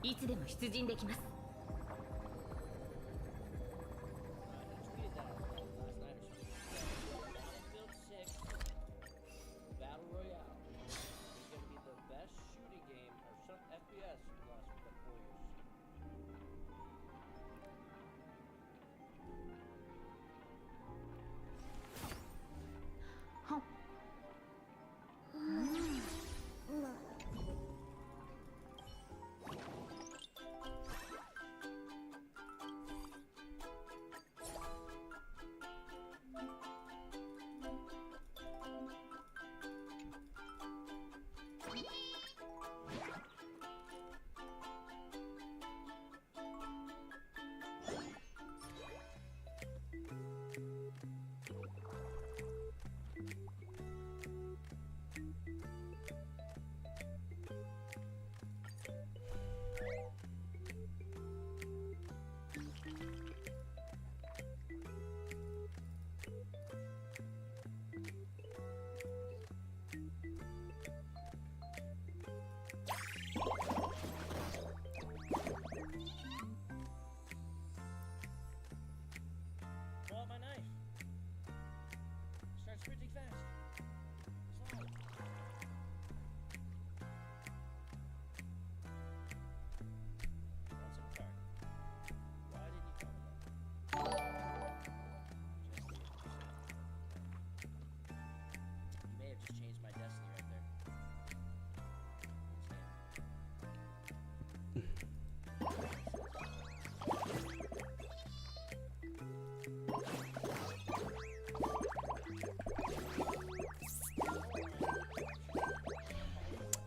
いつでも出陣できます。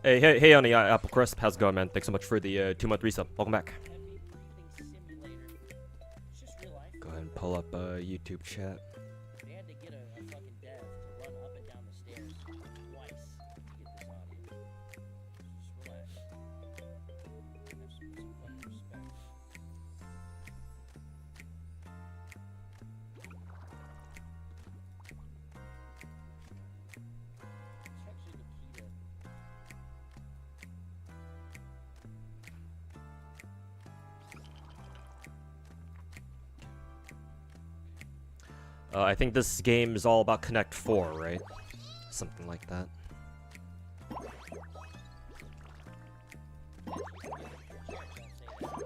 Hey on the Apple Crust, how's it going, man? Thanks so much for the 2-month resub. Welcome back. Go ahead and pull up YouTube chat. I think this game is all about Connect 4, right? Something like that.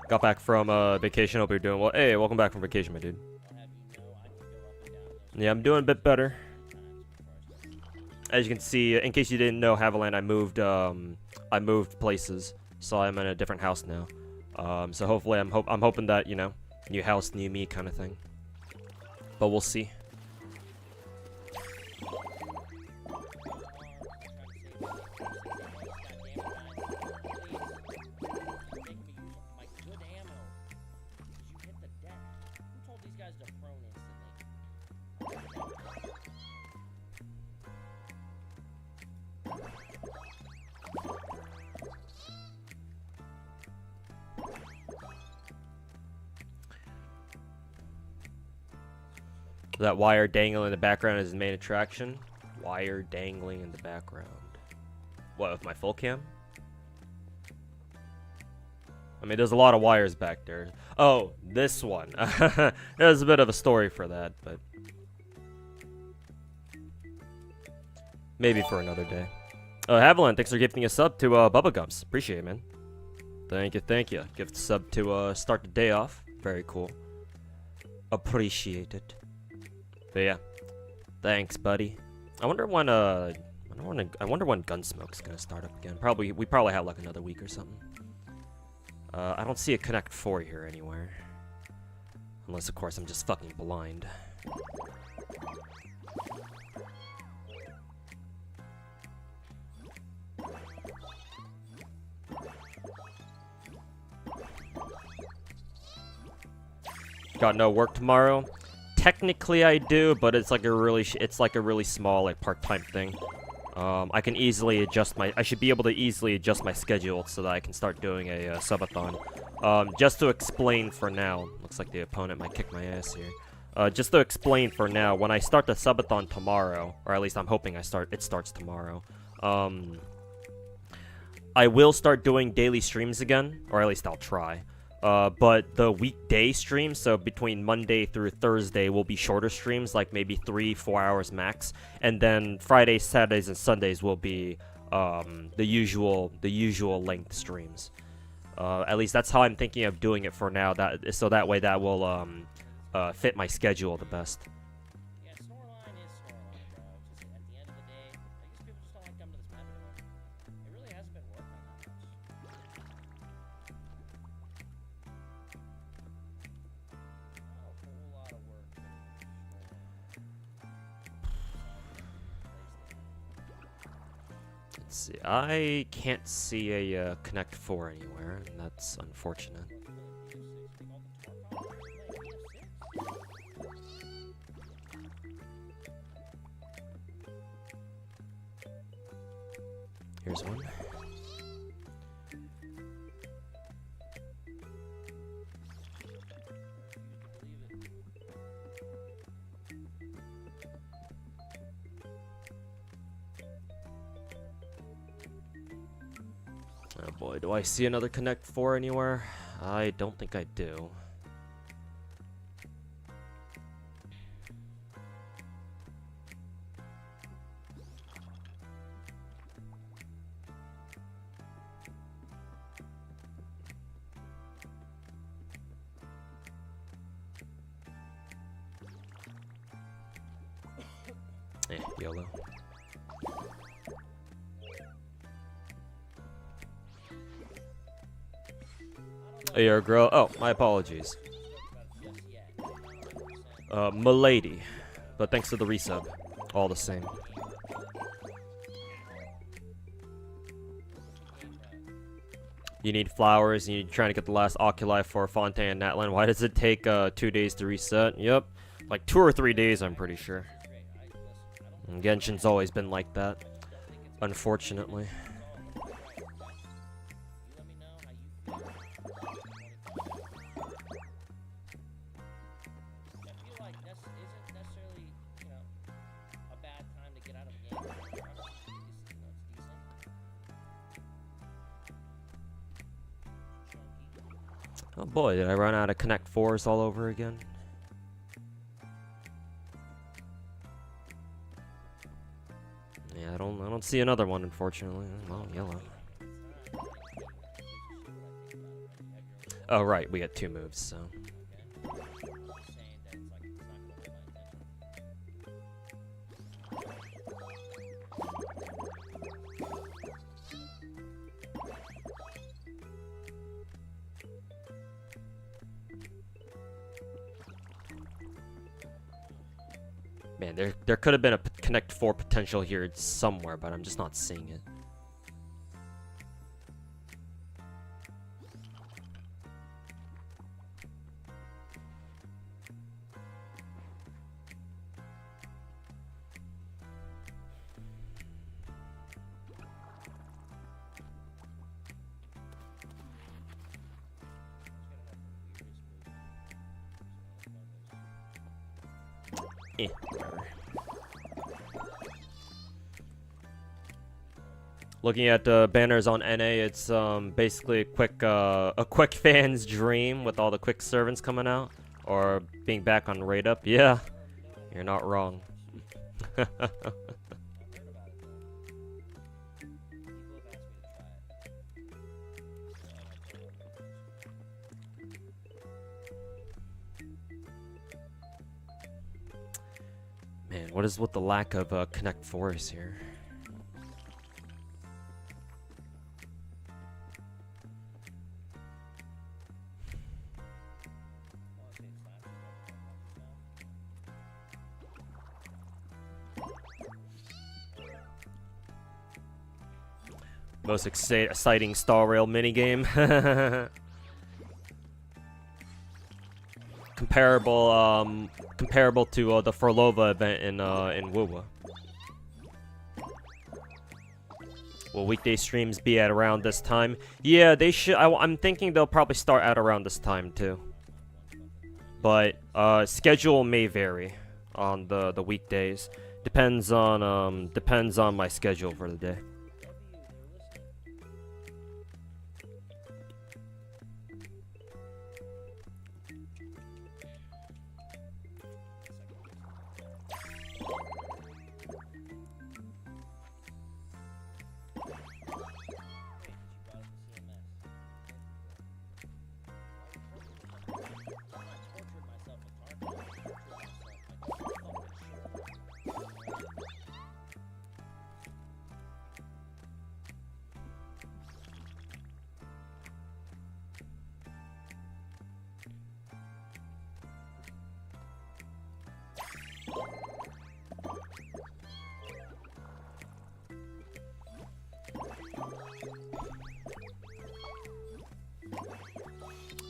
Got back from vacation, hope you're doing well. Hey, welcome back from vacation, my dude. Yeah, I'm doing a bit better. As you can see, in case you didn't know, Haviland, I moved places, so I'm in a different house now. So hopefully, I'm hoping that, you know, new house, new me kind of thing. But we'll see. That wire dangling in the background is his main attraction. Wire dangling in the background. What, with my full cam? I mean, there's a lot of wires back there. Oh, this one. There's a bit of a story for that, but maybe for another day. Haviland, thanks for gifting a sub to Bubba Gumps. Appreciate it, man. Thank you, thank you. Gift sub to start the day off. Very cool. Appreciate it. But yeah, thanks, buddy. I wonder when Gunsmoke's gonna start up again. We probably have like another week or something. I don't see a Connect 4 here anywhere, unless of course I'm just fucking blind. Got no work tomorrow. Technically I do, but it's like a really small, like, part-time thing. I can easily adjust I should be able to easily adjust my schedule so that I can start doing a subathon. Just to explain for now, looks like the opponent might kick my ass here. Just to explain for now, when I start the subathon tomorrow, or at least I'm hoping it starts tomorrow, I will start doing daily streams again, or at least I'll try. But the weekday streams, so between Monday through Thursday, will be shorter streams, like maybe 3-4 hours max. And then Fridays, Saturdays, and Sundays will be the usual length streams. At least that's how I'm thinking of doing it for now. So that way that will fit my schedule the best. Yeah, Snoreline is Snoreline, bro. Just at the end of the day, I guess people just don't like coming to this map anymore. It really hasn't been working on that much. Not a whole lot of work. Let's see. I can't see a Connect 4 anywhere, and that's unfortunate. Here's one. Oh boy, do I see another Connect 4 anywhere? I don't think I do. YOLO. Oh, you're a girl. Oh, my apologies. Milady. But thanks for the resub. All the same. You need flowers, and you're trying to get the last oculi for Fontaine and Natlan. Why does it take 2 days to reset? Yep. Like 2 or 3 days, I'm pretty sure. And Genshin's always been like that, unfortunately. Oh boy, did I run out of Connect 4s all over again? Yeah, I don't see another one, unfortunately. Well, yellow. Oh right, we got 2 moves, so. Man, there could have been a Connect 4 potential here somewhere, but I'm just not seeing it. Whatever. Looking at the banners on NA, it's basically a quick fan's dream with all the quick servants coming out, or being back on raid up. Yeah, you're not wrong. Man, what is with the lack of Connect 4s here? Most exciting Star Rail minigame. Comparable to the Forlova event in WoWa. Will weekday streams be at around this time? Yeah, they should. I'm thinking they'll probably start at around this time too. But schedule may vary on the weekdays. Depends on my schedule for the day.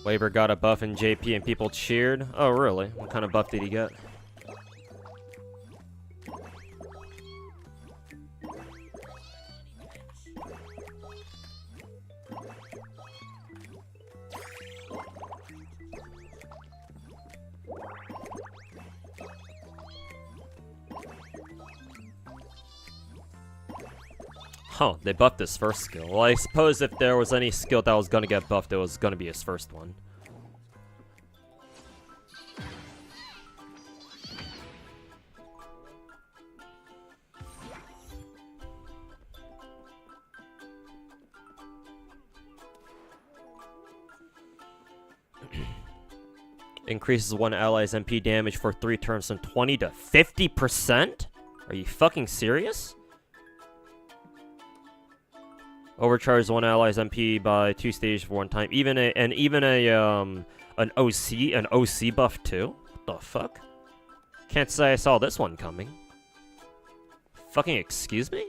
Waver got a buff in JP and people cheered. Oh, really? What kind of buff did he get? Huh, they buffed his first skill. Well, I suppose if there was any skill that was gonna get buffed, it was gonna be his first one. Increases one ally's MP damage for 3 turns from 20 to 50%? Are you fucking serious? Overcharges one ally's MP by 2 stages for 1 time. Even an OC buff too? What the fuck? Can't say I saw this one coming. Fucking excuse me?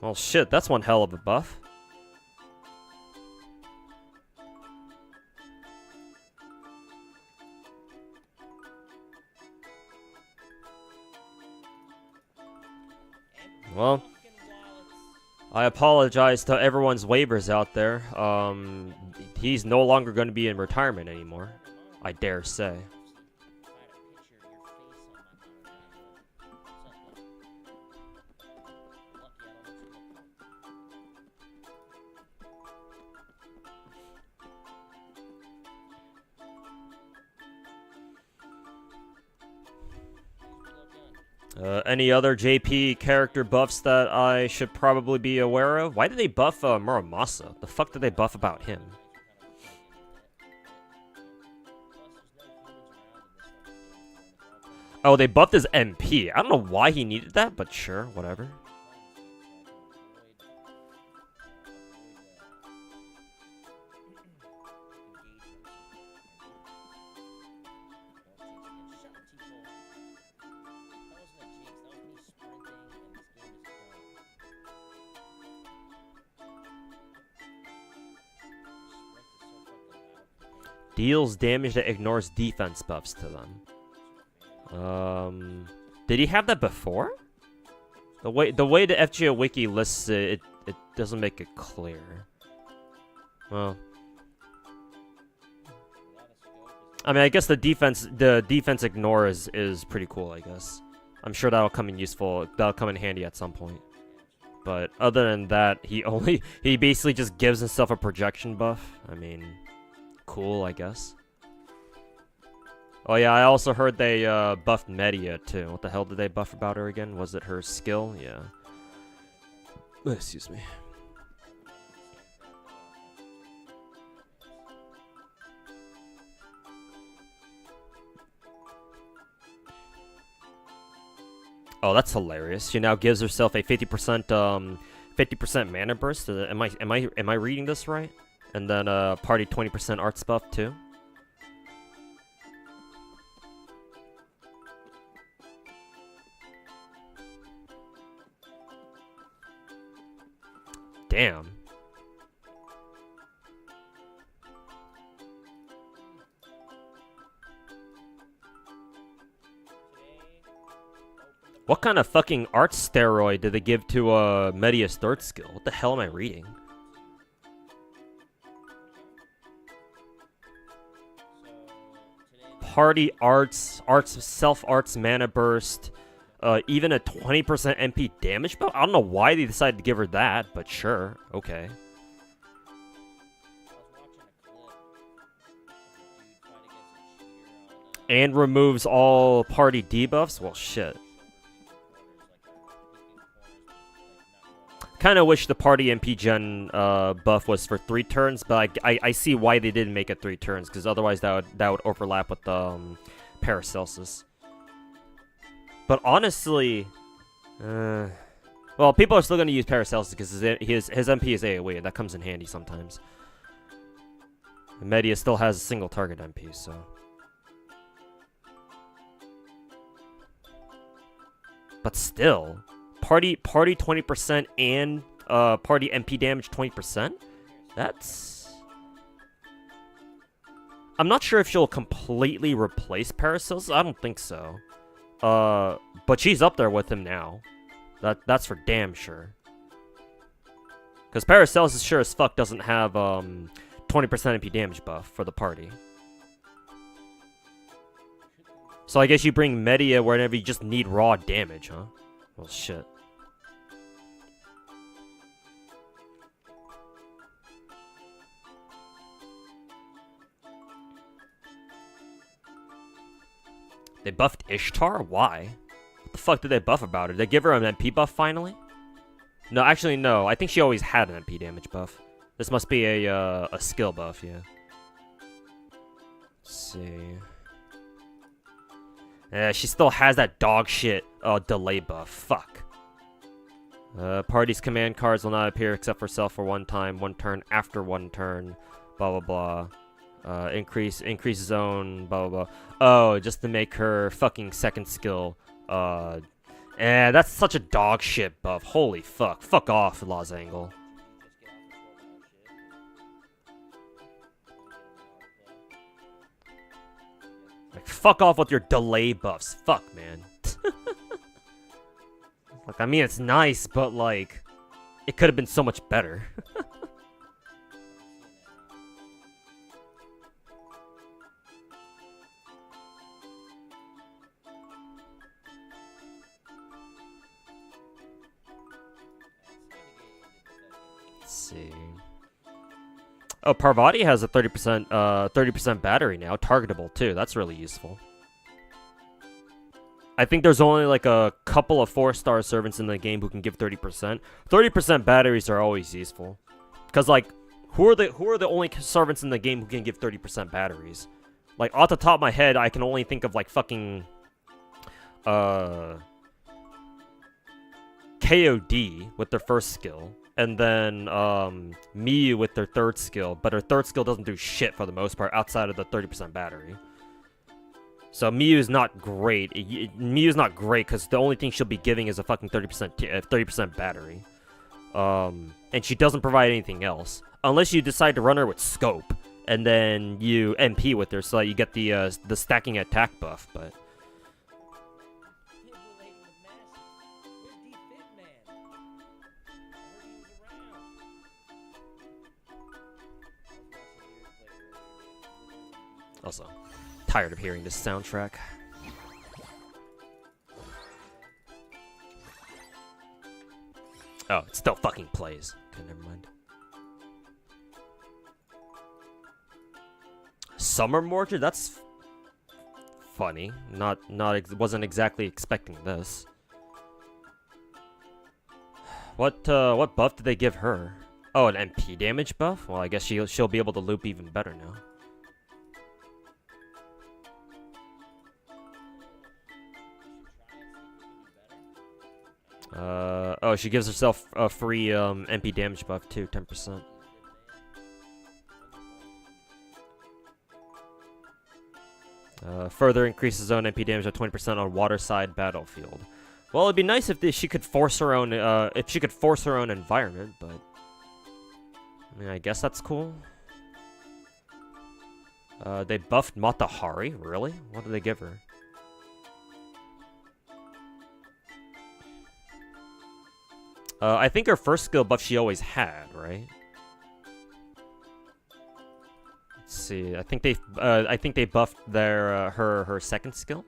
Well shit, that's one hell of a buff. Well, I apologize to everyone's waivers out there. He's no longer going to be in retirement anymore. I dare say. Any other JP character buffs that I should probably be aware of? Why did they buff Muramasa? The fuck did they buff about him? Oh, they buffed his MP. I don't know why he needed that, but sure, whatever. Deals damage that ignores defense buffs to them. Did he have that before? The way the FGO wiki lists it, it doesn't make it clear. Well, I mean, I guess the defense ignore is pretty cool. I guess I'm sure that'll come in useful. That'll come in handy at some point. But other than that, he basically just gives himself a projection buff. I mean, cool, I guess. Oh yeah, I also heard they buffed Media too. What the hell did they buff about her again? Was it her skill? Yeah. Excuse me. Oh, that's hilarious. She now gives herself a 50% mana burst. Am I reading this right? And then party 20% arts buff too. Damn. What kind of fucking art steroid did they give to Media's third skill? What the hell am I reading? Party arts, self-arts mana burst, even a 20% MP damage buff? I don't know why they decided to give her that, but sure, okay. And removes all party debuffs? Well, shit. Kind of wish the party MP gen buff was for 3 turns, but I see why they didn't make it 3 turns, because otherwise that would overlap with Paracelsus. But honestly, well, people are still going to use Paracelsus because his MP is AoE, and that comes in handy sometimes. And Media still has a single target MP, so. But still, party 20% and party MP damage 20%. That's. I'm not sure if she'll completely replace Paracelsus. I don't think so. But she's up there with him now. That's for damn sure. Because Paracelsus sure as fuck doesn't have 20% MP damage buff for the party. So I guess you bring Media whenever you just need raw damage, huh? Well, shit. They buffed Ishtar? Why? What the fuck did they buff about her? Did they give her an MP buff finally? No, actually, no. I think she always had an MP damage buff. This must be a skill buff, yeah. Let's see. Yeah, she still has that dog shit delay buff. Fuck. Party's command cards will not appear except for self for one time, one turn after one turn. Blah blah blah. Increase zone. Blah blah blah. Oh, just to make her fucking second skill. That's such a dog shit buff. Holy fuck. Fuck off, Losangle. Like, fuck off with your delay buffs. Fuck, man. Like, I mean, it's nice, but, like, it could have been so much better. Let's see. Oh, Parvati has a 30% battery now, targetable too. That's really useful. I think there's only like a couple of 4-star servants in the game who can give 30%. 30% batteries are always useful, cause like who are the only servants in the game who can give 30% batteries? Like off the top of my head, I can only think of like fucking KOD with their first skill. And then Miyu with their third skill, but her third skill doesn't do shit for the most part outside of the 30% battery. So Miyu's not great. Miyu's not great because the only thing she'll be giving is a fucking 30% battery. And she doesn't provide anything else unless you decide to run her with scope, and then you MP with her so that you get the stacking attack buff. But also, tired of hearing this soundtrack. Oh, it still fucking plays. Okay, never mind. Summer Mordred? That's funny. Wasn't exactly expecting this. What buff did they give her? Oh, an MP damage buff? Well, I guess she'll be able to loop even better now. Oh, she gives herself a free MP damage buff too, 10%. Further increases zone MP damage at 20% on waterside battlefield. Well, it'd be nice if she could force her own environment, but I mean, I guess that's cool. They buffed Matahari, really? What did they give her? I think her first skill buff she always had, right? Let's see. I think they buffed their her second skill.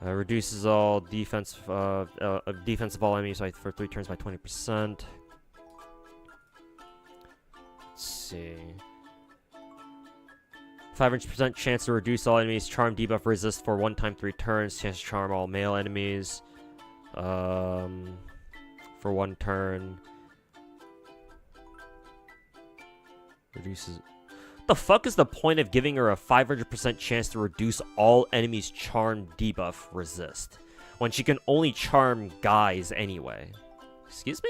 Reduces all defense of all enemies for 3 turns by 20%. Let's see. 500% chance to reduce all enemies. Charm debuff resist for 1 time 3 turns. Chance to charm all male enemies. For 1 turn. Reduces. What the fuck is the point of giving her a 500% chance to reduce all enemies' charm debuff resist when she can only charm guys anyway? Excuse me?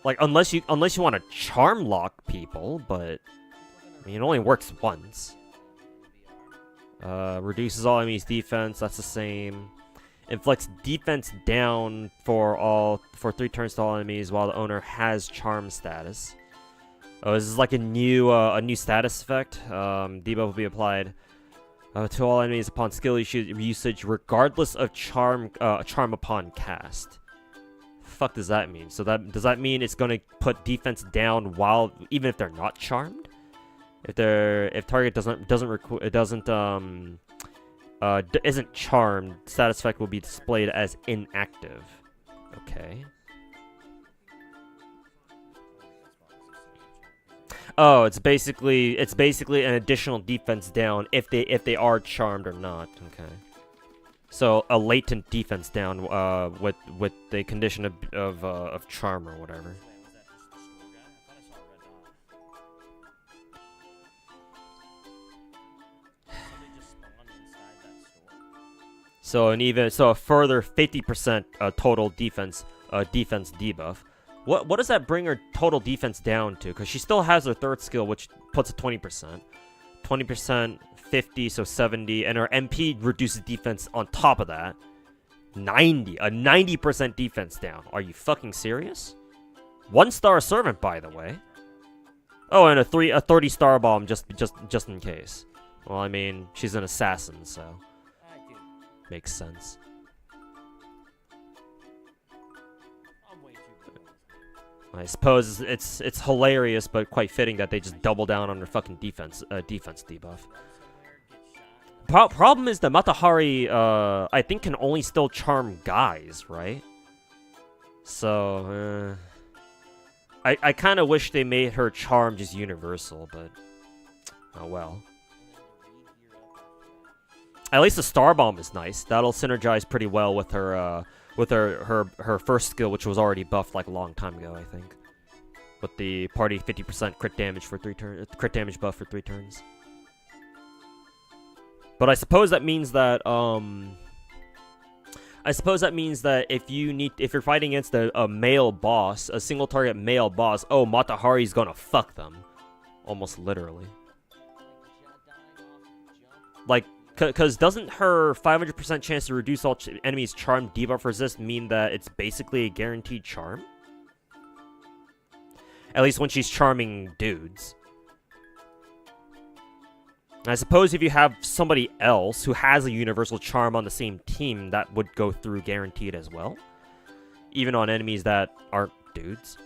Like, unless you want to charm lock people, but I mean, it only works once. Reduces all enemies' defense. That's the same. Inflicts defense down for 3 turns to all enemies while the owner has charm status. Oh, this is like a new status effect. Debuff will be applied to all enemies upon skill usage, regardless of charm upon cast. Fuck does that mean? So does that mean it's gonna put defense down while even if they're not charmed? If target isn't charmed, status effect will be displayed as inactive. Okay. Oh, it's basically an additional defense down if they are charmed or not. Okay. So a latent defense down with the condition of charm or whatever. So a further 50% total defense debuff. What does that bring her total defense down to? Because she still has her 3rd skill, which puts it 20%. 20%, 50, so 70, and her MP reduces defense on top of that. 90, a 90% defense down. Are you fucking serious? 1-star servant, by the way. Oh, and a 30 star bomb just in case. Well, I mean, she's an assassin, so makes sense. I suppose it's hilarious, but quite fitting that they just double down on their fucking defense debuff. Problem is that Matahari, I think, can only still charm guys, right? So, I kind of wish they made her charm just universal, but oh well. At least the Star Bomb is nice. That'll synergize pretty well with her her first skill, which was already buffed like a long time ago, I think. With the party 50% crit damage for 3 turns, crit damage buff for 3 turns. But I suppose that means that if you're fighting against a male boss, a single target male boss, oh, Matahari's gonna fuck them, almost literally. Like, because doesn't her 500% chance to reduce all enemies' charm debuff resist mean that it's basically a guaranteed charm? At least when she's charming dudes. I suppose if you have somebody else who has a universal charm on the same team, that would go through guaranteed as well. Even on enemies that aren't dudes.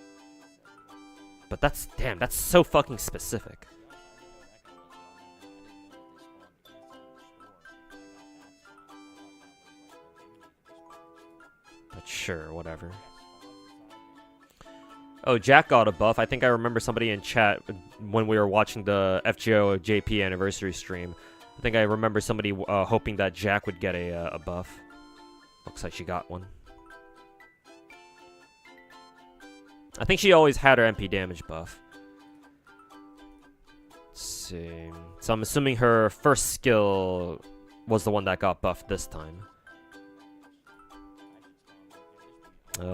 But that's so fucking specific. But sure, whatever. Oh, Jack got a buff. I think I remember somebody in chat when we were watching the FGO JP anniversary stream. I think I remember somebody hoping that Jack would get a buff. Looks like she got one. I think she always had her MP damage buff. Let's see. So I'm assuming her first skill was the one that got buffed this time.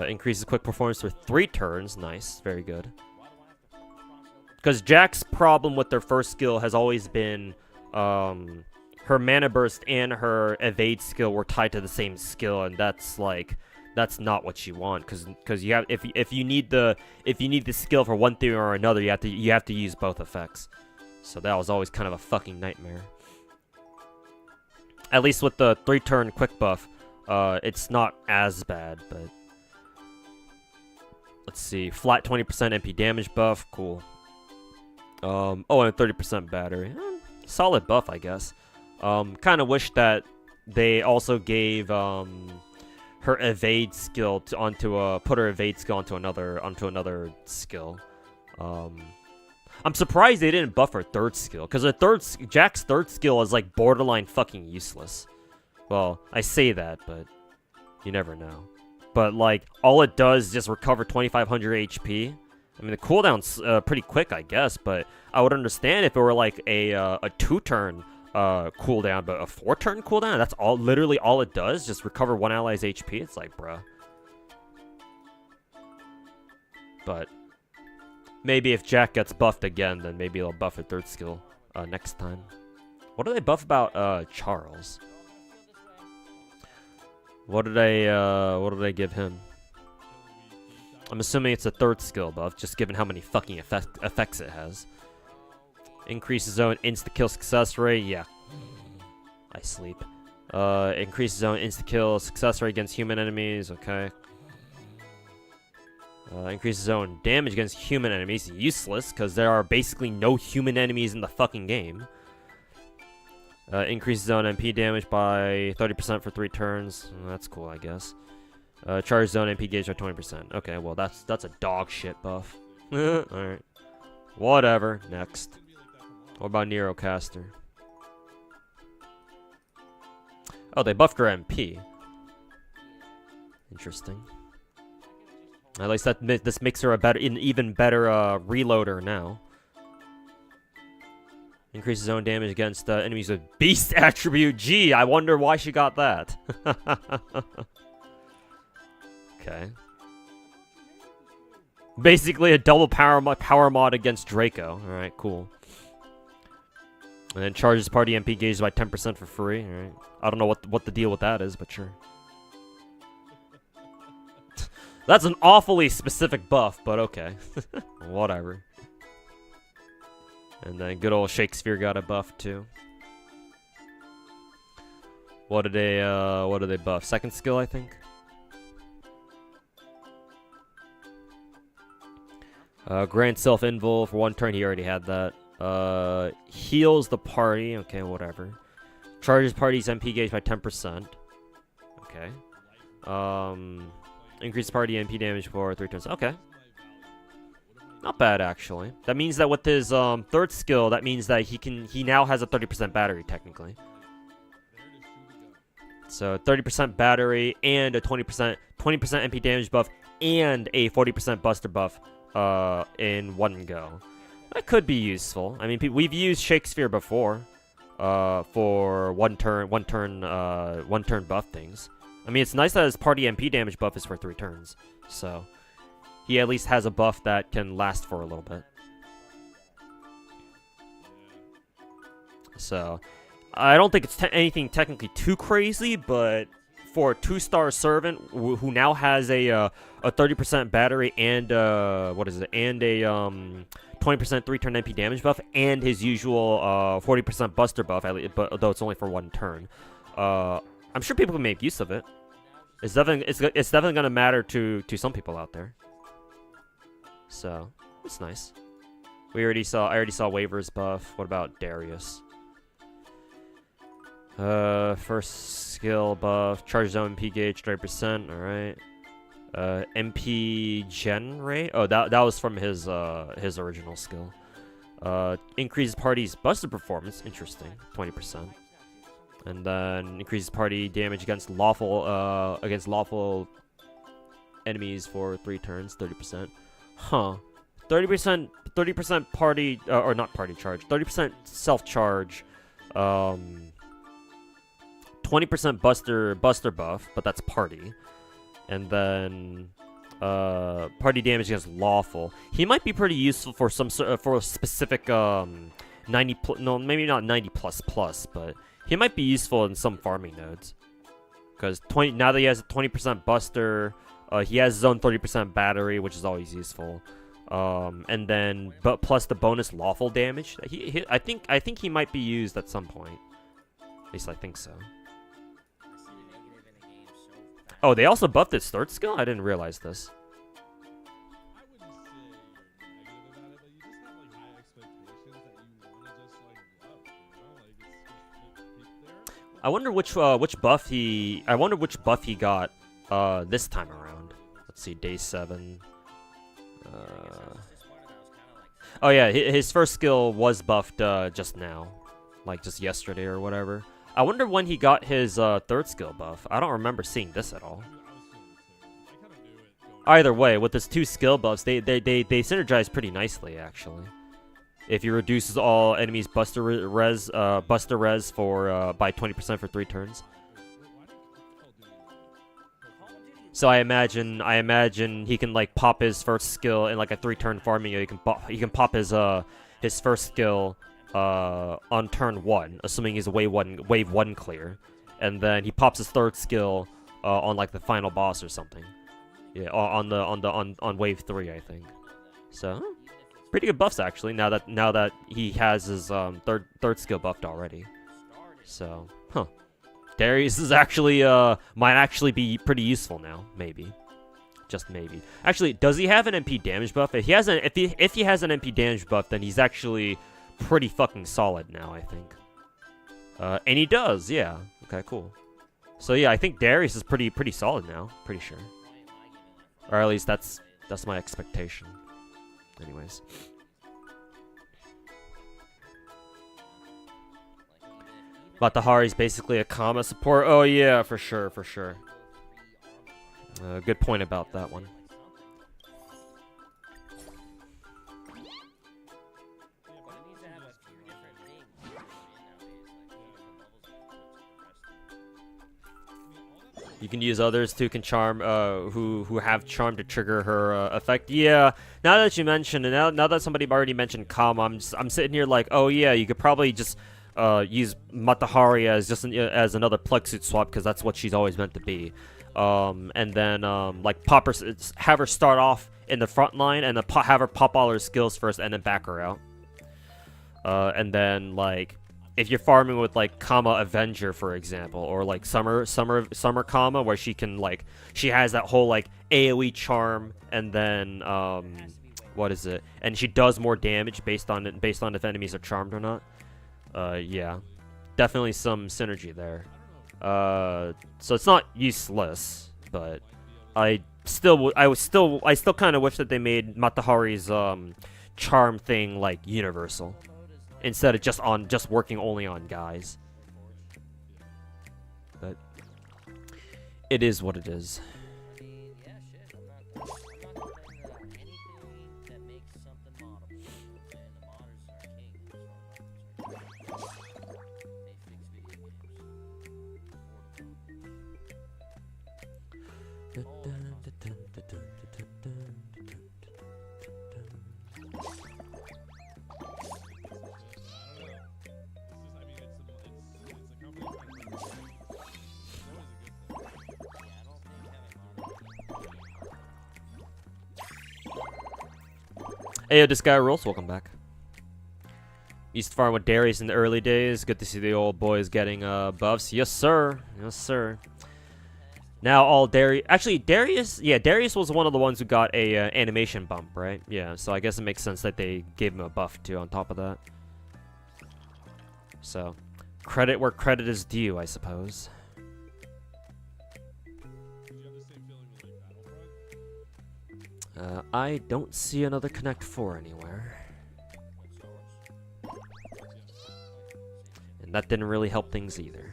Increases quick performance for 3 turns. Nice. Very good. Because Jack's problem with their first skill has always been her mana burst and her evade skill were tied to the same skill, and that's not what you want. Because you have if you need the skill for one thing or another, you have to use both effects. So that was always kind of a fucking nightmare. At least with the 3-turn quick buff, it's not as bad, but. Let's see, flat 20% MP damage buff, cool. Oh, and a 30% battery. Solid buff, I guess. Kind of wish that they also gave her evade skill put her evade skill onto another skill. I'm surprised they didn't buff her 3rd skill, because Jack's 3rd skill is like borderline fucking useless. Well, I say that, but you never know. But, like, all it does is just recover 2,500 HP. I mean, the cooldown's pretty quick, I guess, but I would understand if it were, like, a 2-turn cooldown, but a 4-turn cooldown? That's literally all it does, just recover one ally's HP? It's like, bruh. But maybe if Jack gets buffed again, then maybe they'll buff her 3rd skill next time. What do they buff about Charles? What did they give him? I'm assuming it's a third skill buff, just given how many fucking effects it has. Increases zone insta-kill success rate, yeah. I sleep. Increases zone insta-kill success rate against human enemies, okay. Increases zone damage against human enemies, useless, because there are basically no human enemies in the fucking game. Increases zone MP damage by 30% for 3 turns. That's cool, I guess. Charge zone MP gauge by 20%. Okay, well that's a dog shit buff. Alright. Whatever. Next. What about Neurocaster? Oh, they buffed her MP. Interesting. At least this makes her an even better reloader now. Increases zone damage against enemies with beast attribute. Gee, I wonder why she got that. Okay. Basically a double power mod against Draco. Alright, cool. And then charges party MP gauge by 10% for free. Alright. I don't know what the deal with that is, but sure. That's an awfully specific buff, but okay. Whatever. And then good old Shakespeare got a buff too. What did they buff? Second skill, I think. Grant self-invul for 1 turn. He already had that. Heals the party. Okay, whatever. Charges party's MP gauge by 10%. Okay. Increase party MP damage for 3 turns. Okay. Not bad, actually. That means that with his third skill, that means that he now has a 30% battery, technically. So 30% battery and a 20% MP damage buff and a 40% buster buff in one go. That could be useful. I mean, we've used Shakespeare before for one turn buff things. I mean, it's nice that his party MP damage buff is for 3 turns. So he at least has a buff that can last for a little bit. So I don't think it's anything technically too crazy, but for a 2-star servant who now has a 30% battery and and a 20% 3-turn MP damage buff and his usual 40% buster buff, but though it's only for 1 turn, I'm sure people can make use of it. It's definitely gonna matter to some people out there. So it's nice. I already saw Waver's buff. What about Darius? First skill buff, charge zone MP gauge 30%. All right. MP gen rate. Oh, that was from his original skill. Increases party's buster performance. Interesting. 20%. And then increases party damage against lawful enemies for 3 turns. 30%. Huh. 30% party or not party charge. 30% self charge. 20% buster buff, but that's party. And then party damage against lawful. He might be pretty useful for some for a specific 90 no, maybe not 90 plus, but he might be useful in some farming nodes. Because now that he has a 20% buster, he has his own 30% battery, which is always useful. And then plus the bonus lawful damage. I think he might be used at some point. At least I think so. Oh, they also buffed his third skill? I didn't realize this. I wonder which buff he got this time around. Let's see, day 7. Oh yeah, his first skill was buffed just now, like just yesterday or whatever. I wonder when he got his third skill buff. I don't remember seeing this at all. Either way, with his 2 skill buffs, they synergize pretty nicely actually. If he reduces all enemies buster res for by 20% for 3 turns. So I imagine he can like pop his first skill in like a 3-turn farming. He can pop his first skill on turn 1, assuming he's a wave 1 clear, and then he pops his 3rd skill on like the final boss or something. Yeah, on wave 3, I think. So pretty good buffs actually. Now that he has his third skill buffed already. So Darius is actually might actually be pretty useful now. Maybe. Just maybe. Actually, does he have an MP damage buff? If he has an MP damage buff, then he's actually pretty fucking solid now, I think. And he does, yeah. Okay, cool. So yeah, I think Darius is pretty solid now. Pretty sure. Or at least that's my expectation. Anyways. Matahari's basically a Kama support. Oh yeah, for sure. Good point about that one. You can use others who can charm, who have charm to trigger her effect. Yeah. Now that you mentioned, and now that somebody already mentioned Kama, I'm sitting here like, oh yeah, you could probably just use Matahari as just as another plug suit swap because that's what she's always meant to be. And then like have her start off in the front line and then have her pop all her skills first and then back her out. And then like, if you're farming with like Kama Avenger, for example, or like Summer Kama, where she can like she has that whole like AoE charm, and then what is it? And she does more damage based on if enemies are charmed or not. Yeah, definitely some synergy there. So it's not useless, but I still kind of wish that they made Matahari's charm thing like universal, instead of just working only on guys. But it is what it is. Hey, this guy rules. Welcome back. Used to farm with Darius in the early days. Good to see the old boys getting buffs. Yes, sir. Yes, sir. Now all Darius... Actually, Darius... Yeah, Darius was one of the ones who got a animation bump, right? Yeah, so I guess it makes sense that they gave him a buff, too, on top of that. So, credit where credit is due, I suppose. I don't see another Connect 4 anywhere. And that didn't really help things either.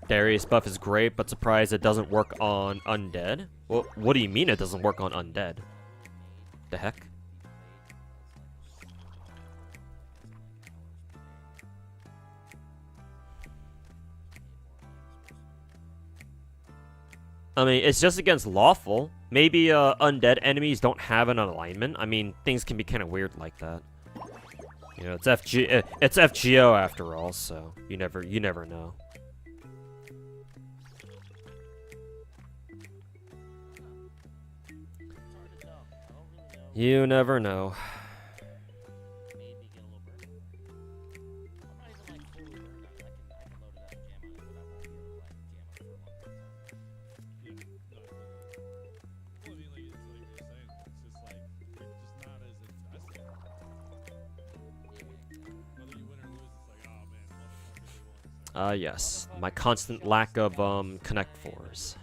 Darius buff is great, but surprised it doesn't work on undead. Well, what do you mean it doesn't work on undead? The heck? I mean, it's just against lawful. Maybe undead enemies don't have an alignment. I mean, things can be kind of weird like that. You know, it's FGO after all, so you never know. You never know. Yes. My constant lack of Connect 4s.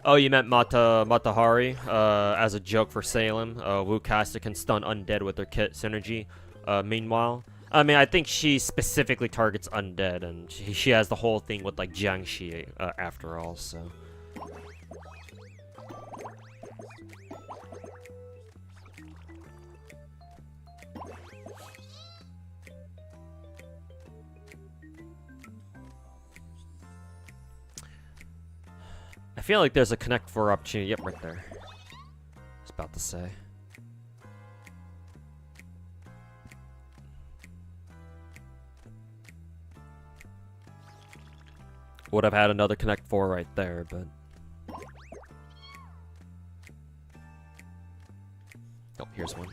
Oh, you meant Matahari, as a joke for Salem. Wucaster can stun undead with her kit synergy. Meanwhile, I mean, I think she specifically targets undead, and she has the whole thing with, like, Jiangxi, after all, so... I feel like there's a Connect 4 opportunity. Yep, right there. I was about to say. Would have had another Connect 4 right there, but... Oh, here's one.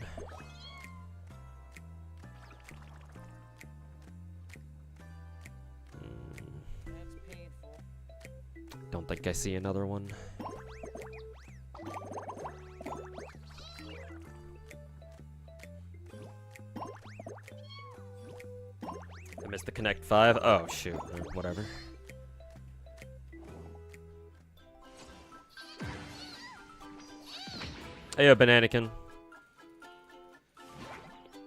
Don't think I see another one. I missed the Connect 5. Oh, shoot. Whatever. Hey, yo, Bananakin.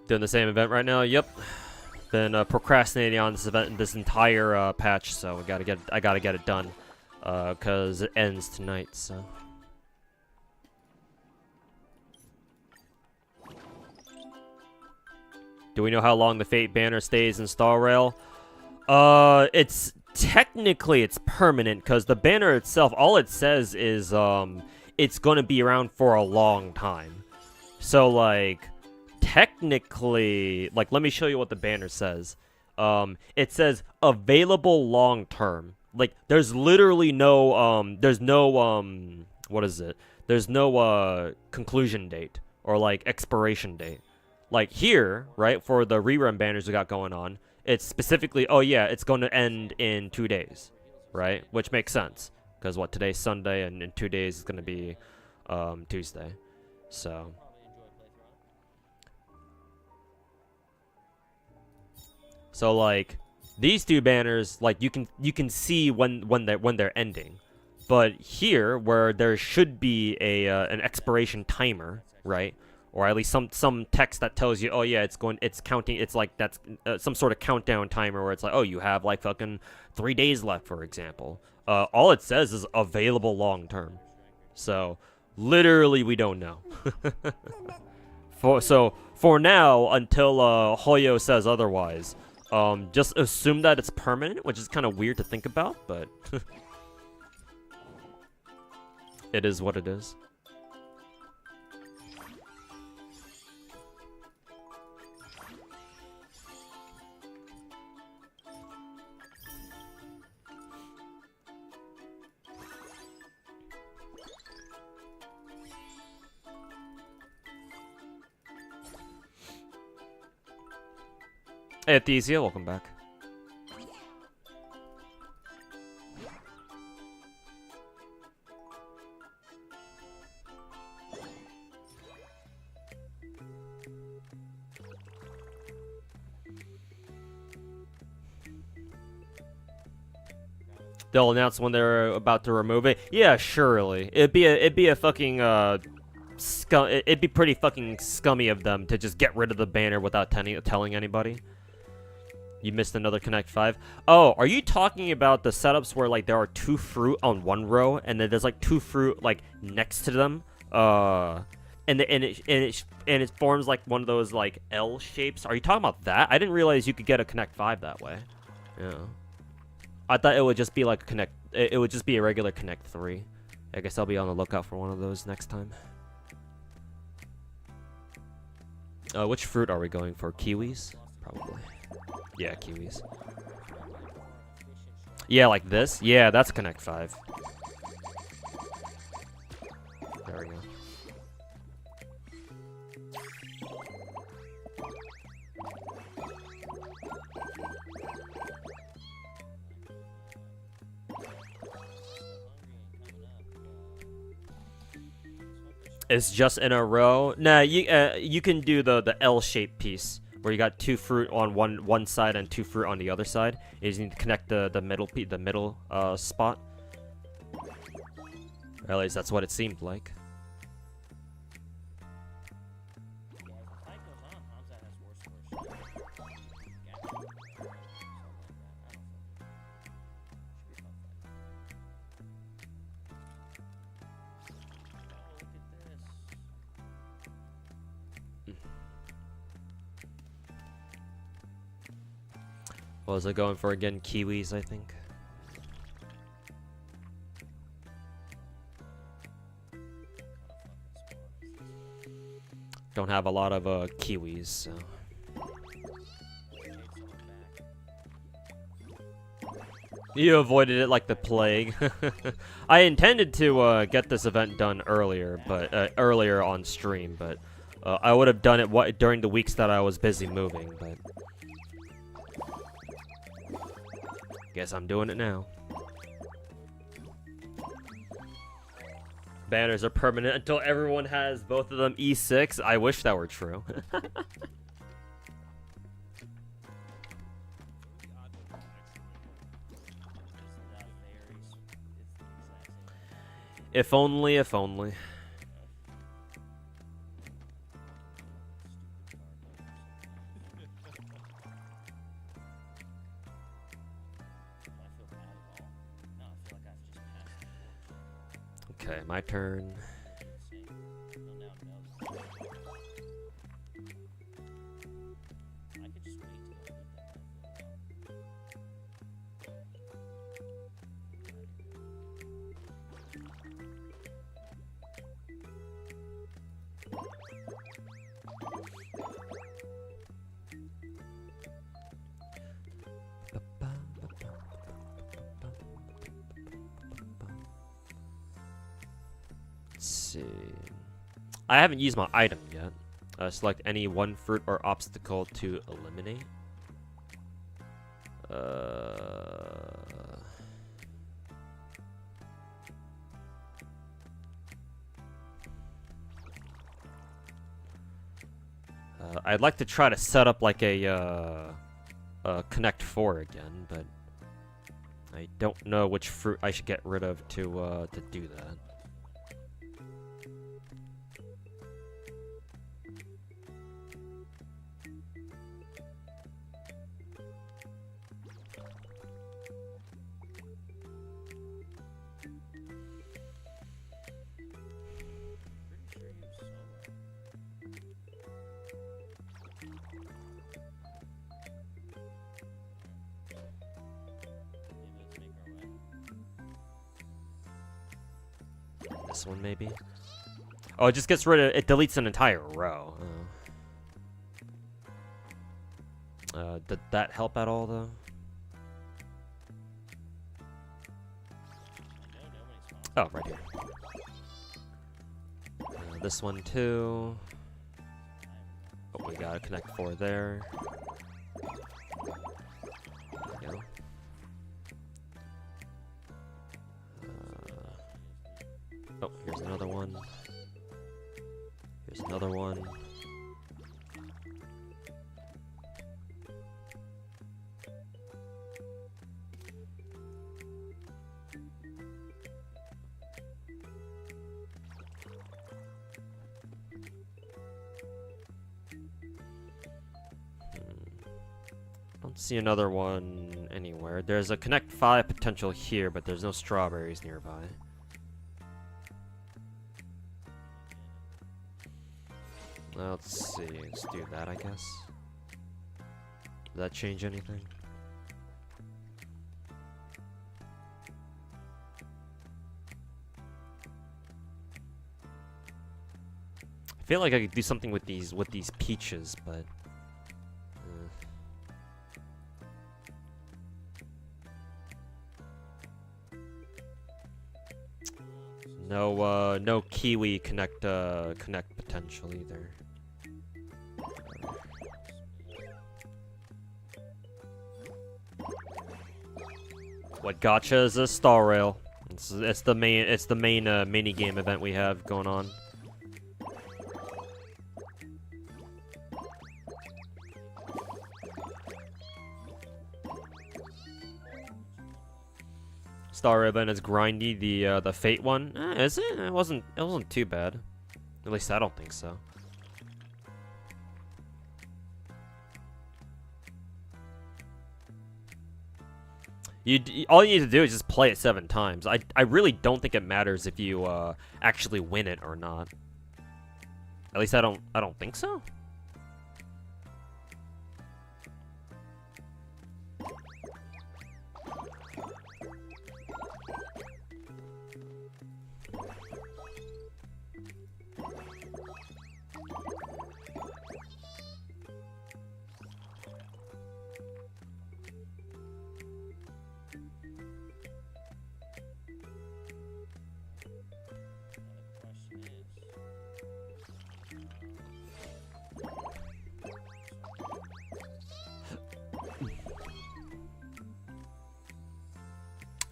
Doing the same event right now? Yep. Been procrastinating on this event this entire patch, so I gotta get it done. Cause it ends tonight, so. Do we know how long the Fate banner stays in Star Rail? It's technically it's permanent, cause the banner itself, all it says is it's gonna be around for a long time. So like, technically, like, let me show you what the banner says. It says available long term. Like, there's literally no, there's no, what is it? There's no, conclusion date, or, like, expiration date. Like, here, right, for the rerun banners we got going on, it's specifically, oh, yeah, it's going to end in 2 days, right? Which makes sense, because, what, today's Sunday, and in 2 days it's going to be, Tuesday. So... So, like... These two banners, like, you can see when they're ending, but here where there should be an expiration timer, right, or at least some text that tells you, oh yeah, it's counting, it's like that's some sort of countdown timer where it's like, oh, you have like fucking 3 days left, for example. All it says is available long term, so literally we don't know. For now, until Hoyo says otherwise. Just assume that it's permanent, which is kind of weird to think about, but it is what it is. Hey, Athesia, welcome back. They'll announce when they're about to remove it. Yeah, surely. It'd be a fucking it'd be pretty fucking scummy of them to just get rid of the banner without telling anybody. You missed another Connect 5. Oh, are you talking about the setups where, like, there are 2 fruit on one row, and then there's, like, 2 fruit, like, next to them? And it forms, like, one of those, like, L shapes? Are you talking about that? I didn't realize you could get a Connect 5 that way. Yeah. I thought it would just be, like, it would just be a regular Connect 3. I guess I'll be on the lookout for one of those next time. Which fruit are we going for? Kiwis? Probably. Yeah, kiwis. Yeah, like this? Yeah, that's Connect 5. There we go. It's just in a row? Nah, you can do the L-shaped piece. Where you got 2 fruit on one side and 2 fruit on the other side. You just need to connect the middle spot. Or at least that's what it seemed like. Yeah, as the fight goes on, Hamza has worse and worse shots. Gacha. Something like that. I don't know. Should be a fun fight. Oh, look at this. What was I going for again? Kiwis, I think. Don't have a lot of kiwis, so. You avoided it like the plague. I intended to get this event done earlier, but earlier on stream, but I would have done it during the weeks that I was busy moving, but guess I'm doing it now. Banners are permanent until everyone has both of them E6. I wish that were true. If only, if only. Okay, my turn. Let's see. I haven't used my item yet. Select any one fruit or obstacle to eliminate. I'd like to try to set up like a Connect 4 again, but I don't know which fruit I should get rid of to do that. This one maybe. Oh, it just gets rid of it. Deletes an entire row. Did that help at all though? Oh, right here. This one too. Oh, we got a Connect 4 there. There we go. Oh, here's another one. Here's another one. Don't see another one anywhere. There's a Connect 5 potential here, but there's no strawberries nearby. Let's see. Let's do that, I guess. Does that change anything? I feel like I could do something with these peaches, but no kiwi connect potential either. What gacha is a star rail. It's the main mini game event we have going on. Star event is grindy. The Fate one, is it? It wasn't too bad. At least I don't think so. All you need to do is just play it 7 times. I really don't think it matters if you actually win it or not. At least I don't think so.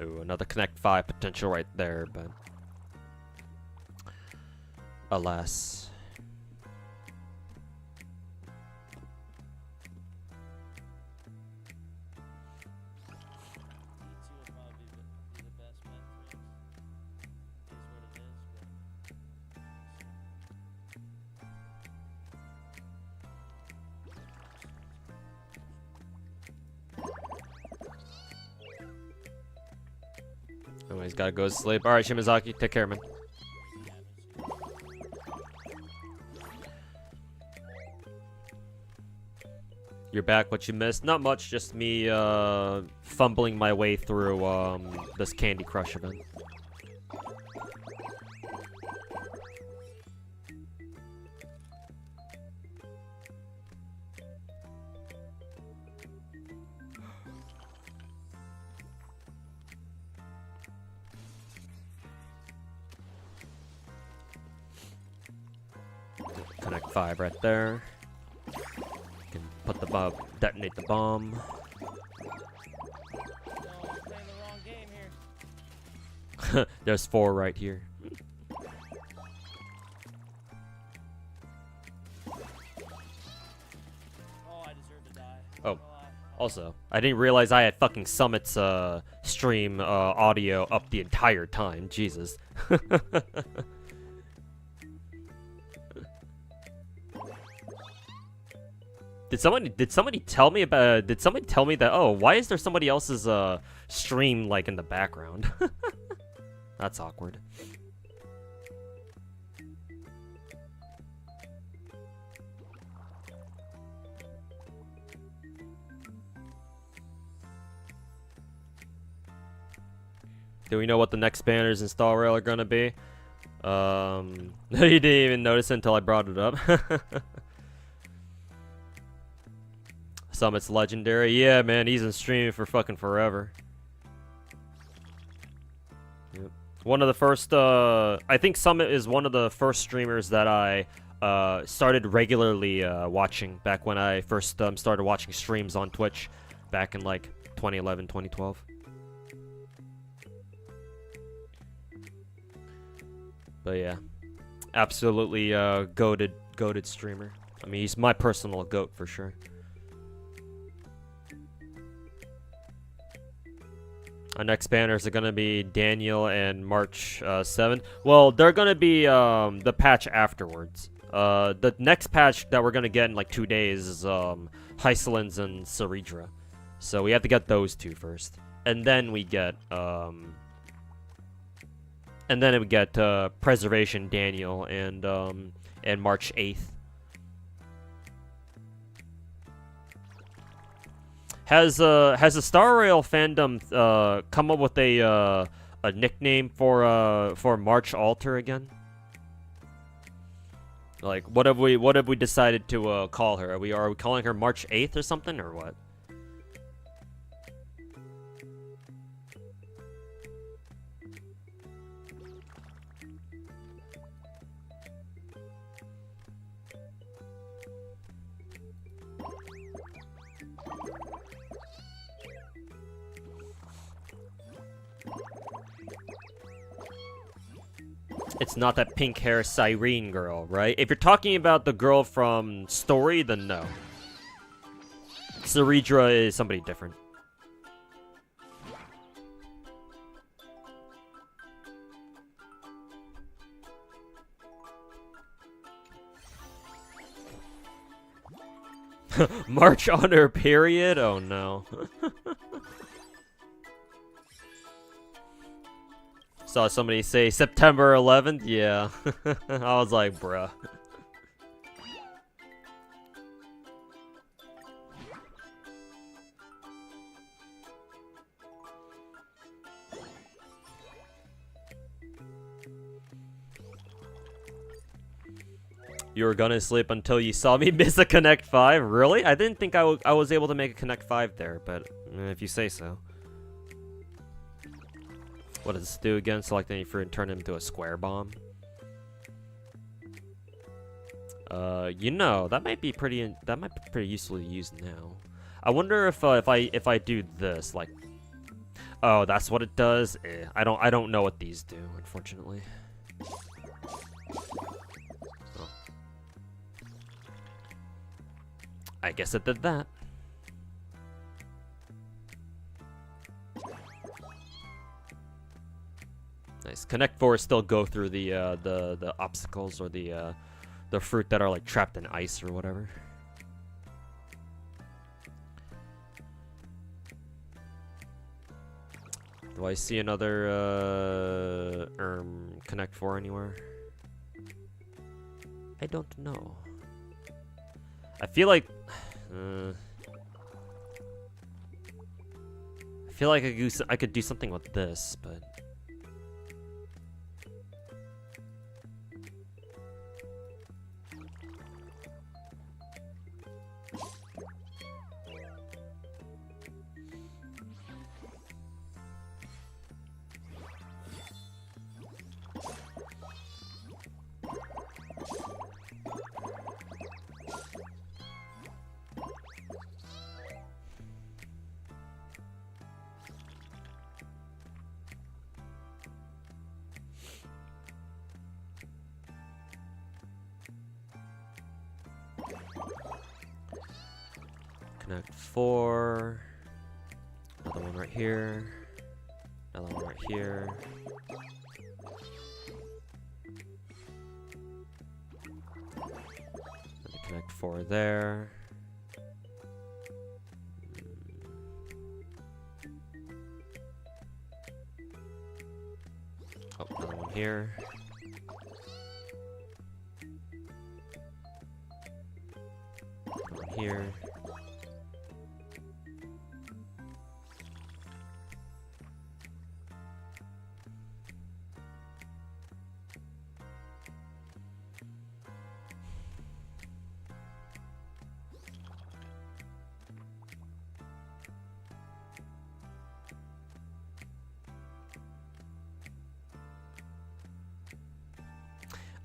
Ooh, another Connect 5 potential right there, but alas. Oh, he's gotta go to sleep. Alright, Shimazaki, take care, man. You're back. What you missed? Not much, just me fumbling my way through this Candy Crush event. Connect 5 right there. Can put the bomb, detonate the bomb. No, I'm playing the wrong game here. There's 4 right here. Oh, I deserve to die. Oh, also, I didn't realize I had fucking Summit's stream audio up the entire time. Jesus. Did somebody tell me about? Did somebody tell me that? Oh, why is there somebody else's stream like in the background? That's awkward. Do we know what the next banners in Star Rail are gonna be? You didn't even notice until I brought it up. Summit's legendary. Yeah, man, he's been streaming for fucking forever. Yep. One of the first, I think Summit is one of the first streamers that I started regularly watching back when I first started watching streams on Twitch back in like 2011, 2012. But yeah, absolutely goated streamer. I mean, he's my personal goat for sure. Our next banners are gonna be Daniel and March 7th. Well, they're gonna be the patch afterwards. The next patch that we're gonna get in like 2 days is Hysolins and Ceridra. So we have to get those 2 first, and then we get Preservation Daniel and March 8th. Has the Star Rail fandom come up with a nickname for March Alter again? Like, what have we decided to call her? Are we calling her March 8th or something, or what? It's not that pink hair Cyrene girl, right? If you're talking about the girl from Story, then no. Ceridra is somebody different. March honor period? Oh no. Saw somebody say September 11th? Yeah. I was like, bruh. You were gonna sleep until you saw me miss a Connect 5? Really? I didn't think I was able to make a Connect 5 there, but if you say so. What does this do again? Select any fruit and turn it into a square bomb. You know, that might be pretty useful to use now. I wonder if I do this, like, oh, that's what it does. I don't know what these do, unfortunately. Oh. I guess it did that. Nice. Connect 4 still go through the obstacles or the fruit that are like trapped in ice or whatever. Do I see another Connect 4 anywhere? I don't know. I feel like I could do something with this, but Connect 4. Another one right here. Another one right here. Another Connect 4 there. Oh, another one here. Another one here.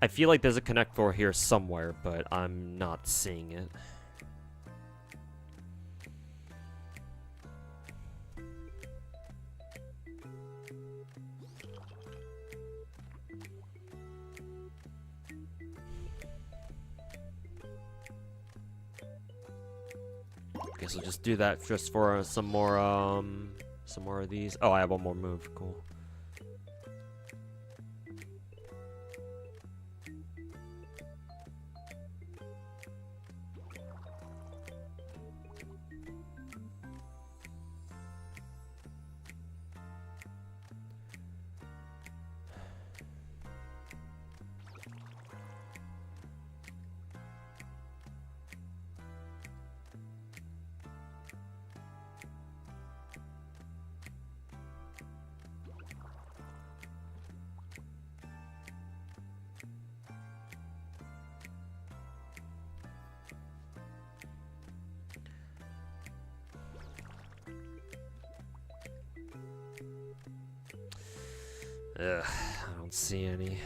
I feel like there's a Connect 4 here somewhere, but I'm not seeing it. Okay, so just do that just for some more of these. Oh, I have one more move. Cool. Ugh, I don't see any.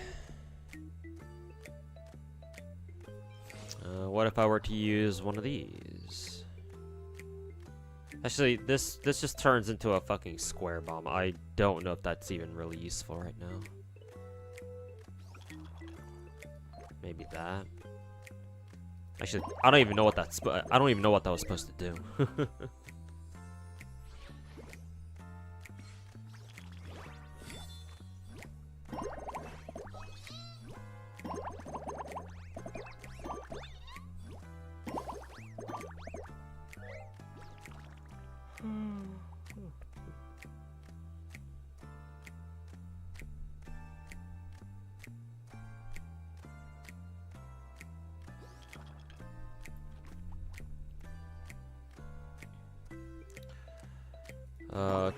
What if I were to use one of these? Actually, this just turns into a fucking square bomb. I don't know if that's even really useful right now. Maybe that. Actually, I don't even know what that's. I don't even know what that was supposed to do.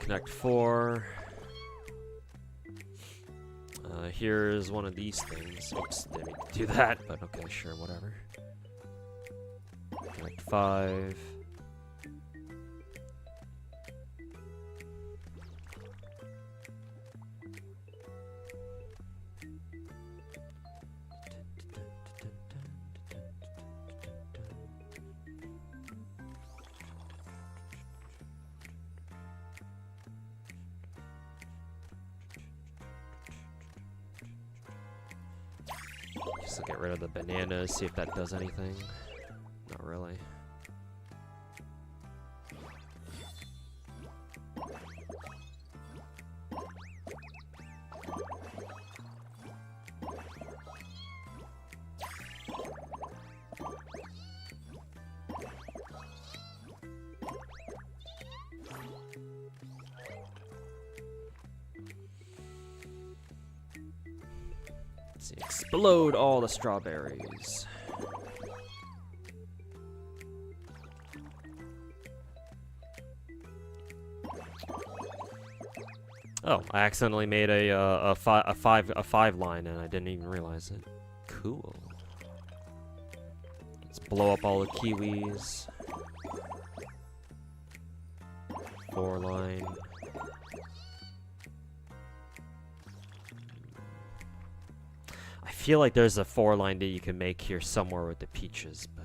Connect 4. Here's one of these things. Oops, didn't mean to do that, but okay, sure, whatever. Connect 5. Just get rid of the bananas, see if that does anything. Not really. Let's see, explode all the strawberries. Oh, I accidentally made a five line and I didn't even realize it. Cool. Let's blow up all the kiwis. 4 line. I feel like there's a 4 line that you can make here somewhere with the peaches, but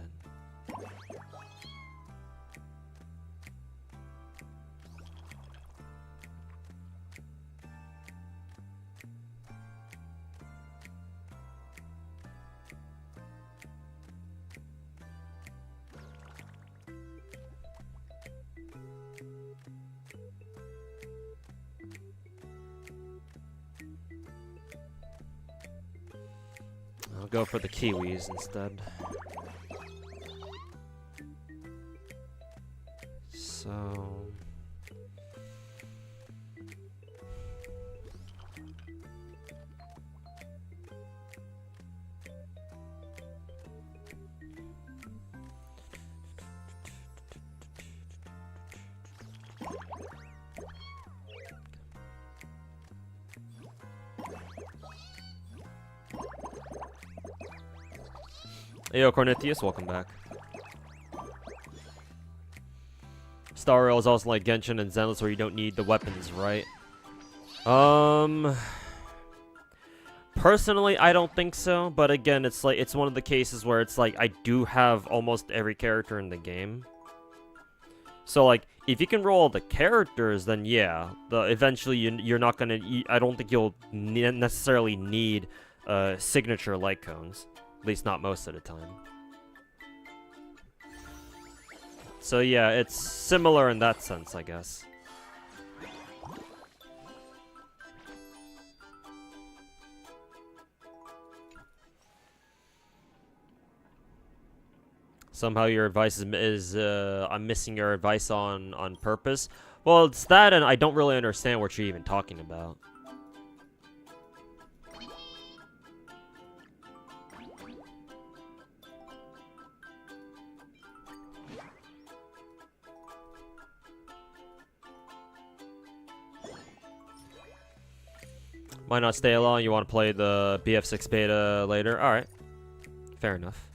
I'll go for the kiwis instead. So hey, yo, Cornethius, welcome back. Star Rail is also like Genshin and Zenless where you don't need the weapons, right? Personally, I don't think so, but again, it's like, it's one of the cases where it's like, I do have almost every character in the game. So like, if you can roll the characters, then yeah, eventually you're not gonna, I don't think you'll necessarily need signature light cones. At least not most of the time. So yeah, it's similar in that sense, I guess. Somehow your advice is I'm missing your advice on purpose. Well, it's that, and I don't really understand what you're even talking about. Might not stay long. You want to play the BF6 beta later? Alright. Fair enough.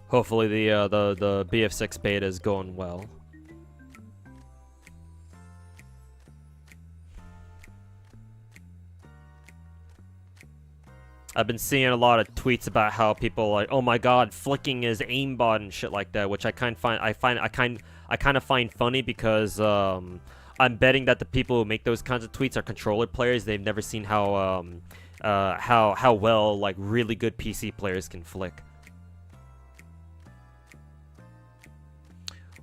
Hopefully the BF6 beta is going well. I've been seeing a lot of tweets about how people are like, oh my god, flicking is aimbot and shit like that, which I kind of find funny because I'm betting that the people who make those kinds of tweets are controller players. They've never seen how well like really good PC players can flick.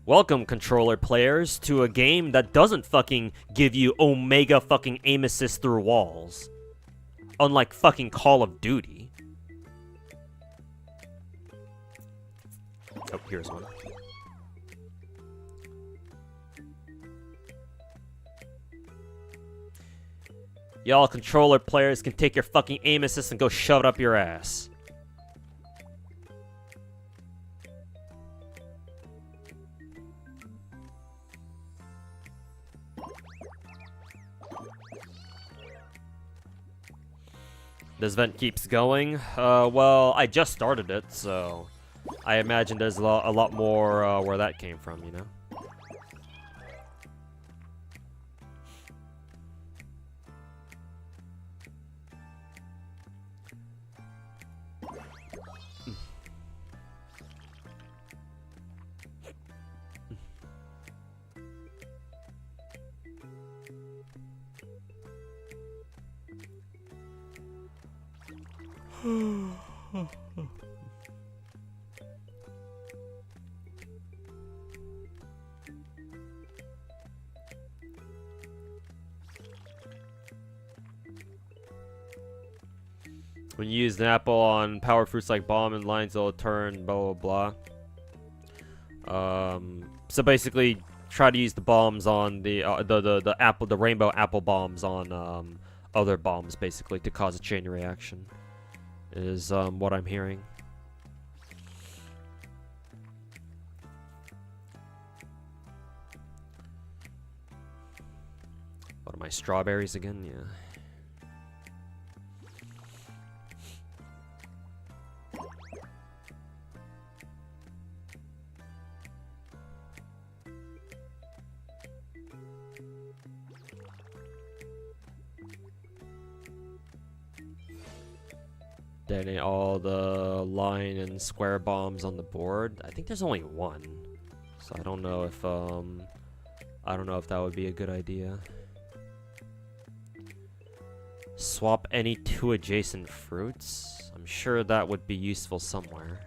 Welcome, controller players, to a game that doesn't fucking give you omega fucking aim assist through walls. Unlike fucking Call of Duty. Oh, here's one. Y'all controller players can take your fucking aim assist and go shove it up your ass. This vent keeps going. Well, I just started it, so I imagine there's a lot more where that came from, you know? When you use an apple on power fruits like bomb and lines, it'll turn blah blah blah. So basically, try to use the bombs on the rainbow apple bombs on other bombs, basically, to cause a chain reaction. Is what I'm hearing. What am I, strawberries again? Yeah. Detonate all the line and square bombs on the board. I think there's only one, so I don't know if that would be a good idea. Swap any two adjacent fruits. I'm sure that would be useful somewhere.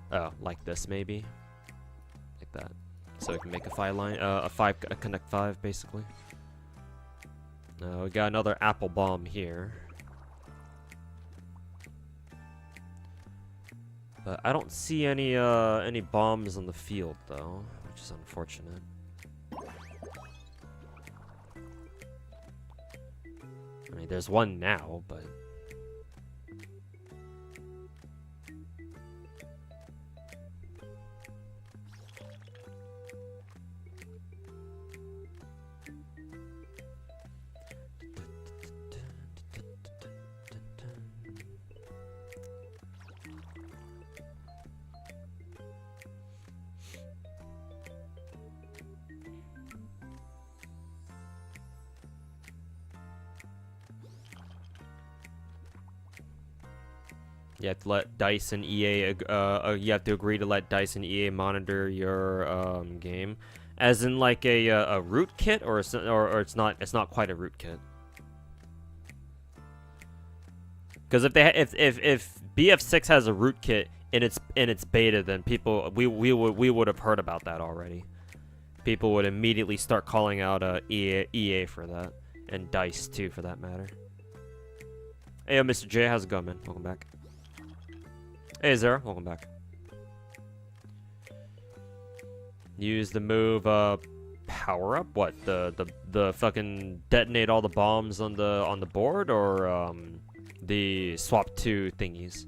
Oh, like this maybe, like that. So we can make a connect 5 basically. We got another apple bomb here, but I don't see any bombs on the field though, which is unfortunate. I mean, there's one now, but. You have to let DICE and EA. You have to agree to let DICE and EA monitor your game, as in like a rootkit, or it's not. It's not quite a rootkit. Because if BF6 has a rootkit in its beta, then we would have heard about that already. People would immediately start calling out EA for that, and DICE too, for that matter. Hey, Mr. J, how's it going, man? Welcome back. Hey, Zara, welcome back. Use the move power up. What, the fucking detonate all the bombs on the board, or the swap 2 thingies?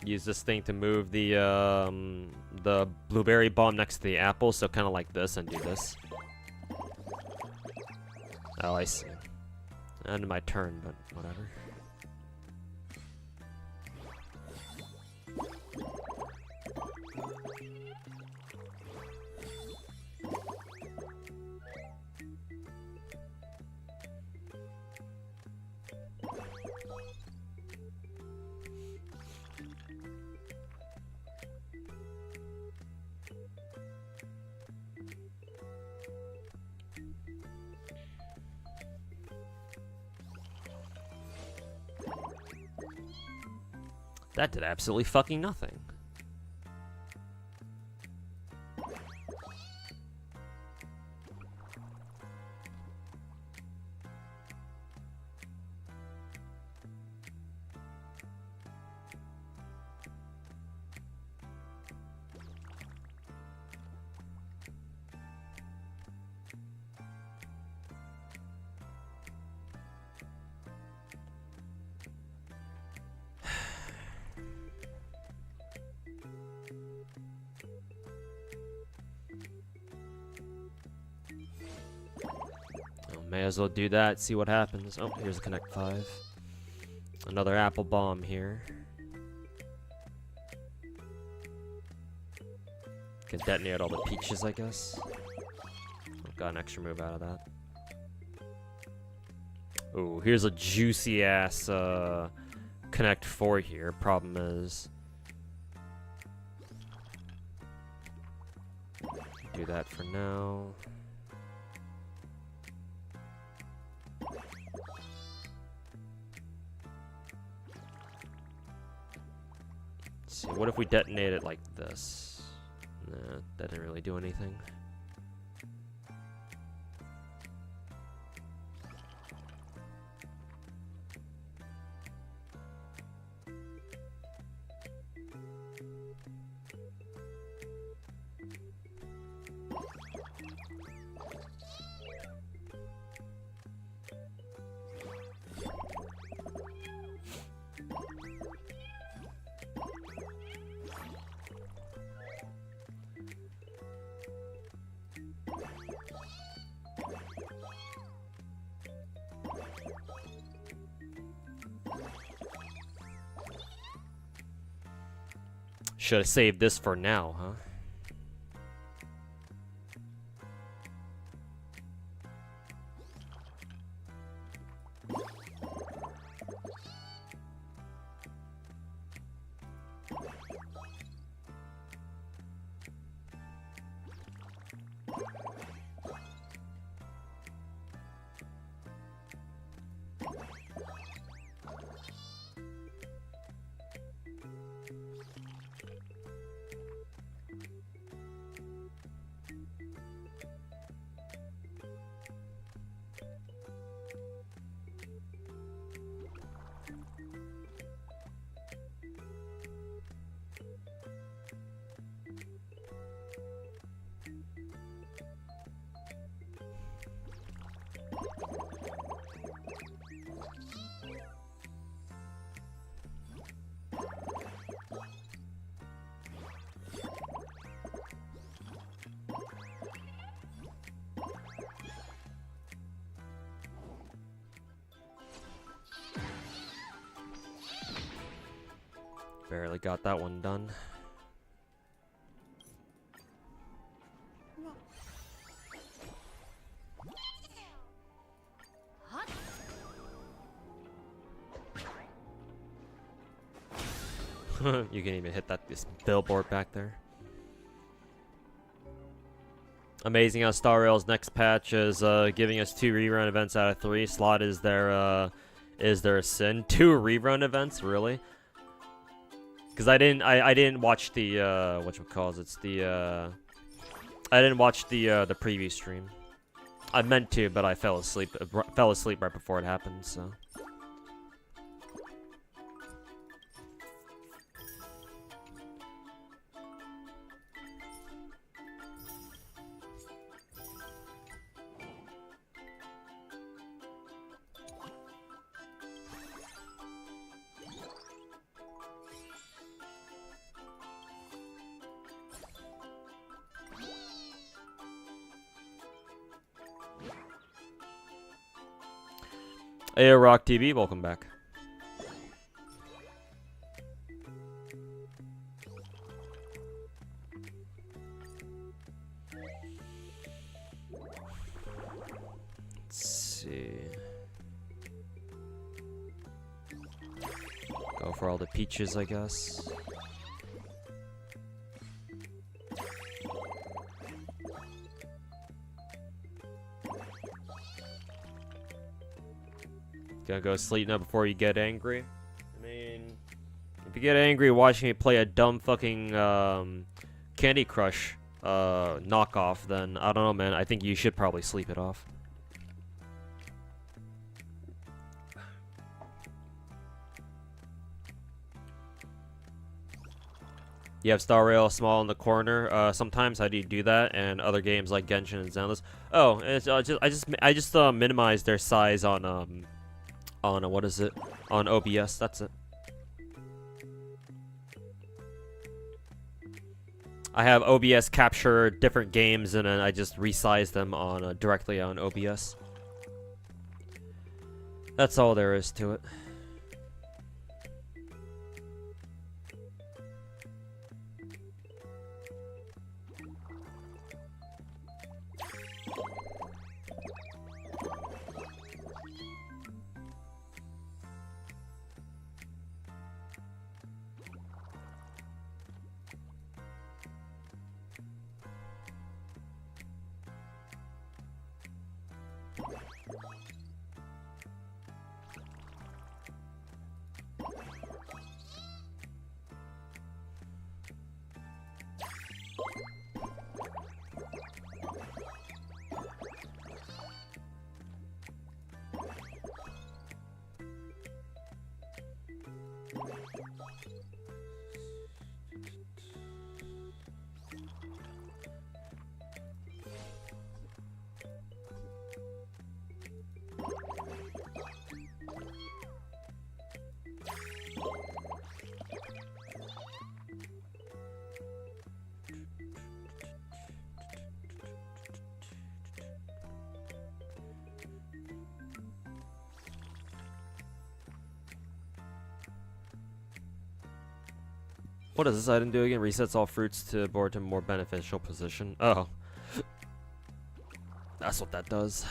Use this thing to move the blueberry bomb next to the apple, so kind of like this, and do this. Oh, I see. End of my turn, but whatever. That did absolutely fucking nothing. May as well do that, see what happens. Oh, here's a Connect 5. Another apple bomb here. Can detonate all the peaches, I guess. Oh, got an extra move out of that. Ooh, here's a juicy ass Connect 4 here. Problem is, do that for now. See, what if we detonate it like this? Nah, that didn't really do anything. Should have saved this for now, huh? Barely got that one done. You can even hit this billboard back there. Amazing how Star Rail's next patch is giving us 2 rerun events out of 3. Slot is there a sin? 2 rerun events, really? Because I didn't watch the I didn't watch the preview stream. I meant to, but I fell asleep right before it happened, so. Hey, Rock TV, welcome back. Let's see. Go for all the peaches, I guess. Gonna go sleep now before you get angry. I mean, If you get angry watching me play a dumb fucking Candy Crush knockoff, then I don't know, man. I think you should probably sleep it off. You have Star Rail small in the corner. Sometimes how do you do that? And other games like Genshin and Zenless. Oh, it's I just minimize their size on what is it? On OBS. That's it. I have OBS capture different games and then I just resize them on directly on OBS. That's all there is to it. What does this item do again? Resets all fruits to board to a more beneficial position. Oh. That's what that does.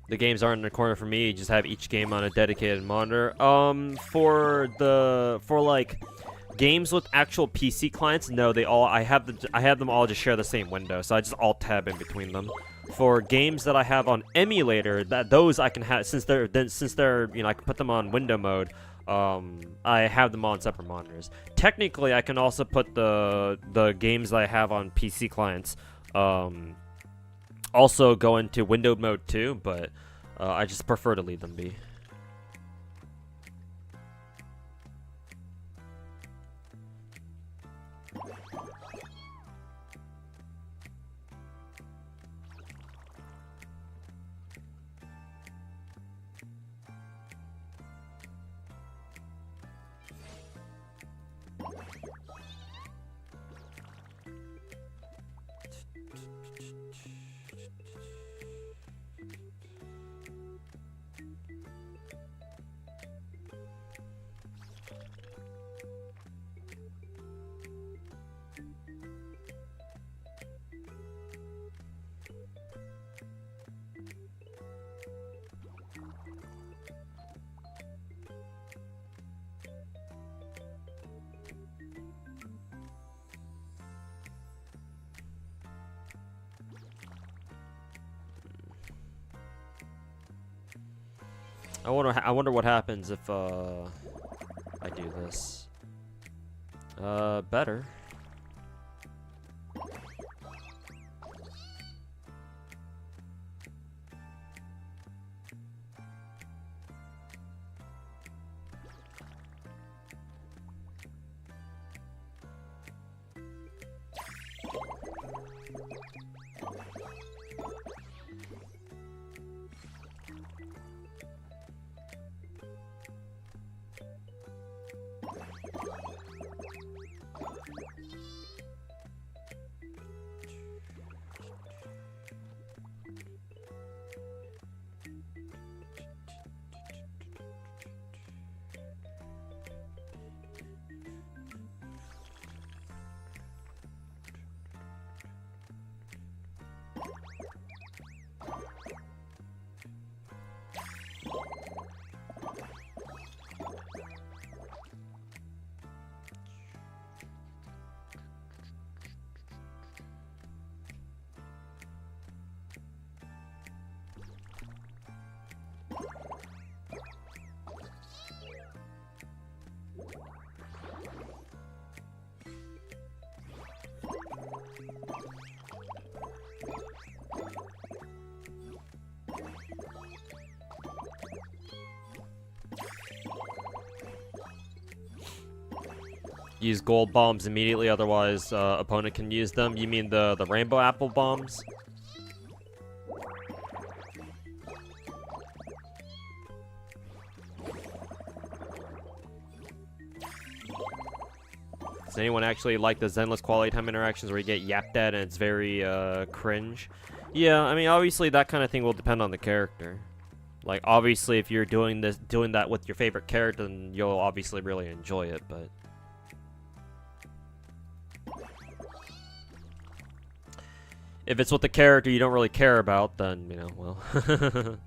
The games aren't in the corner for me. You just have each game on a dedicated monitor. For like games with actual PC clients, no, I have them all just share the same window, so I just alt tab in between them. For games that I have on emulator, those I can have since they're you know, I can put them on window mode. I have them on separate monitors. Technically, I can also put the games that I have on PC clients also go into window mode too, but I just prefer to leave them be. I wonder what happens if I do this. Better. use gold bombs immediately, otherwise opponent can use them. You mean the rainbow apple bombs? Does anyone actually like the Zenless quality time interactions where you get yapped at and it's very cringe? Yeah, I mean obviously that kind of thing will depend on the character. Like obviously if you're doing that with your favorite character, then you'll obviously really enjoy it, but if it's with the character you don't really care about, then, you know, well.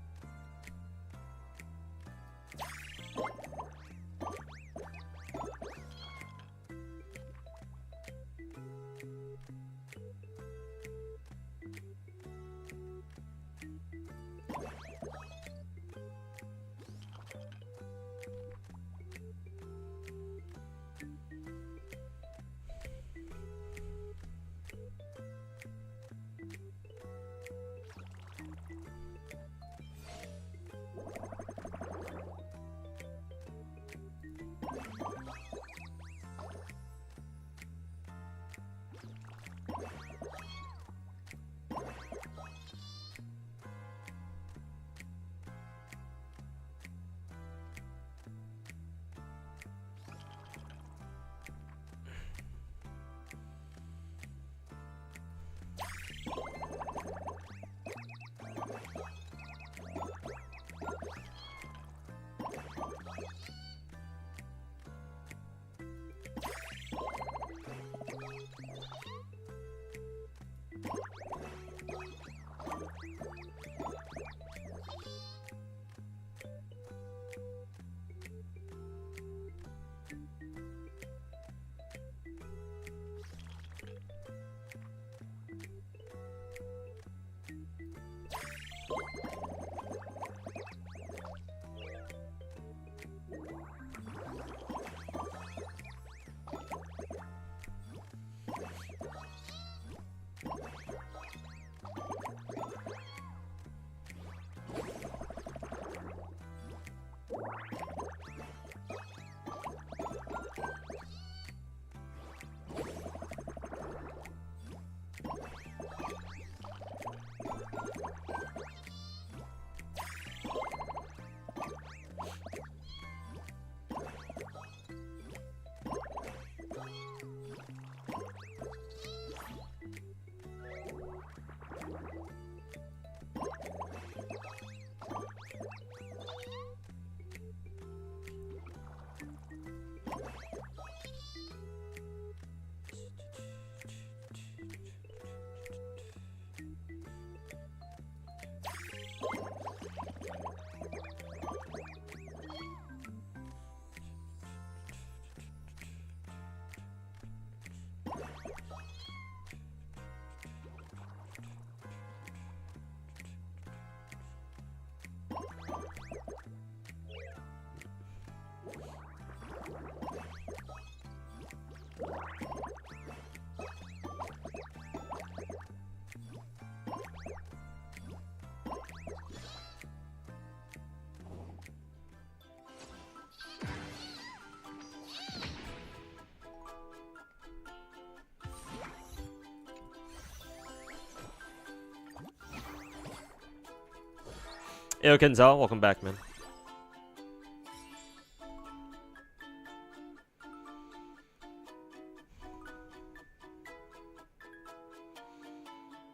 Yo, Kenzel, welcome back, man.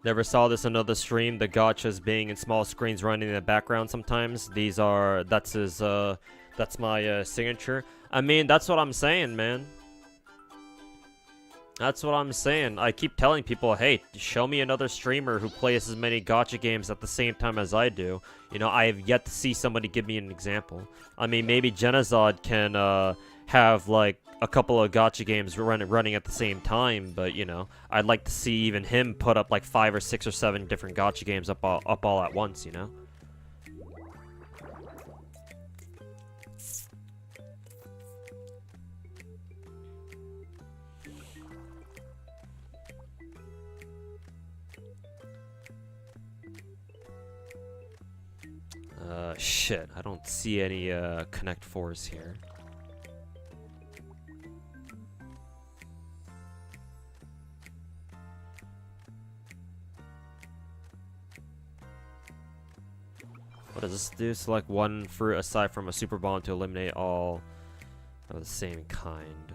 Never saw this in another stream. The gachas being in small screens running in the background sometimes. That's my signature. I mean, that's what I'm saying, man. That's what I'm saying. I keep telling people, hey, show me another streamer who plays as many gacha games at the same time as I do. You know, I have yet to see somebody give me an example. I mean, maybe Genazod can have, like, a couple of gacha games running at the same time, but, you know, I'd like to see even him put up, like, 5 or 6 or 7 different gacha games up all at once, you know? Shit, I don't see any Connect 4s here. What does this do? Select one fruit aside from a super bomb to eliminate all of the same kind.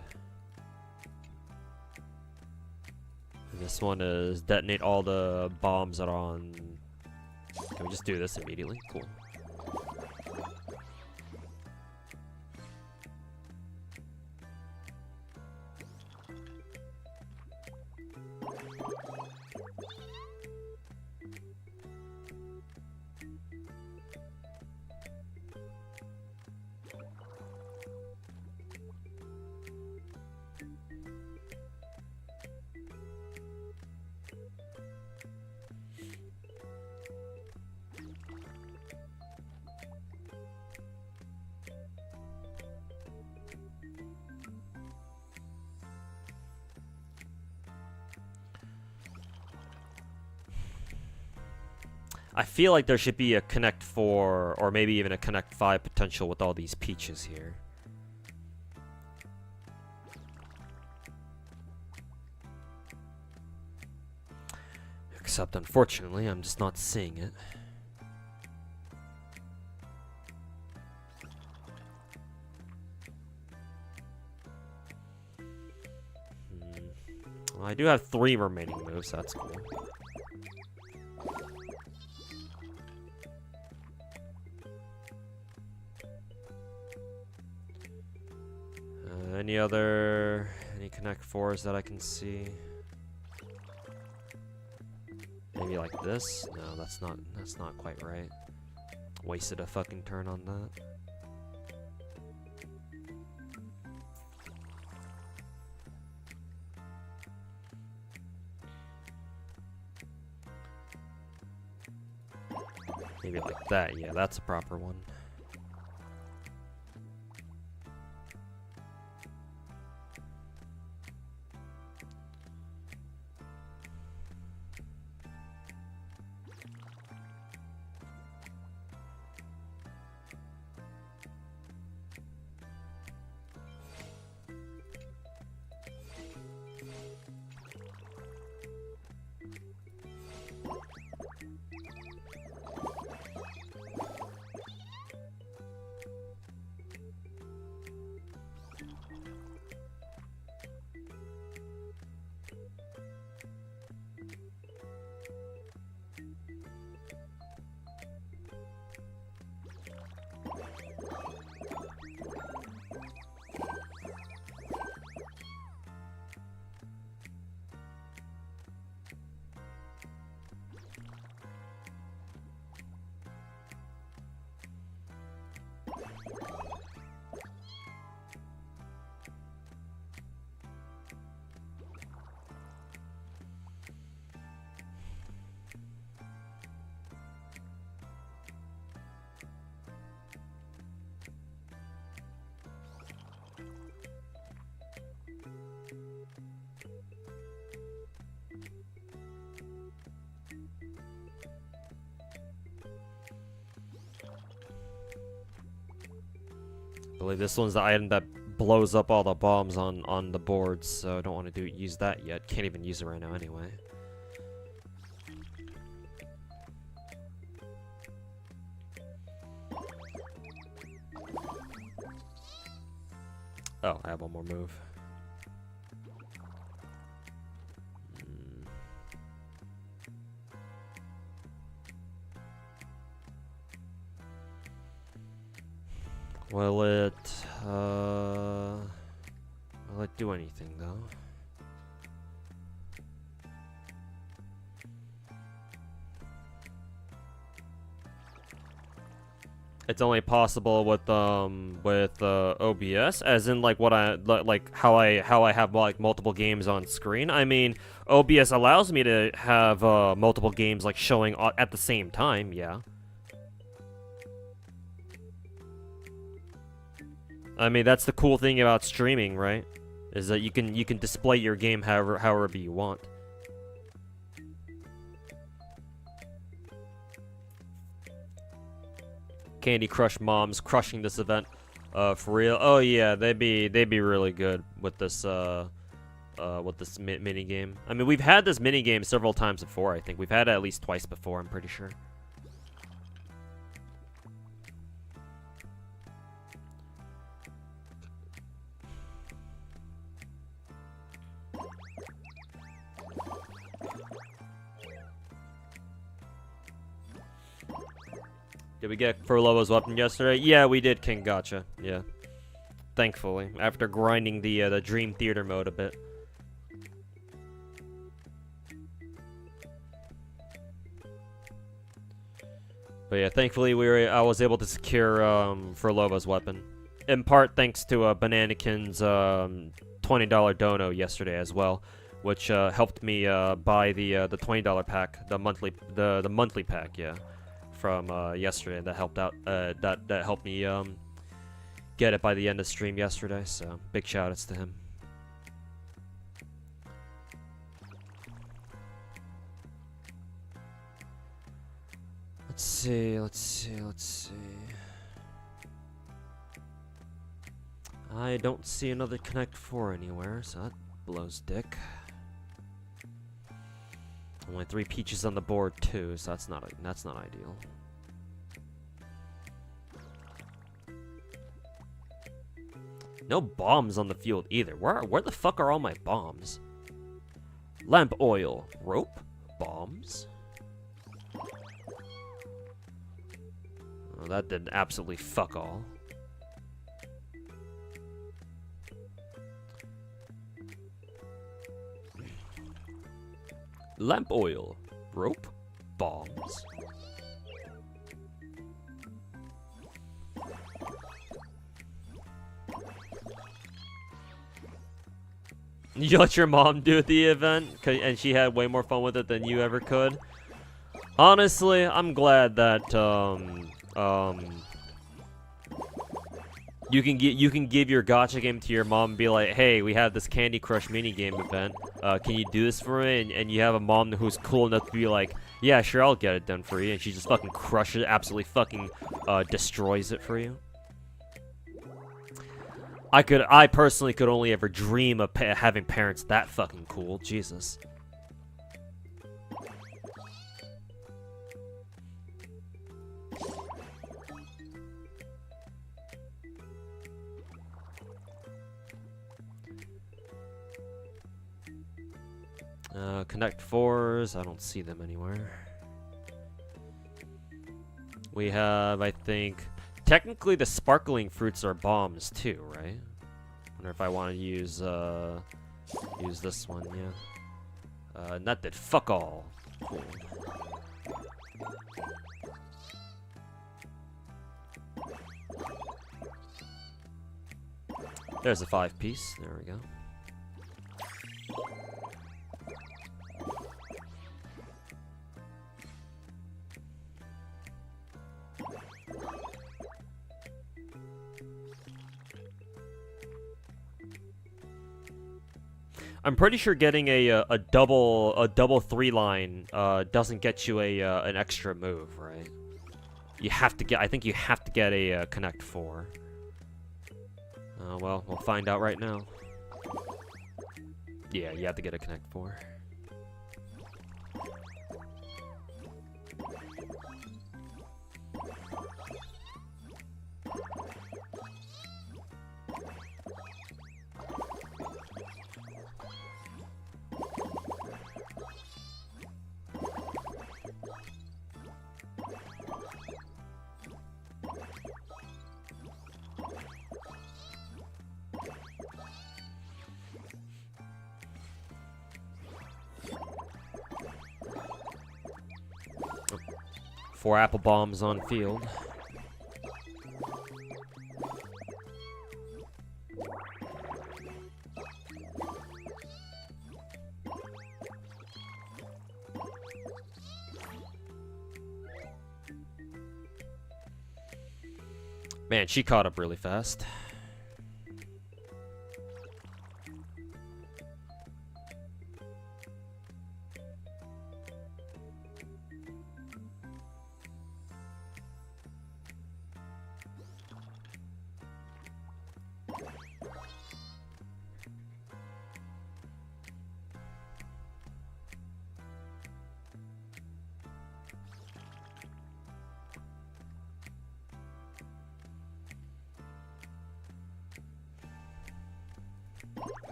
And this one is detonate all the bombs that are on. Can we just do this immediately? Cool. I feel like there should be a Connect 4 or maybe even a Connect 5 potential with all these peaches here. Except, unfortunately, I'm just not seeing it. Well, I do have 3 remaining moves, so that's cool. Any Connect 4s that I can see? Maybe like this? No, that's not quite right. Wasted a fucking turn on that. Maybe like that, yeah, that's a proper one. I believe this one's the item that blows up all the bombs on the boards, so I don't want to use that yet. Can't even use it right now anyway. Oh, I have one more move. Will it do anything though? It's only possible with OBS, as in like what how I have like multiple games on screen. I mean, OBS allows me to have multiple games like showing at the same time. Yeah. I mean, that's the cool thing about streaming, right? Is that you can display your game however you want. Candy Crush Moms crushing this event, for real. Oh yeah, they'd be really good with this mini game. I mean, we've had this mini game several times before. I think we've had it at least twice before. I'm pretty sure. Did we get Furlova's weapon yesterday? Yeah, we did, King Gacha. Yeah. Thankfully, after grinding the Dream Theater mode a bit. But yeah, thankfully I was able to secure Furlova's weapon. In part thanks to Bananakin's $20 dono yesterday as well, which helped me buy the $20 pack, the monthly pack, yeah, from yesterday. That helped out. That helped me get it by the end of stream yesterday. So big shout outs to him. Let's see. I don't see another Connect 4 anywhere, so that blows dick. Only 3 peaches on the board too, so that's not ideal. No bombs on the field either. Where the fuck are all my bombs? Lamp oil, rope, bombs. Oh, that did absolutely fuck all. Lamp oil, rope, bombs. You let your mom do the event, and she had way more fun with it than you ever could. Honestly, I'm glad that you can give your gacha game to your mom and be like, hey, we have this Candy Crush minigame event. Can you do this for me? And you have a mom who's cool enough to be like, yeah, sure, I'll get it done for you. And she just fucking crushes it, absolutely fucking destroys it for you. I personally could only ever dream of having parents that fucking cool. Jesus. Connect 4s, I don't see them anywhere. We have, I think, technically the sparkling fruits are bombs too, right? Wonder if I want to use this one, yeah. That did fuck all. Cool. There's a 5-piece, there we go. I'm pretty sure getting a double 3-line doesn't get you an extra move, right? You have to get. I think you have to get a Connect 4. Well, we'll find out right now. Yeah, you have to get a Connect 4. Four apple bombs on field. Man, she caught up really fast.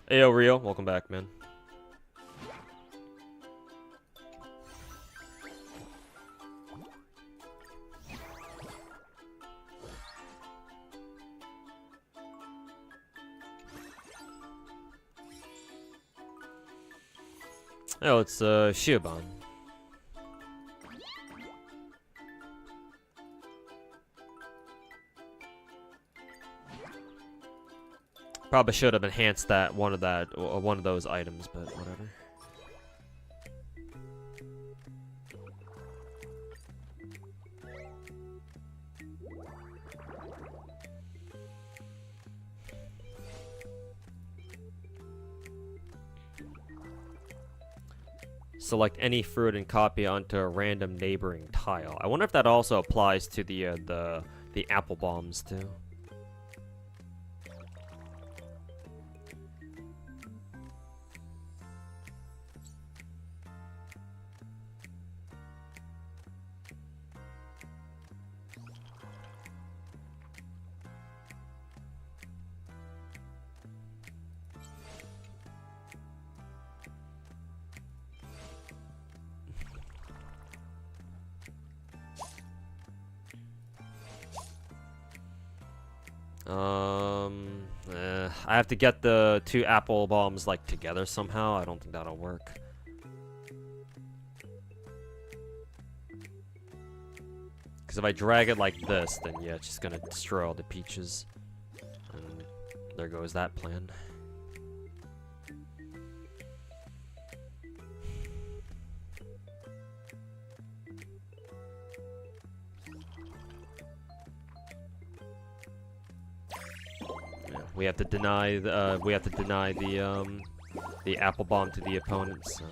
Ayo, Rio, welcome back, man. Oh, it's Shiobon. Probably should have enhanced one of those items, but whatever. Select any fruit and copy onto a random neighboring tile. I wonder if that also applies to the apple bombs too. I have to get the 2 apple bombs like together somehow. I don't think that'll work. Because if I drag it like this, then yeah, it's just gonna destroy all the peaches. And there goes that plan. We have to deny the apple bomb to the opponent. So.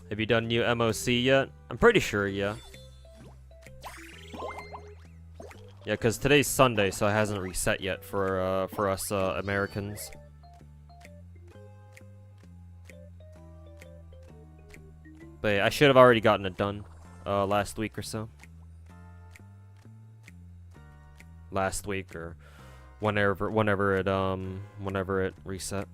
Have you done new MOC yet? I'm pretty sure, yeah. Yeah, because today's Sunday, so it hasn't reset yet for us Americans. But yeah, I should have already gotten it done last week or so. Last week or whenever it reset.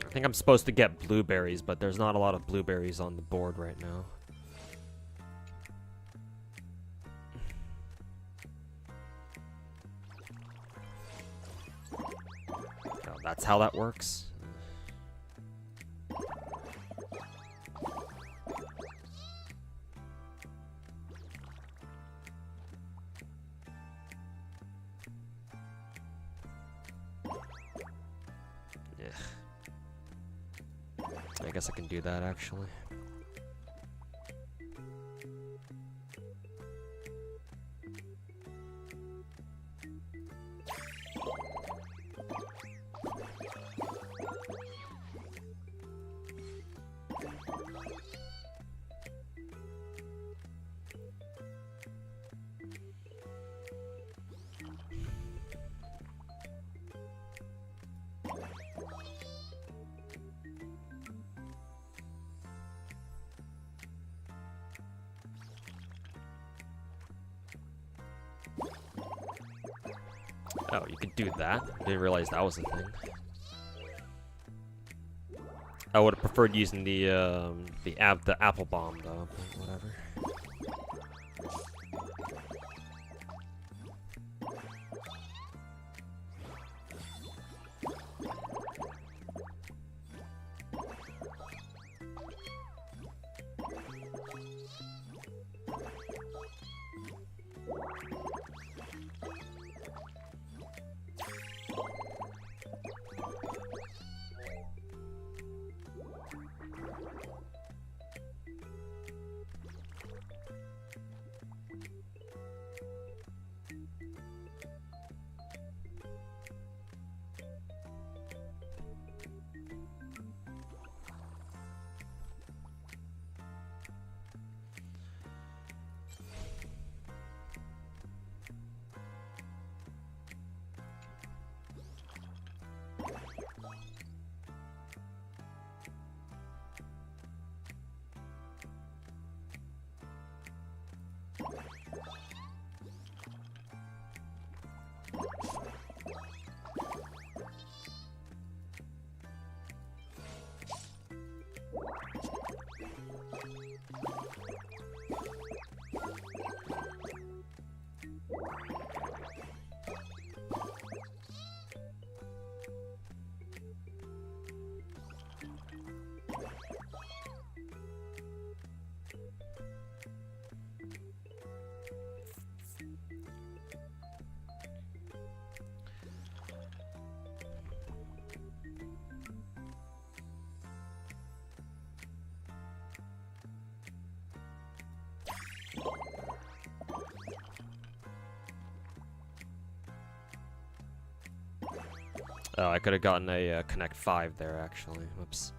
I think I'm supposed to get blueberries, but there's not a lot of blueberries on the board right now. Oh, that's how that works. I guess I can do that actually. Oh, you could do that. Didn't realize that was a thing. I would have preferred using the apple bomb though, but whatever. Oh, I could have gotten a Connect 5 there, actually. Whoops.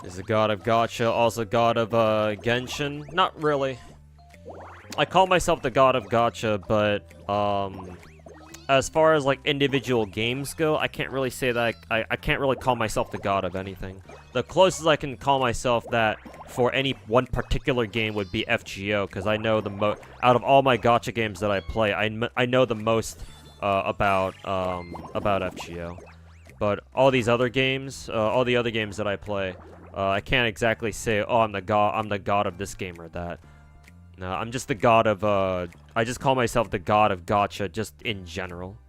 Is the god of gacha also god of Genshin? Not really. I call myself the god of gacha, but as far as like individual games go, I can't really say that I can't really call myself the god of anything. The closest I can call myself that for any one particular game would be FGO, because I know the out of all my gacha games that I play, I know the most about FGO. But all these other games, all the other games that I play, I can't exactly say, oh, I'm the god of this game or that. No, I'm just the god of, I just call myself the god of gacha just in general.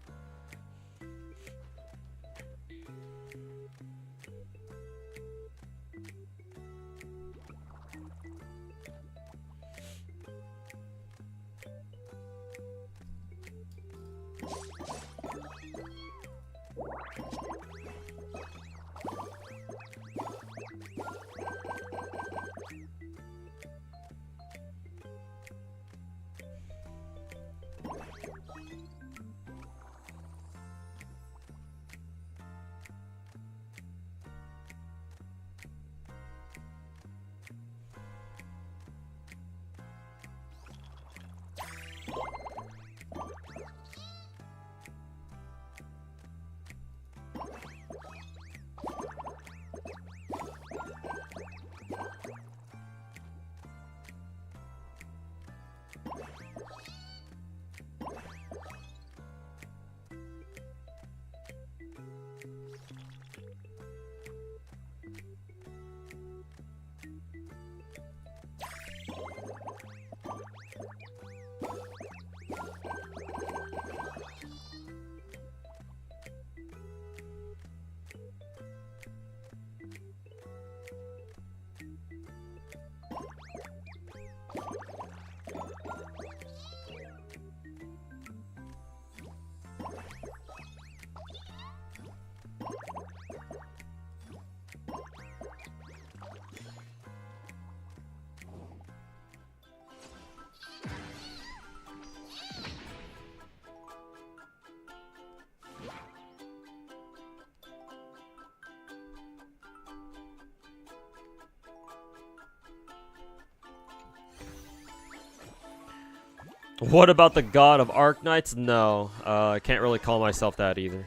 What about the god of Arknights? No, I can't really call myself that either.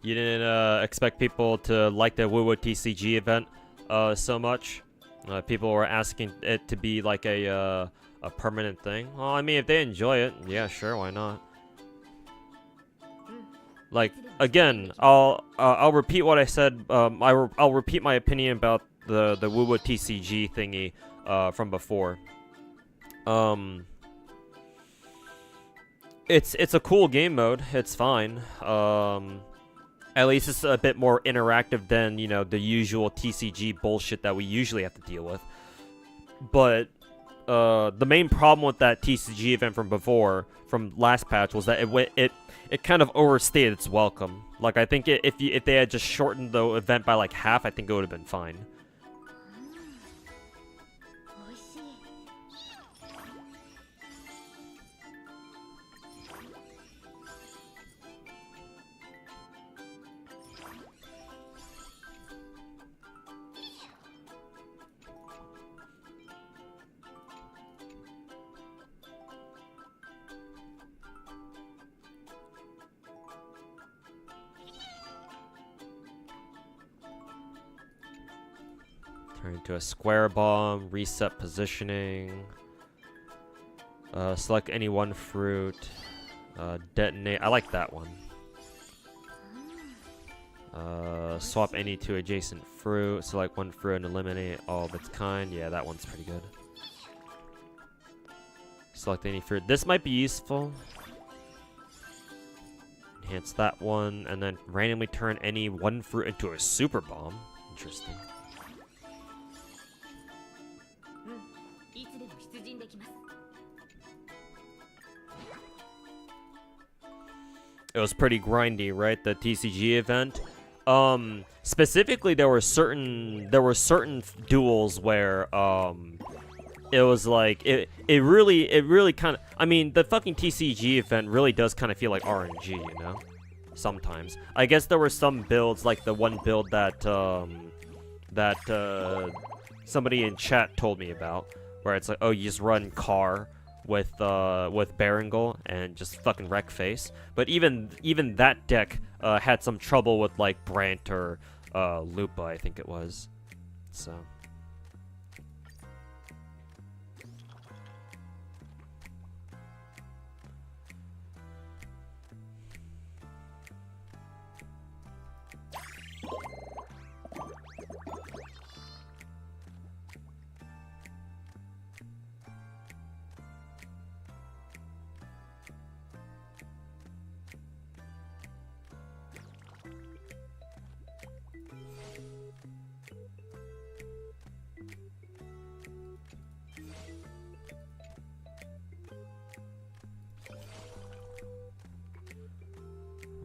You didn't expect people to like the WoWo TCG event so much. People were asking it to be like a permanent thing. Well, I mean, if they enjoy it, yeah, sure, why not? Like, again, I'll repeat what I said. I'll repeat my opinion about the WoWo TCG thingy from before. It's a cool game mode. It's fine. At least it's a bit more interactive than, you know, the usual TCG bullshit that we usually have to deal with. But the main problem with that TCG event from before, from last patch, was that it kind of overstayed its welcome. Like, I think if they had just shortened the event by like half, I think it would have been fine. Turn into a square bomb, reset positioning, select any one fruit, detonate. I like that one. Swap any two adjacent fruit, select one fruit and eliminate all of its kind. Yeah, that one's pretty good. Select any fruit. This might be useful. Enhance that one, and then randomly turn any one fruit into a super bomb. Interesting. It was pretty grindy, right? The TCG event. Specifically, there were certain duels where it was like it really kind of. I mean, the fucking TCG event really does kind of feel like RNG, you know. Sometimes, I guess there were some builds, like the one build that somebody in chat told me about, where it's like, oh, you just run Car with Berengal and just fucking wreck face. But even that deck had some trouble with like Brant or Lupa, I think it was. So.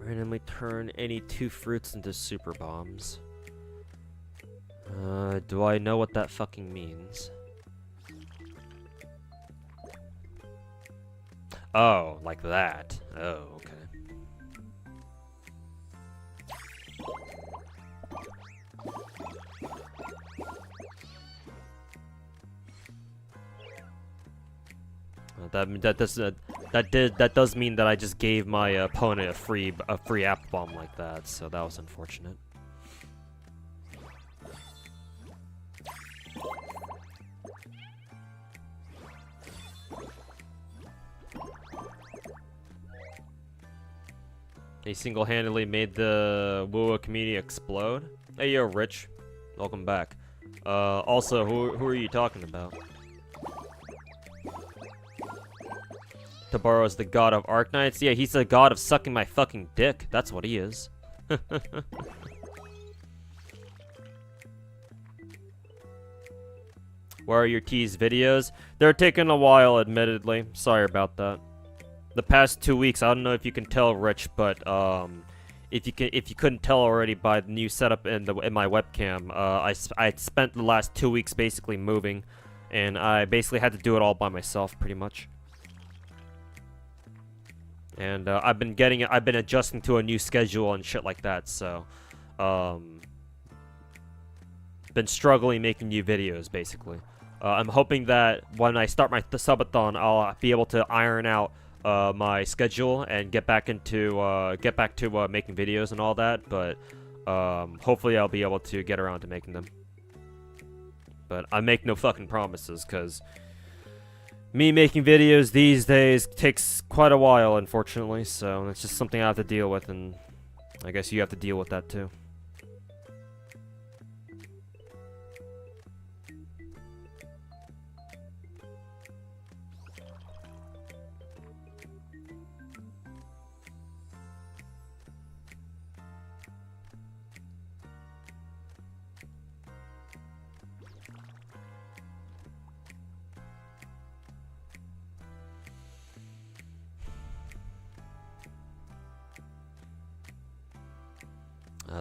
Randomly turn any two fruits into super bombs. Do I know what that fucking means? Oh, like that. Oh, okay. That does mean that I just gave my opponent a free apple bomb like that, so that was unfortunate. He single-handedly made the WoWo community explode. Hey yo, Rich, welcome back. Also, who are you talking about? Tomorrow is the god of Arknights. Yeah, he's the god of sucking my fucking dick. That's what he is. Where are your tease videos? They're taking a while, admittedly. Sorry about that. The past 2 weeks, I don't know if you can tell, Rich, but if you couldn't tell already by the new setup in my webcam, I spent the last 2 weeks basically moving, and I basically had to do it all by myself, pretty much. And I've been adjusting to a new schedule and shit like that, so been struggling making new videos basically. I'm hoping that when I start the subathon, I'll be able to iron out my schedule and get back to making videos and all that. But hopefully I'll be able to get around to making them. But I make no fucking promises, because me making videos these days takes quite a while, unfortunately. So it's just something I have to deal with, and I guess you have to deal with that too.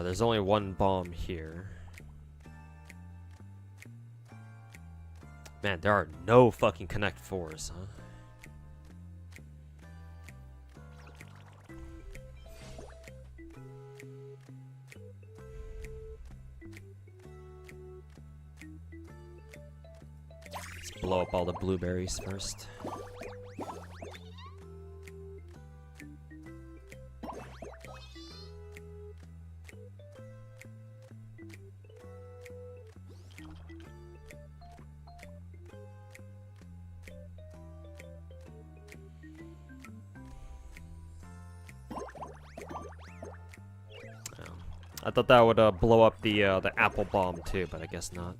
There's only one bomb here. Man, there are no fucking Connect 4s, huh? Let's blow up all the blueberries first. I thought that would blow up the apple bomb too, but I guess not.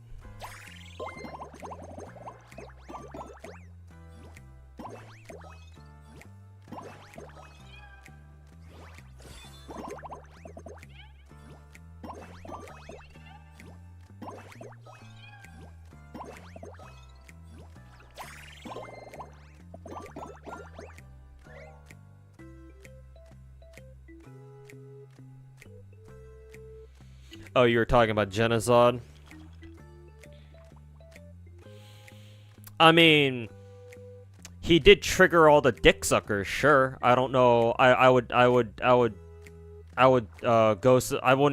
Oh, you were talking about Genazod? I mean, he did trigger all the dick suckers, sure. I don't know. I wouldn't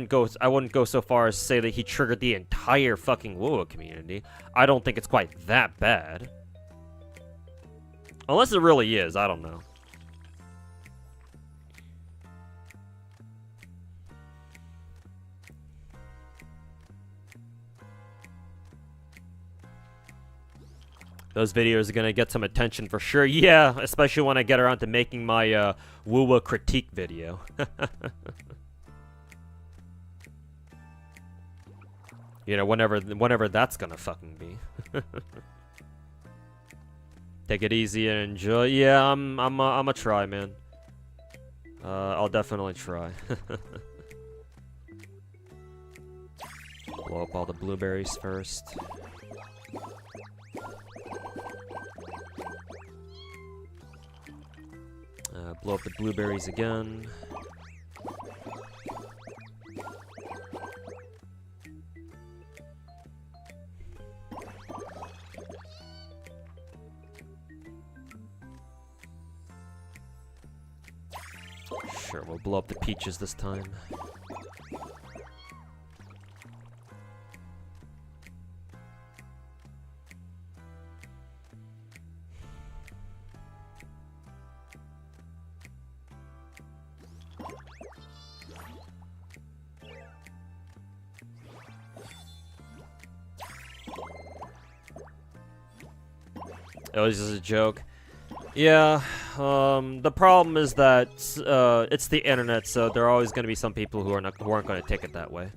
go so far as to say that he triggered the entire fucking WoW community. I don't think it's quite that bad. Unless it really is, I don't know. Those videos are gonna get some attention for sure. Yeah, especially when I get around to making my Woowa critique video. You know, whenever that's gonna fucking be. Take it easy and enjoy. Yeah, I'm a try, man. I'll definitely try. Blow up all the blueberries first. Blow up the blueberries again. Sure, we'll blow up the peaches this time. It was just a joke. Yeah, the problem is that it's the internet, so there are always going to be some people who aren't going to take it that way.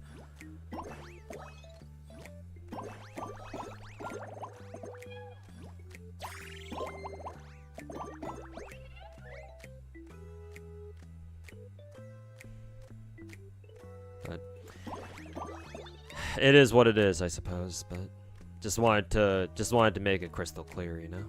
But it is what it is, I suppose. But just wanted to make it crystal clear, you know.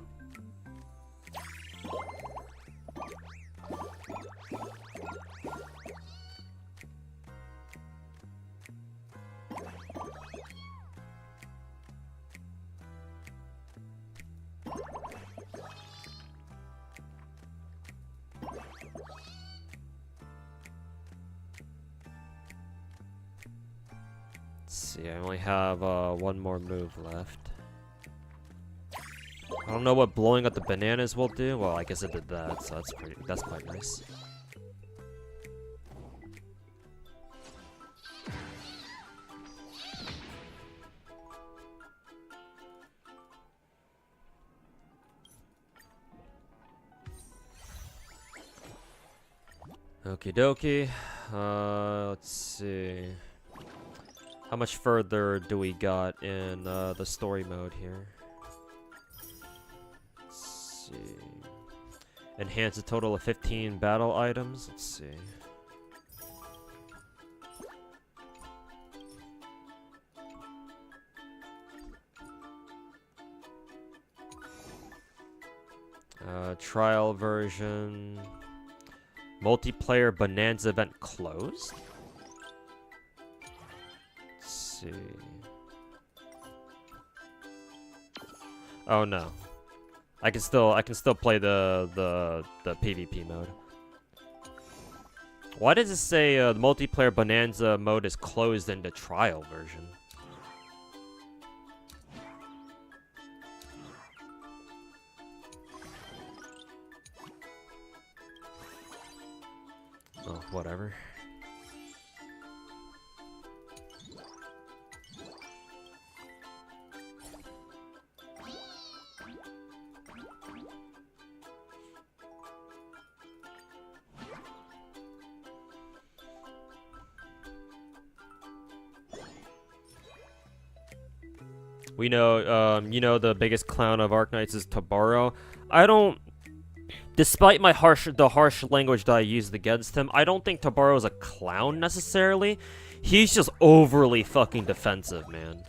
Let's see, I only have one more move left. I don't know what blowing up the bananas will do. Well, I guess it did that, so that's quite nice. Okie dokie. Let's see. How much further do we got in the story mode here? Let's see. Enhance a total of 15 battle items. Let's see. Trial version. Multiplayer Bonanza event closed? Let's see. Oh no. I can still play the PvP mode. Why does it say the multiplayer Bonanza mode is closed in the trial version? Oh, whatever. We know, you know, the biggest clown of Arknights is Tomorrow. I don't... Despite the harsh language that I used against him, I don't think Tomorrow is a clown necessarily. He's just overly fucking defensive, man.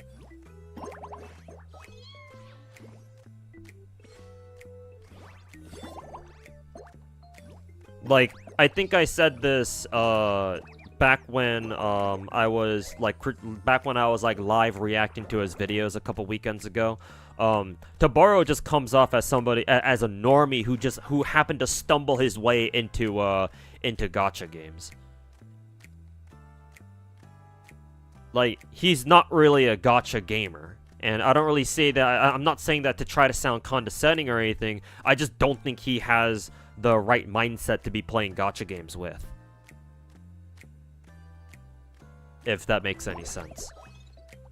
Like, I think I said this, back when I was like live reacting to his videos a couple weekends ago. Tomorrow just comes off as somebody as a normie who happened to stumble his way into gacha games. Like, he's not really a gacha gamer, and I don't really say that. I'm not saying that to try to sound condescending or anything. I just don't think he has the right mindset to be playing gacha games with. If that makes any sense.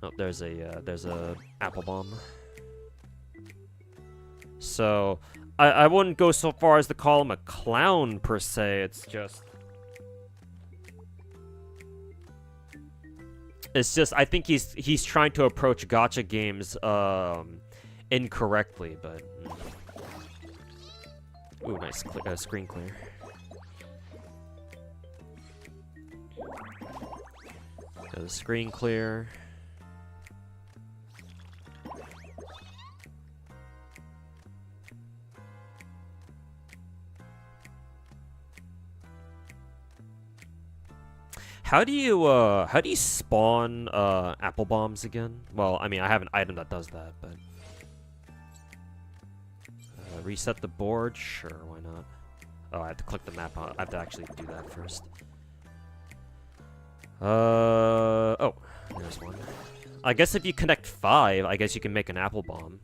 Oh, there's a apple bomb. So, I wouldn't go so far as to call him a clown per se. It's just I think he's trying to approach gacha games incorrectly, but ooh, nice screen clear. The screen clear. How do you spawn apple bombs again? Well, I mean, I have an item that does that, but reset the board, sure, why not? Oh, I have to click the map. I have to actually do that first. Oh, there's one. I guess if you connect 5, I guess you can make an apple bomb.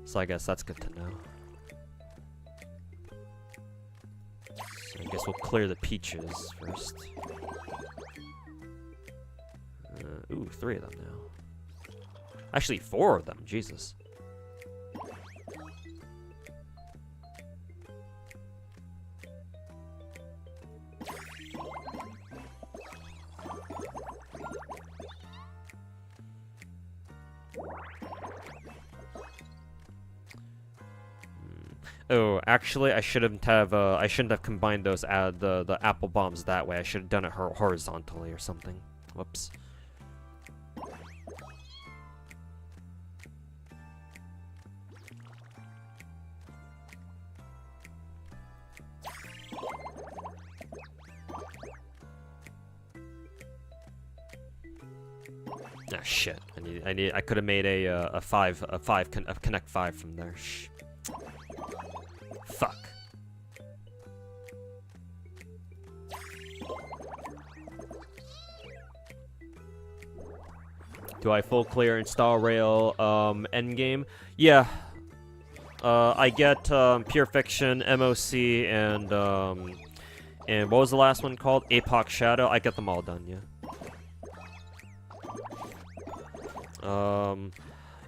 So I guess that's good to know. So I guess we'll clear the peaches first. Ooh, 3 of them now. Actually, 4 of them, Jesus. Oh, actually, I shouldn't have combined those the apple bombs that way. I should have done it horizontally or something. Whoops. Ah, shit. I could have made a connect 5 from there. Shh. Fuck. Do I full clear and Star Rail endgame? Yeah. I get Pure Fiction, MOC, and what was the last one called? Apoc Shadow. I get them all done, yeah.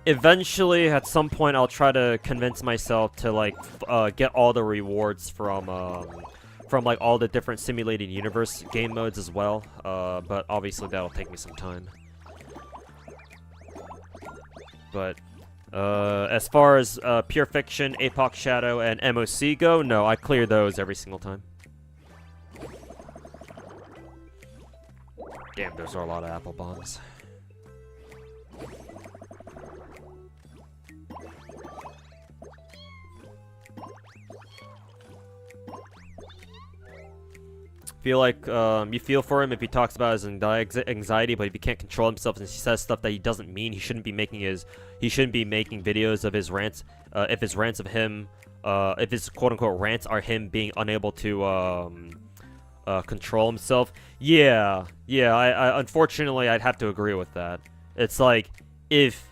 Eventually, at some point, I'll try to convince myself to like get all the rewards from like all the different simulated universe game modes as well. But obviously that'll take me some time. But as far as Pure Fiction, Apoc Shadow, and MOC go, no, I clear those every single time. Damn, those are a lot of apple bombs. Feel like you feel for him if he talks about his anxiety, but if he can't control himself and he says stuff that he doesn't mean, he shouldn't be making videos of his rants. If his rants of him, if his quote unquote rants are him being unable to control himself. Yeah, I unfortunately I'd have to agree with that. It's like if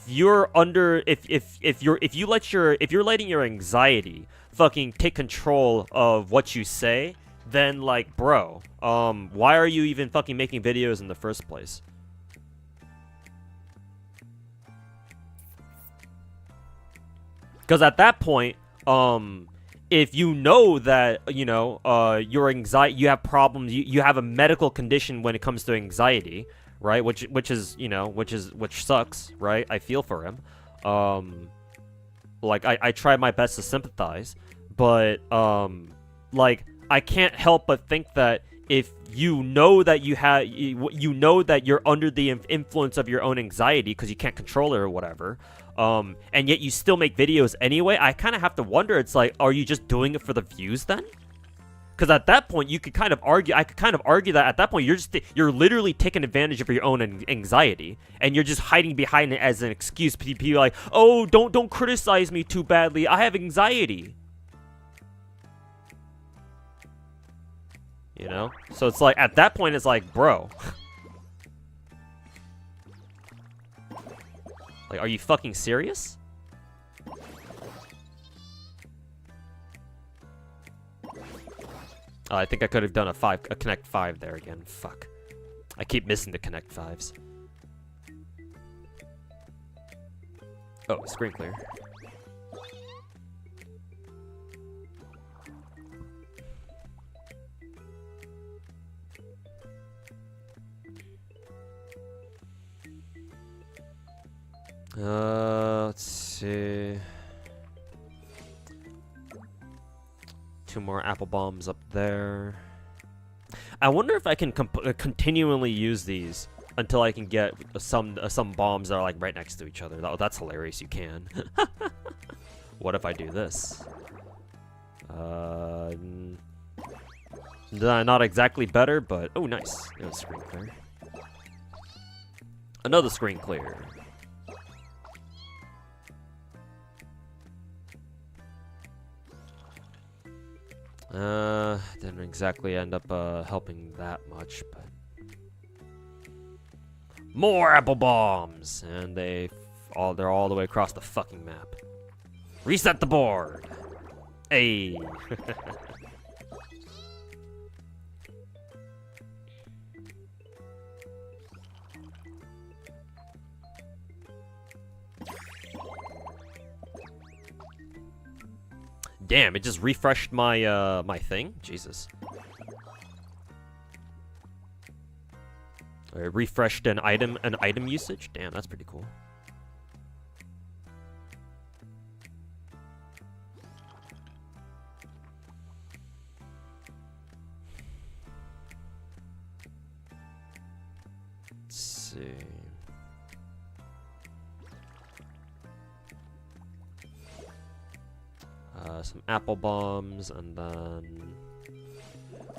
you're letting your anxiety fucking take control of what you say, then like, bro, why are you even fucking making videos in the first place? Because at that point, if you know that, you know, your anxiety, you have problems, you have a medical condition when it comes to anxiety, right? Which sucks, right? I feel for him. Like I try my best to sympathize, but like I can't help but think that if you know that you know that you're under the influence of your own anxiety because you can't control it or whatever, and yet you still make videos anyway, I kind of have to wonder, it's like, are you just doing it for the views then? Because at that point, you could kind of argue, I could kind of argue that at that point, you're literally taking advantage of your own anxiety, and you're just hiding behind it as an excuse. People are like, oh, don't criticize me too badly, I have anxiety. You know? So it's like, at that point, it's like, bro. Like, are you fucking serious? I think I could have done a Connect 5 there again. Fuck. I keep missing the Connect 5s. Oh, screen clear. Let's see. 2 more apple bombs up there. I wonder if I can continually use these until I can get some bombs that are like right next to each other. That's hilarious. You can. What if I do this? Not exactly better, but oh, nice. It was screen clear. Another screen clear. Didn't exactly end up helping that much, but more apple bombs, and they're all the way across the fucking map. Reset the board. Hey. Damn, it just refreshed my my thing. Jesus. It refreshed an item usage. Damn, that's pretty cool. Let's see. Some apple bombs, and then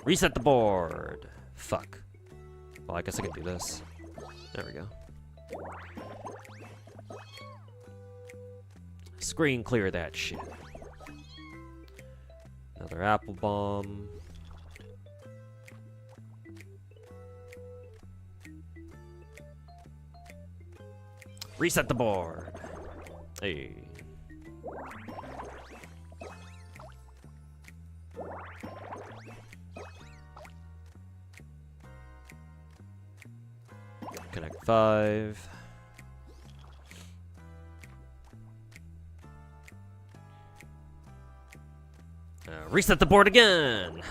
reset the board. Fuck. Well, I guess I can do this. There we go. Screen clear that shit. Another apple bomb. Reset the board. Hey. Connect 5. Reset the board again!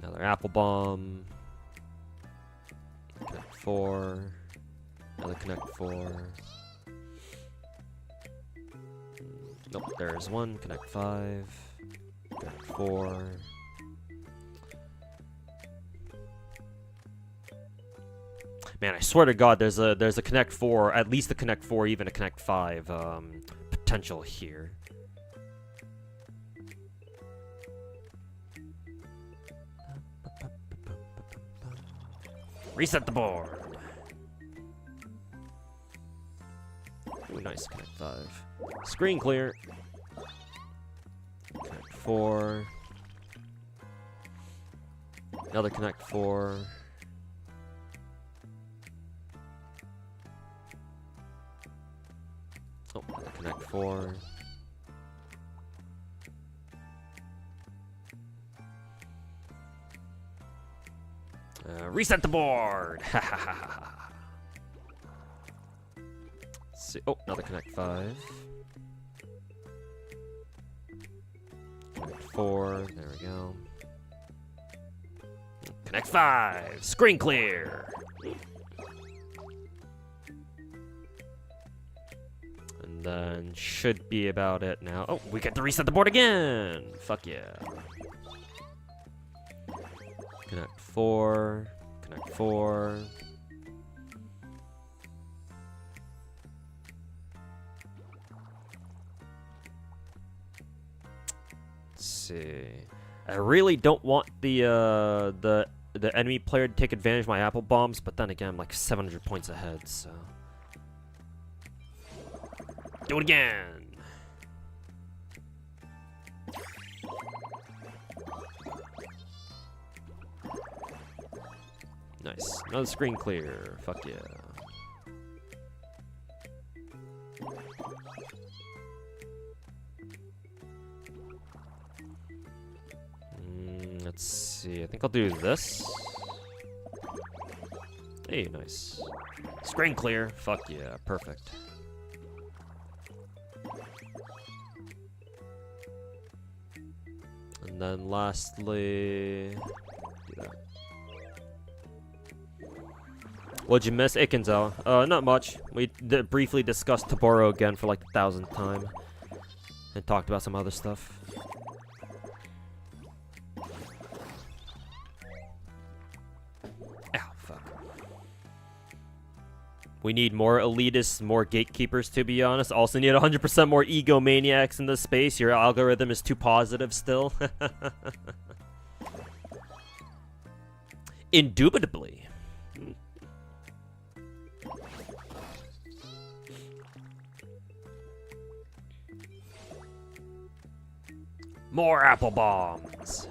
Another apple bomb. Connect 4. Another connect 4. Nope, there's 1. Connect 5. Connect 4. Man, I swear to God, there's a Connect 4, at least a Connect 4, even a Connect 5 potential here. Reset the board. Ooh, nice, Connect 5. Screen clear. Connect 4. Another Connect 4. Oh, another Connect 4. Reset the board! See. Oh, another Connect 5. Connect 4. There we go. Connect 5! Screen clear! And then should be about it now. Oh, we get to reset the board again! Fuck yeah. Connect 4. Connect 4. Let's see. I really don't want the enemy player to take advantage of my apple bombs, but then again, I'm like 700 points ahead, so. Do it again! Nice. Another screen clear. Fuck yeah. Let's see. I think I'll do this. Hey, nice. Screen clear. Fuck yeah. Perfect. And then lastly... do that. What'd you miss, Ikenzo? Not much. We briefly discussed Tomorrow again for like the 1000th time. And talked about some other stuff. Ow, fuck. We need more elitists, more gatekeepers, to be honest. Also need 100% more egomaniacs in this space. Your algorithm is too positive still. Indubitably. More apple bombs.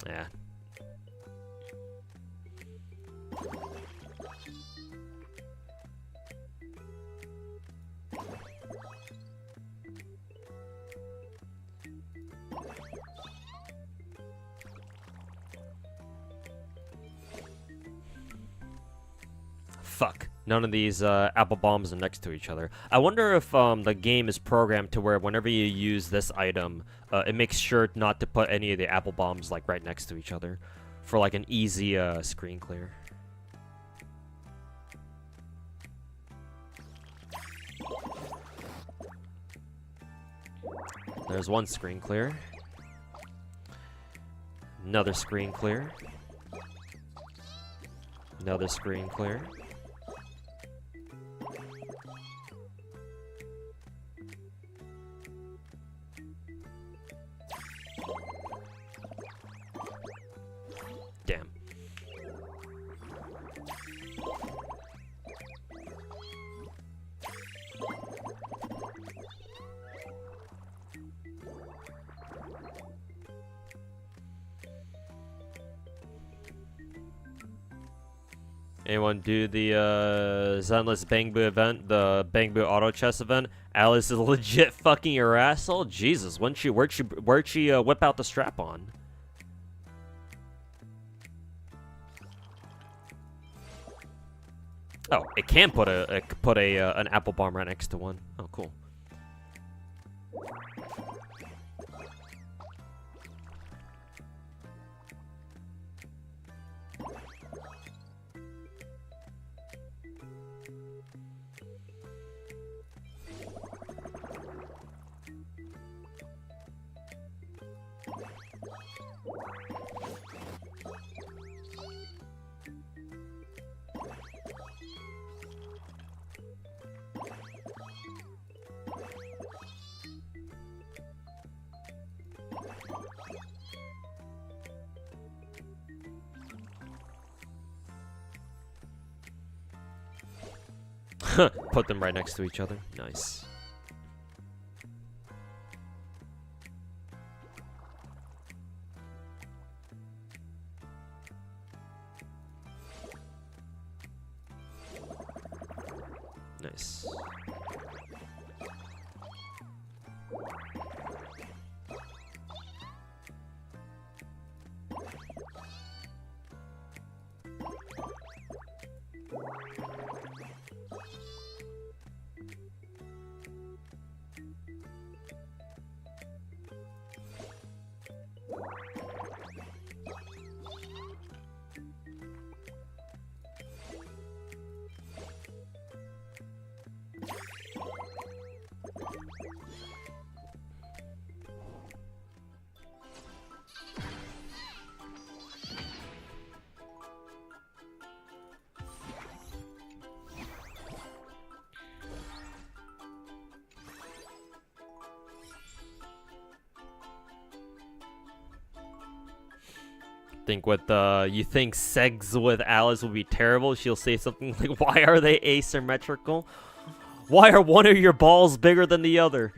Yeah. Fuck. None of these apple bombs are next to each other. I wonder if the game is programmed to where whenever you use this item, it makes sure not to put any of the apple bombs like right next to each other for like an easy screen clear. There's one screen clear. Another screen clear. Another screen clear. Damn. Anyone do the Zenless Bangbu event, the Bangbu auto chess event? Alice is legit fucking your asshole. Jesus, where'd she whip out the strap on? Oh, it can put an apple bomb right next to one. Oh, cool. Put them right next to each other. Nice. Nice. Think with you think segs with Alice will be terrible? She'll say something like, "Why are they asymmetrical? Why are one of your balls bigger than the other?"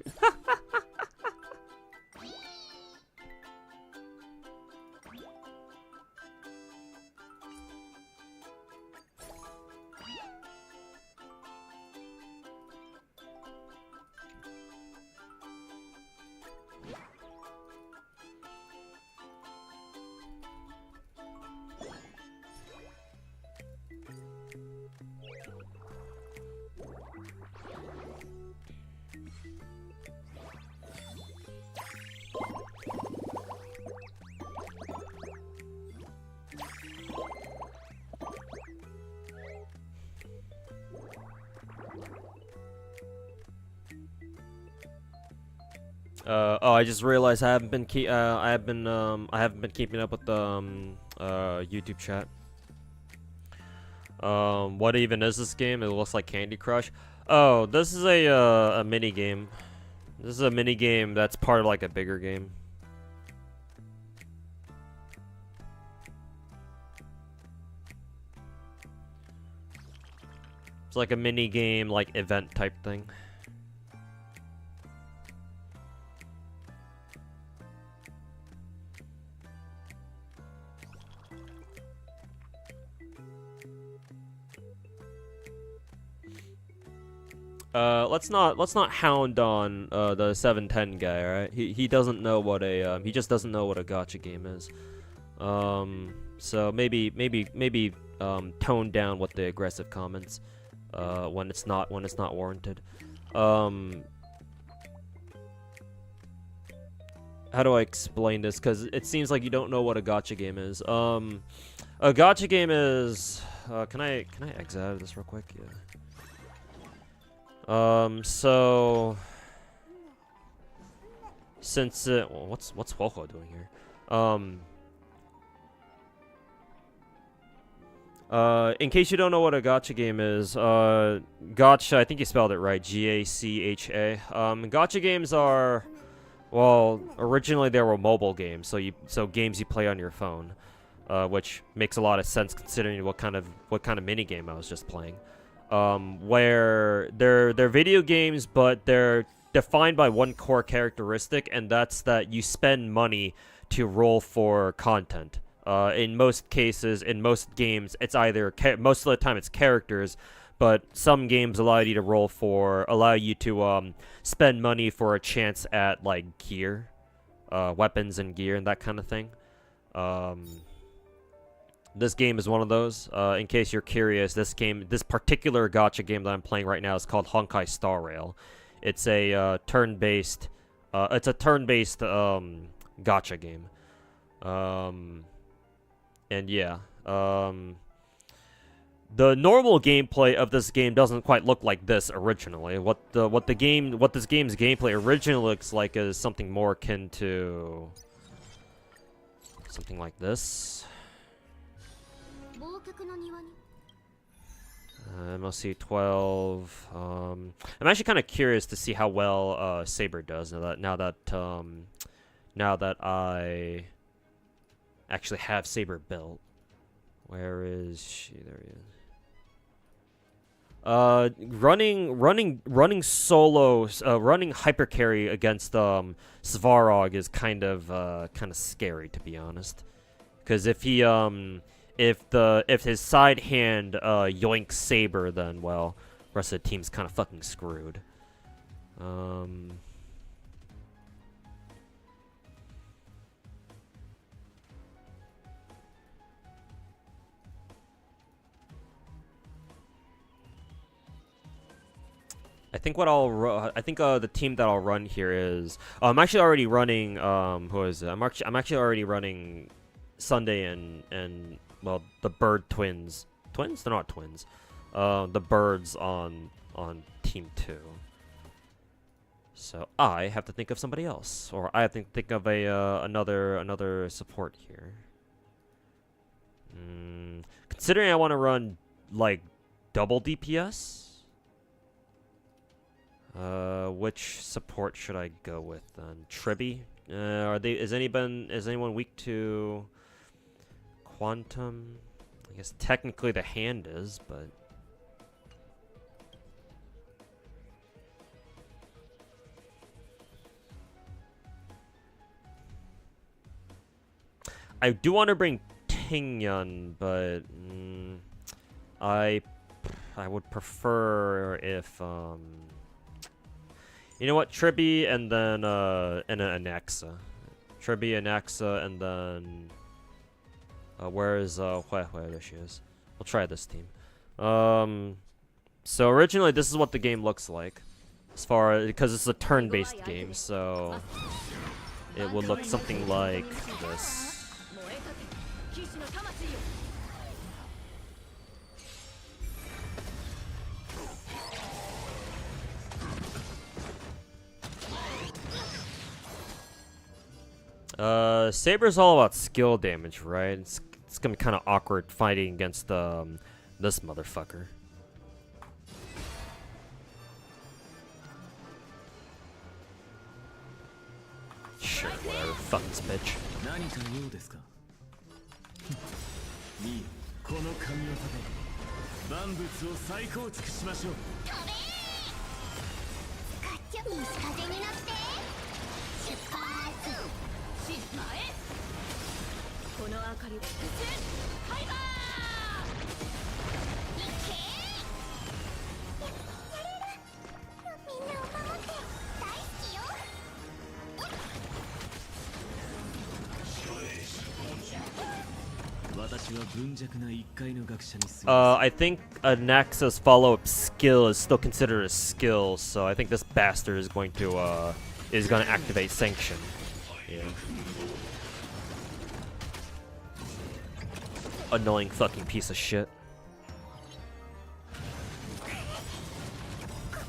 Oh, I just realized I haven't been keeping up with the YouTube chat. What even is this game? It looks like Candy Crush. Oh, this is a mini game. This is a mini game that's part of like a bigger game. It's like a mini game, like event type thing. Let's not hound on the 710 guy, alright? He doesn't know what a he just doesn't know what a gacha game is. So maybe tone down with the aggressive comments when it's not warranted. How do I explain this? Because it seems like you don't know what a gacha game is. A gacha game is can I exit out of this real quick? Yeah. So since well, what's Hoyo doing here? In case you don't know what a gacha game is, gacha, I think you spelled it right, G-A-C-H-A. Gacha games are, well, originally they were mobile games, so games you play on your phone, which makes a lot of sense considering what kind of mini game I was just playing. Where they're video games, but they're defined by one core characteristic, and that's that you spend money to roll for content. In most cases, in most games, it's either most of the time it's characters, but some games allow you to spend money for a chance at like gear, weapons and gear and that kind of thing. This game is one of those. In case you're curious, this particular gacha game that I'm playing right now is called Honkai Star Rail. It's a turn-based gacha game. And yeah, the normal gameplay of this game doesn't quite look like this originally. What this game's gameplay originally looks like is something more akin to something like this. MLC 12. I'm actually kind of curious to see how well Saber does now that I actually have Saber built. Where is she? There he is. Running solo, running hyper carry against Svarog is kind of scary, to be honest. Because if he if his side hand yoinks Saber, then well, the rest of the team's kind of fucking screwed. I think the team that I'll run here is I'm actually already running who is it? I'm actually already running Sunday and well, the Bird twins. Twins? They're not twins. The Birds on team 2. So I have to think of somebody else, or I have to think of another support here. Considering I want to run like double DPS. Which support should I go with then? Tribby? Is anyone weak to Quantum? I guess technically the hand is, but I do want to bring Tingyun, but I would prefer if you know what, Tribby and then an Anaxa. Tribby, Anaxa, and then where is there she is. We'll try this team. So originally this is what the game looks like, because it's a turn-based game, so it would look something like this. Saber's all about skill damage, right? It's gonna be kind of awkward fighting against this motherfucker. Sure, whatever. Fuck this bitch. I think Anaxa's follow-up skill is still considered a skill, so I think this bastard is going to activate Sanction. Yeah. Annoying fucking piece of shit.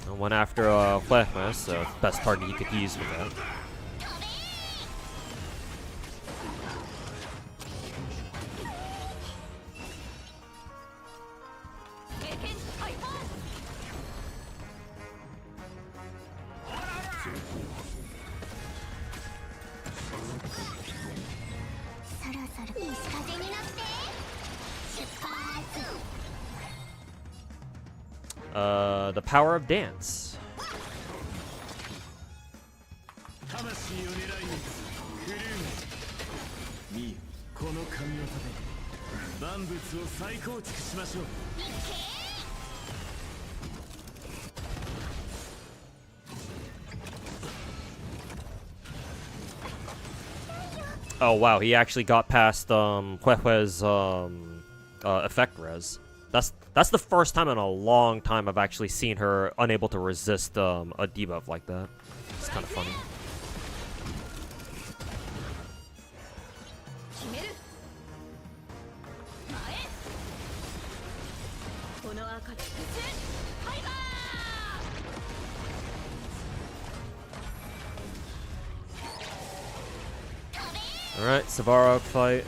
I went after Huehua, so best target you could use for that. The power of dance. Oh wow, he actually got past Huehue's effect res. That's the first time in a long time I've actually seen her unable to resist a debuff like that. It's kind of funny. Alright, Savara fight.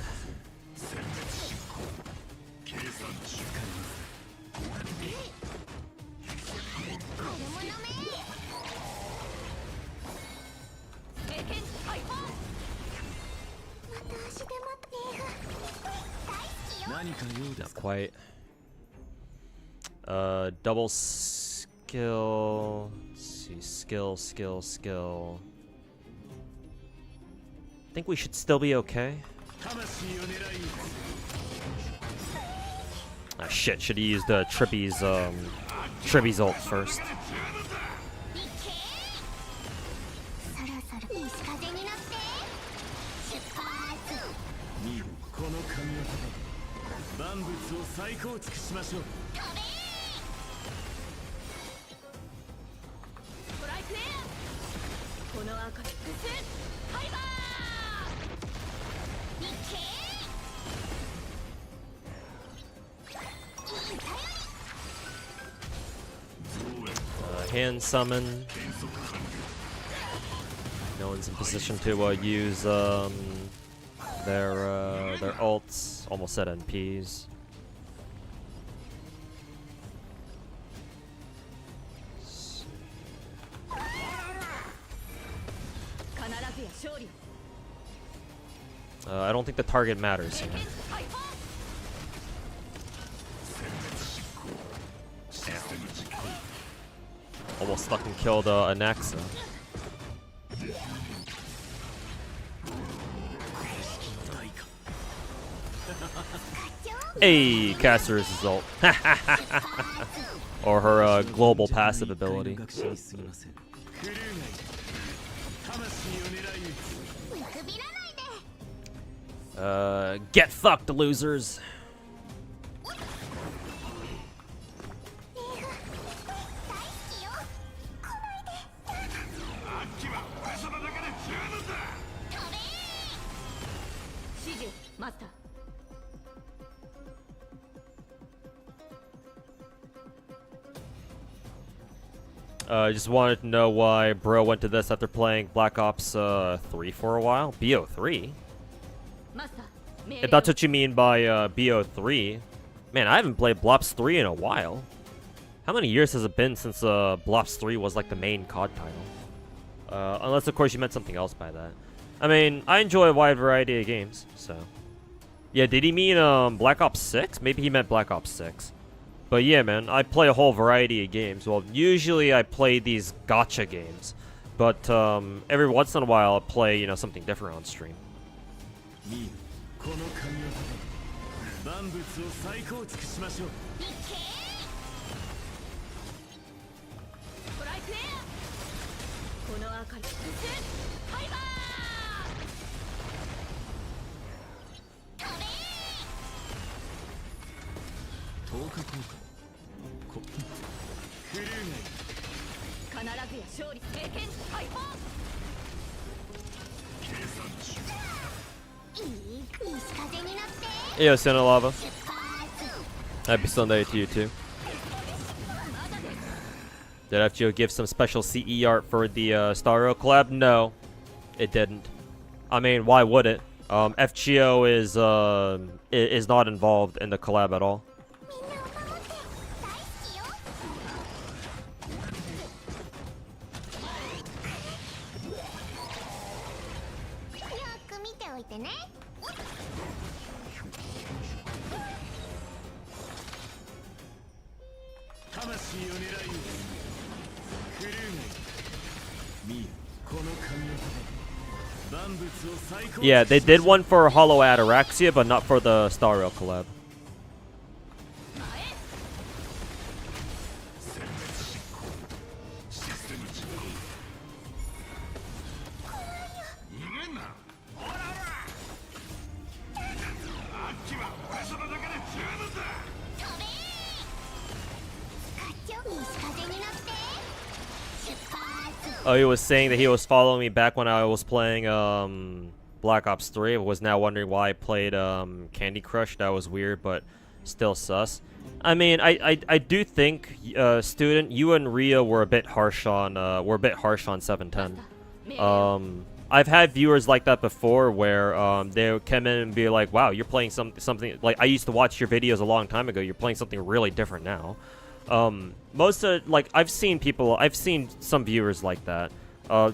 Not quite. Double skill. Let's see, skill. I think we should still be okay. Ah shit, should have used Trippy's ult first. Hand summon. No one's in position to use their ults. Almost said NPs. I don't think the target matters here. Almost fucking killed Anaxa. Hey, caster his ult. Or her global passive ability. Get fucked, losers. I just wanted to know why bro went to this after playing Black Ops 3 for a while. BO3? If that's what you mean by BO3. Man, I haven't played Blops 3 in a while. How many years has it been since Blops 3 was like the main COD title? Unless, of course, you meant something else by that. I mean, I enjoy a wide variety of games, so. Yeah, did he mean Black Ops 6? Maybe he meant Black Ops 6. But yeah, man, I play a whole variety of games. Well, usually I play these gacha games. But every once in a while I'll play, you know, something different on stream. Yo, Lava. Happy Sunday to you too. Did FGO give some special CE art for the Starro collab? No, it didn't. I mean, why would it? FGO is not involved in the collab at all. Yeah, they did one for Hollow Ataraxia, but not for the Star Rail collab. Oh, he was saying that he was following me back when I was playing Black Ops 3. Was now wondering why I played Candy Crush. That was weird, but still sus. I mean, I do think student, you and Ria were a bit harsh on 710. I've had viewers like that before where they would come in and be like, "Wow, you're playing something like I used to watch your videos a long time ago. You're playing something really different now." Most of I've seen some viewers like that.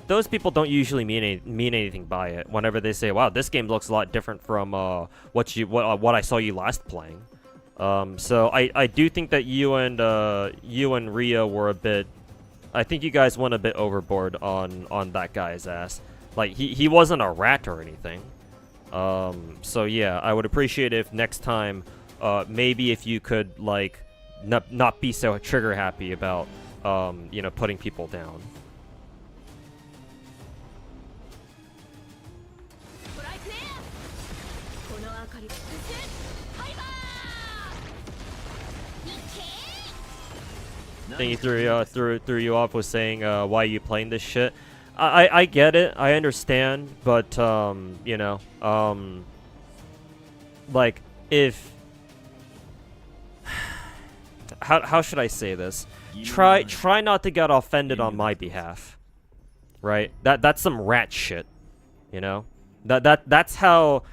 Those people don't usually mean anything by it. Whenever they say, "Wow, this game looks a lot different from what I saw you last playing." So I do think that you and Ria were a bit. I think you guys went a bit overboard on that guy's ass. Like he wasn't a rat or anything. So yeah, I would appreciate if next time, maybe if you could like. Not be so trigger happy about you know, putting people down. I think he threw you off with saying why are you playing this shit. I get it, I understand, but you know, like if how should I say this? Try not to get offended on my behalf, right? That's some rat shit, you know. That's how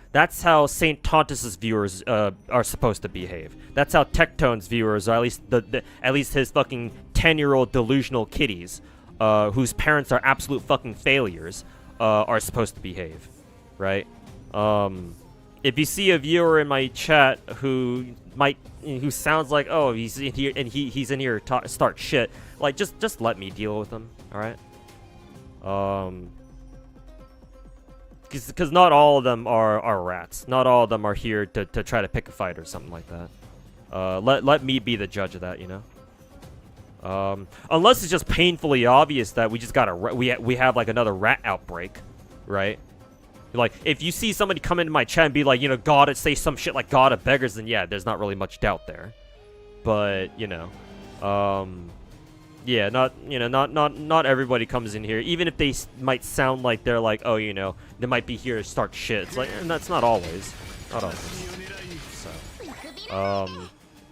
Saint Tontus's viewers are supposed to behave. That's how Tectone's viewers, or at least his fucking 10-year-old delusional kiddies, whose parents are absolute fucking failures, are supposed to behave, right? If you see a viewer in my chat who sounds like, oh, he's in here and he's in here to start shit, like just let me deal with him, all right? Because not all of them are rats. Not all of them are here to try to pick a fight or something like that. Let me be the judge of that, you know. Unless it's just painfully obvious that we just got we have like another rat outbreak, right? Like, if you see somebody come into my chat and be like, you know, God, say some shit like God of beggars, then yeah, there's not really much doubt there. But, you know, yeah, not everybody comes in here, even if they might sound like they're like, oh, you know, they might be here to start shit. It's like, and that's not always. Not always. So,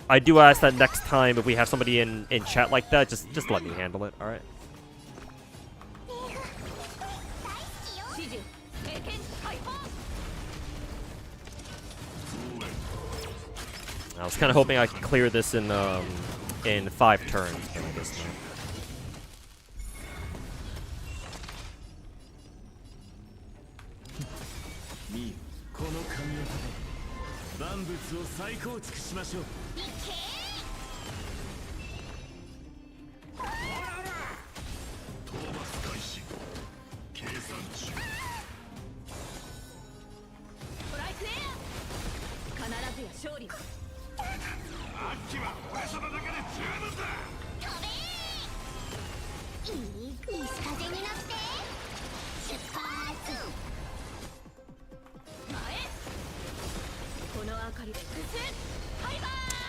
I do ask that next time if we have somebody in chat like that, just let me handle it, alright? I was kind of hoping I could clear this in 5 turns, but I guess not.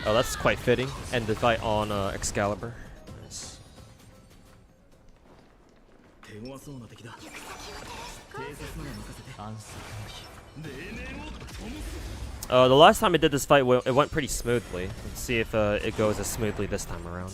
Oh, that's quite fitting. End the fight on Excalibur. Nice. The last time I did this fight, it went pretty smoothly. Let's see if it goes as smoothly this time around.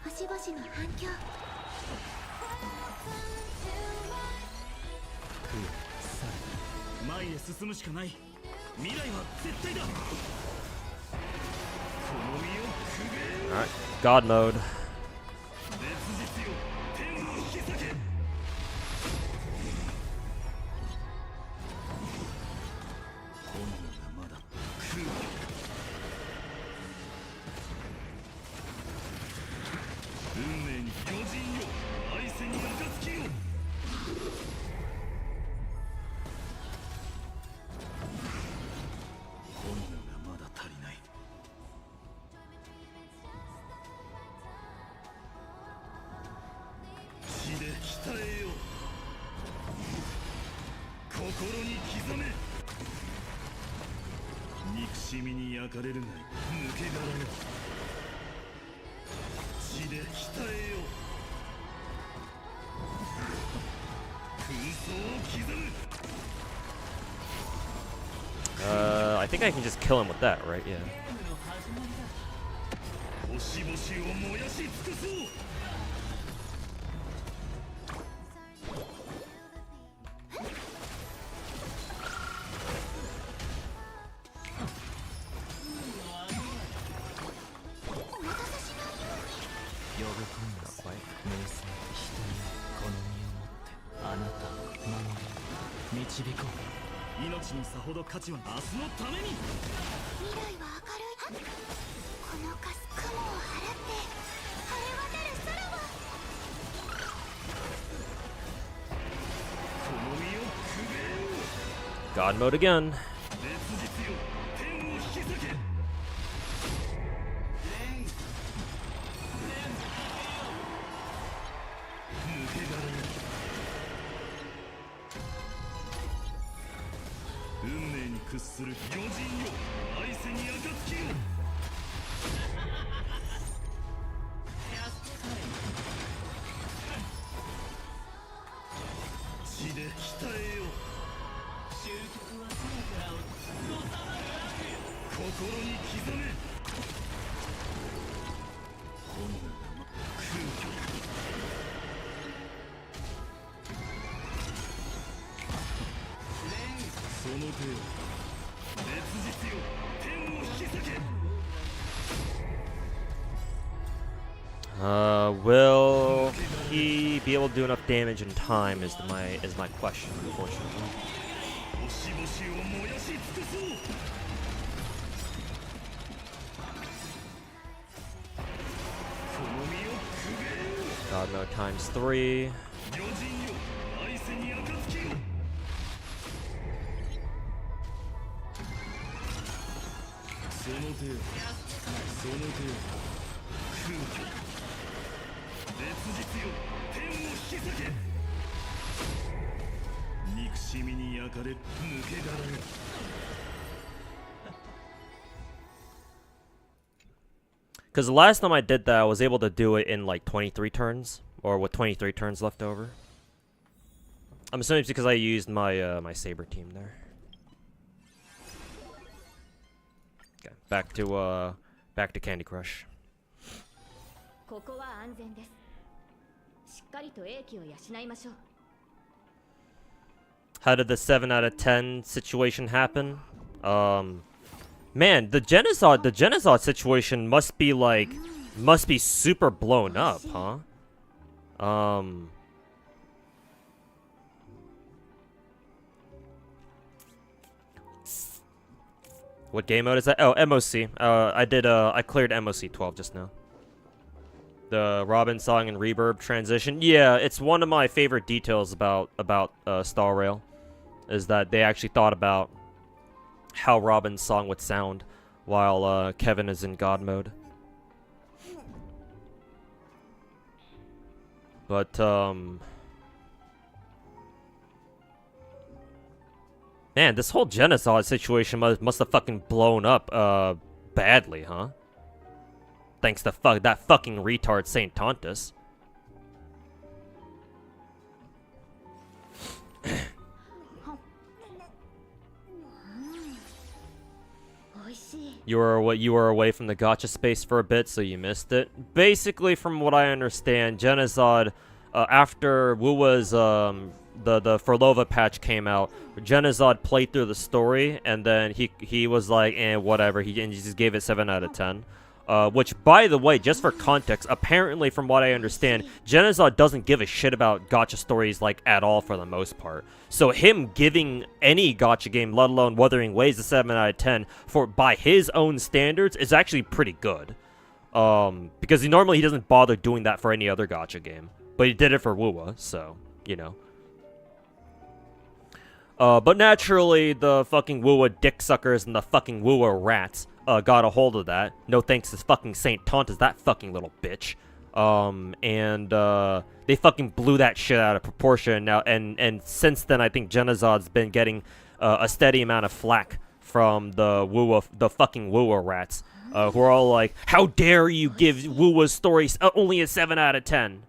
星々の反響。前へ進むしかない。未来は絶対だ。この身をくべえ。 Alright, God mode. 烈日よ、天を引き裂け。炎がまだ空気。運命に巨人よ、愛せに暁よ。炎がまだ足りない。血で鍛えよう。心に刻め。憎しみに焼かれるがい、抜け殻よ。血で鍛えよう。空想を刻む。I think I can just kill him with that, right? Yeah. 星々を燃やし尽くそう。呼ぶ声がさえ瞑想人にこの身をもってあなたを守り導こう。命にさほど価値は明日のために。未来は明るい。この雲を払って晴れ渡る空は。この身をくべえよ。 God mode again. 烈日よ、天を引き裂け。抜け殻よ。運命に屈する巨人よ、愛せに暁よ。血で鍛えよう。心に刻め。炎が空虚。その手を烈日よ、天を引き裂け。Will he be able to do enough damage in time? Is my question, unfortunately. 星々を燃やし尽くそう。この身をくべえよ。 God mode times 3. 巨人よ、愛せに暁よ。その手を、その手を空虚。烈日よ、天を引き裂け。憎しみに焼かれ、抜け殻よ。 Because the last time I did that, I was able to do it in like 23 turns, or with 23 turns left over. I'm assuming it's because I used my my saber team there. Okay, back to Candy Crush. ここは安全です。しっかりと英気を養いましょう。 How did the 7 out of 10 situation happen? Man, the Genocide situation must be super blown up, huh? What game mode is that? Oh, MOC. I cleared MOC 12 just now. The Robin song and reverb transition. Yeah, it's one of my favorite details about Star Rail, is that they actually thought about how Robin's song would sound while Kevin is in God mode. But man, this whole Genocide situation must have fucking blown up badly, huh? Thanks to that fucking retard Saint Tontus. 美味 You were away from the gacha space for a bit, so you missed it. Basically, from what I understand, Genozod, after Wuwa's the Furlova patch came out, Genozod played through the story, and then he was like, whatever. He just gave it 7 out of 10. Which, by the way, just for context, apparently, from what I understand, Genozod doesn't give a shit about gacha stories, like, at all for the most part. So him giving any gacha game, let alone Wuthering Waves, a 7 out of 10, by his own standards, is actually pretty good. Because normally he doesn't bother doing that for any other gacha game. But he did it for Wuwa, so, you know. But naturally, the fucking Wuwa dicksuckers and the fucking Wuwa rats got a hold of that. No thanks to fucking Saint Tontas, that fucking little bitch. They fucking blew that shit out of proportion now. And since then, I think Genozod's been getting a steady amount of flack from the fucking Wuwa rats, who are all like, "How dare you give Wuwa's stories only a 7 out of 10?"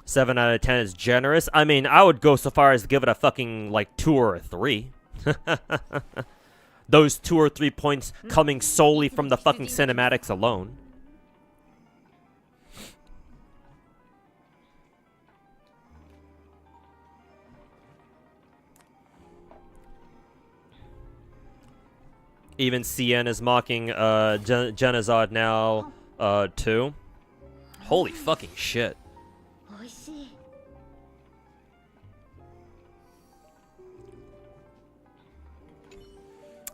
7 out of 10 is generous. I mean, I would go so far as to give it a fucking, like, 2 or a 3. Those 2 or 3 points coming solely from the fucking cinematics alone. Even CN is mocking Genozod now, too. Holy fucking shit.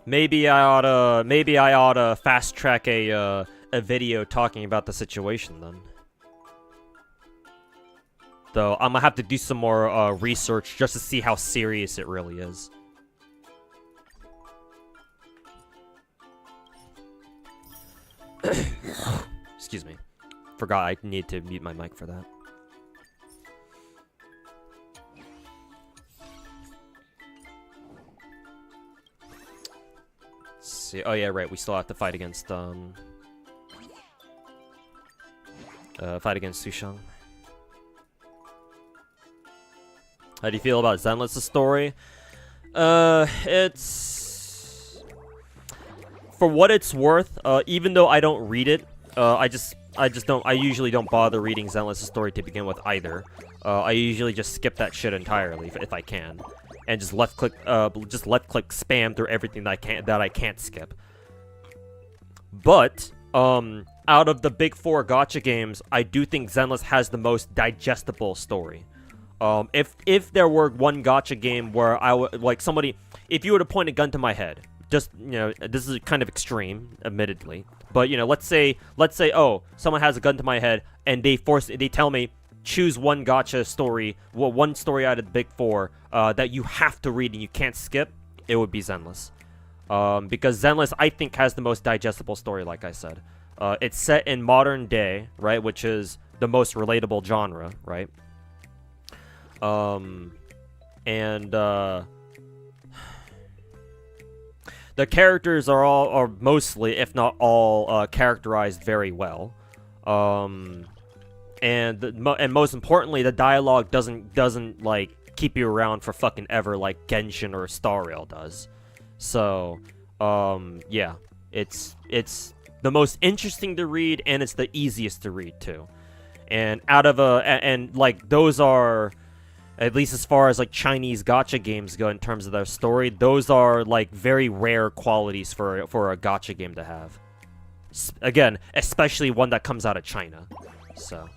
Maybe I oughta fast track a video talking about the situation then. Though I'm gonna have to do some more research just to see how serious it really is. Excuse me. Forgot I need to mute my mic for that. See. Oh yeah, right. We still have to fight against Sushang. How do you feel about Zenless' story? It's for what it's worth. Even though I don't read it, I usually don't bother reading Zenless' story to begin with either. I usually just skip that shit entirely if I can. And just left click spam through everything that I can't skip. But out of the big 4 gacha games, I do think Zenless has the most digestible story. If there were one gacha game where I would like somebody, if you were to point a gun to my head, just this is kind of extreme, admittedly, but let's say oh, someone has a gun to my head and they tell me, choose one gacha story, one story out of the big 4 that you have to read and you can't skip, it would be Zenless. Because Zenless, I think, has the most digestible story, like I said. It's set in modern day, right, which is the most relatable genre, right? The characters are mostly, if not all, characterized very well. And most importantly, the dialogue doesn't like keep you around for fucking ever like Genshin or Star Rail does. So, yeah, it's the most interesting to read and it's the easiest to read too. And like those are, at least as far as like Chinese gacha games go in terms of their story, those are like very rare qualities for a gacha game to have. Again, especially one that comes out of China. So.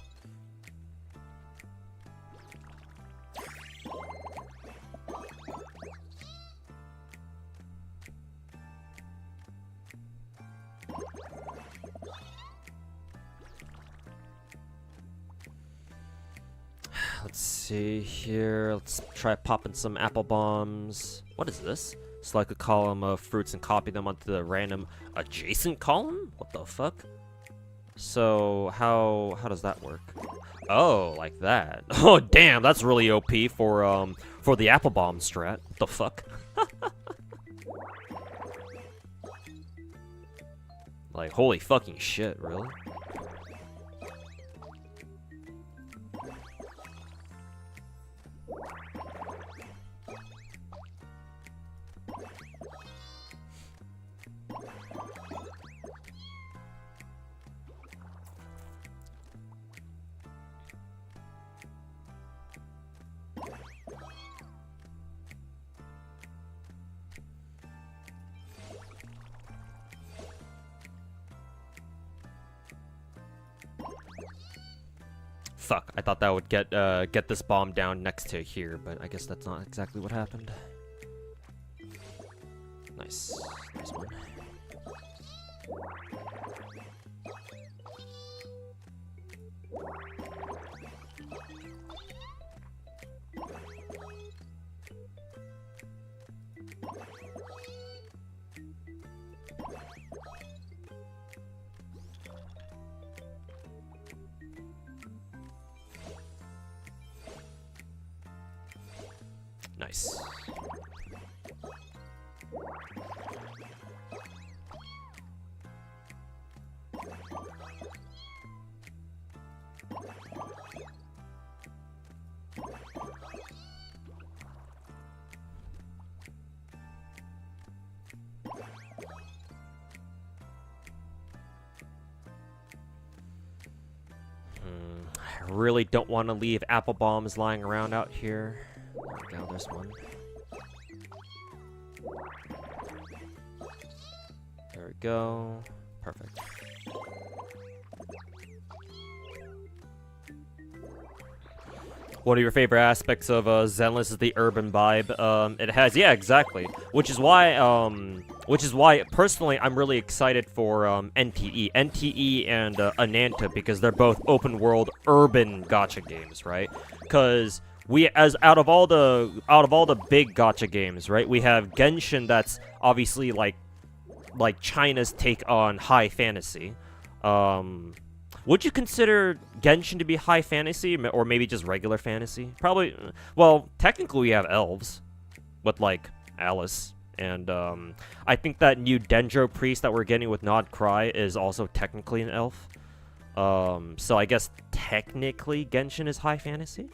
Let's see here. Let's try popping some apple bombs. What is this? Select a column of fruits and copy them onto the random adjacent column? What the fuck? So how does that work? Oh, like that. Oh damn, that's really OP for the apple bomb strat. What the fuck? Like holy fucking shit, really? fuck. I thought that would get this bomb down next to here, but I guess that's not exactly what happened. Nice. Nice one. Nice. I really don't want to leave apple bombs lying around out here. There we go, there's one. There we go. Perfect. One of your favorite aspects of Zenless is the urban vibe. It has, yeah, exactly. Which is why personally I'm really excited for NTE and Ananta, because they're both open world urban gacha games, right? Because out of all the big gacha games, right? We have Genshin, that's obviously like China's take on high fantasy. Would you consider Genshin to be high fantasy, or maybe just regular fantasy? Probably. Well, technically we have elves with like Alice, and I think that new Dendro priest that we're getting with Nod Cry is also technically an elf. So I guess technically Genshin is high fantasy.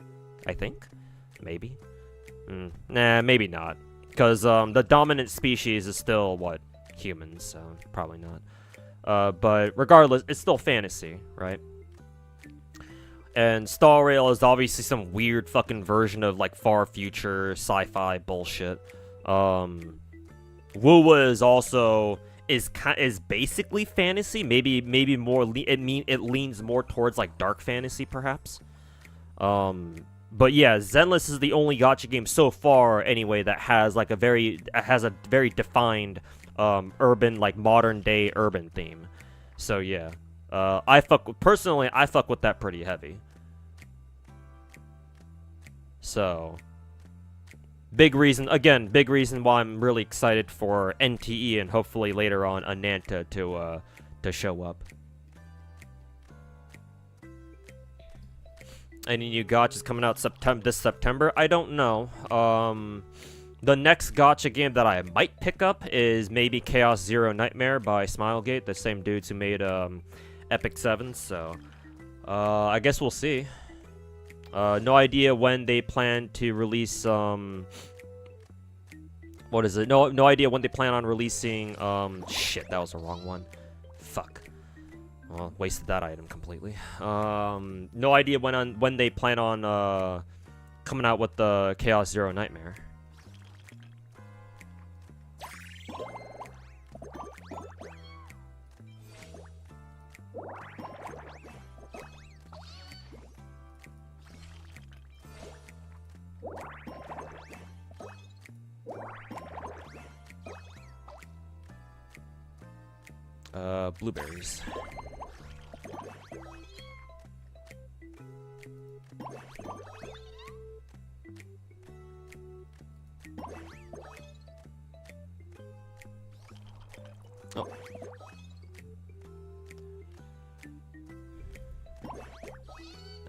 I think, maybe. Nah, maybe not, because the dominant species is still what, humans, so probably not. But regardless, it's still fantasy, right? And Star Rail is obviously some weird fucking version of like far future sci-fi bullshit. Wuwa is also is basically fantasy, maybe more. It leans more towards like dark fantasy, perhaps. But yeah, Zenless is the only gacha game so far, anyway, that has like a very defined urban, like modern day urban theme. So yeah, personally I fuck with that pretty heavy. So big reason why I'm really excited for NTE and hopefully later on Ananta to show up. Any new gachas coming out this September? I don't know. The next gacha game that I might pick up is maybe Chaos Zero Nightmare by Smilegate, the same dudes who made Epic 7, so I guess we'll see. No idea when they plan to release what is it? No idea when they plan on releasing shit, that was the wrong one. Fuck. Well, wasted that item completely. No idea when they plan on coming out with the Chaos Zero Nightmare. Blueberries. Oh.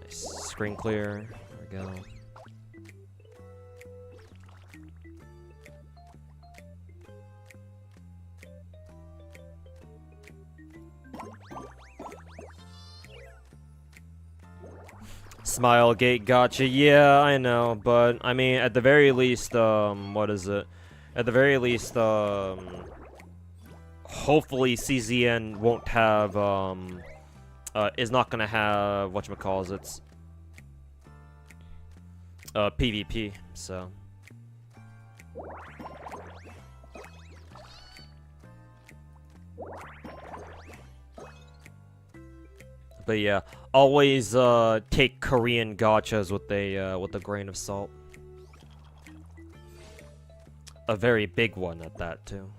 Nice. Screen clear. There we go. Smilegate gacha, yeah, I know, but I mean, at the very least, what is it? At the very least, hopefully CZN won't have, is not gonna have, whatchamacallits, PvP, so. But yeah, always take Korean gachas with a grain of salt. A very big one at that too.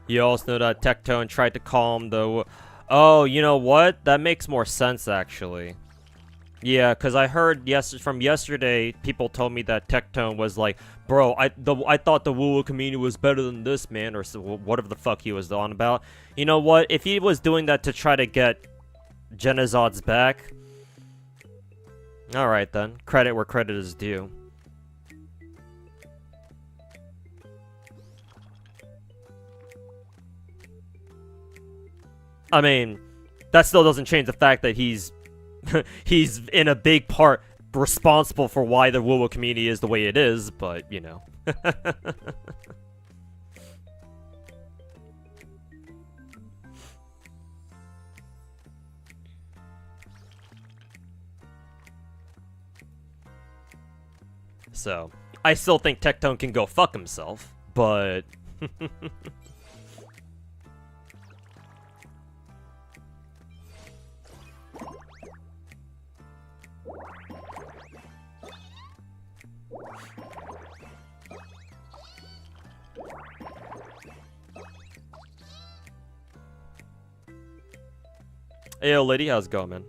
You also know that Tectone tried to calm the... Oh, you know what? That makes more sense, actually. Yeah, because I heard from yesterday, people told me that Tectone was like, bro, I thought the woo-woo community was better than this, man, or so, whatever the fuck he was on about. You know what? If he was doing that to try to get Genizod's back... Alright then. Credit where credit is due. I mean, that still doesn't change the fact that he's he's in a big part responsible for why the woo-woo community is the way it is, but, you know. So, I still think Tectone can go fuck himself, but... Hey, yo, lady, how's it going, man?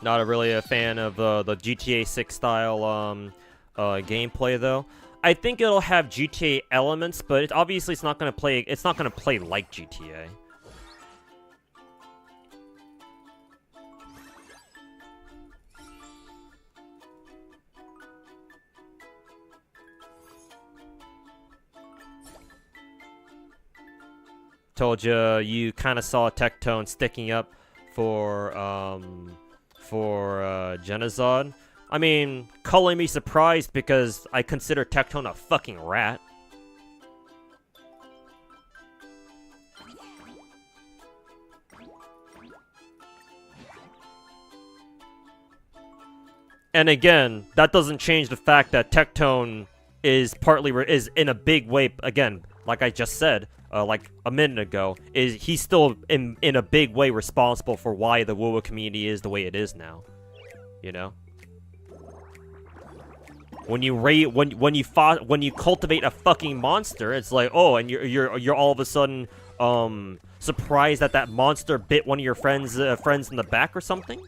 Not really a fan of the GTA 6 style gameplay though. I think it'll have GTA elements, but obviously it's not gonna play. It's not gonna play like GTA. Told you kind of saw Tectone sticking up for Genizod. I mean, calling me surprised because I consider Tectone a fucking rat. And again, that doesn't change the fact that Tectone is is in a big way, again, like I just said, like a minute ago, he's still in a big way responsible for why the woo-woo community is the way it is now. You know? When you cultivate a fucking monster, it's like, oh, and you're all of a sudden surprised that that monster bit one of your friends in the back or something,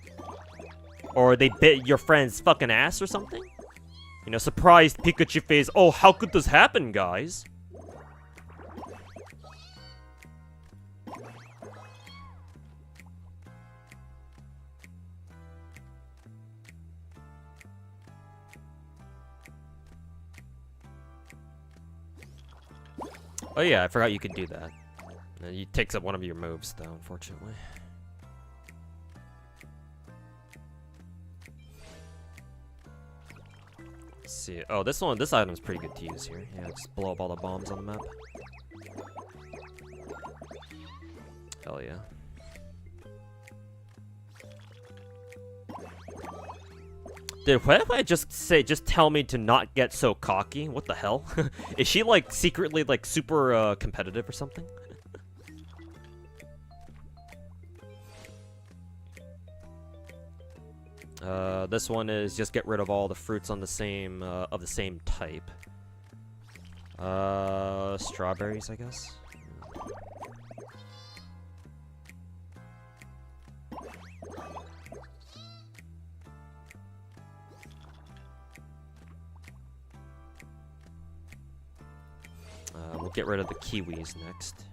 or they bit your friend's fucking ass or something. You know, surprised Pikachu face. Oh, how could this happen, guys? Oh yeah, I forgot you could do that. It takes up one of your moves, though, unfortunately. Let's see. Oh, this item's pretty good to use here. Yeah, just blow up all the bombs on the map. Hell yeah. Dude, what if I just tell me to not get so cocky? What the hell? Is she like secretly like super competitive or something? This one is just get rid of all the fruits on the same of the same type. Strawberries, I guess. We'll get rid of the kiwis next.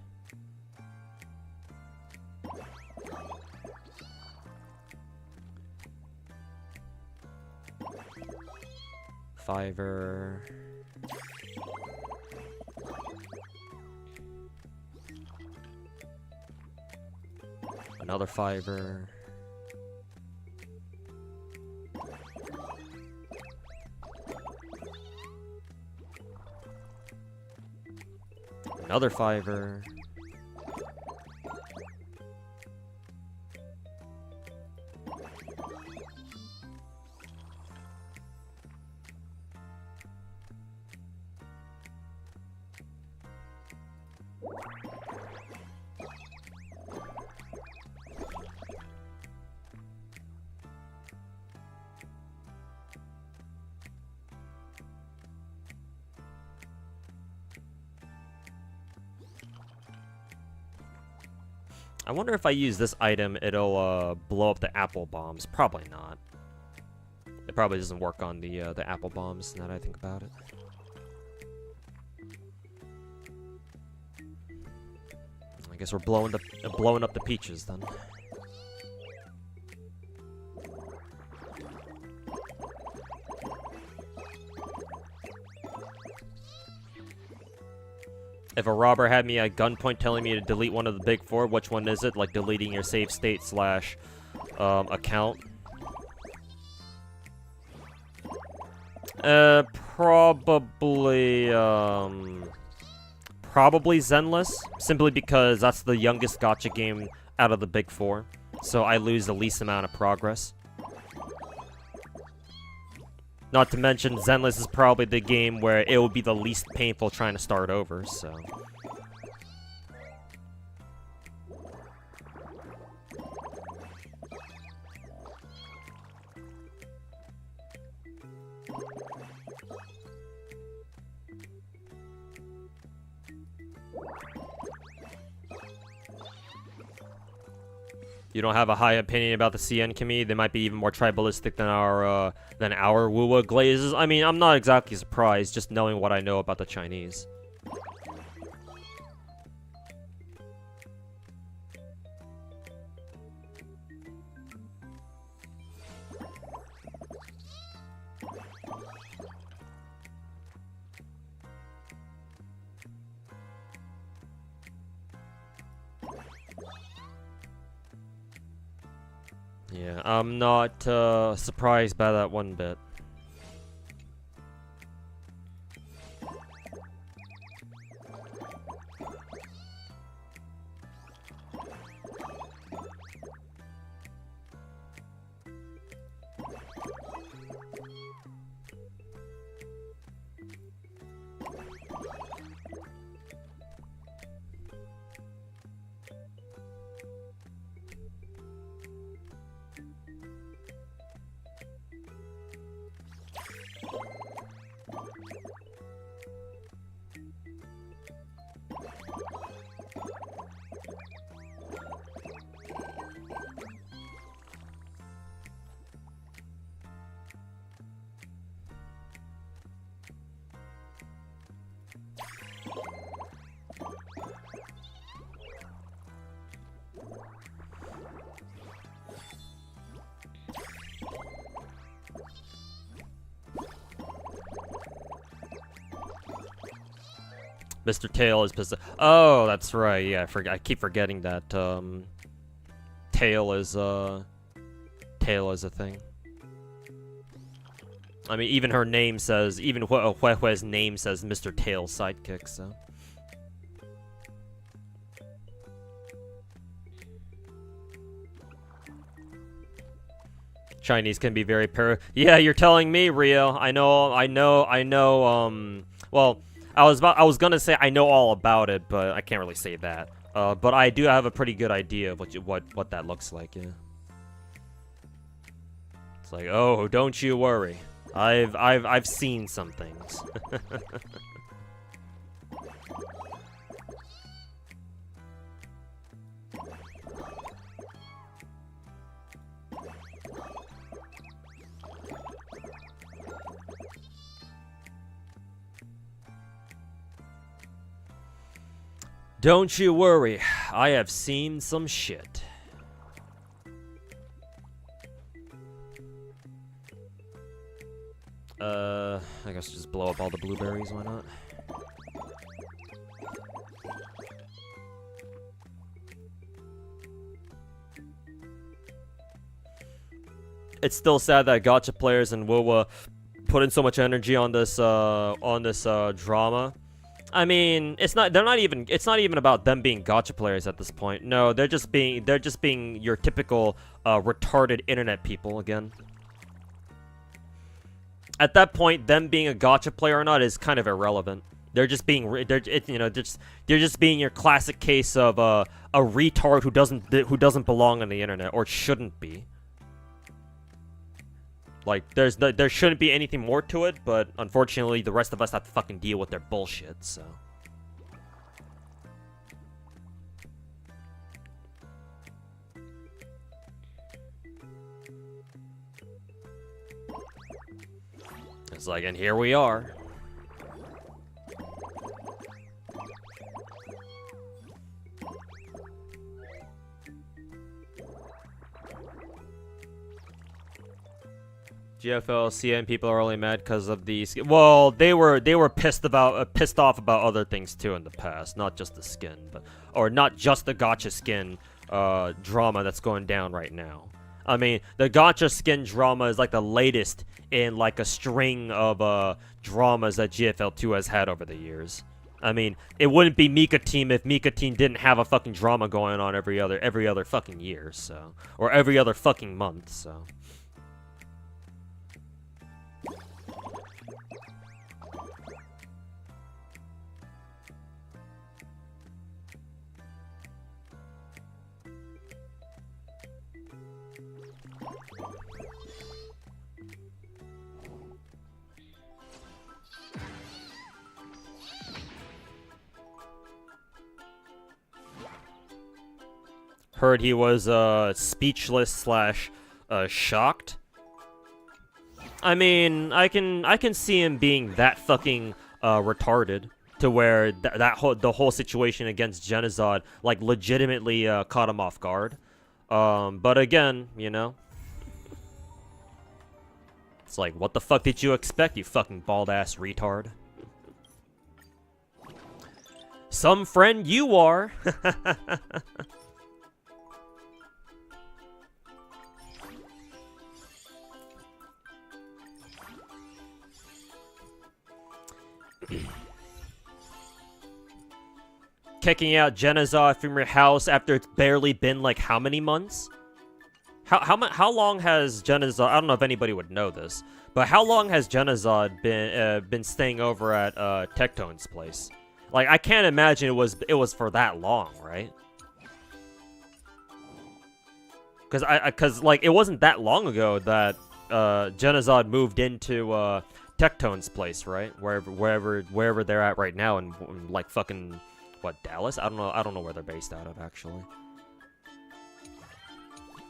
Fiver. Another fiver. Another fiver. I wonder if I use this item, it'll blow up the apple bombs. Probably not. It probably doesn't work on the apple bombs, now that I think about it. I guess we're blowing up the peaches then. If a robber had me at gunpoint telling me to delete one of the big four, which one is it? Like deleting your save state slash account? Probably Zenless, simply because that's the youngest gacha game out of the big four, so I lose the least amount of progress. Not to mention, Zenless is probably the game where it would be the least painful trying to start over, so... You don't have a high opinion about the CN community? They might be even more tribalistic than our Wuwa glazes. I mean, I'm not exactly surprised, just knowing what I know about the Chinese. Yeah, I'm not surprised by that one bit. Mr. Tail is pissed. Oh, that's right. Yeah, I keep forgetting that Tail is a thing. I mean, even her name says, even Huehue's name says Mr. Tail's sidekick, so. Chinese can be very Yeah, you're telling me, Rio. I know, well, I was gonna say I know all about it, but I can't really say that. But I do have a pretty good idea of what that looks like, yeah. It's like, oh, don't you worry. I've seen some things. Don't you worry, I have seen some shit. I guess just blow up all the blueberries, why not? It's still sad that gacha players and WoW put in so much energy on this drama. I mean, it's not even about them being gacha players at this point. No, they're just being your typical retarded internet people again. At that point, them being a gacha player or not is kind of irrelevant. They're just being they're just being your classic case of a retard who doesn't belong on the internet or shouldn't be. Like, there shouldn't be anything more to it, but unfortunately, the rest of us have to fucking deal with their bullshit, so. It's like, and here we are. GFL CN people are only mad because of the skin. Well, they were pissed off about other things too in the past, not just the skin, or not just the gacha skin drama that's going down right now. I mean, the gacha skin drama is like the latest in like a string of dramas that GFL2 has had over the years. I mean, it wouldn't be Mika Team if Mika Team didn't have a fucking drama going on every other fucking year, so, or every other fucking month, so. Heard he was speechless slash shocked. I mean, I can see him being that fucking retarded to where the whole situation against Genozod like legitimately caught him off guard. But again, you know, it's like, what the fuck did you expect, you fucking bald ass retard? Some friend you are. Kicking out Genozod from your house after it's barely been like how many months? How long has Genozod? I don't know if anybody would know this, but how long has Genozod been staying over at Tectone's place? Like, I can't imagine it was for that long, right? Because like it wasn't that long ago that Genozod moved into Tectone's place, right? Wherever they're at right now, and like fucking what, Dallas? I don't know where they're based out of actually.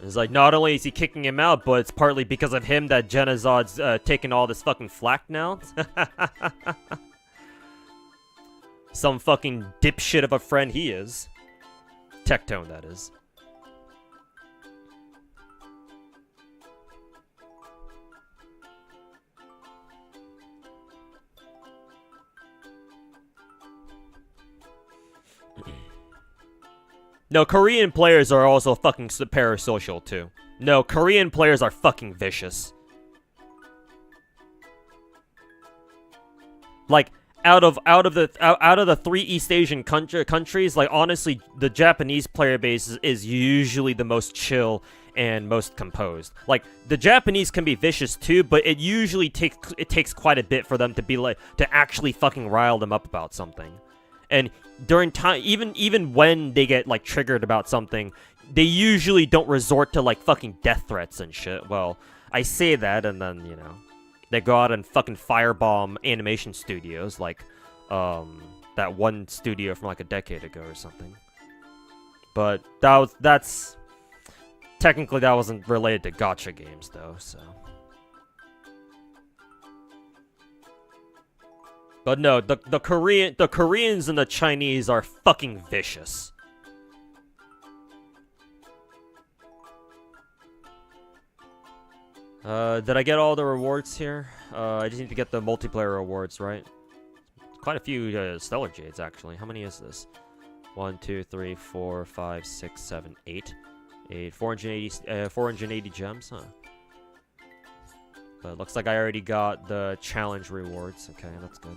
It's like, not only is he kicking him out, but it's partly because of him that Genozod's taking all this fucking flack now. Some fucking dipshit of a friend he is. Tectone, that is. No, Korean players are also fucking parasocial too. No, Korean players are fucking vicious. Like out of the 3 East Asian countries, like honestly, the Japanese player base is usually the most chill and most composed. Like the Japanese can be vicious too, but it usually takes quite a bit for them to be like to actually fucking rile them up about something. And during time, even when they get like triggered about something, they usually don't resort to like fucking death threats and shit. Well, I say that, and then you know, they go out and fucking firebomb animation studios, like that one studio from like a decade ago or something. But that's technically that wasn't related to gacha games though, so. But no, the Koreans and the Chinese are fucking vicious. Did I get all the rewards here? I just need to get the multiplayer rewards, right? Quite a few Stellar Jades, actually. How many is this? 1, 2, 3, 4, 5, 6, 7, 8. 480 gems, huh? But it looks like I already got the challenge rewards. Okay, that's good.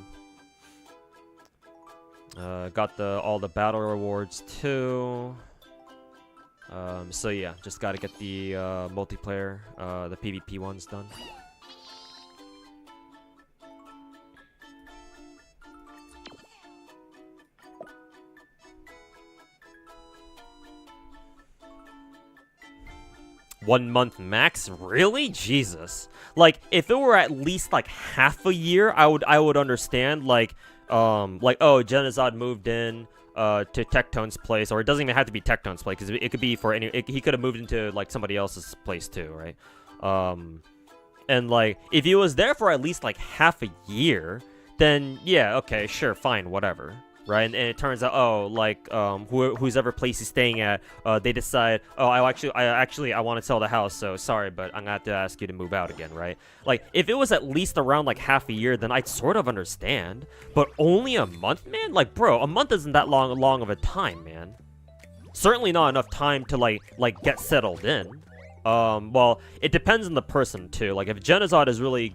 Got all the battle rewards too. So yeah, just gotta get the multiplayer, the PvP ones done. One month max? Really? Jesus. Like, if it were at least like half a year, I would understand. Like oh, Genozod moved in to Tectone's place, or it doesn't even have to be Tectone's place, because it could be for any. He could have moved into like somebody else's place too, right? And like if he was there for at least like half a year, then yeah, okay, sure, fine, whatever. Right, and it turns out, oh, like, whose ever place he's staying at, they decide, oh, I want to sell the house, so sorry, but I'm gonna have to ask you to move out again, right? Like, if it was at least around, like, half a year, then I'd sort of understand, but only a month, man? Like, bro, a month isn't that long of a time, man. Certainly not enough time to, like, get settled in. Well, it depends on the person, too. Like, if Genozod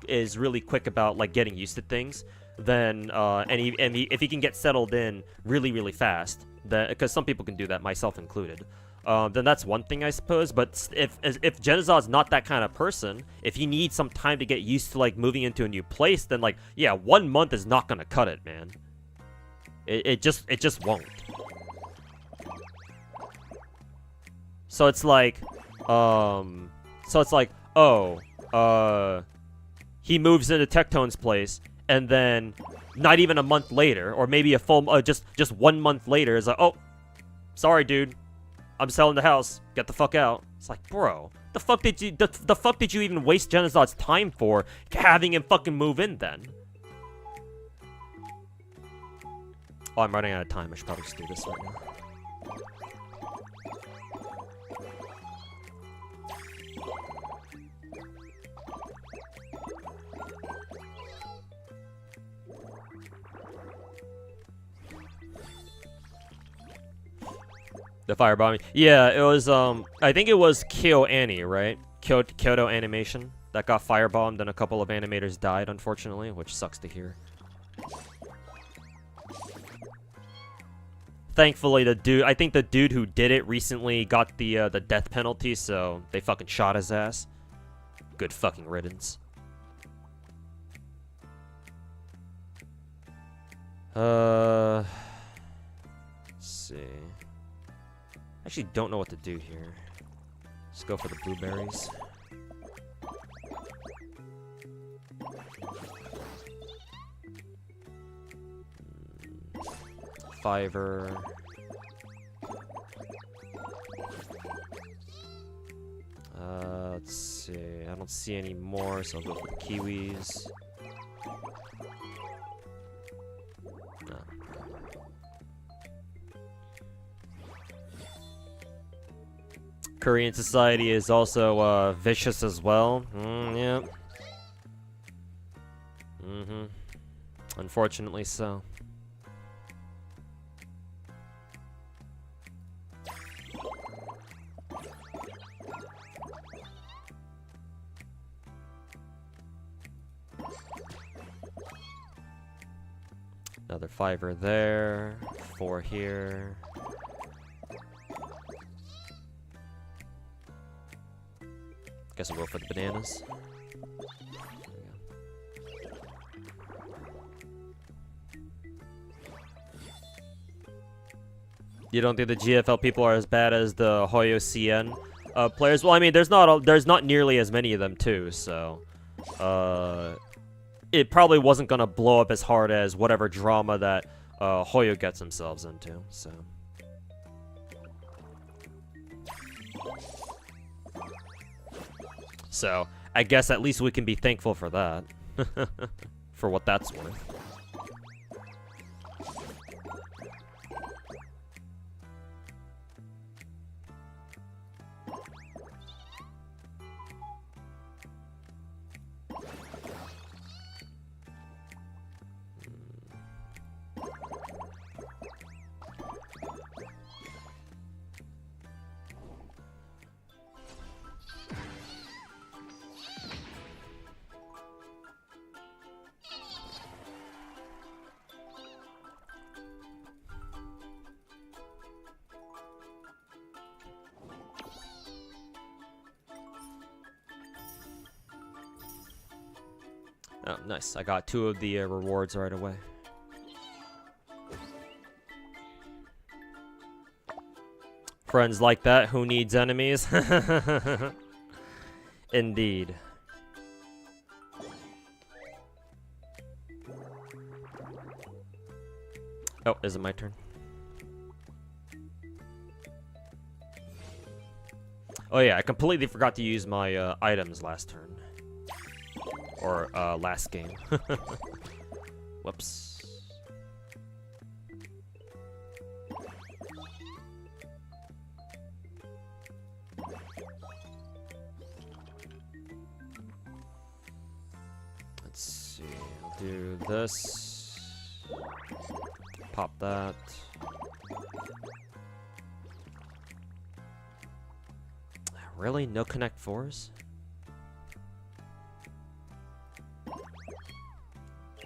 is really quick about, like, getting used to things, then if he can get settled in really fast, then because some people can do that, myself included, then that's one thing, I suppose. But if Genozod's not that kind of person, if he needs some time to get used to like moving into a new place, then like yeah, 1 month is not gonna cut it, man. It just won't. So it's like he moves into Tectone's place. And then, not even a month later, or maybe a full, just 1 month later, is like, oh, sorry, dude, I'm selling the house. Get the fuck out. It's like, bro, the fuck did you even waste Genozod's time for having him fucking move in then? Oh, I'm running out of time. I should probably just do this right now. The firebombing. Yeah, it was, I think it was KyoAni, right? Kyoto Animation that got firebombed, and a couple of animators died, unfortunately, which sucks to hear. Thankfully, I think the dude who did it recently got the death penalty, so they fucking shot his ass. Good fucking riddance. Let's see. I actually don't know what to do here. Just go for the blueberries. Fiver. Let's see. I don't see any more, so I'll go for the kiwis. No. Korean society is also vicious as well. Yeah. Unfortunately so. Another 5 there. 4 here. Guess I'll go for the bananas. You don't think the GFL people are as bad as the Hoyo CN players? Well, I mean, there's not nearly as many of them too, so it probably wasn't gonna blow up as hard as whatever drama that Hoyo gets themselves into. So I guess at least we can be thankful for that, for what that's worth. Oh, nice. I got 2 of the rewards right away. Friends like that, who needs enemies? Indeed. Oh, is it my turn? Oh yeah, I completely forgot to use my items last turn. Or last game. Whoops. Let's see. I'll do this. Pop that. Really? No Connect 4s?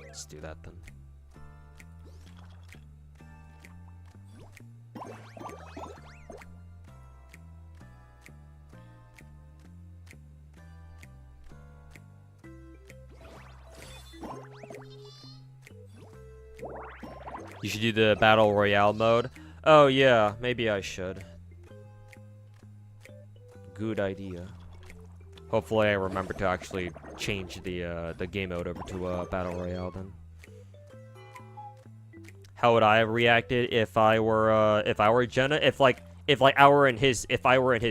Let's do that then. You should do the Battle Royale mode. Oh yeah, maybe I should. Good idea. Hopefully I remember to actually change the game mode over to Battle Royale then. How would I have reacted if I were Jenna? If I were in his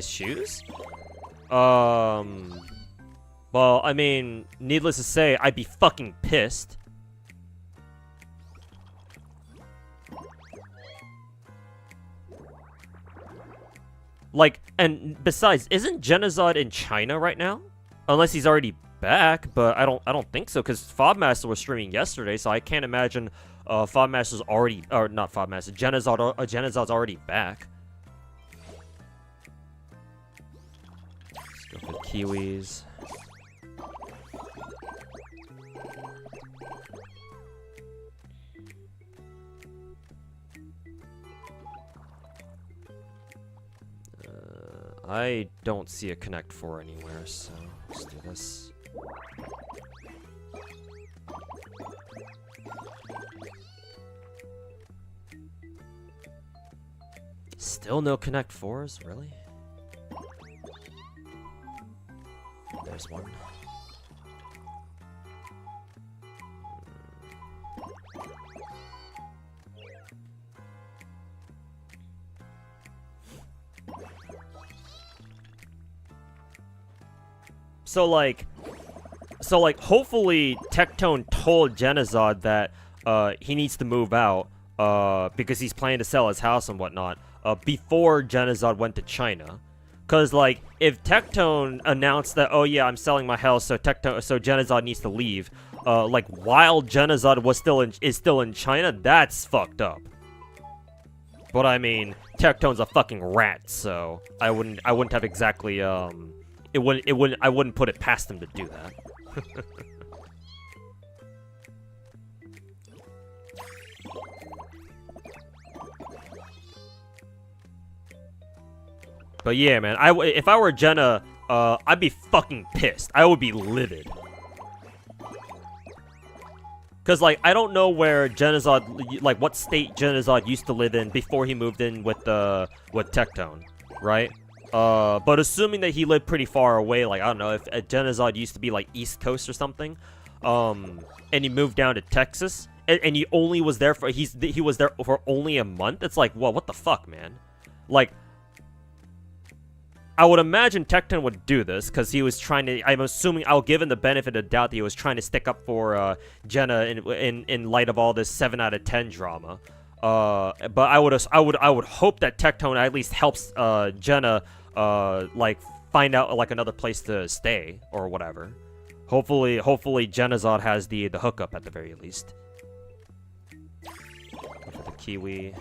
shoes? Well, I mean, needless to say, I'd be fucking pissed. Like, and besides, isn't Genazod in China right now? Unless he's already back, but I don't think so, because Fobmaster was streaming yesterday, so I can't imagine Fobmaster's already, or not Fobmaster, Genazod's already back. Let's go for the Kiwis. I don't see a Connect 4 anywhere, so let's do this. Still no Connect 4s? Really? There's one. So like, hopefully Tectone told Genazod that he needs to move out because he's planning to sell his house and whatnot before Genazod went to China. Cause like, if Tectone announced that, oh yeah, I'm selling my house, so Genazod needs to leave, like while Genazod is still in China, that's fucked up. But I mean, Tectone's a fucking rat, so I wouldn't have exactly I wouldn't put it past him to do that. But yeah, man, if I were Jenna, I'd be fucking pissed. I would be livid. Cause like I don't know where Genazod, like what state Genazod used to live in before he moved in with Tectone, right? But assuming that he lived pretty far away, like I don't know if Genazod used to be like East Coast or something, and he moved down to Texas, and he only was there for he was there for only a month. It's like, well, what the fuck, man? Like, I would imagine Tecton would do this because he was trying to. I'm assuming I'll give him the benefit of the doubt that he was trying to stick up for Jenna in light of all this 7 out of 10 drama. But I would hope that Tectone at least helps Jenna like find out like another place to stay or whatever. Hopefully Genazod has the hookup at the very least. Go for the Kiwi.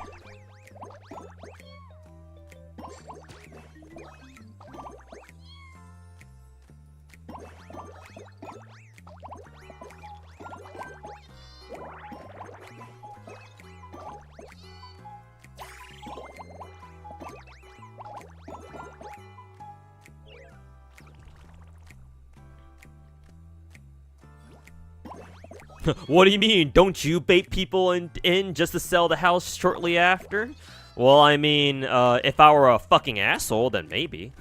What do you mean? Don't you bait people in just to sell the house shortly after? Well, I mean, if I were a fucking asshole, then maybe.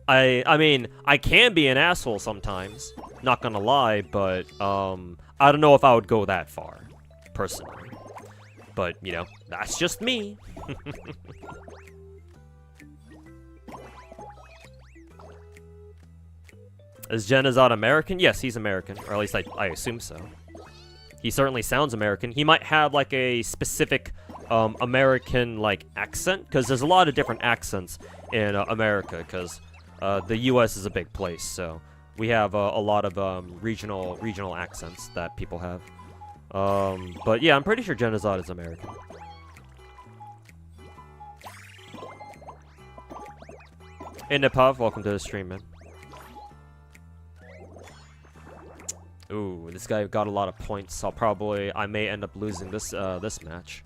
I mean, I can be an asshole sometimes. Not gonna lie, but I don't know if I would go that far, personally. But you know, that's just me. Is Genazod American? Yes, he's American. Or at least I assume so. He certainly sounds American. He might have, like, a specific American, like, accent. Because there's a lot of different accents in America. Because the U.S. is a big place. So we have a lot of regional accents that people have. But yeah, I'm pretty sure Genazod is American. Hey, Nipav, welcome to the stream, man. Ooh, this guy got a lot of points. I may end up losing this this match.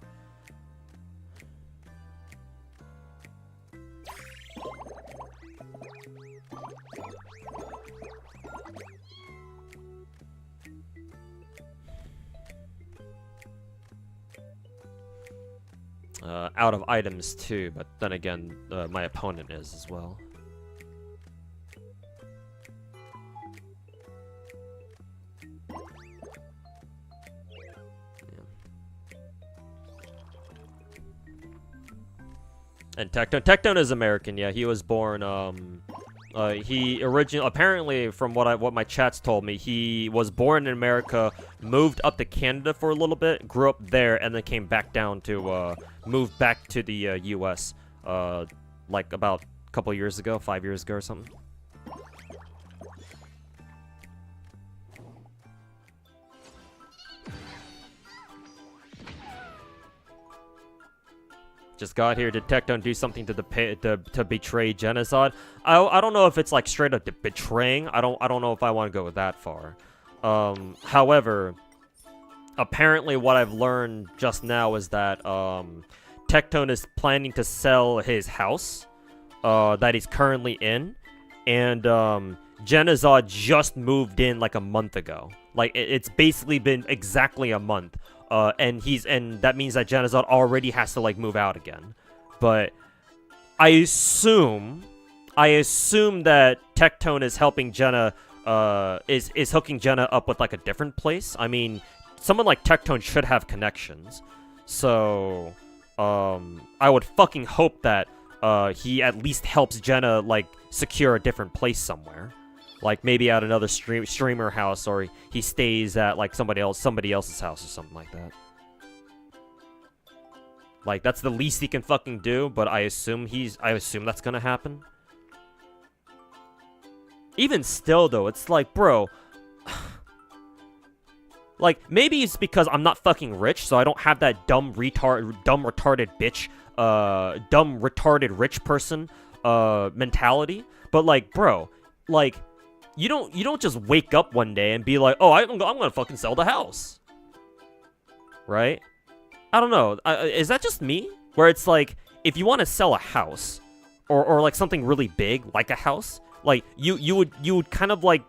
Out of items too, but then again, my opponent is as well. And Tectone is American, yeah. He was born, he apparently, from what my chats told me, he was born in America, moved up to Canada for a little bit, grew up there, and then came back down to, move back to the, U.S., like about a couple years ago, 5 years ago or something. Just got here. Did Tectone do something to betray Genazod? I don't know if it's like straight up betraying. I don't know if I want to go that far. However, apparently what I've learned just now is that Tectone is planning to sell his house that he's currently in, and Genazod just moved in like a month ago. Like it's basically been exactly a month. And that means that Genazod already has to like move out again. But I assume that Tectone is helping Jenna, is hooking Jenna up with like a different place. I mean, someone like Tectone should have connections. So, I would fucking hope that he at least helps Jenna like secure a different place somewhere. Like maybe at another streamer house, or he stays at like somebody else's house or something like that. Like that's the least he can fucking do, but I assume that's gonna happen. Even still though, it's like, bro, like maybe it's because I'm not fucking rich, so I don't have that dumb retarded rich person mentality. But like, bro, like you don't just wake up one day and be like, oh, I'm gonna fucking sell the house, right? I don't know. Is that just me? Where it's like, if you want to sell a house, or like something really big, like a house, like you would kind of like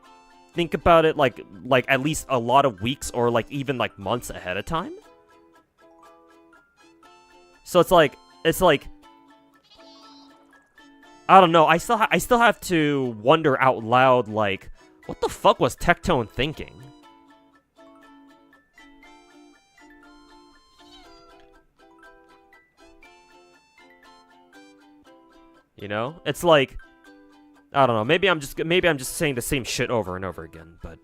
think about it like at least a lot of weeks or like even like months ahead of time. So it's like I don't know. I still have to wonder out loud, like, what the fuck was Tectone thinking? You know, it's like, I don't know. Maybe I'm just saying the same shit over and over again, but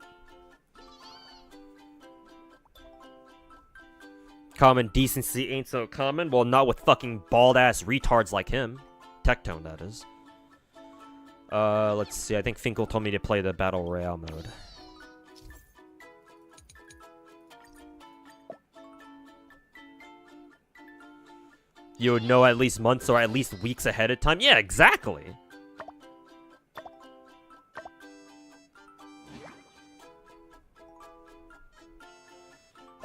common decency ain't so common. Well, not with fucking bald ass retards like him. Tectone, that is. Let's see. I think Finkel told me to play the Battle Royale mode. You would know at least months or at least weeks ahead of time? Yeah, exactly!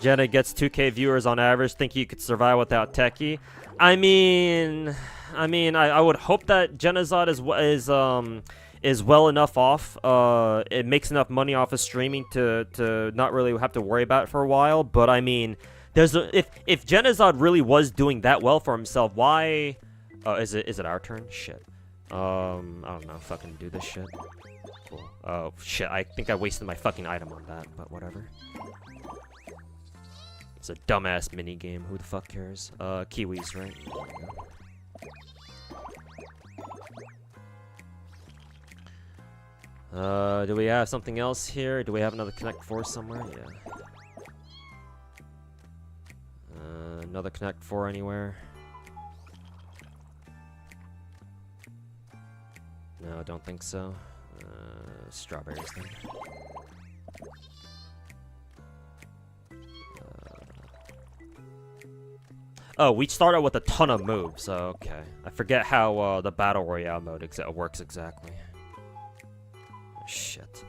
Jenna gets 2K viewers on average. Think you could survive without Techie? I mean, I would hope that Genazod is well enough off. It makes enough money off of streaming to not really have to worry about it for a while. But I mean, if Genazod really was doing that well for himself, why? Is it our turn? Shit. I don't know. Fucking do this shit. Cool. Oh shit. I think I wasted my fucking item on that, but whatever. It's a dumbass mini game. Who the fuck cares? Kiwis, right? Do we have something else here? Do we have another Connect 4 somewhere? Yeah. Another Connect 4 anywhere? No, I don't think so. Strawberries then. Oh, we started with a ton of moves, so okay. I forget how the Battle Royale mode works exactly. Oh, shit.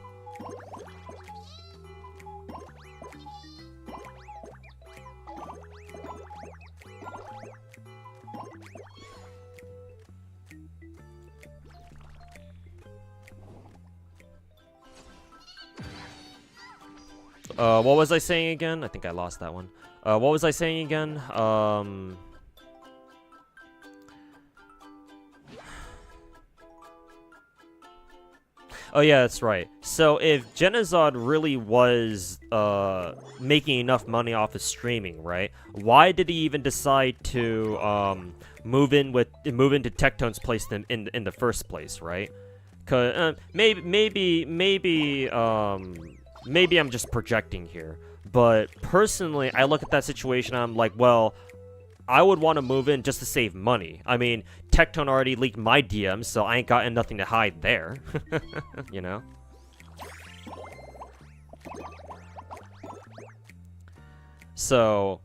What was I saying again? I think I lost that one. What was I saying again? Oh yeah, that's right. So if Genazod really was making enough money off of streaming, right? Why did he even decide to move into Tectone's place in the first place, right? Cause maybe I'm just projecting here. But personally, I look at that situation, I'm like, well, I would want to move in just to save money. I mean, Tectone already leaked my DMs, so I ain't got nothing to hide there. You know? So,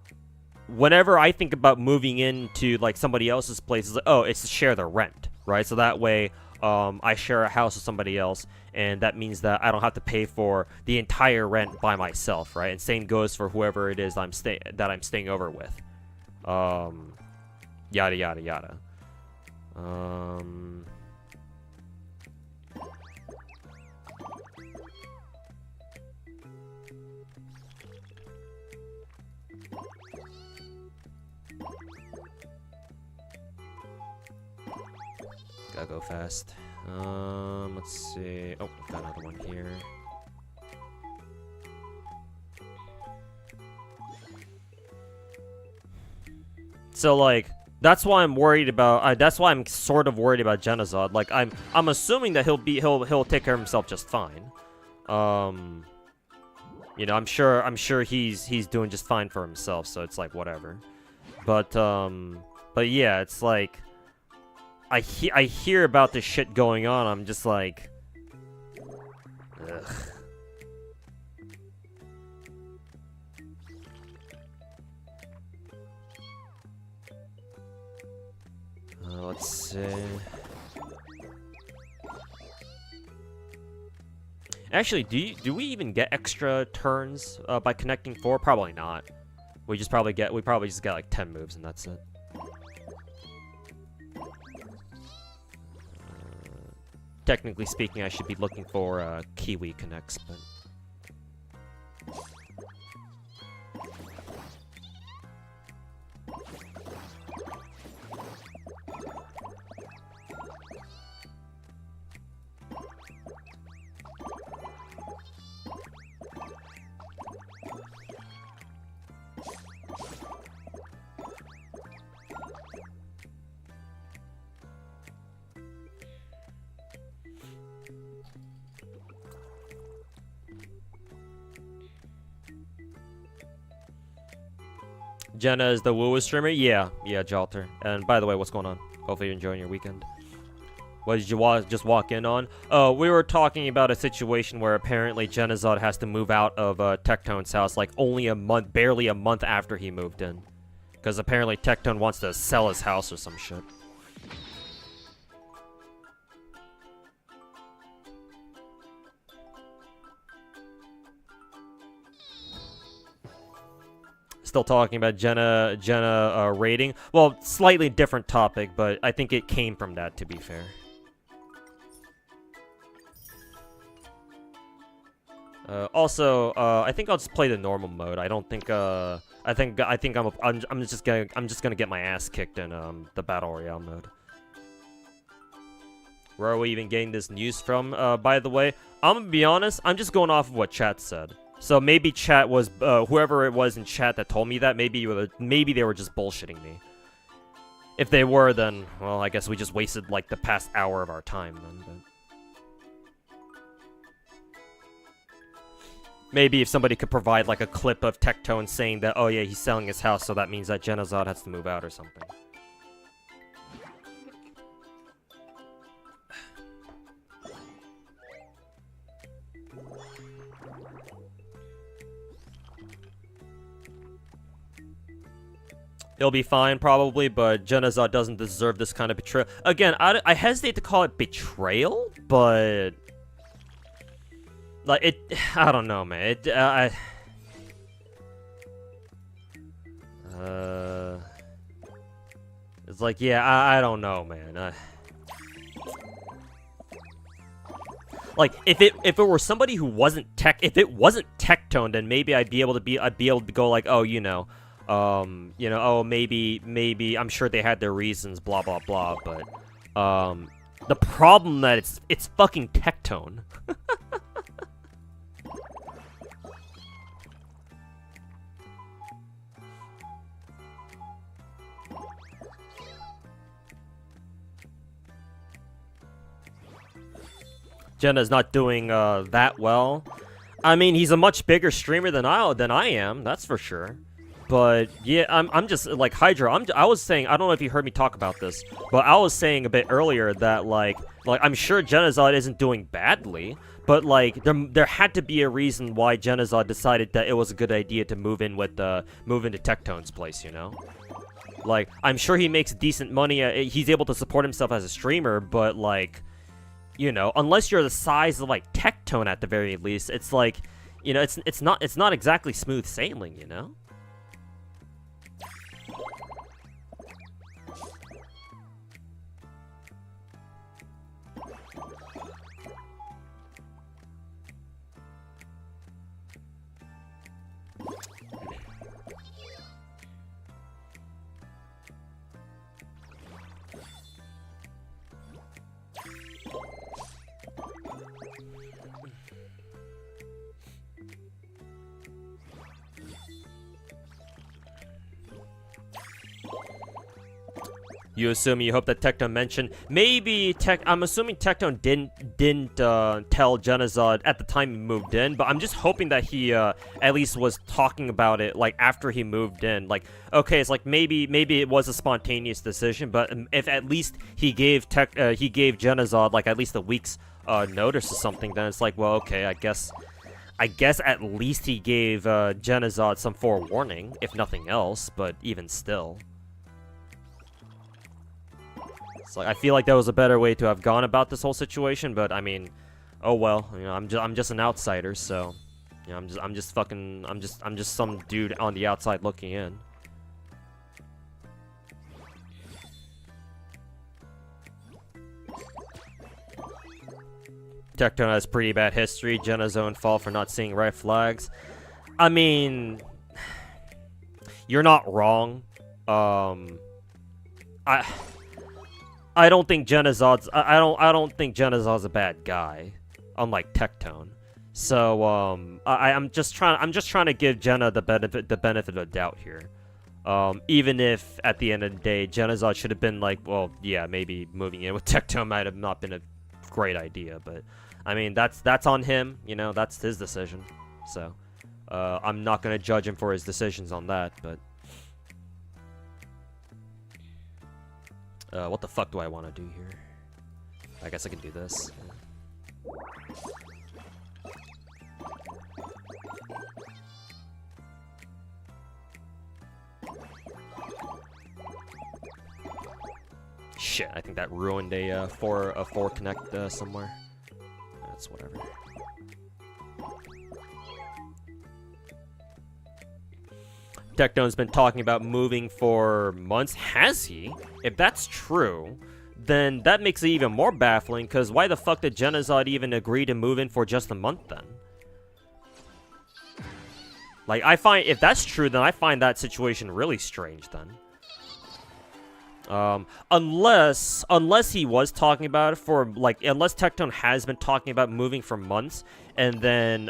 whenever I think about moving into, like, somebody else's place, it's like, oh, it's to share the rent, right? So that way, I share a house with somebody else, and that means that I don't have to pay for the entire rent by myself, right? And same goes for whoever it is that I'm staying over with. Yada yada yada. Gotta go fast. Let's see. Oh, I've got another one here. So like, that's why I'm worried about. That's why I'm sort of worried about Genazod. Like, I'm assuming that he'll take care of himself just fine. You know, I'm sure he's doing just fine for himself. So it's like whatever. But yeah, it's like. I hear about this shit going on, I'm just like... Ugh. Let's see... Actually, do we even get extra turns by connecting 4? Probably not. We probably just get like 10 moves and that's it. technically speaking, I should be looking for Kiwi connects, but. Jenna is the woo streamer? Yeah, Jalter. And by the way, what's going on? Hopefully you're enjoying your weekend. What did you just walk in on? Oh, we were talking about a situation where apparently Genazod has to move out of Tectone's house like only a month, barely a month after he moved in. Because apparently Tectone wants to sell his house or some shit. Still talking about Jenna rating. Well, slightly different topic, but I think it came from that, to be fair. Also, I think I'll just play the normal mode. I don't think I think I'm just gonna get my ass kicked in the battle royale mode. Where are we even getting this news from? By the way, I'm gonna be honest. I'm just going off of what chat said. So maybe chat was whoever it was in chat that told me that. Maybe they were just bullshitting me. If they were, then well, I guess we just wasted like the past hour of our time then. But... maybe if somebody could provide like a clip of Tectone saying that, oh yeah, he's selling his house, so that means that Genazod has to move out or something. It'll be fine, probably, but Genazod doesn't deserve this kind of betrayal. Again, I hesitate to call it betrayal, but... like, it... I don't know, man. It's like, yeah, I don't know, man. Like, if it were somebody who wasn't if it wasn't Tectone, then maybe I'd be able to go like, oh, you know, oh, maybe, I'm sure they had their reasons, blah, blah, blah, but, the problem that it's fucking Tectone. Jenna's not doing, that well. I mean, he's a much bigger streamer than I am, that's for sure. But yeah, I'm just like Hydra. I was saying, I don't know if you heard me talk about this, but I was saying a bit earlier that like I'm sure Genazod isn't doing badly, but like there had to be a reason why Genazod decided that it was a good idea to move into Tectone's place, you know? Like, I'm sure he makes decent money. He's able to support himself as a streamer, but like, you know, unless you're the size of like Tectone at the very least, it's like, you know, it's not exactly smooth sailing, you know? You hope that Tectone mentioned. Maybe I'm assuming Tectone didn't tell Genazod at the time he moved in, but I'm just hoping that he at least was talking about it like after he moved in. Like, okay, it's like maybe it was a spontaneous decision, but if at least he gave Genazod like at least a week's notice or something, then it's like, well, okay, I guess at least he gave Genazod some forewarning, if nothing else, but even still. Like, I feel like that was a better way to have gone about this whole situation, but I mean, oh well, you know, I'm just an outsider, so, you know, I'm just some dude on the outside looking in. Tectone has pretty bad history. Jenna's own fault for not seeing red flags. I mean, you're not wrong. I don't think Genazod's I don't think Genazod's a bad guy, unlike Tectone. So I'm just trying to give Jenna the benefit of the doubt here. Even if at the end of the day Genazod should have been like, well, yeah, maybe moving in with Tectone might have not been a great idea, but I mean that's on him, you know, that's his decision. So I'm not gonna judge him for his decisions on that, but what the fuck do I want to do here? I guess I can do this. Shit, I think that ruined a four connect somewhere. That's whatever. Tectone's been talking about moving for months. Has he? If that's true, then that makes it even more baffling, because why the fuck did Genazod even agree to move in for just a month then? Like, if that's true, then I find that situation really strange then. Unless he was talking about it for, like, unless Tectone has been talking about moving for months, and then,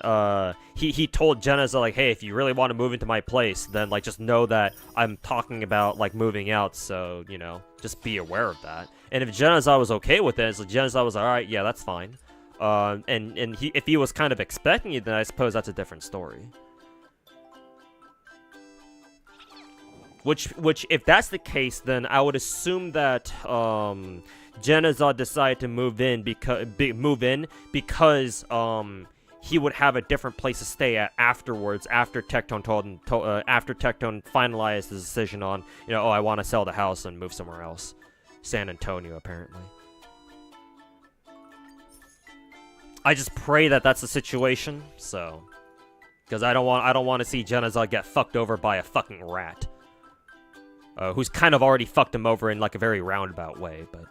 he told Genazod, like, hey, if you really want to move into my place, then, like, just know that I'm talking about, like, moving out, so, you know, just be aware of that. And if Genazod was okay with it, so Genazod was like, alright, yeah, that's fine. If he was kind of expecting it, then I suppose that's a different story. Which, if that's the case, then I would assume that Genazod decided to move in because he would have a different place to stay at afterwards. After Tectone after Tectone finalized his decision on, you know, oh, I want to sell the house and move somewhere else, San Antonio, apparently. I just pray that that's the situation, so, because I don't want to see Genazod get fucked over by a fucking rat. Who's kind of already fucked him over in, like, a very roundabout way, but...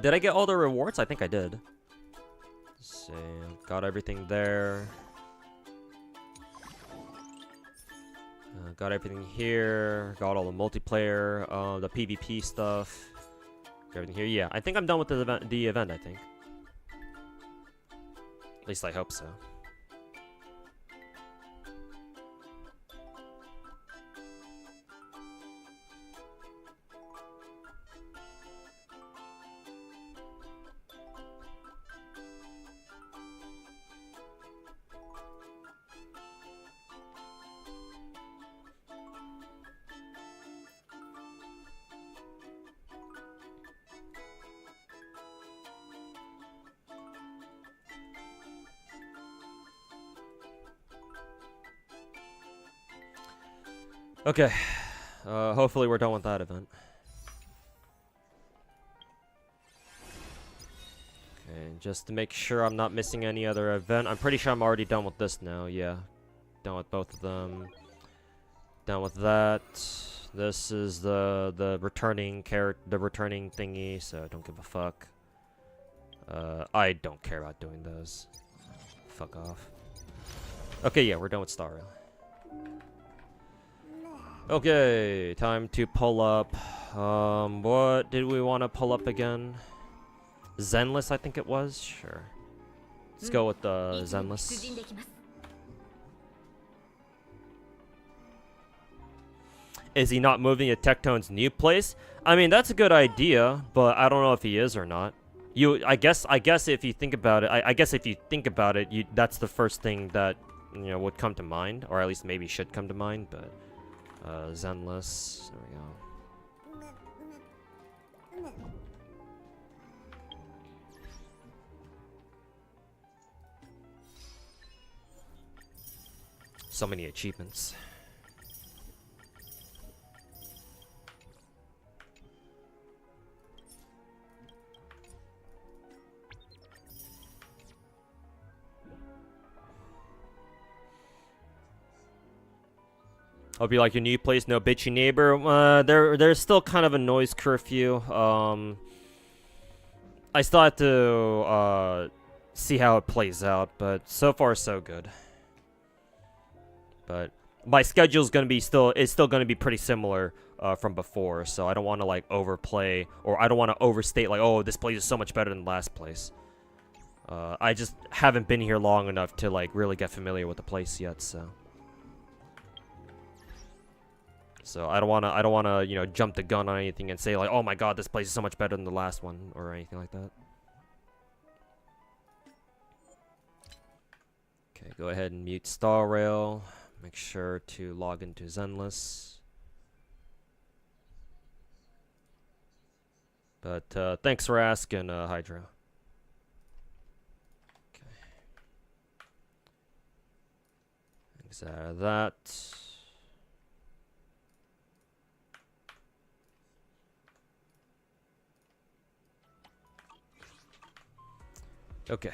did I get all the rewards? I think I did. Let's see, got everything there. Got everything here. Got all the multiplayer, the PvP stuff. Got everything here. Yeah, I think I'm done with the event, I think. At least I hope so. Okay, hopefully we're done with that event. Okay, just to make sure I'm not missing any other event. I'm pretty sure I'm already done with this now, yeah. Done with both of them. Done with that. This is the returning thingy, so don't give a fuck. I don't care about doing those. Fuck off. Okay, yeah, we're done with Star Rail. Okay, time to pull up. What did we want to pull up again? Zenless, I think it was? Sure. Let's go with the Zenless. Is he not moving to Tectone's new place? I mean, that's a good idea, but I don't know if he is or not. I guess if you think about it, I guess if you think about it, that's the first thing that, you know, would come to mind, or at least maybe should come to mind, but... Zenless. There we go. So many achievements. I'll be like, your new place, no bitchy neighbor. There's still kind of a noise curfew. I still have to see how it plays out, but so far so good. But my schedule's gonna be still gonna be pretty similar from before, so I don't want to like overplay, or I don't want to overstate like, oh, this place is so much better than last place. I just haven't been here long enough to like really get familiar with the place yet, so I don't wanna you know, jump the gun on anything and say like, oh my god, this place is so much better than the last one or anything like that. Okay, go ahead and mute Star Rail. Make sure to log into Zenless. But thanks for asking, Hydra. Okay. Exit out of that. Okay.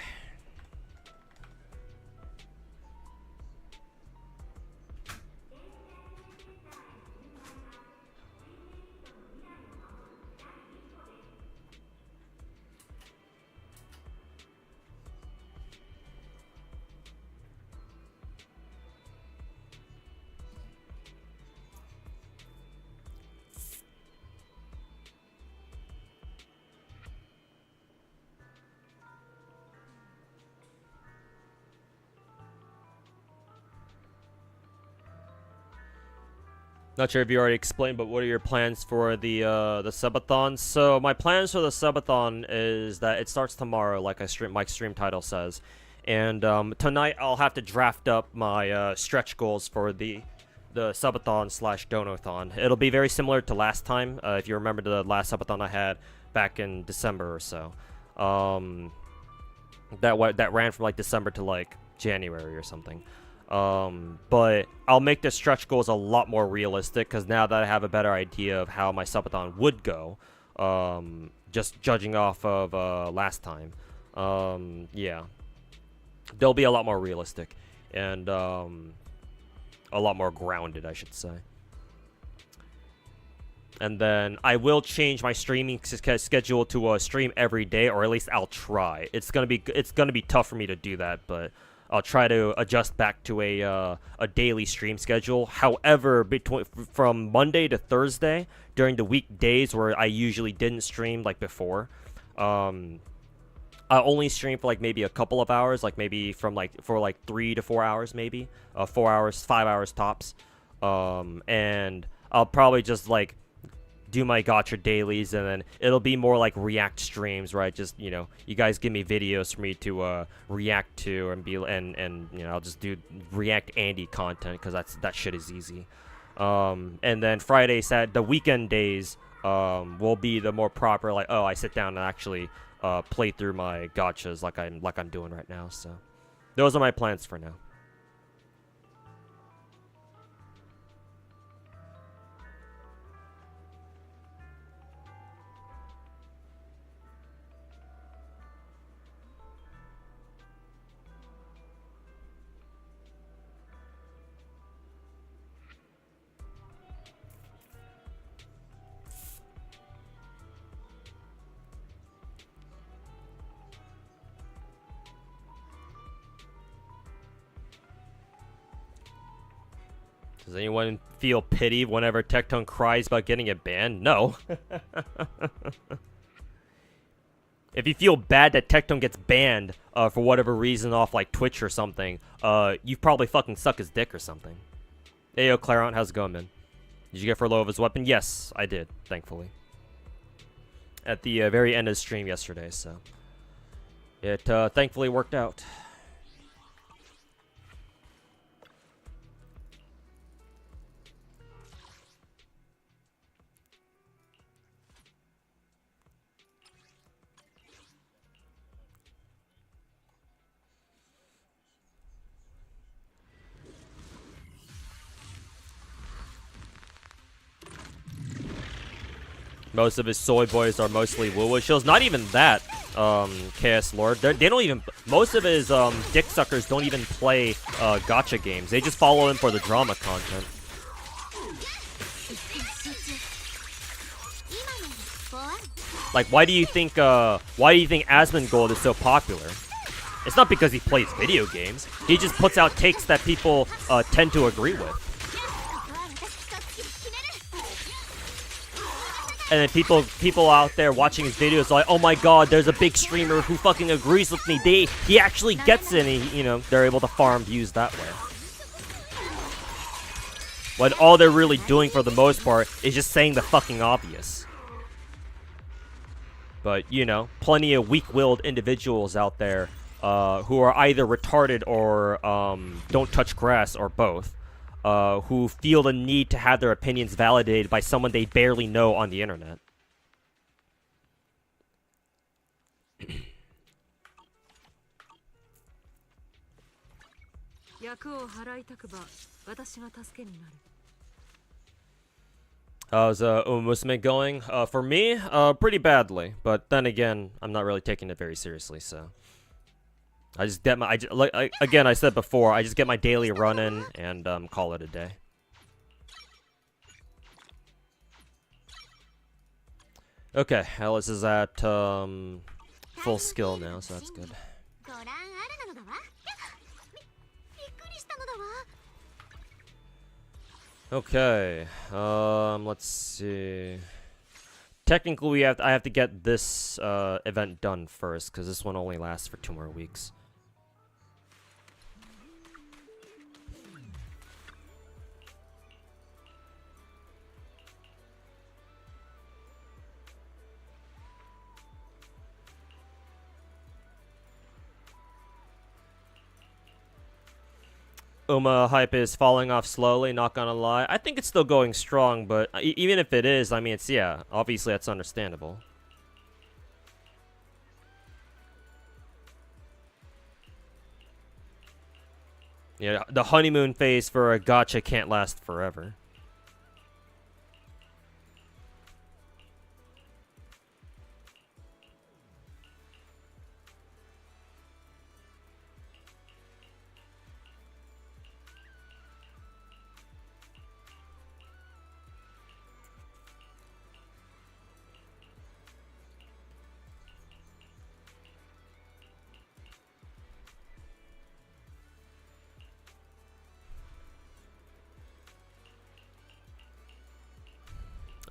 Not sure if you already explained, but what are your plans for the subathon? So my plans for the subathon is that it starts tomorrow, like my stream title says, and tonight I'll have to draft up my stretch goals for the subathon / donathon. It'll be very similar to last time, if you remember the last subathon I had back in December or so. That ran from like December to like January or something. But I'll make the stretch goals a lot more realistic, because now that I have a better idea of how my subathon would go, just judging off of last time, yeah, they'll be a lot more realistic and a lot more grounded, I should say. And then I will change my streaming schedule to a stream every day, or at least I'll try. It's gonna be tough for me to do that, but I'll try to adjust back to a daily stream schedule. However, from Monday to Thursday, during the weekdays where I usually didn't stream like before, I only stream for like maybe a couple of hours, like maybe for 3 to 4 hours, maybe 4 hours, 5 hours tops. And I'll probably just like do my gacha dailies, and then it'll be more like react streams, right? Just, you know, you guys give me videos for me to react to, and you know, I'll just do react Andy content, because that shit is easy. And then Friday, the weekend days will be the more proper, like, oh, I sit down and actually play through my gachas like I'm doing right now. So those are my plans for now. Does anyone feel pity whenever Tectone cries about getting it banned? No. If you feel bad that Tectone gets banned for whatever reason off like Twitch or something, you probably fucking suck his dick or something. Hey, yo, Clarence, how's it going, man? Did you get furlough of his weapon? Yes, I did, thankfully. At the very end of the stream yesterday, so it thankfully worked out. Most of his soy boys are mostly woo-woo shills. Not even that, KS Lord. They don't even... Most of his dick suckers don't even play gacha games. They just follow him for the drama content. Like, why do you think Asmongold is so popular? It's not because he plays video games. He just puts out takes that people tend to agree with. And then people out there watching his videos are like, oh my god, there's a big streamer who fucking agrees with me. He actually gets it, and you know, they're able to farm views that way. When all they're really doing for the most part is just saying the fucking obvious. But, you know, plenty of weak-willed individuals out there who are either retarded or don't touch grass or both, who feel the need to have their opinions validated by someone they barely know on the internet. How's Umusume going? For me, pretty badly. But then again, I'm not really taking it very seriously, so I just get my again, I said before, I just get my daily run in and call it a day. Okay, Alice is at full skill now, so that's good. Okay, let's see. Technically, I have to get this event done first, because this one only lasts for 2 more weeks. Uma hype is falling off slowly, not gonna lie. I think it's still going strong, but even if it is, I mean, it's, yeah, obviously that's understandable. Yeah, the honeymoon phase for a gacha can't last forever.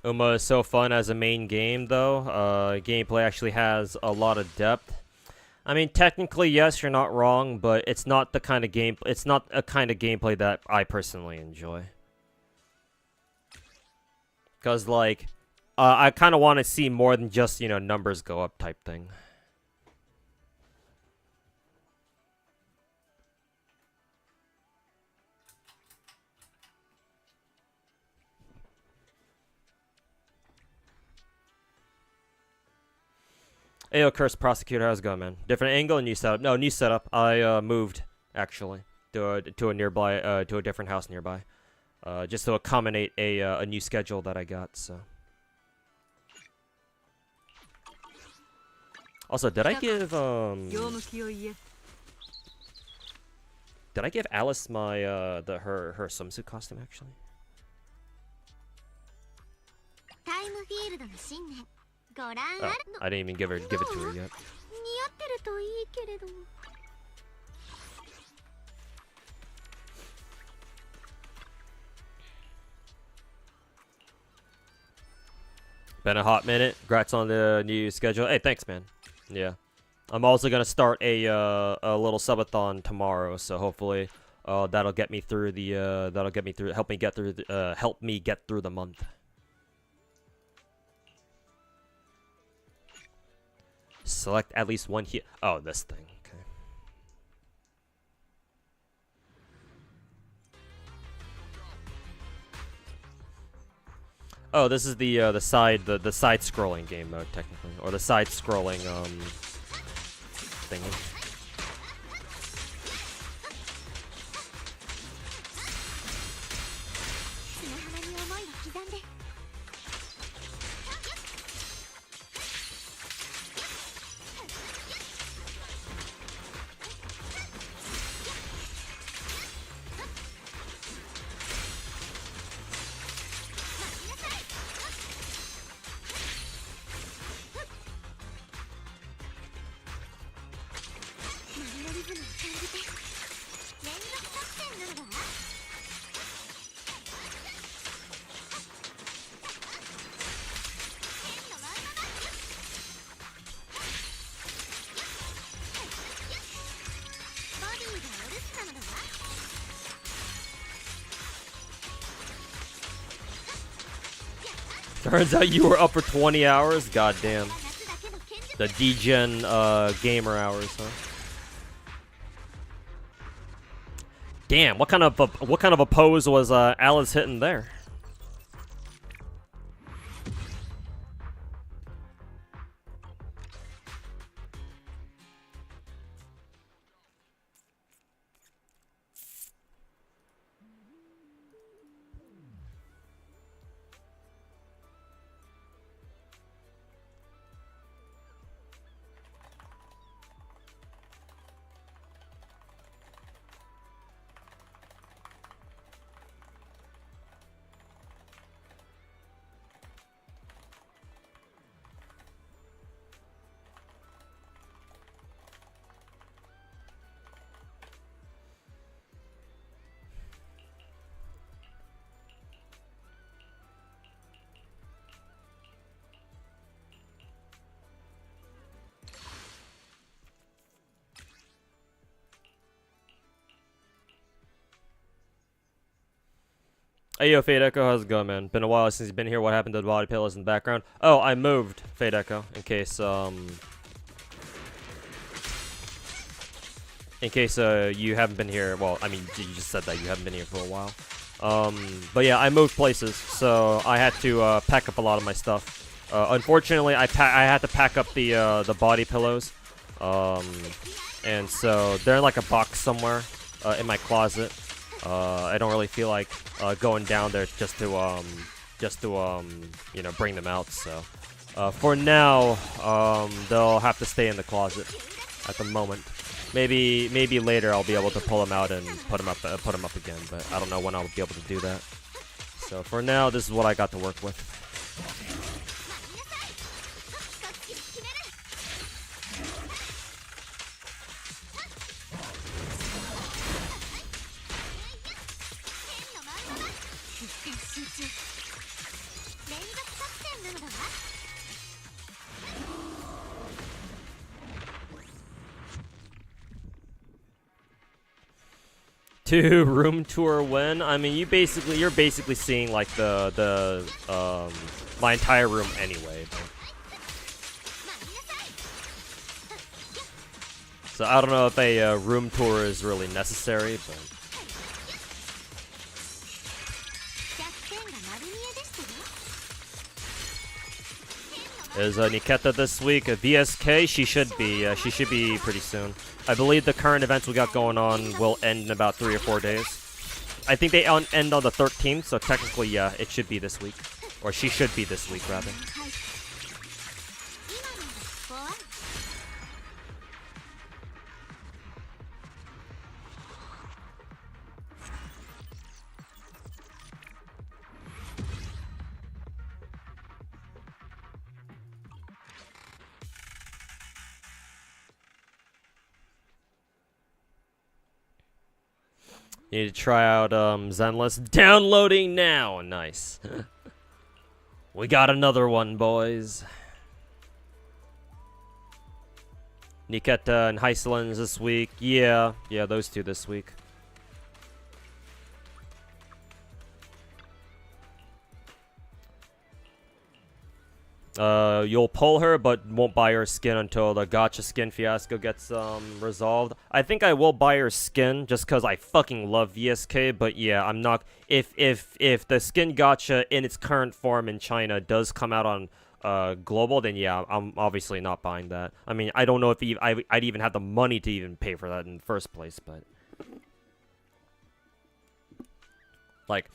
Uma is so fun as a main game, though. Gameplay actually has a lot of depth. I mean, technically, yes, you're not wrong, but it's not the kind of game. It's not a kind of gameplay that I personally enjoy. Cause like, I kind of want to see more than just, you know, numbers go up type thing. Ayo, Curse Prosecutor, how's it going, man? Different angle, new setup. No, new setup. I moved actually to a nearby to a different house nearby, just to accommodate a new schedule that I got. So. Also, did I give Alice my her swimsuit costume actually? Oh, I didn't even give it to her yet. Been a hot minute. Congrats on the new schedule. Hey, thanks, man. Yeah, I'm also gonna start a little subathon tomorrow, so hopefully that'll get me through the help me get through the month. Select at least one here. Oh, this thing. Okay. Oh, this is the side scrolling game mode technically, or the side scrolling thingy. Turns out you were up for 20 hours? Goddamn. The degen gamer hours, huh? Damn, what kind of a pose was Alice hitting there? Hey yo, Fade Echo, how's it going, man? Been a while since you've been here. What happened to the body pillows in the background? Oh, I moved, Fade Echo, in case you haven't been here. Well, I mean, you just said that you haven't been here for a while. But yeah, I moved places, so I had to pack up a lot of my stuff. Unfortunately, I had to pack up the body pillows, and so they're in like a box somewhere in my closet. I don't really feel like going down there just to you know, bring them out. So for now, they'll have to stay in the closet at the moment. Maybe later I'll be able to pull them out and put them up again, but I don't know when I'll be able to do that. So for now, this is what I got to work with. To room tour when? I mean, you're basically seeing like my entire room anyway. But. So I don't know if a room tour is really necessary, but. Is Niketa this week? VSK? She should be. She should be pretty soon. I believe the current events we got going on will end in about 3 or 4 days. I think they end on the 13th, so technically, yeah, it should be this week. Or she should be this week, rather. Need to try out Zenless. Downloading now. Nice. We got another one, boys. Niketa and Heiselins this week. Yeah, those two this week. You'll pull her, but won't buy her skin until the gacha skin fiasco gets resolved. I think I will buy her skin just because I fucking love VSK. But yeah, I'm not. If the skin gacha in its current form in China does come out on global, then yeah, I'm obviously not buying that. I mean, I don't know if I'd even have the money to even pay for that in the first place, but like,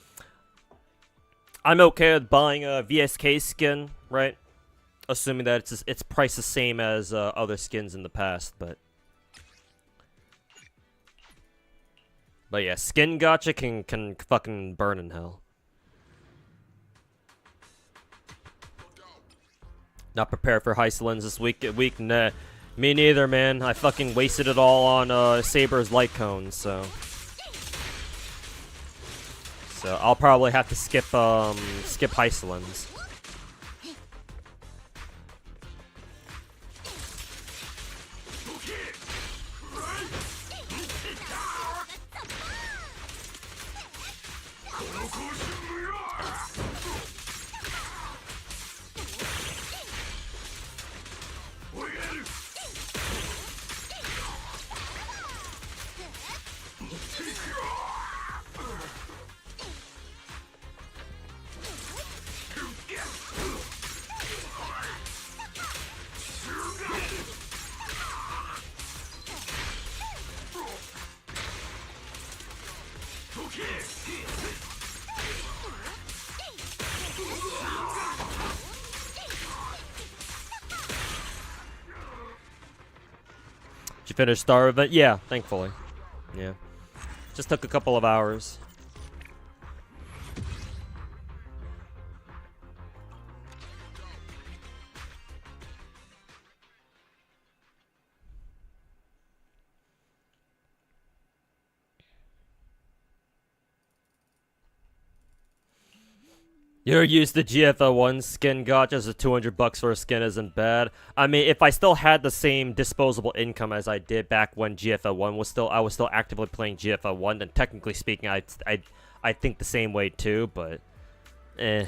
I'm okay with buying a VSK skin, right? Assuming that it's priced the same as other skins in the past, but yeah, skin gacha can fucking burn in hell. Not prepared for Heiselins this week. Nah, me neither, man. I fucking wasted it all on Saber's light cones, so I'll probably have to skip Heiselins. finish Star Event? Yeah, thankfully. Yeah. Just took a couple of hours. You're used to GFL1 skin gotcha, so $200 for a skin isn't bad. I mean, if I still had the same disposable income as I did back when GFL1 was still, I was still actively playing GFL1, then technically speaking, I think the same way too, but eh.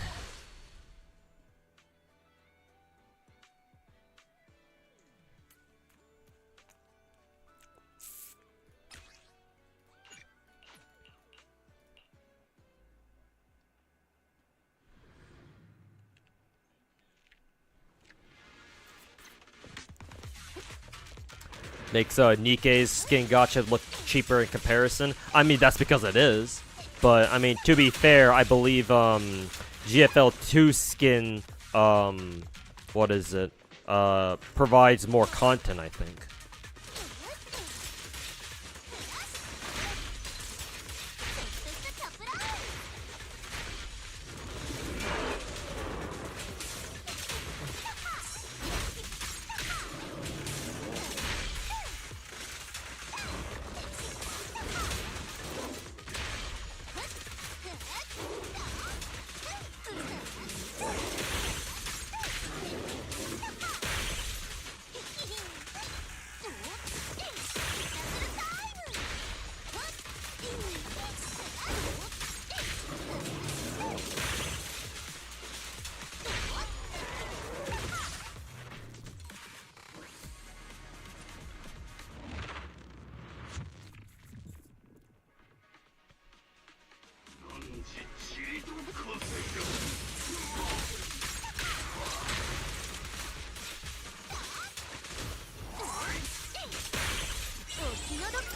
Makes Nikke's skin gacha look cheaper in comparison. I mean, that's because it is. But, I mean, to be fair, I believe GFL2 skin, what is it? Provides more content, I think.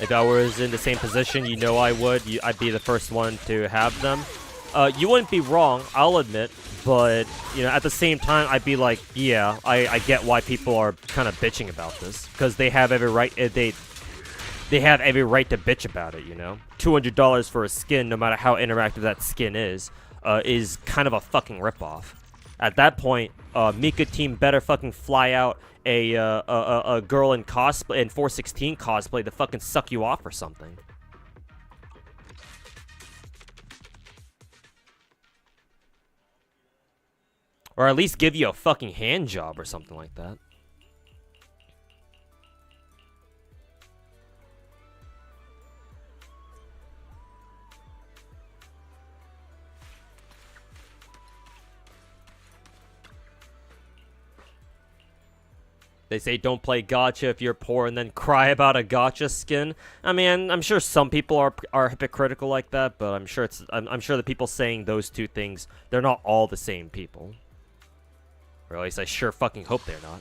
If I was in the same position, you know I would. I'd be the first one to have them. You wouldn't be wrong, I'll admit. But, you know, at the same time, I'd be like, yeah, I get why people are kind of bitching about this. Because they have every right, they have every right to bitch about it, you know? $200 for a skin, no matter how interactive that skin is kind of a fucking ripoff. At that point, Mika team better fucking fly out a girl in cosplay, in 416 cosplay, to fucking suck you off or something. Or at least give you a fucking hand job or something like that. They say don't play gacha if you're poor and then cry about a gacha skin. I mean, I'm sure some people are hypocritical like that, but I'm sure I'm sure the people saying those two things, they're not all the same people. Or at least I sure fucking hope they're not.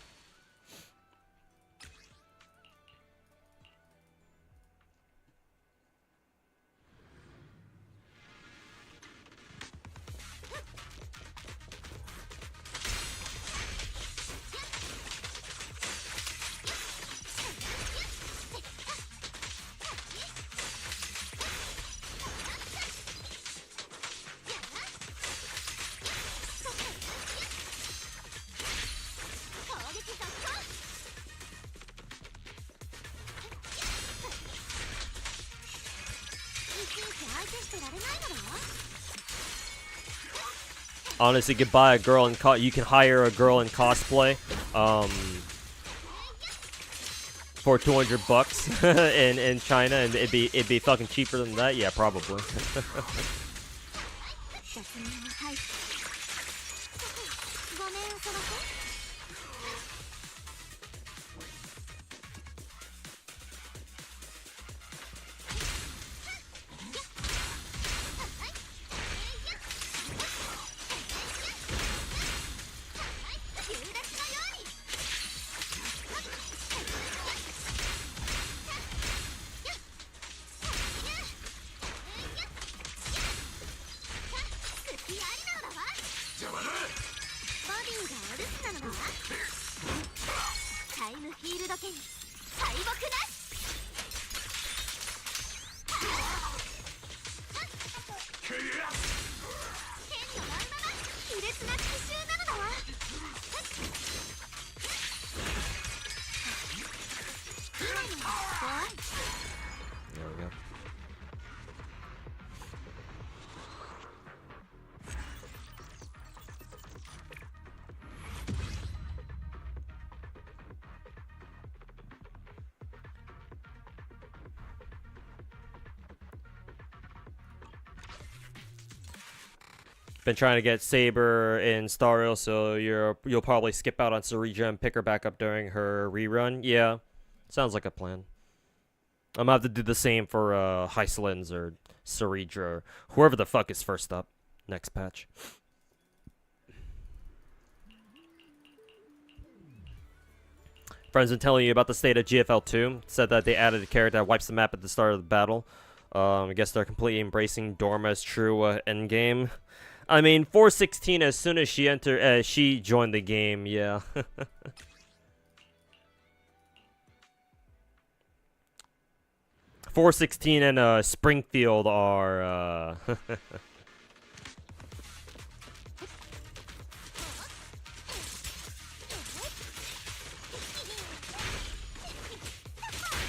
Honestly, you can buy a girl in you can hire a girl in cosplay, for $200 in China, and it'd be fucking cheaper than that. Yeah, probably. 卑劣な奇襲なのだわ。今のは怖い。 There we go. Been trying to get Saber in Star Rail, so you'll probably skip out on Sarija and pick her back up during her rerun. Yeah, sounds like a plan. I'm gonna have to do the same for Hyslins or Sarija or whoever the fuck is first up next patch. Friends been telling you about the state of GFL2. Said that they added a character that wipes the map at the start of the battle. I guess they're completely embracing Dorma's true endgame. I mean, 416, as soon as she joined the game, yeah. 416 and Springfield are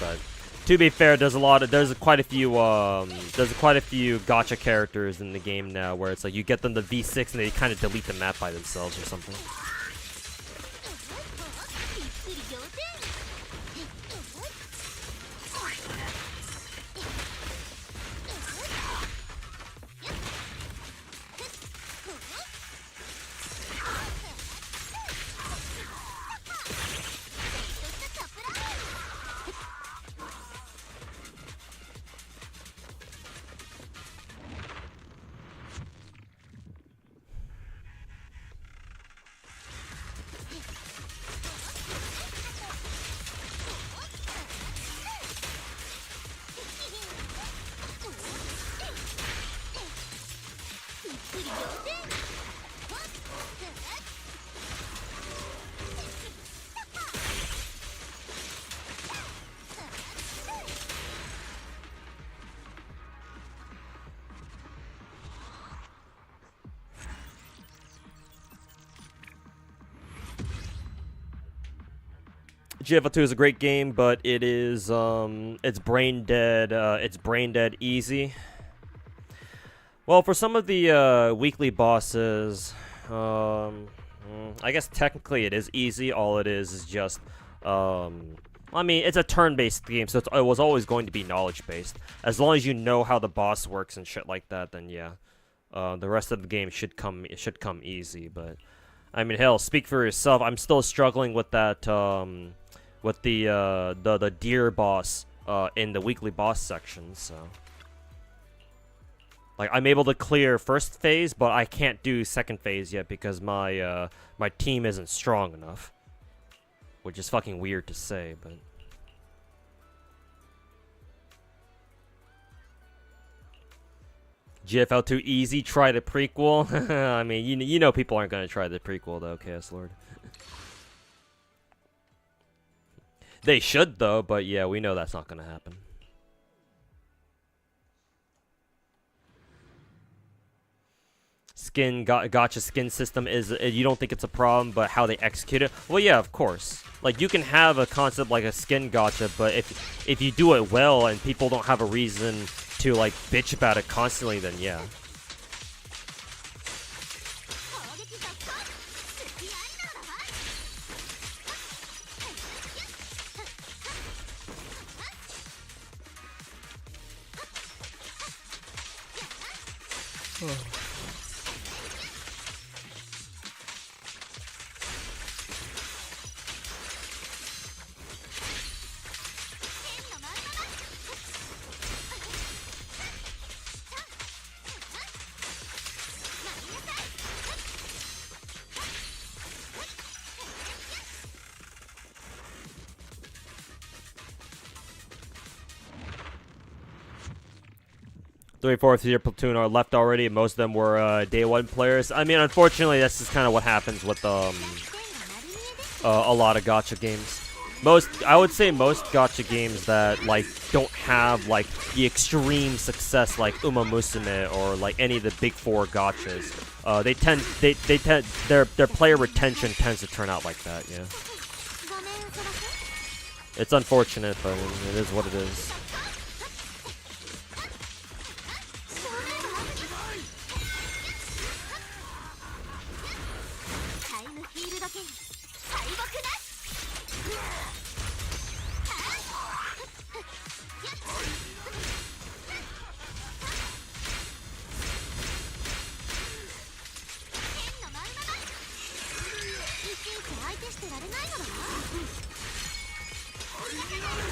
but to be fair, there's quite a few gacha characters in the game now where it's like you get them to V6 and they kind of delete the map by themselves or something. GFL2 is a great game, but it is it's brain dead. It's brain dead easy. Well, for some of the weekly bosses, I guess technically it is easy. All it is just, I mean, it's a turn-based game, so it was always going to be knowledge-based. As long as you know how the boss works and shit like that, then yeah, the rest of the game should come easy. But I mean, hell, speak for yourself. I'm still struggling with that. With the deer boss in the weekly boss section, so like I'm able to clear first phase, but I can't do second phase yet because my my team isn't strong enough, which is fucking weird to say, but GFL2 easy. Try the prequel. I mean, you know people aren't gonna try the prequel though, Chaos Lord. They should, though, but yeah, we know that's not going to happen. Gacha skin system is, you don't think it's a problem, but how they execute it? Well, yeah, of course. Like, you can have a concept like a skin gacha, but if you do it well and people don't have a reason to, like, bitch about it constantly, then yeah. Three-fourths of your platoon are left already. Most of them were day one players. I mean, unfortunately, that's just kind of what happens with a lot of gacha games. I would say most gacha games that like don't have like the extreme success like Uma Musume or like any of the big four gachas, their player retention tends to turn out like that. Yeah, 画面そらす it's unfortunate, but it is what it is. タイムフィールド剣敗北なし剣のまんまだいちいち相手してられないのだわ剣のまんまだ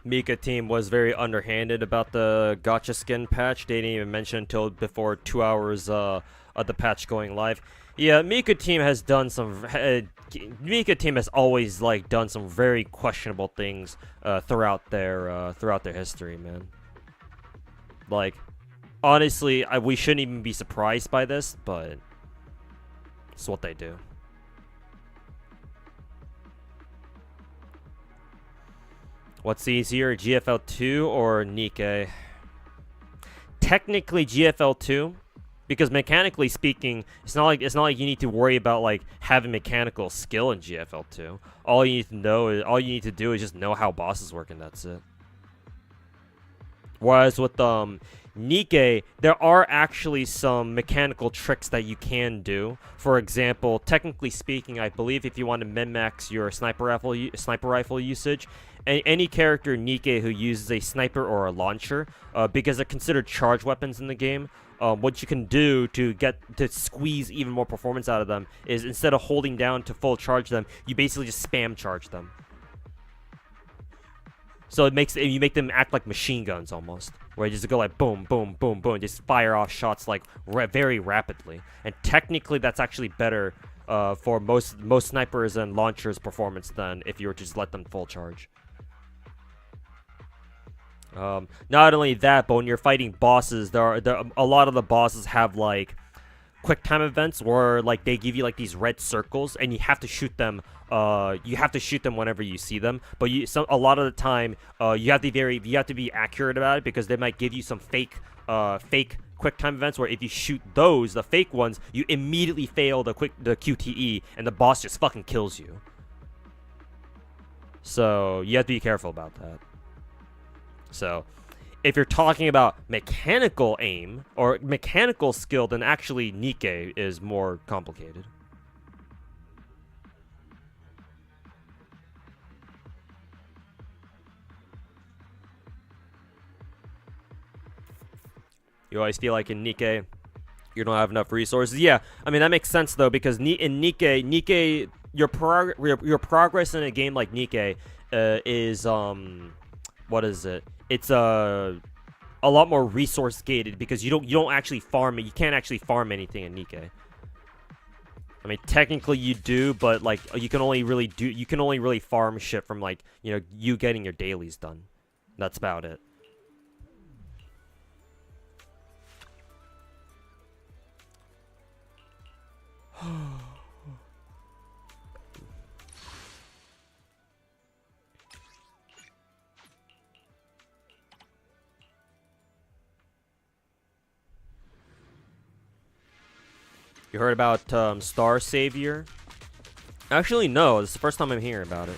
Mika team was very underhanded about the gacha skin patch. They didn't even mention until before 2 hours of the patch going live. Yeah, Mika team has done some. Mika team has always like done some very questionable things throughout their history, man. Like, honestly, we shouldn't even be surprised by this, but it's what they do. What's easier, GFL2 or Nikkei? Technically GFL2, because mechanically speaking, it's not like you need to worry about like having mechanical skill in GFL2. All you need to do is just know how bosses work, and that's it. Whereas with Nikkei, there are actually some mechanical tricks that you can do. For example, technically speaking, I believe if you want to min-max your sniper rifle usage, any character Nikkei who uses a sniper or a launcher, because they're considered charge weapons in the game, what you can do to squeeze even more performance out of them is instead of holding down to full charge them, you basically just spam charge them. So you make them act like machine guns almost, where you just go like boom, boom, boom, boom, just fire off shots like very rapidly. And technically, that's actually better for most snipers and launchers' performance than if you were to just let them full charge. Not only that, but when you're fighting bosses, a lot of the bosses have like quick time events where like they give you like these red circles and you have to shoot them. You have to shoot them whenever you see them. But a lot of the time, you have to be accurate about it, because they might give you some fake quick time events where if you shoot the fake ones, you immediately fail the QTE and the boss just fucking kills you. So you have to be careful about that. So, if you're talking about mechanical aim or mechanical skill, then actually Nikkei is more complicated. You always feel like in Nikkei, you don't have enough resources. Yeah, I mean, that makes sense, though, because in Nikkei, your progress in a game like Nikkei is, what is it? It's a lot more resource gated, because you don't actually farm it. You can't actually farm anything in Nikkei. I mean, technically you do, but like you can only really farm shit from like, you getting your dailies done. That's about it. You heard about Star Savior? Actually, no. This is the first time I'm hearing about it.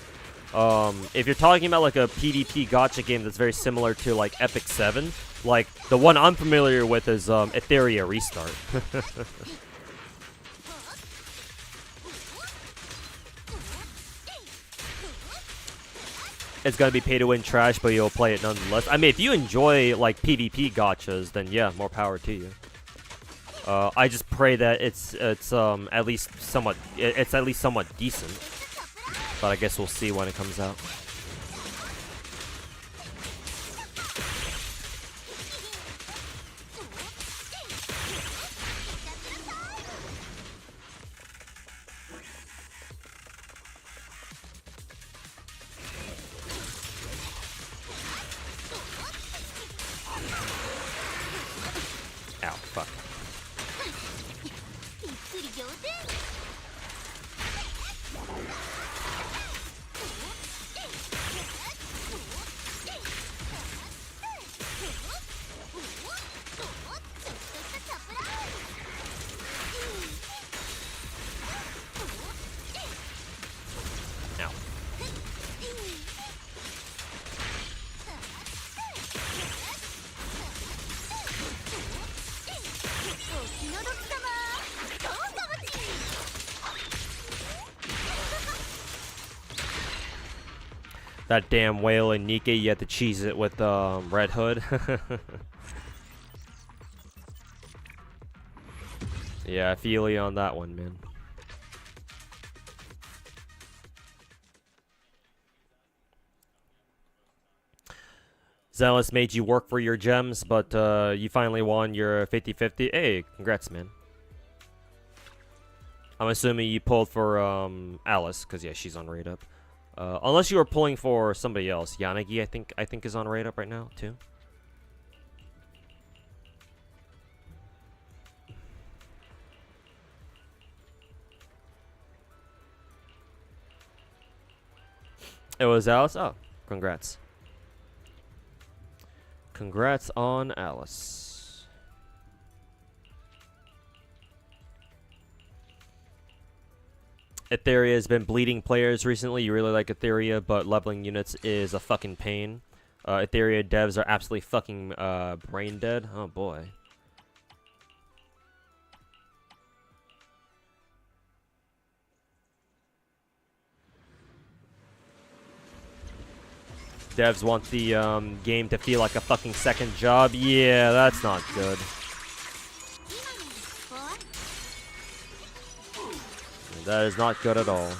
If you're talking about like a PvP gacha game that's very similar to like Epic 7, like the one I'm familiar with is Etheria Restart. It's gonna be pay-to-win trash, but you'll play it nonetheless. I mean, if you enjoy like PvP gachas, then yeah, more power to you. I just pray that it's at least somewhat decent. But I guess we'll see when it comes out. Ow, fuck. びっくり仰天 Ow. お気の毒さまどうかもち That damn whale in Nikkei, you had to cheese it with Red Hood. Yeah, I feel you on that one, man. Zenless made you work for your gems, but you finally won your 50-50. Hey, congrats, man. I'm assuming you pulled for Alice, because yeah, she's on raid up. Unless you were pulling for somebody else. Yanagi, I think is on raid up right now, too. It was Alice? Oh, congrats. Congrats on Alice. Etheria has been bleeding players recently. You really like Etheria, but leveling units is a fucking pain. Etheria devs are absolutely fucking brain dead. Oh boy. Devs want the game to feel like a fucking second job. Yeah, that's not good. That is not good at all.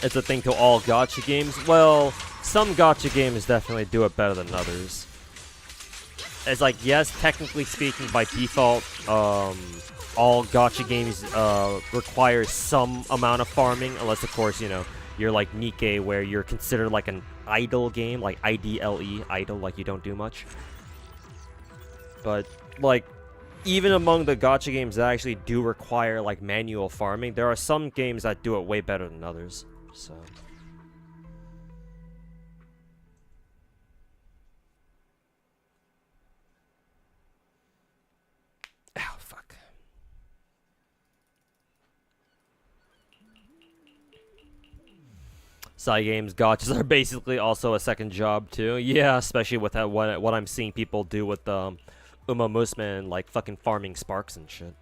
It's a thing to all gacha games. Well, some gacha games definitely do it better than others. It's like, yes, technically speaking, by default, all gacha games require some amount of farming, unless, of course, you know, you're like Nikkei, where you're considered like an idle game, like IDLE, idle, like you don't do much. But, like, even among the gacha games that actually do require, like, manual farming, there are some games that do it way better than others. So ow, fuck. Side games gachas are basically also a second job too. Yeah, especially with what I'm seeing people do with Uma Musume and like fucking farming sparks and shit.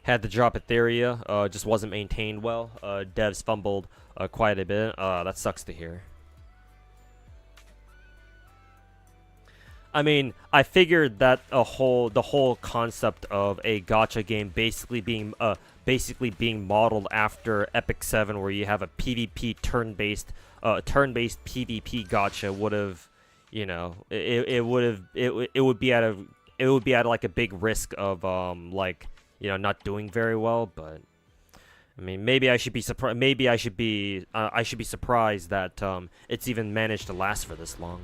Had to drop Etheria, just wasn't maintained well. Devs fumbled quite a bit. That sucks to hear. I mean, I figured that the whole concept of a gacha game basically being modeled after Epic 7, where you have a PvP turn-based PvP gacha would have, you know, it would be at like a big risk of like, you know, not doing very well. But I mean, maybe I should be surprised. Maybe I should be surprised that it's even managed to last for this long.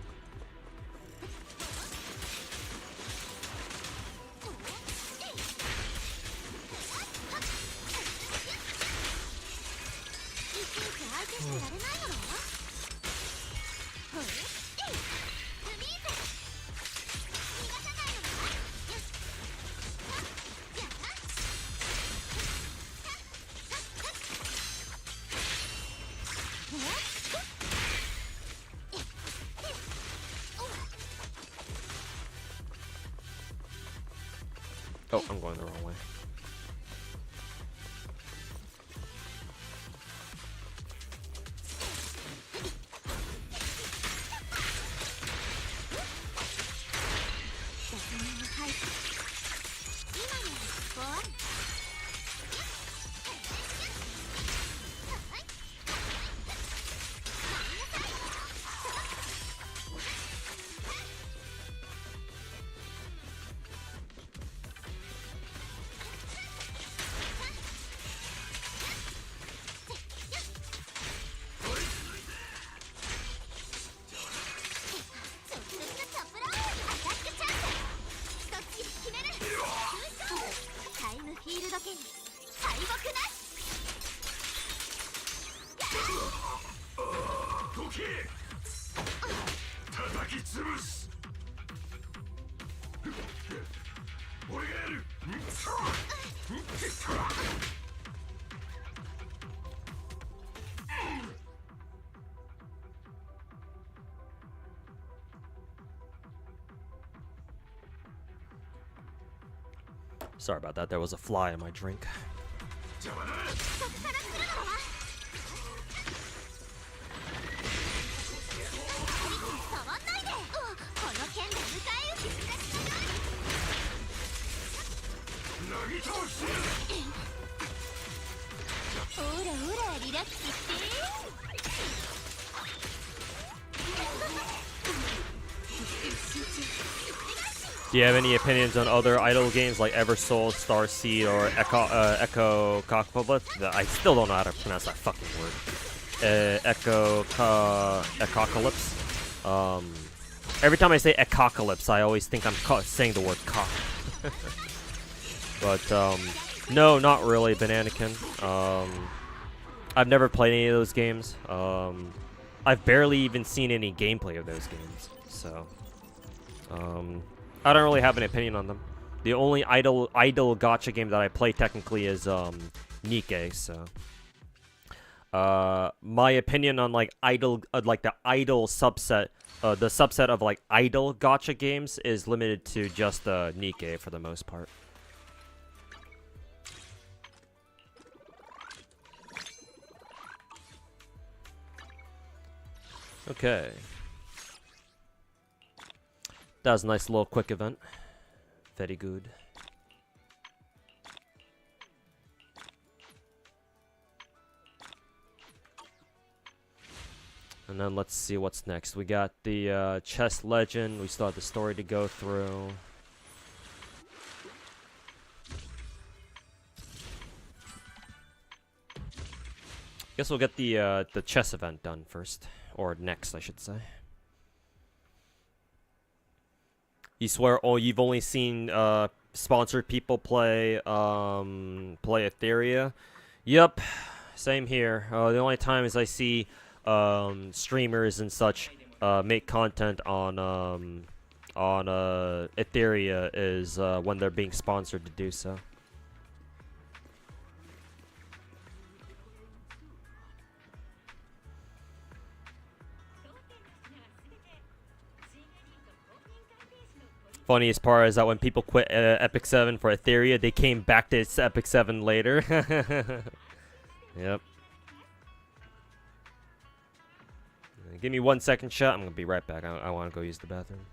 Oh, I'm going the wrong way. Sorry about that. There was a fly in my drink. Do you have any opinions on other idle games like Eversoul, Starseed, or Echo Cockpullet? I still don't know how to pronounce that fucking word. Echocalypse. Every time I say Echocalypse, I always think I'm saying the word cock. But no, not really, Bananakin. I've never played any of those games. I've barely even seen any gameplay of those games, so I don't really have an opinion on them. The only idle gacha game that I play technically is Nikke. So my opinion on like the idle subset, the subset of like idle gacha games is limited to just Nikke for the most part. Okay. That was a nice little quick event. Very good. And then let's see what's next. We got the chess legend. We still have the story to go through. Guess we'll get the chess event done first. Or next, I should say. You swear, oh, you've only seen sponsored people play Etheria? Yep, same here. The only times I see streamers and such make content on Etheria is when they're being sponsored to do so. Funniest part is that when people quit Epic 7 for Etheria, they came back to its Epic 7 later. Yep. Give me 1 second, chat. I'm gonna be right back. I want to go use the bathroom.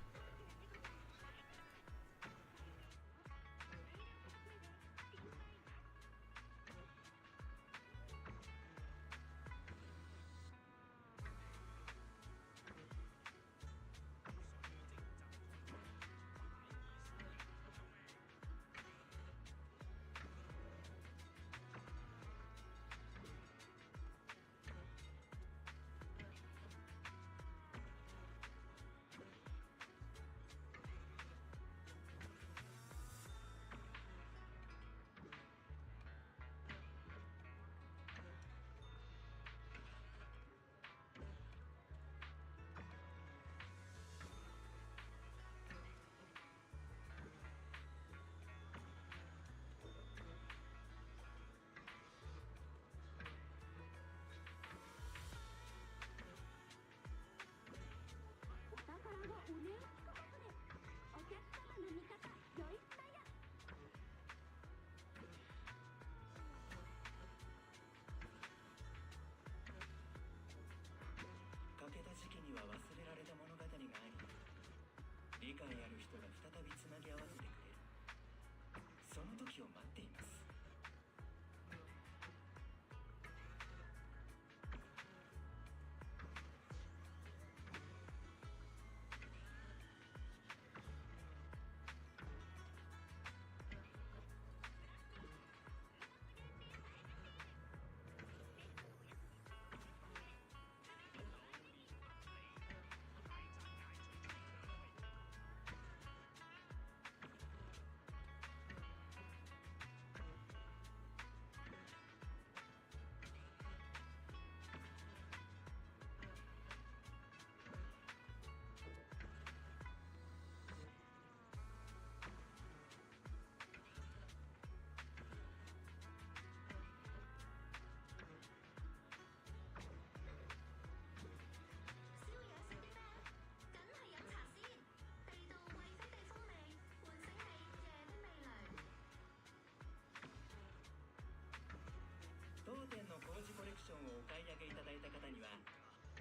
をお買い上げいただいた方には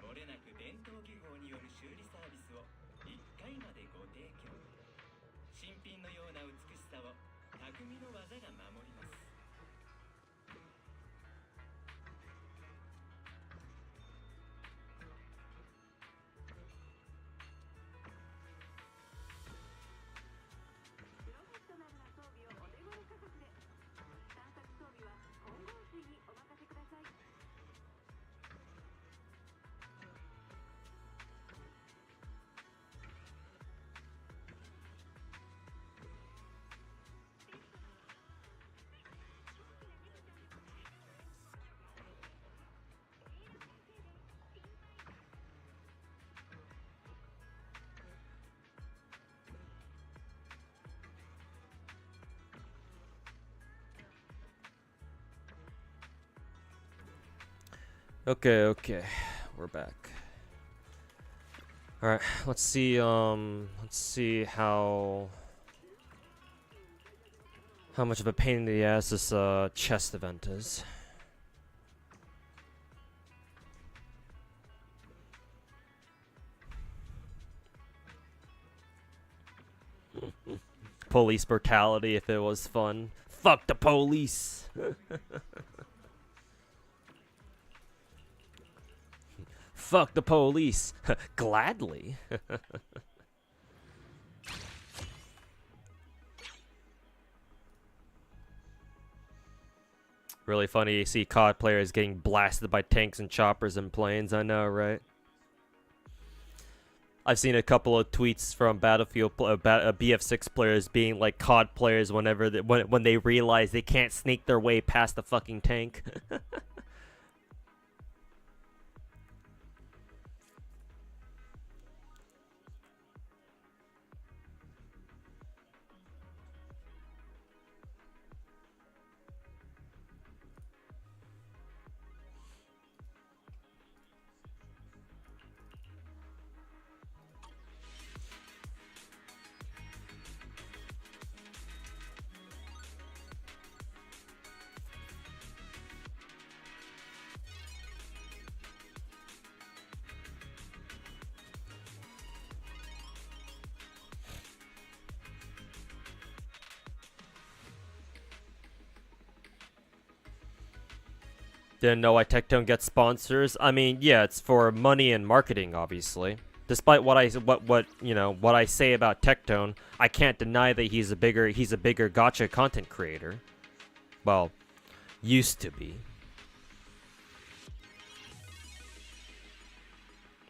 漏れなく伝統技法による修理サービスを1回までご提供。新品のような美しさを匠の技が守ります。プロフェッショナルな装備をお手頃価格で。探索装備は混合水にお任せください。Okay, okay. We're back. Alright, let's see how much of a pain in the ass this chest event is. Police brutality if it was fun. Fuck the police! Fuck the police. Gladly. Really funny to see COD players getting blasted by tanks and choppers and planes. I know, right? I've seen a couple of tweets from Battlefield BF6 players being like COD players whenever when they realize they can't sneak their way past the fucking tank. Didn't know why Tectone gets sponsors. I mean, yeah, it's for money and marketing, obviously. Despite what I say about Tectone, I can't deny that he's a bigger gacha content creator. Well, used to be.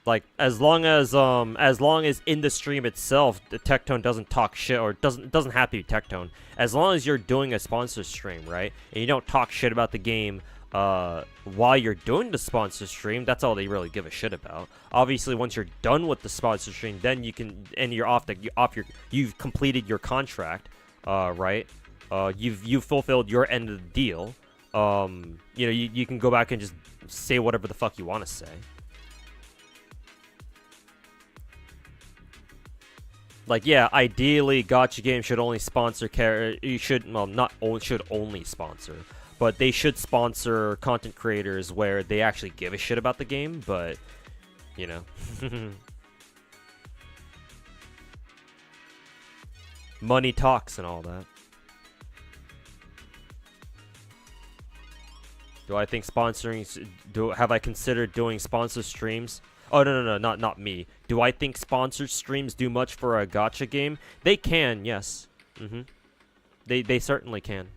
Like as long as in the stream itself, the Tectone doesn't talk shit or doesn't have to be Tectone. As long as you're doing a sponsor stream, right, and you don't talk shit about the game while you're doing the sponsor stream, that's all they really give a shit about. Obviously, once you're done with the sponsor stream, then you can, and you're you've completed your contract, right? You've fulfilled your end of the deal. You can go back and just say whatever the fuck you want to say. Like, yeah, ideally, gacha games should only sponsor not only sponsor, but they should sponsor content creators where they actually give a shit about the game, but, you know. Money talks and all that. Have I considered doing sponsor streams? Oh, no, not me. Do I think sponsored streams do much for a gacha game? They can, yes. They certainly can.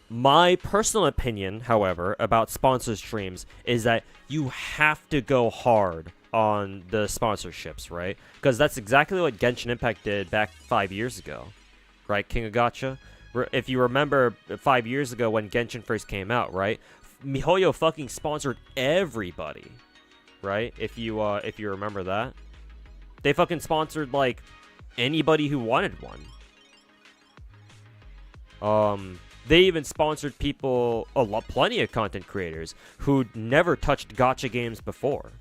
My personal opinion, however, about sponsored streams is that you have to go hard on the sponsorships, right? Because that's exactly what Genshin Impact did back 5 years ago. Right, King of Gacha? If you remember 5 years ago when Genshin first came out, right? Hoyo fucking sponsored everybody, right? If you remember that. They fucking sponsored, like, anybody who wanted one. They even sponsored plenty of content creators who'd never touched gacha games before.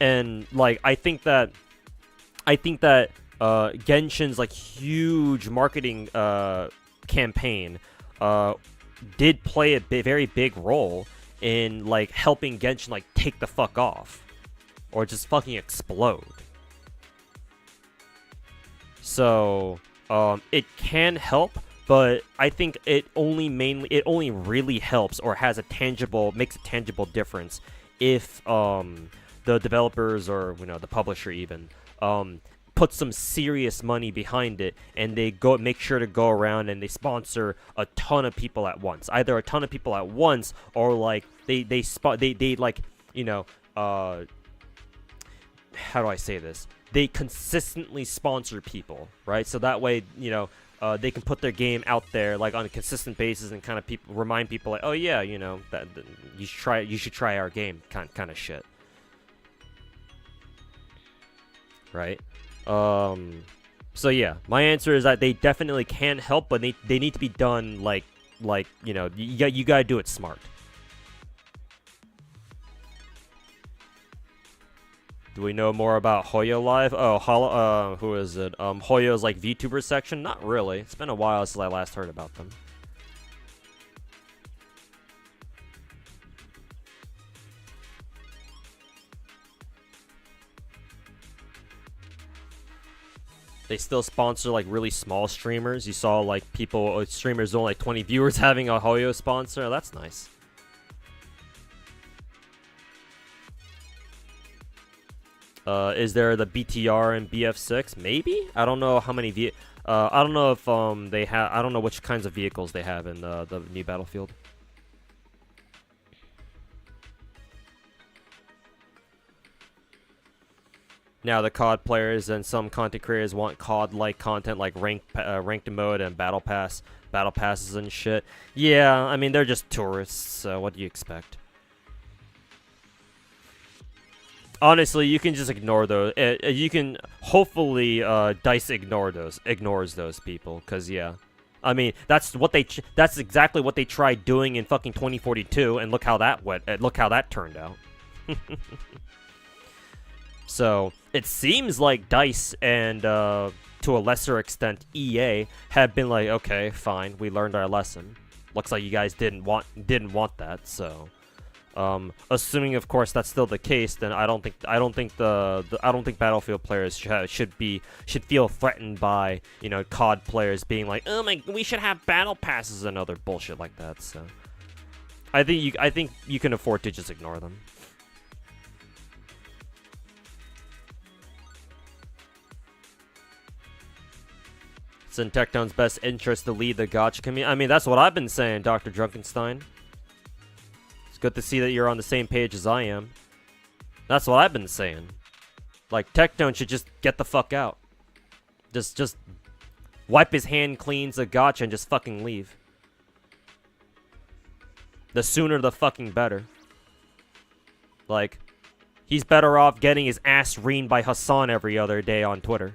And, like, I think that Genshin's like huge marketing campaign did play a very big role in like helping Genshin like take the fuck off or just fucking explode. So it can help, but I think it only really helps or makes a tangible difference if the developers or the publisher even put some serious money behind it, and they make sure to go around and they sponsor a ton of people at once. Either a ton of people at once, or like they like how do I say this? They consistently sponsor people, right? So that way, they can put their game out there like on a consistent basis and kind of remind people like, oh yeah, that you should try our game, kind of shit, right? So yeah, my answer is that they definitely can help, but they need to be done like you gotta do it smart. Do we know more about Hoyo Live? Oh, who is it? Hoyo's like VTuber section? Not really. It's been a while since I last heard about them. They still sponsor like really small streamers. You saw like streamers only like 20 viewers having a Hoyo sponsor. That's nice. Is there the BTR and BF6? Maybe? I don't know how many I don't know if they have. I don't know which kinds of vehicles they have in the new Battlefield. Now the COD players and some content creators want COD-like content like ranked mode and battle passes and shit. Yeah, I mean they're just tourists, so what do you expect? Honestly, you can just ignore those. You can hopefully DICE ignores those people, cause yeah, I mean that's exactly what they tried doing in fucking 2042, and look how that went. Look how that turned out. So it seems like DICE and to a lesser extent EA have been like, okay, fine, we learned our lesson. Looks like you guys didn't want that, so. Assuming, of course, that's still the case, then I don't think Battlefield players should feel threatened by COD players being like, oh my, we should have battle passes and other bullshit like that. So, I think you can afford to just ignore them. It's in Tecton's best interest to lead the gacha community. I mean, that's what I've been saying, Dr. Drunkenstein. It's good to see that you're on the same page as I am. That's what I've been saying. Like, Tecton should just get the fuck out. Just wipe his hand clean the gacha and just fucking leave. The sooner the fucking better. Like, he's better off getting his ass reamed by Hassan every other day on Twitter.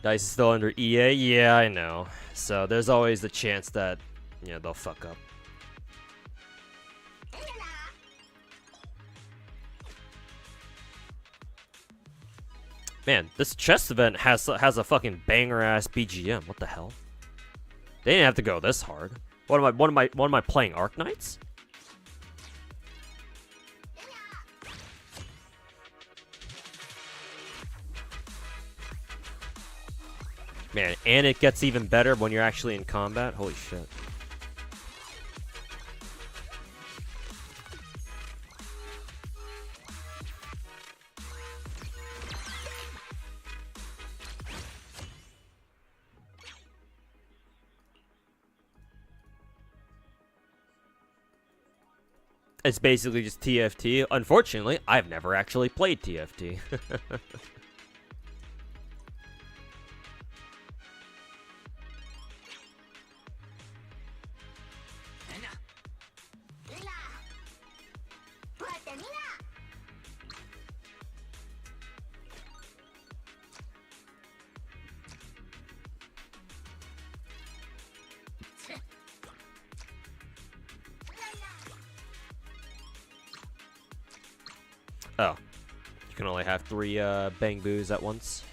DICE is still under EA? Yeah, I know. So there's always the chance that, they'll fuck up. Man, this chess event has a fucking banger-ass BGM. What the hell? They didn't have to go this hard. What am I playing? Arknights? Man, and it gets even better when you're actually in combat. Holy shit. It's basically just TFT. Unfortunately, I've never actually played TFT. Oh. You can only have 3 Bang Boos at once.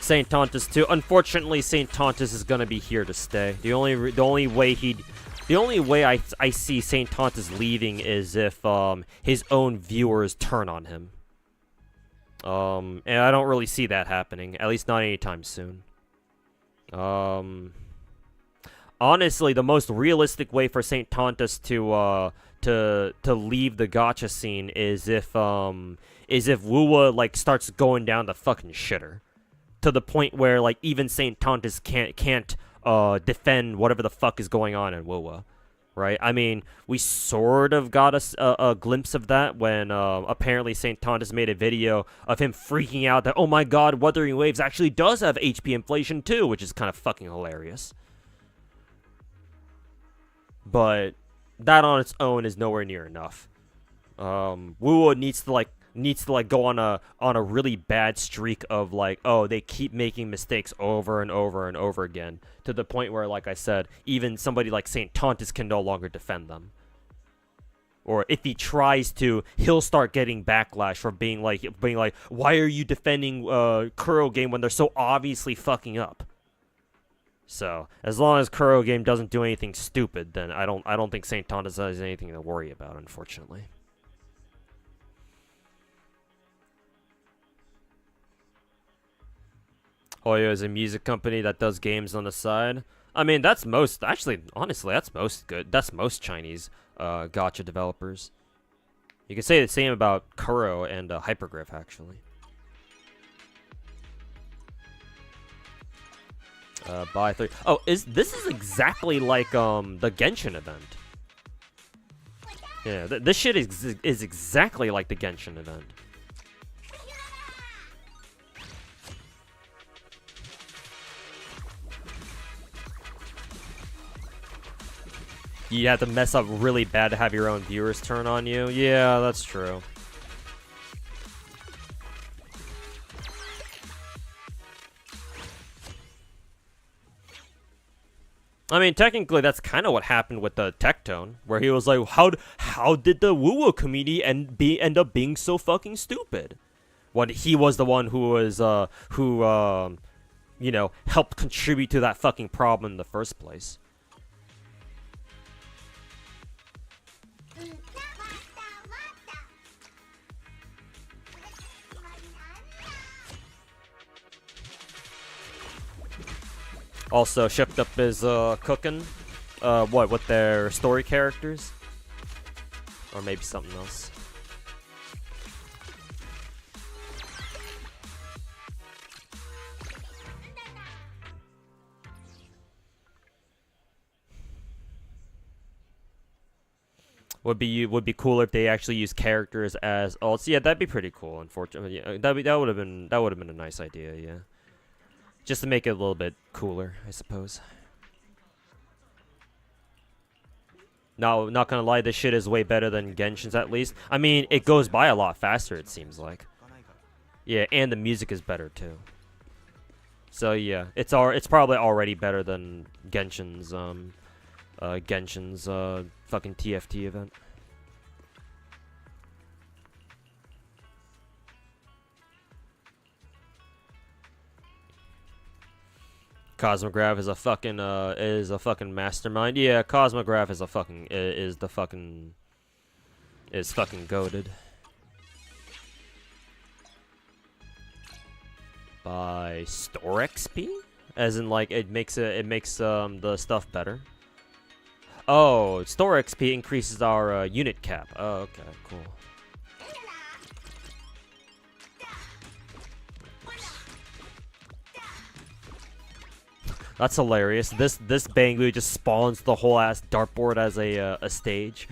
Saint Tontus too. Unfortunately, Saint Tontus is gonna be here to stay. The only way I see Saint Tontus leaving is if his own viewers turn on him. And I don't really see that happening, at least not anytime soon. Honestly, the most realistic way for Saint Tontus to leave the gacha scene is if Wuwa like starts going down the fucking shitter. To the point where, like, even Saint Tontus can't defend whatever the fuck is going on in WoWa, right? I mean, we sort of got a glimpse of that when apparently Saint Tontus made a video of him freaking out that, oh my god, Wuthering Waves actually does have HP inflation too, which is kind of fucking hilarious. But that on its own is nowhere near enough. WoWa needs to go on a really bad streak of like, oh, they keep making mistakes over and over and over again, to the point where, like I said, even somebody like Saint Tontus can no longer defend them. Or if he tries to, he'll start getting backlash for being like, why are you defending Kuro Game when they're so obviously fucking up? So as long as Kuro Game doesn't do anything stupid, then I don't think Saint Tontus has anything to worry about, unfortunately. Hoyo is a music company that does games on the side. I mean, that's most, actually, honestly, that's most good. That's most Chinese gacha developers. You can say the same about Kuro and Hypergriff, actually. Buy 3. Oh, this is exactly like the Genshin event. Yeah, this shit is exactly like the Genshin event. You have to mess up really bad to have your own viewers turn on you. Yeah, that's true. I mean, technically, that's kind of what happened with the Tectone, where he was like, how did the Wuwo community end up being so fucking stupid? When he was the one who was, you know, helped contribute to that fucking problem in the first place. Also, Shipped Up is cooking. What, with their story characters? Or maybe something else. Would be cooler if they actually use characters as alts. Yeah, that'd be pretty cool. Unfortunately, yeah, that would have been a nice idea. Yeah. Just to make it a little bit cooler, I suppose. No, not gonna lie, this shit is way better than Genshin's at least. I mean, it goes by a lot faster, it seems like. Yeah, and the music is better too. So yeah, it's probably already better than Genshin's fucking TFT event. Cosmograph is a fucking mastermind. Yeah, Cosmograph is fucking goated. By store XP? As in like it makes the stuff better. Oh, store XP increases our unit cap. Oh, okay, cool. That's hilarious. This Banglu just spawns the whole ass dartboard as a stage.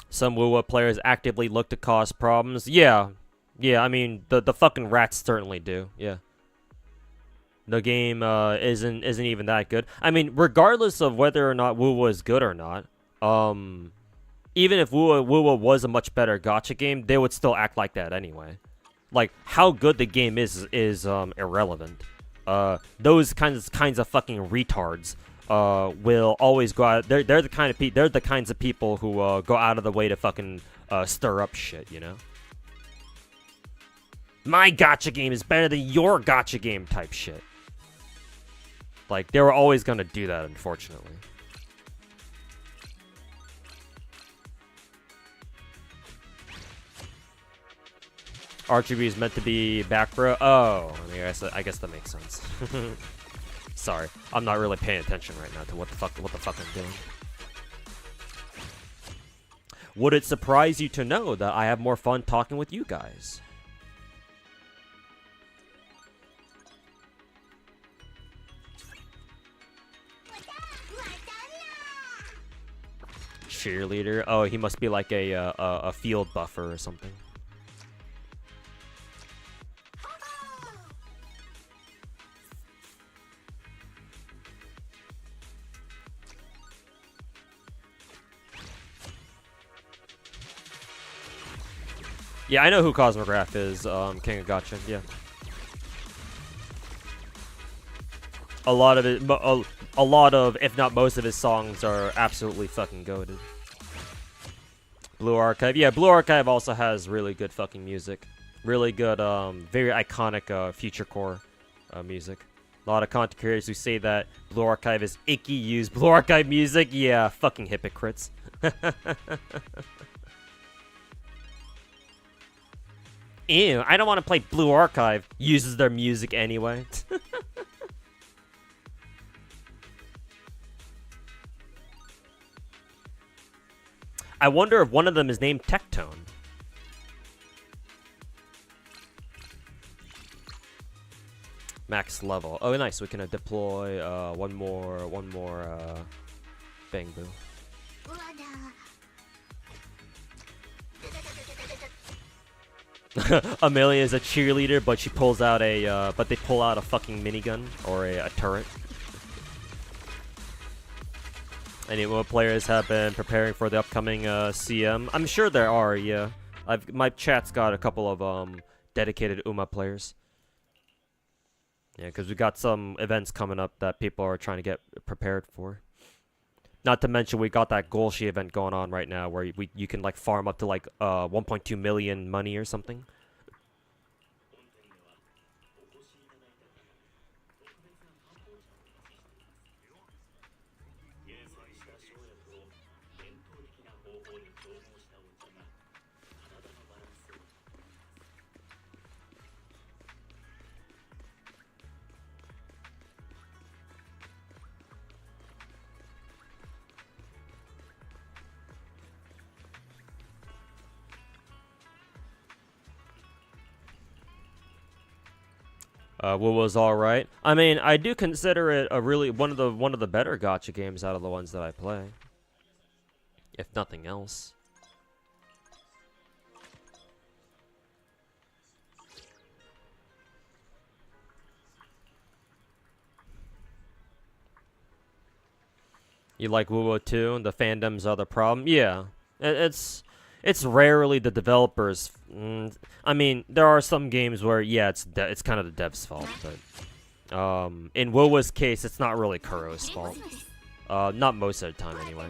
Some WoWa players actively look to cause problems. Yeah, I mean the fucking rats certainly do. Yeah. The game isn't even that good. I mean, regardless of whether or not WoWa is good or not, even if Wua was a much better gacha game, they would still act like that anyway. Like, how good the game is irrelevant. Those kinds of fucking retards will always go out. They're the kinds of people who go out of the way to fucking stir up shit, you know. My gacha game is better than your gacha game type shit. Like, they were always gonna do that, unfortunately. RGB is meant to be back row. Oh, I guess that makes sense. Sorry, I'm not really paying attention right now to what the fuck I'm doing. Would it surprise you to know that I have more fun talking with you guys? Cheerleader. Oh, he must be like a field buffer or something. Yeah, I know who Cosmograph is, King of Gacha, yeah. A lot of it, a lot of, if not most of his songs are absolutely fucking goated. Blue Archive, yeah, Blue Archive also has really good fucking music. Really good, very iconic future core music. A lot of content creators who say that Blue Archive is icky use Blue Archive music, yeah, fucking hypocrites. Ew, I don't want to play Blue Archive. Uses their music anyway. I wonder if one of them is named Tectone. Max level. Oh, nice. We can deploy one more Bang Boo. Amelia is a cheerleader, but she pulls out a, but they pull out a fucking minigun or a turret. Any Uma players have been preparing for the upcoming CM? I'm sure there are, yeah. My chat's got a couple of dedicated Uma players. Yeah, because we got some events coming up that people are trying to get prepared for. Not to mention we got that Golshi event going on right now where you can like farm up to like 1.2 million money or something. Was alright. I mean, I do consider it a really one of the better gacha games out of the ones that I play. If nothing else. You like WoWo too? The fandoms are the problem? Yeah. It's rarely the developers. I mean, there are some games where, yeah, it's kind of the dev's fault, but in WoWo's case, it's not really Kuro's fault. Not most of the time, anyway.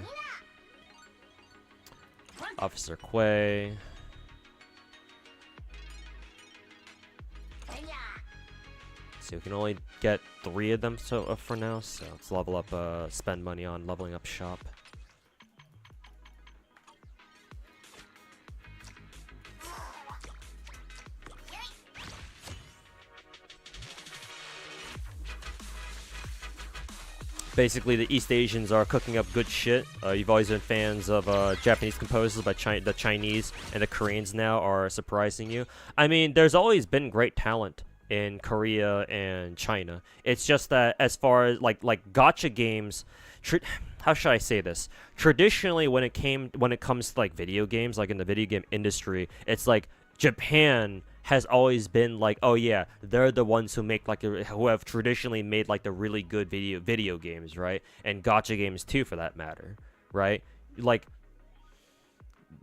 Officer Quay. So we can only get 3 of them for now, so let's level up, spend money on leveling up shop. Basically, the East Asians are cooking up good shit. You've always been fans of Japanese composers, but the Chinese and the Koreans now are surprising you. I mean, there's always been great talent in Korea and China. It's just that as far as like gacha games, how should I say this? Traditionally, when it comes to like video games, like in the video game industry, it's like Japan has always been like, oh yeah, they're the ones who make like who have traditionally made like the really good video games, right? And gacha games too, for that matter, right? Like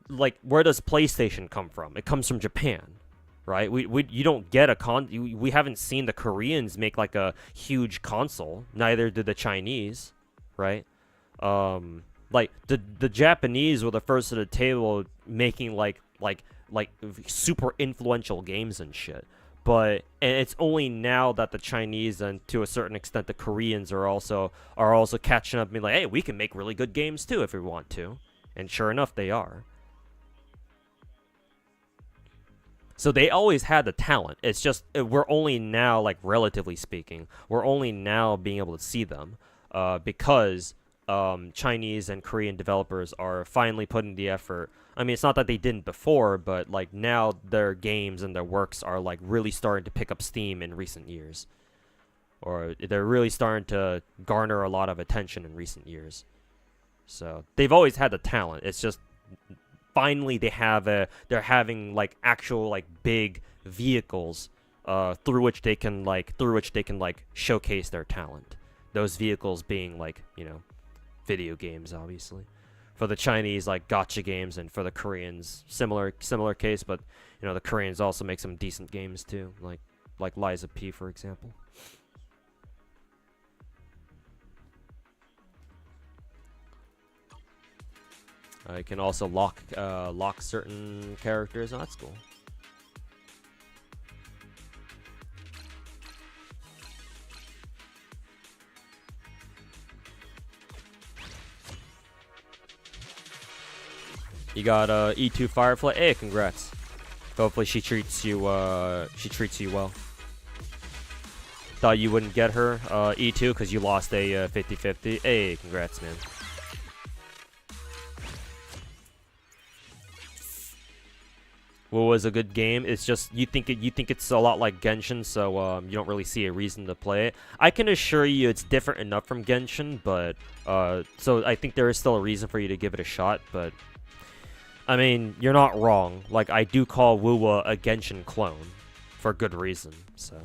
like, where does PlayStation come from? It comes from Japan, right? You don't get we haven't seen the Koreans make like a huge console. Neither did the Chinese, right? Like the Japanese were the first at the table making like super influential games and shit. And it's only now that the Chinese and to a certain extent the Koreans are also catching up and being like, hey, we can make really good games too if we want to. And sure enough, they are. So they always had the talent. It's just we're only now, like, relatively speaking, we're only now being able to see them because Chinese and Korean developers are finally putting the effort. I mean, it's not that they didn't before, but like now their games and their works are like really starting to pick up steam in recent years, or they're really starting to garner a lot of attention in recent years. So they've always had the talent. It's just finally they're having like actual like big vehicles through which they can showcase their talent. Those vehicles being like, you know, video games, obviously. For the Chinese, like gacha games, and for the Koreans, similar case, but you know the Koreans also make some decent games too, like Liza P, for example. You can also lock certain characters. Oh, that's cool. You got E2 Firefly. Hey, congrats. Hopefully she treats you well. Thought you wouldn't get her E2 because you lost a 50-50. Hey, congrats, man. What was a good game? It's just you think it's a lot like Genshin, so you don't really see a reason to play it. I can assure you it's different enough from Genshin, but so I think there is still a reason for you to give it a shot, but I mean, you're not wrong. Like, I do call Wuwa a Genshin clone for good reason, so.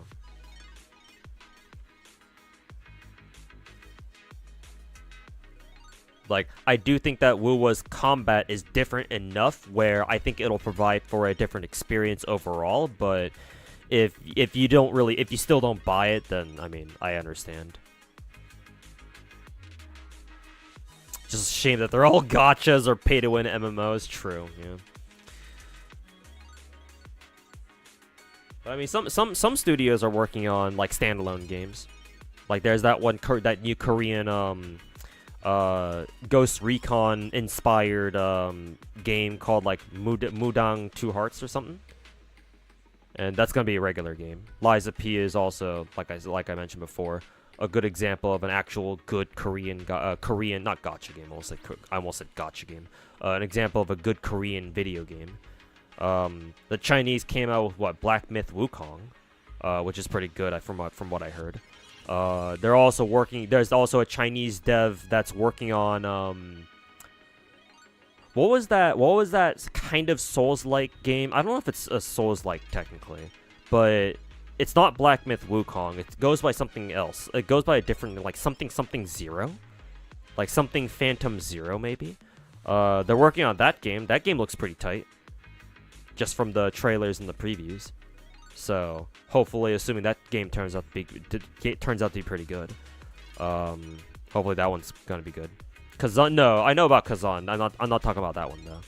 Like, I do think that Wuwa's combat is different enough where I think it'll provide for a different experience overall, but if you still don't buy it, then, I mean, I understand. Just a shame that they're all gachas or pay-to-win MMOs. True, yeah. But I mean, some studios are working on like standalone games. Like there's that that new Korean Ghost Recon inspired game called like Mudang Two Hearts or something. And that's gonna be a regular game. Liza P is also, like I mentioned before, a good example of an actual good Korean not gacha game. I almost said gacha game. An example of a good Korean video game. The Chinese came out with what, Black Myth Wukong, which is pretty good from what I heard. They're also working. There's also a Chinese dev that's working on what was that kind of Souls-like game? I don't know if it's a Souls-like technically, but it's not Black Myth Wukong. It goes by something else. It goes by a different, like something Zero, like something Phantom Zero maybe. They're working on that game. That game looks pretty tight, just from the trailers and the previews. So hopefully, assuming that game turns out to be pretty good, hopefully that one's gonna be good. Kazan, no, I know about Kazan. I'm not talking about that one though.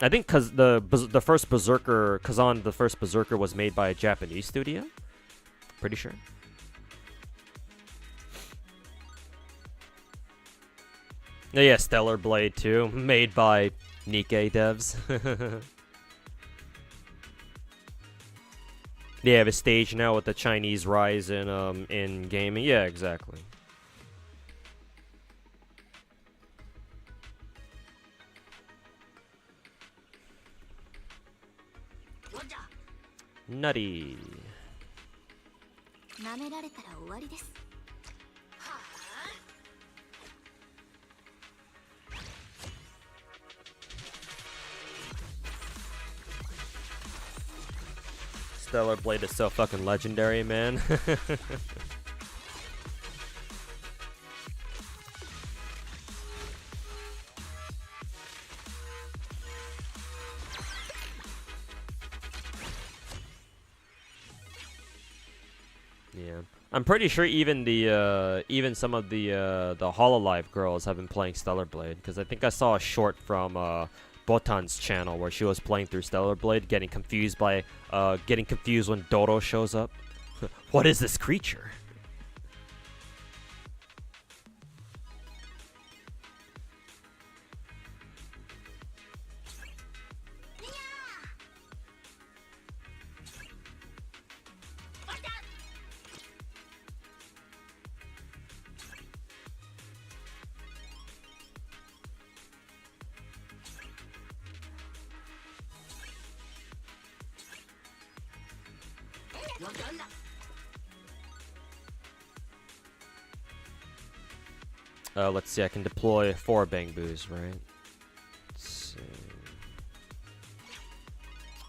I think because the first Berserker, Kazan, the first Berserker was made by a Japanese studio. Pretty sure. Yeah, Stellar Blade 2, made by Nikkei devs. They have a stage now with the Chinese rise in gaming. Yeah, exactly. Nutty. 舐められたら終わりです。 Stellar Blade is so fucking legendary, man. Yeah, I'm pretty sure even the even some of the Hololive girls have been playing Stellar Blade, because I think I saw a short from Botan's channel where she was playing through Stellar Blade, getting confused when Doro shows up. What is this creature? Let's see, I can deploy 4 Bangbus, right? Let's see.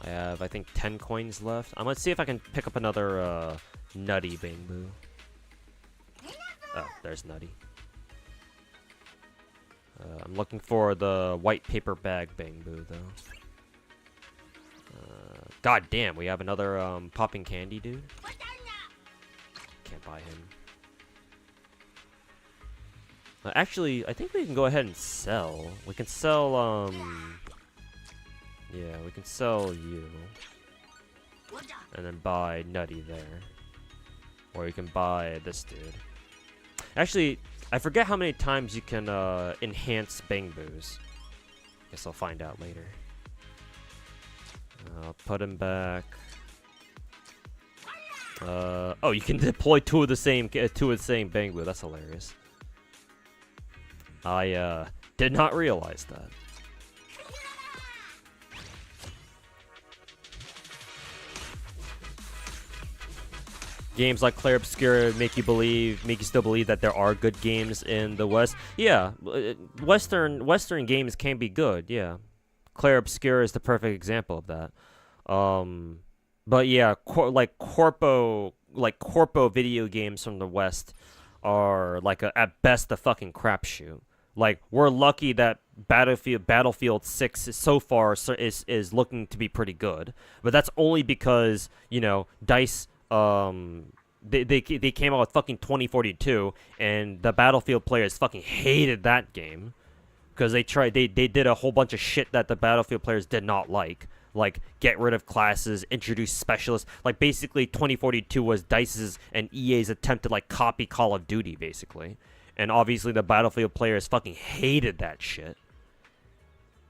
I have, I think, 10 coins left. Let's see if I can pick up another Nutty Bangbu. Oh, there's Nutty. I'm looking for the white paper bag Bangbu, though. God damn, we have another popping candy dude. Can't buy him. Actually, I think we can go ahead and sell. We can sell, yeah, we can sell you. And then buy Nutty there. Or you can buy this dude. Actually, I forget how many times you can, enhance Bangbus. Guess I'll find out later. I'll put him back. Oh, you can deploy two of the same Bangbu. That's hilarious. I did not realize that. Games like Clair Obscura make you still believe that there are good games in the West. Yeah, Western games can be good. Yeah, Clair Obscura is the perfect example of that. But yeah, corpo video games from the West are like at best a fucking crapshoot. Like, we're lucky that Battlefield 6 so far is looking to be pretty good, but that's only because, you know, DICE they came out with fucking 2042, and the Battlefield players fucking hated that game because they did a whole bunch of shit that the Battlefield players did not like get rid of classes, introduce specialists. Like, basically 2042 was DICE's and EA's attempt to like copy Call of Duty, basically. And obviously the Battlefield players fucking hated that shit.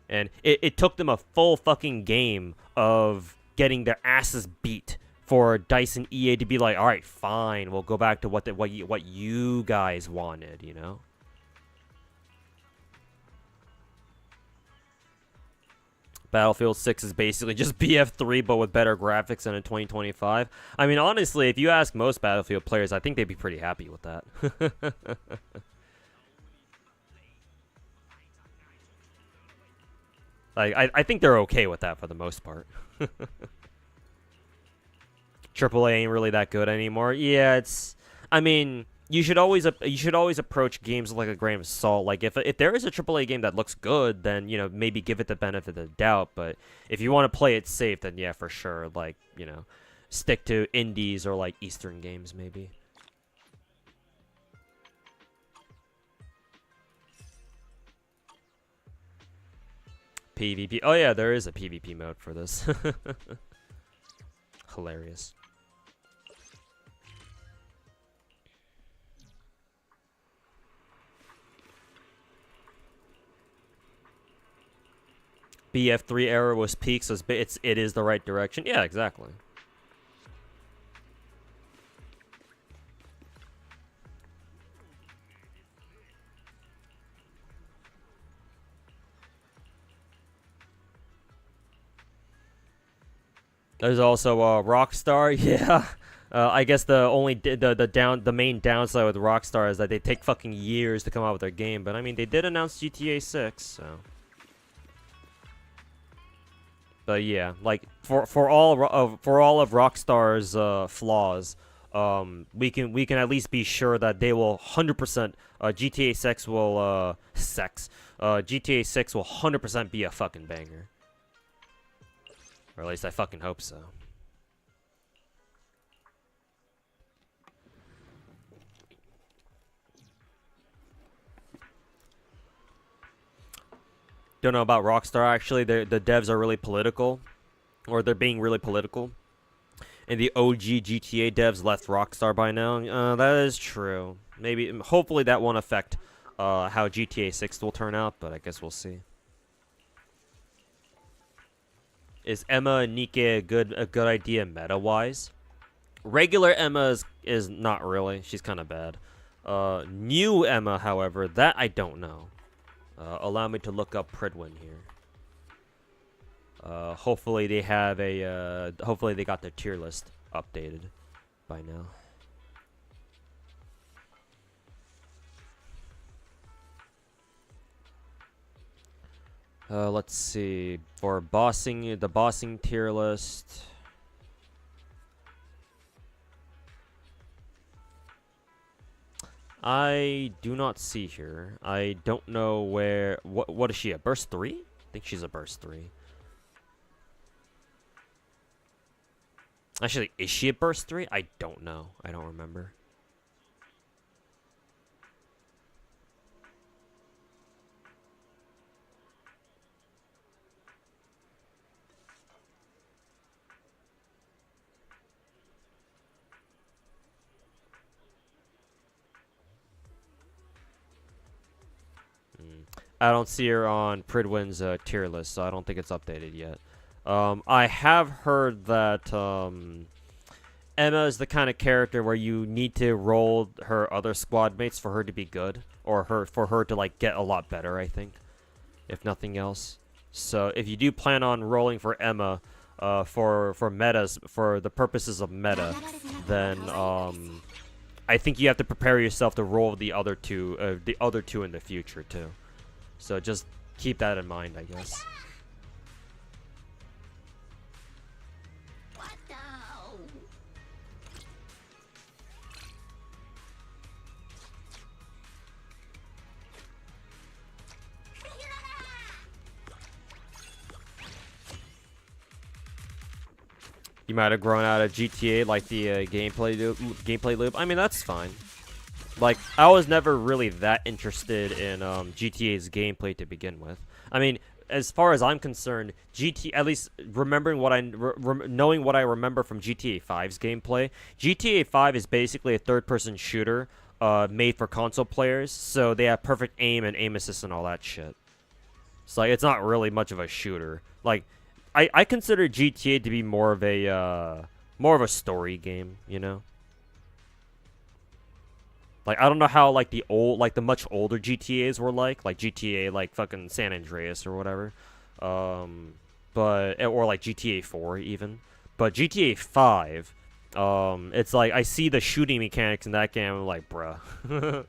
And it took them a full fucking game of getting their asses beat for DICE and EA to be like, all right, fine, we'll go back to what you guys wanted, you know? Battlefield 6 is basically just BF3, but with better graphics than in 2025. I mean, honestly, if you ask most Battlefield players, I think they'd be pretty happy with that. I think they're okay with that for the most part. AAA ain't really that good anymore. Yeah, I mean, you should always approach games with like a grain of salt. Like, if there is a AAA game that looks good, then, you know, maybe give it the benefit of the doubt. But if you want to play it safe, then yeah, for sure, like, you know, stick to indies or like Eastern games maybe. PvP. Oh yeah, there is a PvP mode for this. Hilarious. BF3 era was peak, so it is the right direction. Yeah, exactly. There's also Rockstar. Yeah. I guess the main downside with Rockstar is that they take fucking years to come out with their game. But I mean, they did announce GTA 6, so. But yeah, like for all of Rockstar's flaws, we can at least be sure that they will 100% GTA 6 will GTA 6 will 100% be a fucking banger. Or at least I fucking hope so. don't know about Rockstar, actually. The devs are really political. Or they're being really political. And the OG GTA devs left Rockstar by now. That is true. Maybe, hopefully that won't affect how GTA 6 will turn out, but I guess we'll see. Is Emma and Nike a good idea meta-wise? Regular Emma is not really. She's kind of bad. New Emma, however, that I don't know. Allow me to look up Pridwin here. Hopefully they have a, hopefully they got their tier list updated by now. Let's see. For bossing, the bossing tier list. I do not see here. I don't know where, what is she, a burst 3? I think she's a burst 3. Actually, is she a burst 3? I don't know. I don't remember. I don't see her on Pridwin's tier list, so I don't think it's updated yet. I have heard that Emma is the kind of character where you need to roll her other squad mates for her to be good, or for her to like get a lot better, I think, if nothing else. So if you do plan on rolling for Emma for metas, for the purposes of meta, then I think you have to prepare yourself to roll the other two in the future too. So just keep that in mind, I guess. You might have grown out of GTA, like the gameplay loop. I mean, that's fine. Like, I was never really that interested in GTA's gameplay to begin with. I mean, as far as I'm concerned, at least remembering what knowing what I remember from GTA 5's gameplay, GTA 5 is basically a third-person shooter made for console players, so they have perfect aim and aim assist and all that shit. So like, it's not really much of a shooter. Like, I consider GTA to be more of a story game, you know? Like, I don't know how, like, the much older GTAs were like GTA, like, fucking San Andreas or whatever. Or, like, GTA 4, even. But GTA 5, it's like, I see the shooting mechanics in that game, I'm like, bruh.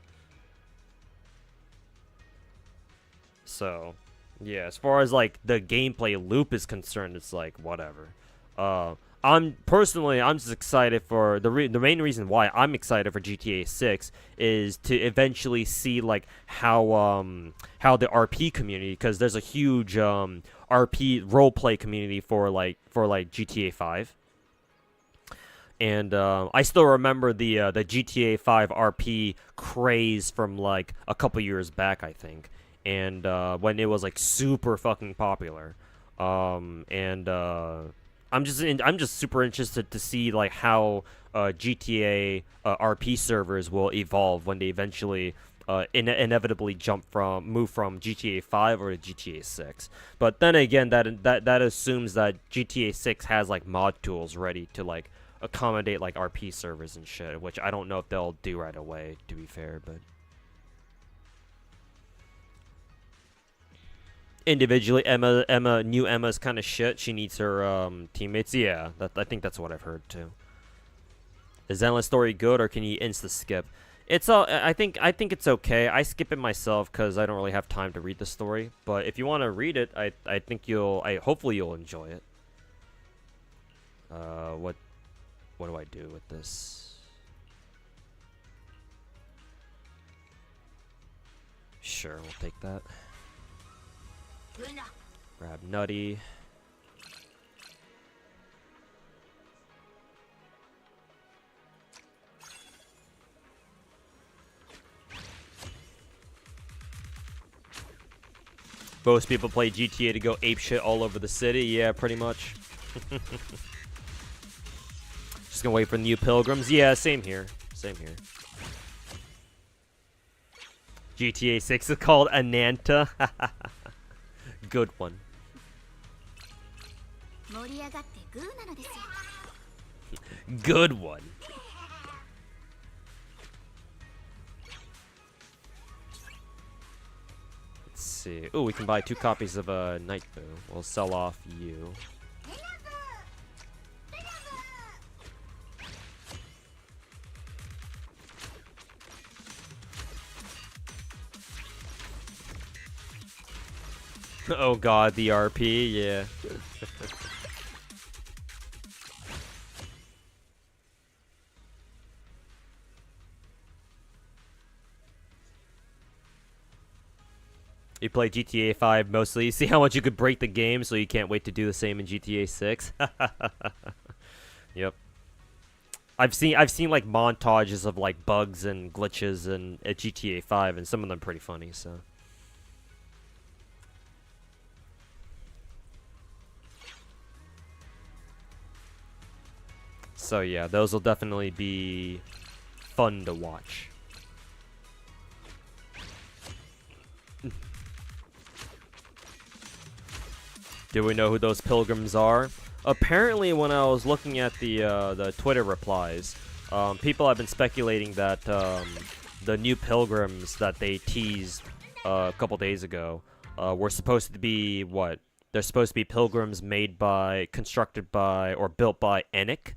So, yeah, as far as, like, the gameplay loop is concerned, it's like, whatever. I'm just excited for the main reason why I'm excited for GTA 6 is to eventually see like how the RP community, because there's a huge RP roleplay community for GTA 5. And I still remember the GTA 5 RP craze from like a couple years back, I think, and when it was like super fucking popular. I'm just super interested to see like how GTA RP servers will evolve when they eventually inevitably move from GTA 5 or to GTA 6. But then again, that assumes that GTA 6 has like mod tools ready to like accommodate like RP servers and shit, which I don't know if they'll do right away, to be fair, but individually, new Emma's kind of shit. She needs her teammates. Yeah, I think that's what I've heard too. Is Zenless story good, or can you insta skip? It's all. I think it's okay. I skip it myself because I don't really have time to read the story. But if you want to read it, I think hopefully you'll enjoy it. What do I do with this? Sure, we'll take that. Grab Nutty. Most people play GTA to go apeshit all over the city. Yeah, pretty much. Just gonna wait for new pilgrims. Yeah, same here. Same here. GTA 6 is called Ananta. Good one. 盛り上がってグーなのですよ Good one. Let's see. Oh, we can buy 2 copies of Night Boo. We'll sell off you. Oh god, the RP, yeah. You play GTA 5 mostly. See how much you could break the game, so you can't wait to do the same in GTA 6. Yep. I've seen like montages of like bugs and glitches in at GTA 5, and some of them pretty funny. So. So yeah, those will definitely be fun to watch. Do we know who those pilgrims are? Apparently, when I was looking at the Twitter replies, people have been speculating that the new pilgrims that they teased a couple days ago were supposed to be what? They're supposed to be pilgrims made by, constructed by, or built by Enoch,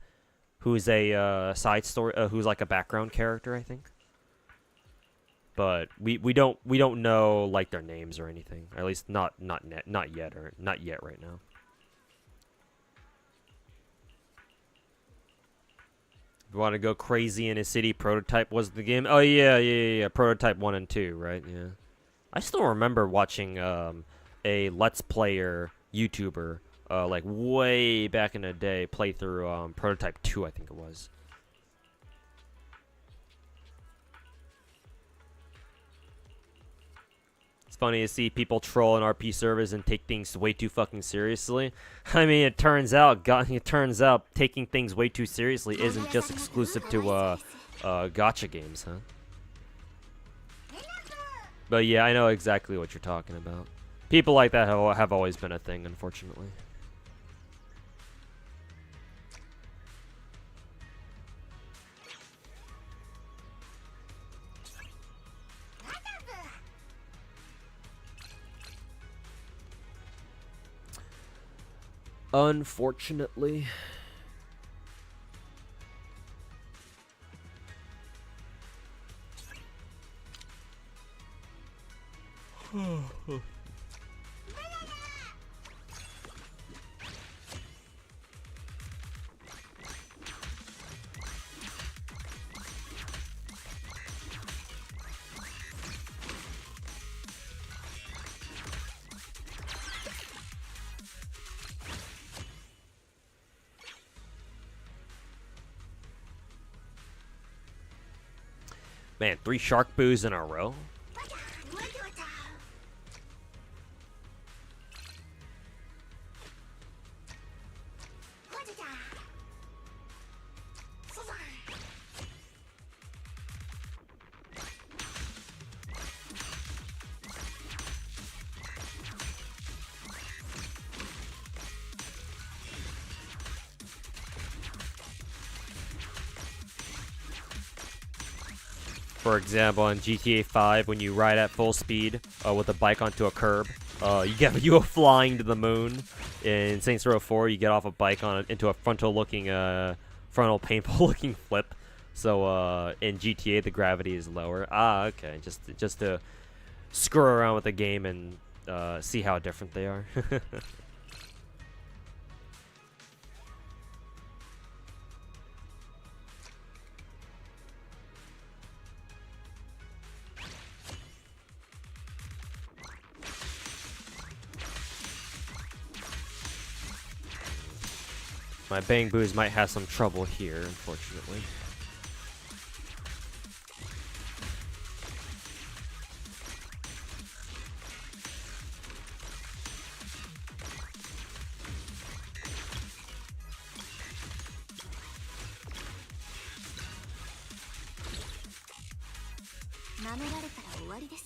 who's a side story, who's like a background character, I think. But we don't know like their names or anything. Or at least not yet right now. If you want to go crazy in a city, Prototype was the game. Oh yeah. Prototype 1 and 2, right? Yeah. I still remember watching a Let's Player YouTuber like way back in the day play through Prototype 2, I think it was. Funny to see people troll in RP servers and take things way too fucking seriously. I mean, it turns out taking things way too seriously isn't just exclusive to gacha games, huh? But yeah, I know exactly what you're talking about. People like that have always been a thing, unfortunately. Unfortunately. Man, 3 shark boos in a row? For example, in GTA 5, when you ride at full speed with a bike onto a curb, you go flying to the moon. In Saints Row 4, you get off a bike into a frontal paintball-looking flip. So in GTA, the gravity is lower. Ah, okay, just to screw around with the game and see how different they are. My bang boos might have some trouble here, unfortunately. 舐められたら終わりです。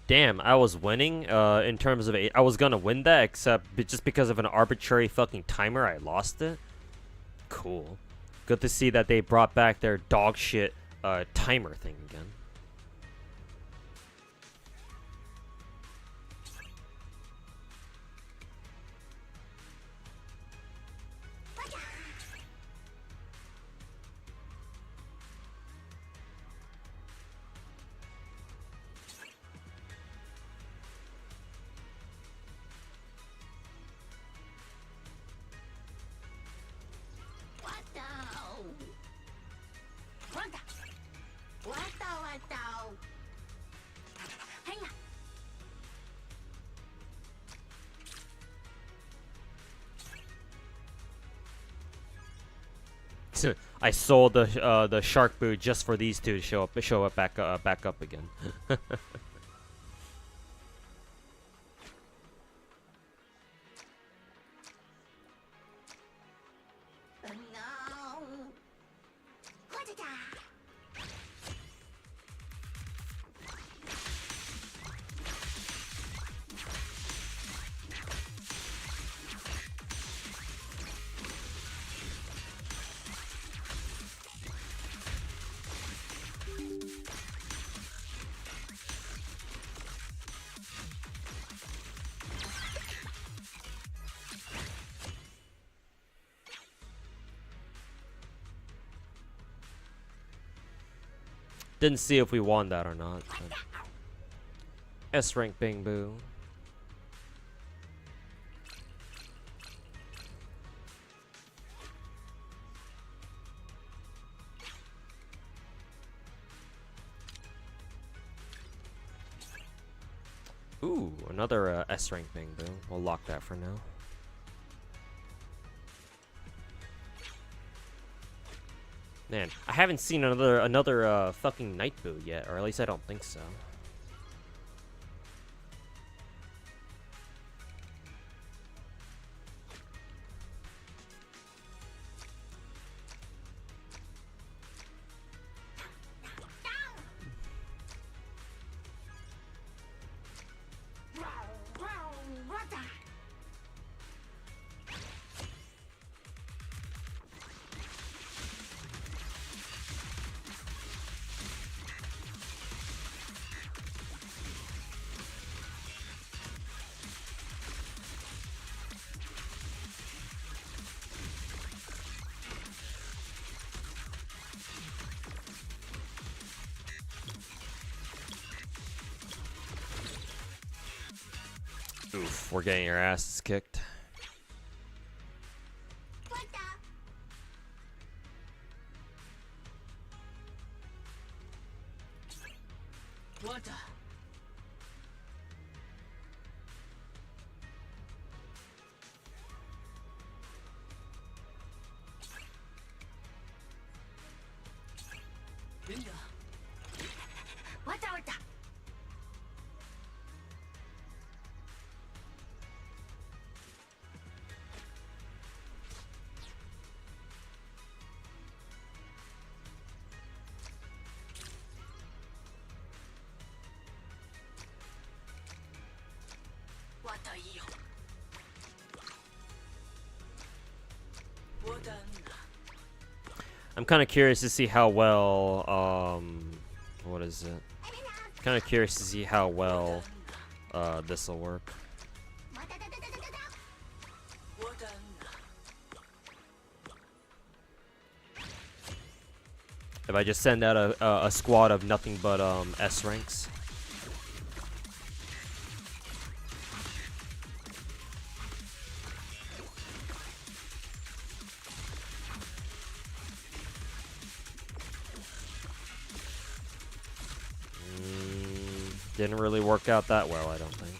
Damn, I was winning in terms of I was gonna win that, except just because of an arbitrary fucking timer, I lost it. Cool. Good to see that they brought back their dog shit timer thing again. I sold the shark boot just for these two to show up back up again. Didn't see if we won that or not. S rank bing boo. Ooh, another S rank bing boo. We'll lock that for now. Man, I haven't seen another fucking night boo yet, or at least I don't think so. Oof, we're getting our asses kicked. I'm kind of curious to see how well, what is it? Kind of curious to see how well, this will work. If I just send out a squad of nothing but, S ranks. Didn't really work out that well, I don't think.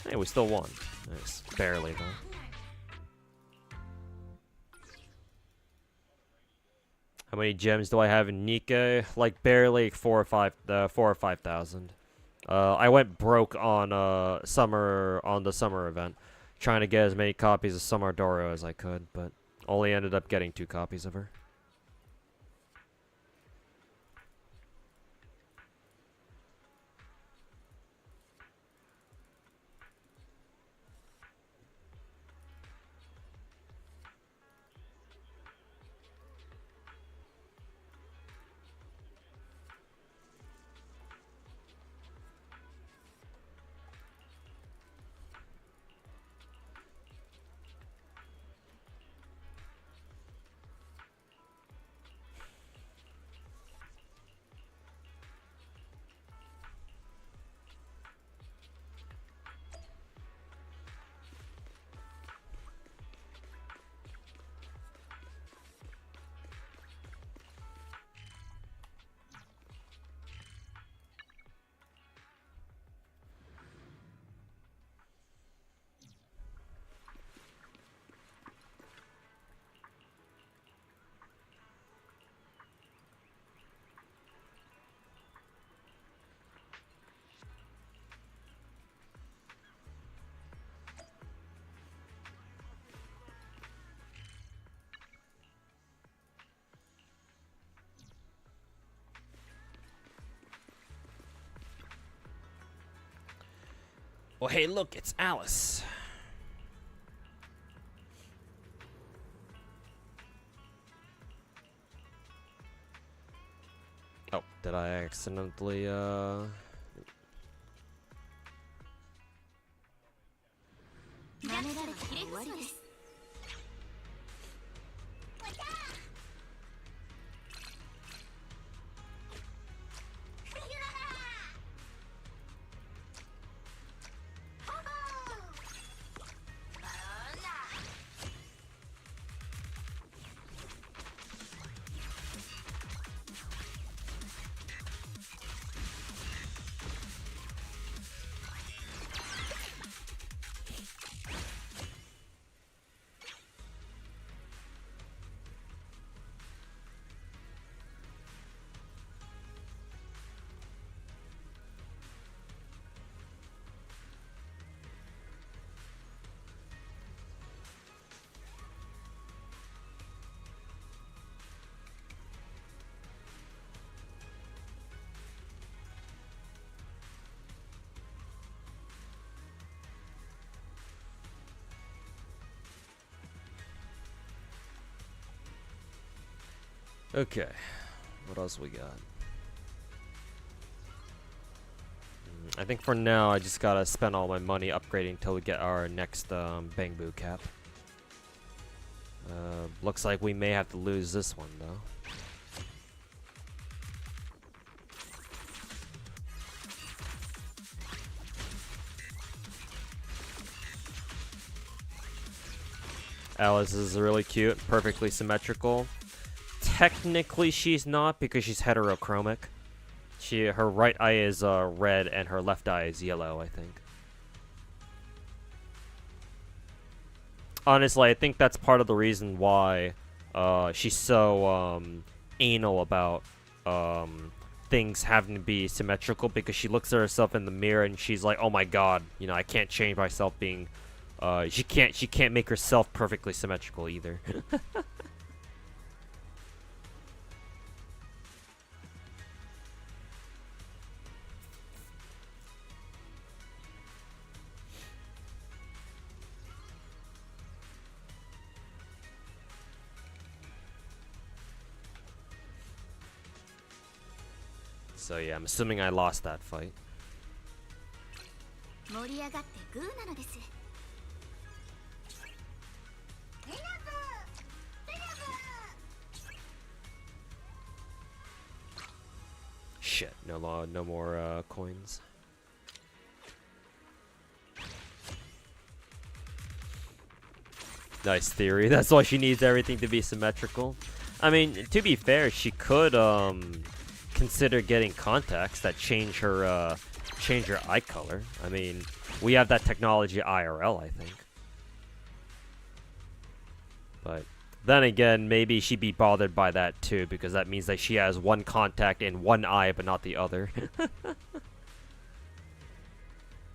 Hey, we still won. Nice. Barely, though. How many gems do I have in Nikkei? Like, barely 4 or 5,000. I went broke on the summer event, trying to get as many copies of Summer Doro as I could, but only ended up getting 2 copies of her. Oh, hey, look, it's Alice. Oh, did I accidentally, 舐められたら終わりです。Okay, what else we got? I think for now I just gotta spend all my money upgrading until we get our next Bangbu cap. Looks like we may have to lose this one though. Alice is really cute, perfectly symmetrical. Technically she's not because she's heterochromic. Her right eye is red and her left eye is yellow, I think. Honestly, I think that's part of the reason why she's so anal about things having to be symmetrical, because she looks at herself in the mirror and she's like, "Oh my god, you know, I can't change myself being she can't make herself perfectly symmetrical either." So yeah, I'm assuming I lost that fight. 盛り上がってグーなのです。 Shit, no more coins. Nice theory. That's why she needs everything to be symmetrical. I mean, to be fair, she could consider getting contacts that change her eye color. I mean, we have that technology IRL, I think. But then again, maybe she'd be bothered by that too, because that means that she has one contact in one eye but not the other.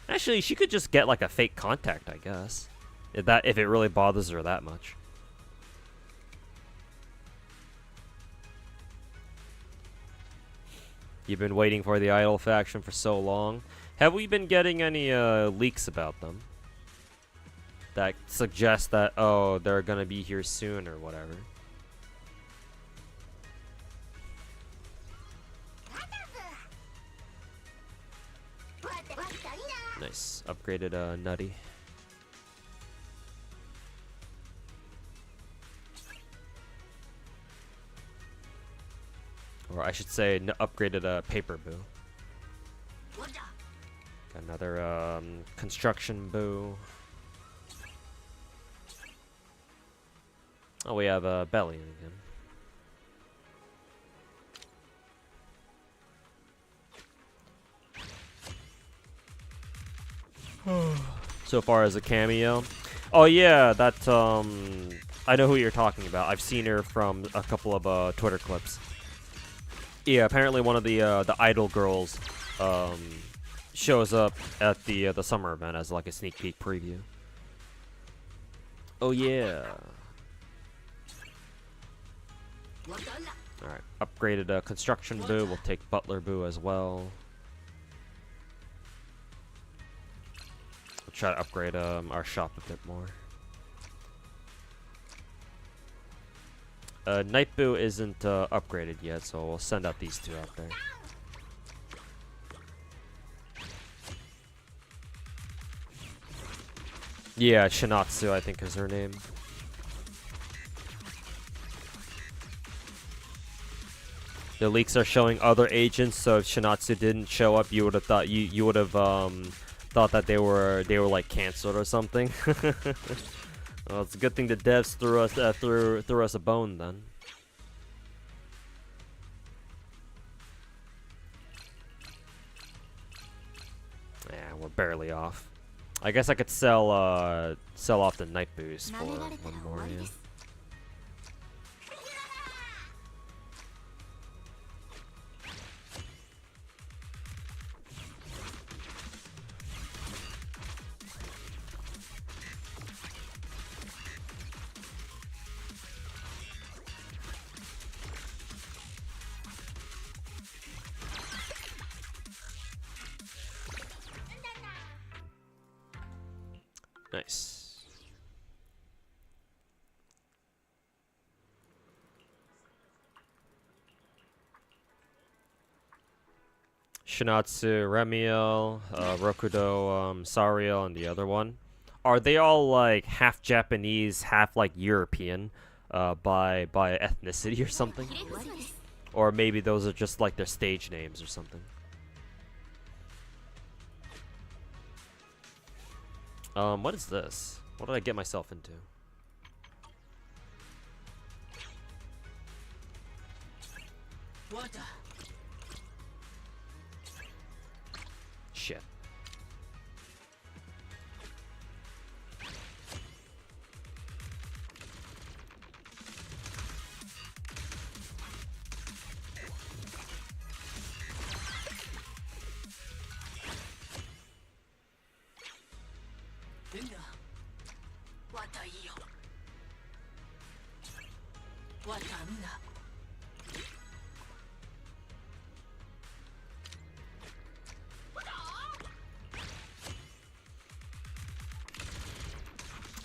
Actually, she could just get like a fake contact, I guess. If it really bothers her that much. You've been waiting for the Idol faction for so long. Have we been getting any leaks about them that suggest that, oh, they're gonna be here soon or whatever? Nice. Upgraded Nutty. Or I should say, upgraded Paper Boo. Got another Construction Boo. Oh, we have Belly again. So far as a cameo. Oh yeah, that I know who you're talking about. I've seen her from a couple of Twitter clips. Yeah, apparently one of the Idol girls shows up at the summer event as like a sneak peek preview. Oh yeah. All right, upgraded Construction Boo. We'll take Butler Boo as well. try to upgrade our shop a bit more. Nightboo isn't upgraded yet, so we'll send out these two out there. Yeah, Shinatsu, I think is her name. The leaks are showing other agents, so if Shinatsu didn't show up, you would have thought you would have thought that they were like canceled or something. Well, it's a good thing the devs threw us a bone then. Yeah, we're barely off. I guess I could sell off the night boost for one more. Yeah. Nice. Shinatsu, Remiel, Rokudo, Sariel, and the other one. Are they all like half Japanese, half like European, by ethnicity or something? Or maybe those are just like their stage names or something. What is this? What did I get myself into? Shit.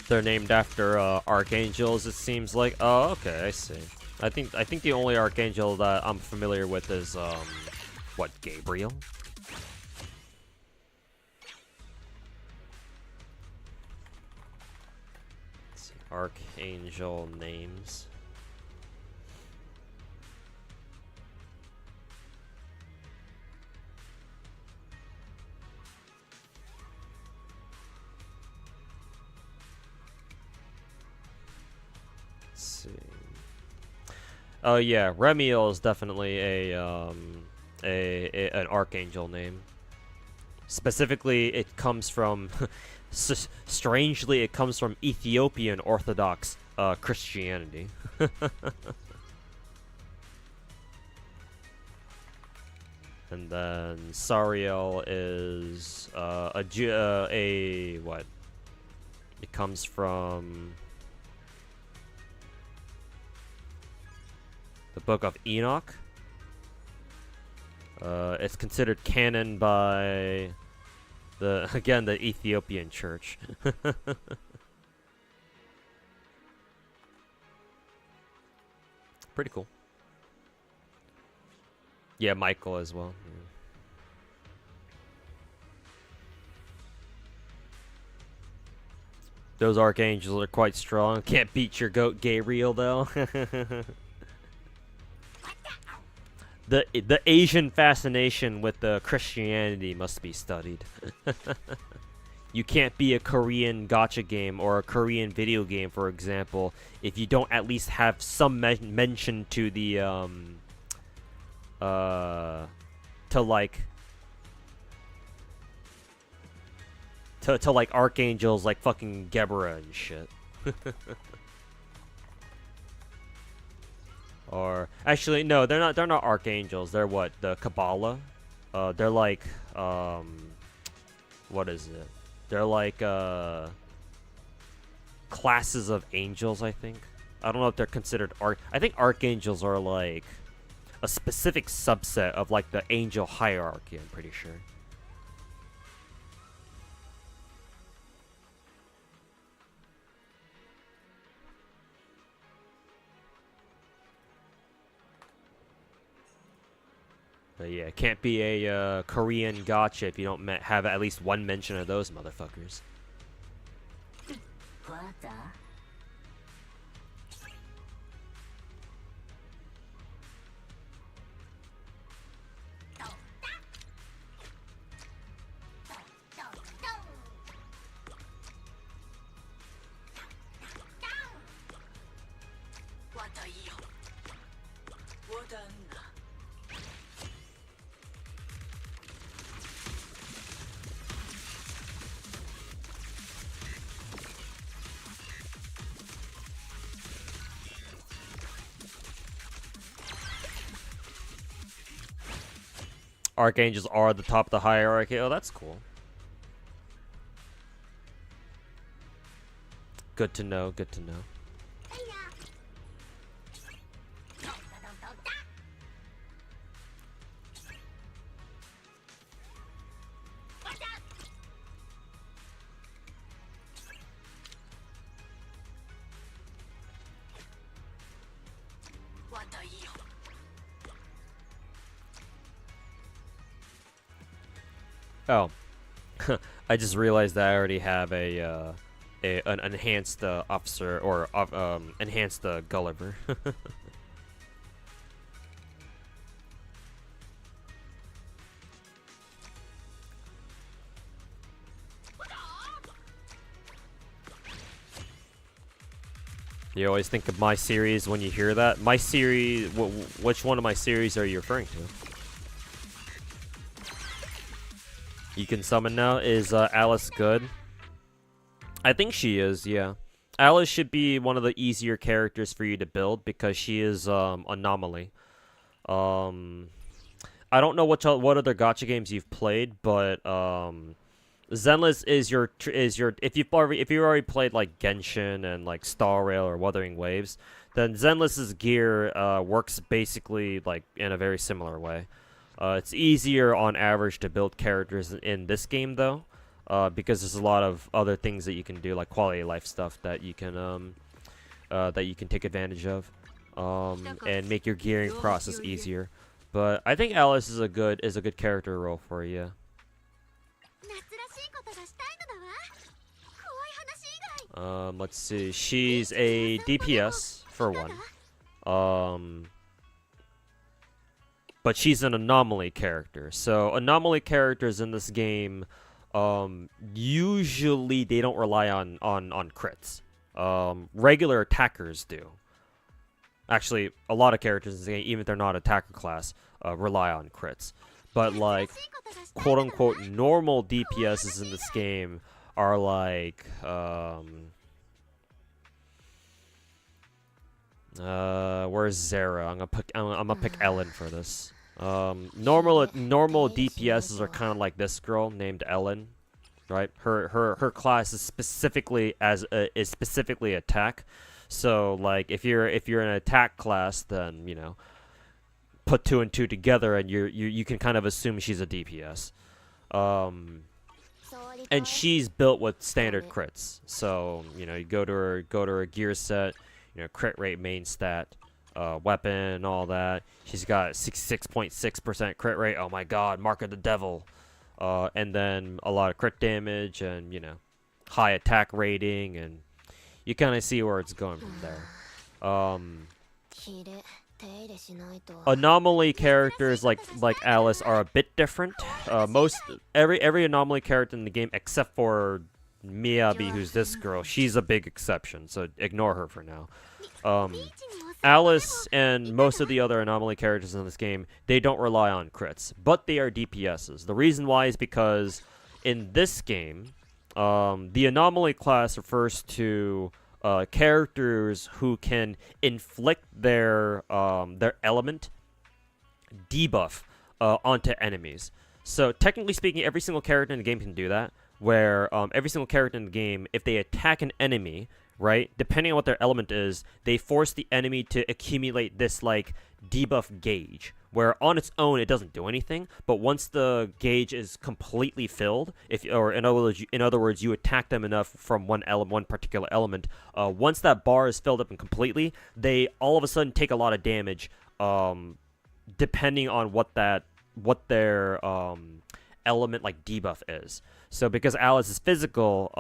They're named after archangels, it seems like. Oh, okay, I see. I think the only archangel that I'm familiar with is what, Gabriel? Let's see, archangel names. Oh yeah, Remiel is definitely an archangel name. Specifically, it comes from, strangely, it comes from Ethiopian Orthodox Christianity. And then Sariel is a what? It comes from the Book of Enoch. It's considered canon by the Ethiopian church. Pretty cool. Yeah, Michael as well. Yeah. Those archangels are quite strong. Can't beat your goat Gabriel though. The Asian fascination with the Christianity must be studied. You can't be a Korean gacha game or a Korean video game, for example, if you don't at least have some mention to the to like archangels like fucking Gebra and shit. Or actually no, they're not archangels. They're what? The Kabbalah. They're like what is it? They're like classes of angels, I think. I don't know if they're considered I think archangels are like a specific subset of like the angel hierarchy, I'm pretty sure. But yeah, it can't be a Korean gacha if you don't have at least one mention of those motherfuckers. Archangels are the top of the hierarchy. Oh, that's cool. Good to know, good to know. Oh, I just realized that I already have an enhanced officer or enhanced Gulliver. You always think of my series when you hear that. My series, which one of my series are you referring to? You can summon now. Is Alice good? I think she is, yeah. Alice should be one of the easier characters for you to build because she is anomaly. I don't know what other gacha games you've played, but Zenless is your if you've already played like Genshin and like Star Rail or Wuthering Waves, then Zenless's gear works basically like in a very similar way. It's easier on average to build characters in this game though, because there's a lot of other things that you can do, like quality of life stuff that you can take advantage of, and make your gearing process easier. But I think Alice is a good character role for you. Let's see. She's a DPS for one. But she's an anomaly character. So anomaly characters in this game, usually they don't rely on crits. Regular attackers do. Actually, a lot of characters in this game, even if they're not attacker class, rely on crits. But like, quote unquote, normal DPSs in this game are like, where's Zara? I'm gonna pick Ellen for this. Normal DPSs are kind of like this girl named Ellen, right? Her class is specifically attack. So like if you're an attack class, then you know, put 2 and 2 together, and you can kind of assume she's a DPS. And she's built with standard crits. So you know, you go to her gear set. You know, crit rate, main stat, weapon, all that. She's got 66.6% crit rate. Oh my god, Mark of the Devil. And then a lot of crit damage and, you know, high attack rating, and you kind of see where it's going from there. Anomaly characters like Alice are a bit different. Every anomaly character in the game except for Miyabi, who's this girl, she's a big exception, so ignore her for now. Alice and most of the other anomaly characters in this game, they don't rely on crits, but they are DPSs. The reason why is because in this game, the anomaly class refers to characters who can inflict their element debuff onto enemies. So technically speaking, every single character in the game can do that, where every single character in the game, if they attack an enemy, right, depending on what their element is, they force the enemy to accumulate this like debuff gauge, where on its own it doesn't do anything, but once the gauge is completely filled, in other words, you attack them enough from one particular element, once that bar is filled up and completely, they all of a sudden take a lot of damage, depending on what element like debuff is. So because Alice is physical,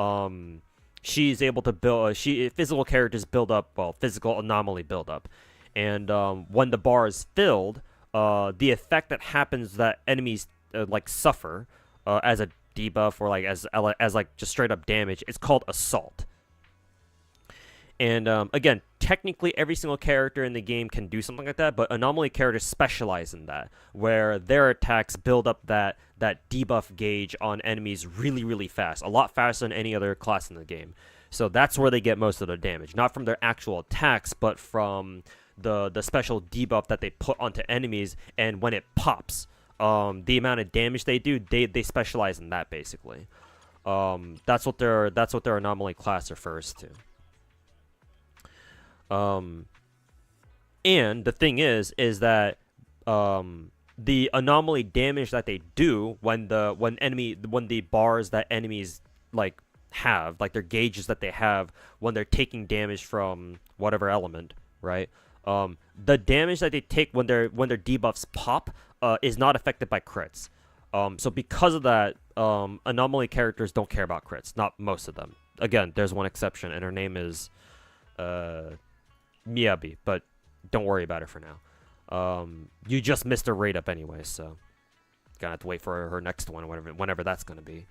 she's able to build physical characters build up, well, physical anomaly build up, and when the bar is filled, the effect that happens that enemies like suffer as a debuff or like as like just straight up damage, it's called assault. And again, technically every single character in the game can do something like that, but anomaly characters specialize in that, where their attacks build up that debuff gauge on enemies really, really fast, a lot faster than any other class in the game. So that's where they get most of their damage, not from their actual attacks, but from the special debuff that they put onto enemies, and when it pops, the amount of damage they do, they specialize in that basically. That's what their anomaly class refers to. And the thing is that the anomaly damage that they do when the bars that enemies like have, like their gauges that they have when they're taking damage from whatever element, right? The damage that they take when their debuffs pop is not affected by crits. So because of that, anomaly characters don't care about crits. Not most of them. Again, there's one exception, and her name is Miyabi, but don't worry about it for now. You just missed her rate up anyway, so gonna have to wait for her next one, whenever that's gonna be.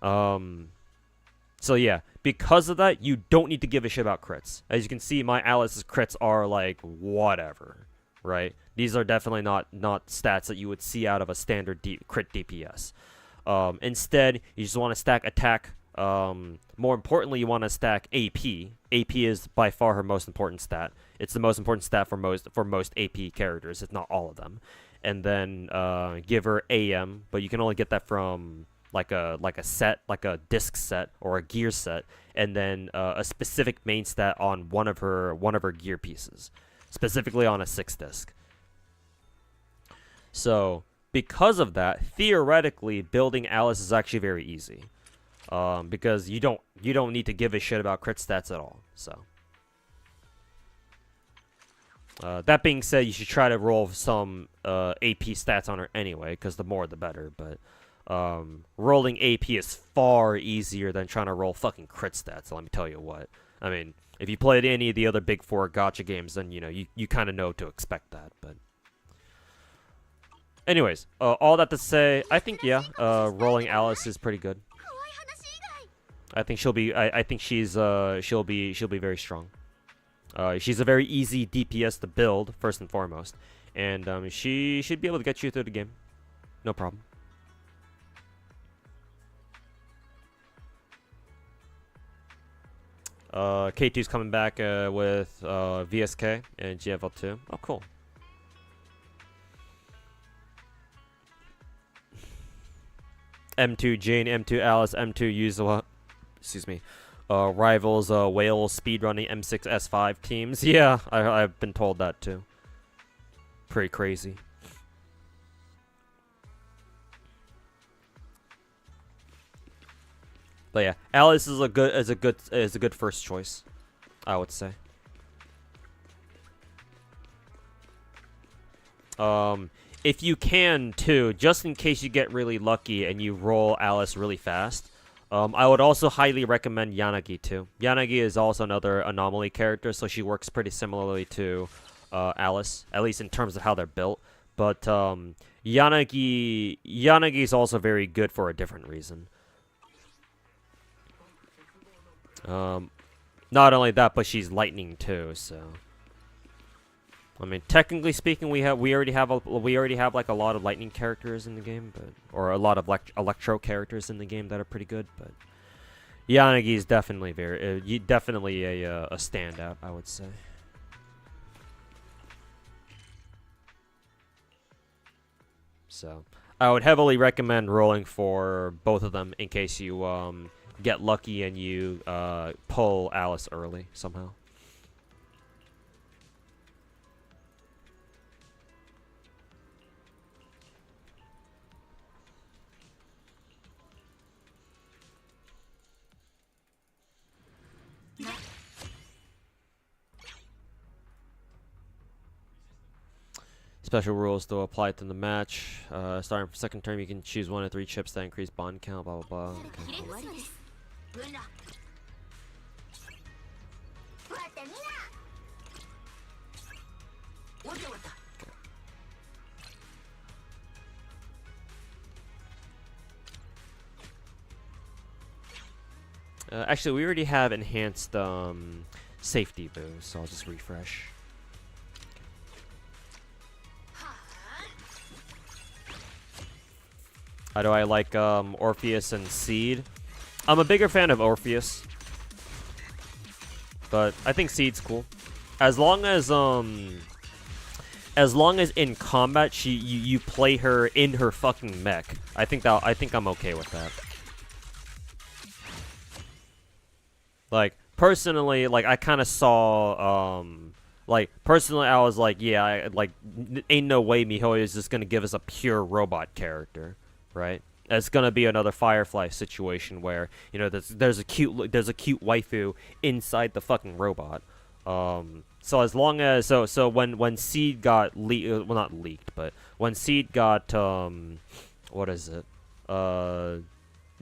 So yeah, because of that, you don't need to give a shit about crits. As you can see, my Alice's crits are like whatever, right? These are definitely not stats that you would see out of a standard crit DPS. Instead, you just want to stack attack. More importantly, you want to stack AP. AP is by far her most important stat. It's the most important stat for most AP characters, if not all of them. And then give her AM, but you can only get that from like a set, like a disc set or a gear set, and then a specific main stat on one of her gear pieces, specifically on a 6 disc. So because of that, theoretically, building Alice is actually very easy. Because you don't need to give a shit about crit stats at all. So that being said, you should try to roll some AP stats on her anyway, because the more the better. But rolling AP is far easier than trying to roll fucking crit stats. Let me tell you what. I mean, if you played any of the other big 4 gacha games, then you kind of know to expect that. But anyways, all that to say, I think rolling Alice is pretty good. I think she'll be. I think she'll be very strong. She's a very easy DPS to build first and foremost, and she should be able to get you through the game, no problem. K2's coming back with VSK and GFL2. Oh, cool. M2 Jane, M2 Alice, M2 Yuzula. Excuse me. Rivals Whales speedrunning M6 S5 teams. Yeah, I've been told that too. Pretty crazy. But yeah, Alice is a good first choice, I would say. If you can too, just in case you get really lucky and you roll Alice really fast, I would also highly recommend Yanagi too. Yanagi is also another anomaly character, so she works pretty similarly to Alice, at least in terms of how they're built. But Yanagi is also very good for a different reason. Not only that, but she's lightning too. So, I mean, technically speaking, we already have like a lot of lightning characters in the game, or a lot of electro characters in the game that are pretty good. But Yanagi is definitely definitely a standout, I would say. So I would heavily recommend rolling for both of them in case you get lucky and you pull Alice early somehow. Special rules still apply to the match. Starting for second term, you can choose 1 of 3 chips that increase bond count. Blah blah blah. Okay, 切れ cool. るそうです分らわってみなわったわった Actually, we already have enhanced safety boost, so I'll just refresh. How do I like Orpheus and Seed? I'm a bigger fan of Orpheus, but I think Seed's cool. As long as in combat you play her in her fucking mech, I think I'm okay with that. Like personally, like I kind of saw like personally I was like, yeah, ain't no way Mihoyo is just gonna give us a pure robot character, right? It's gonna be another Firefly situation where, you know, there's a cute waifu inside the fucking robot. So as long as so when Seed got well, not leaked, but when Seed got what is it,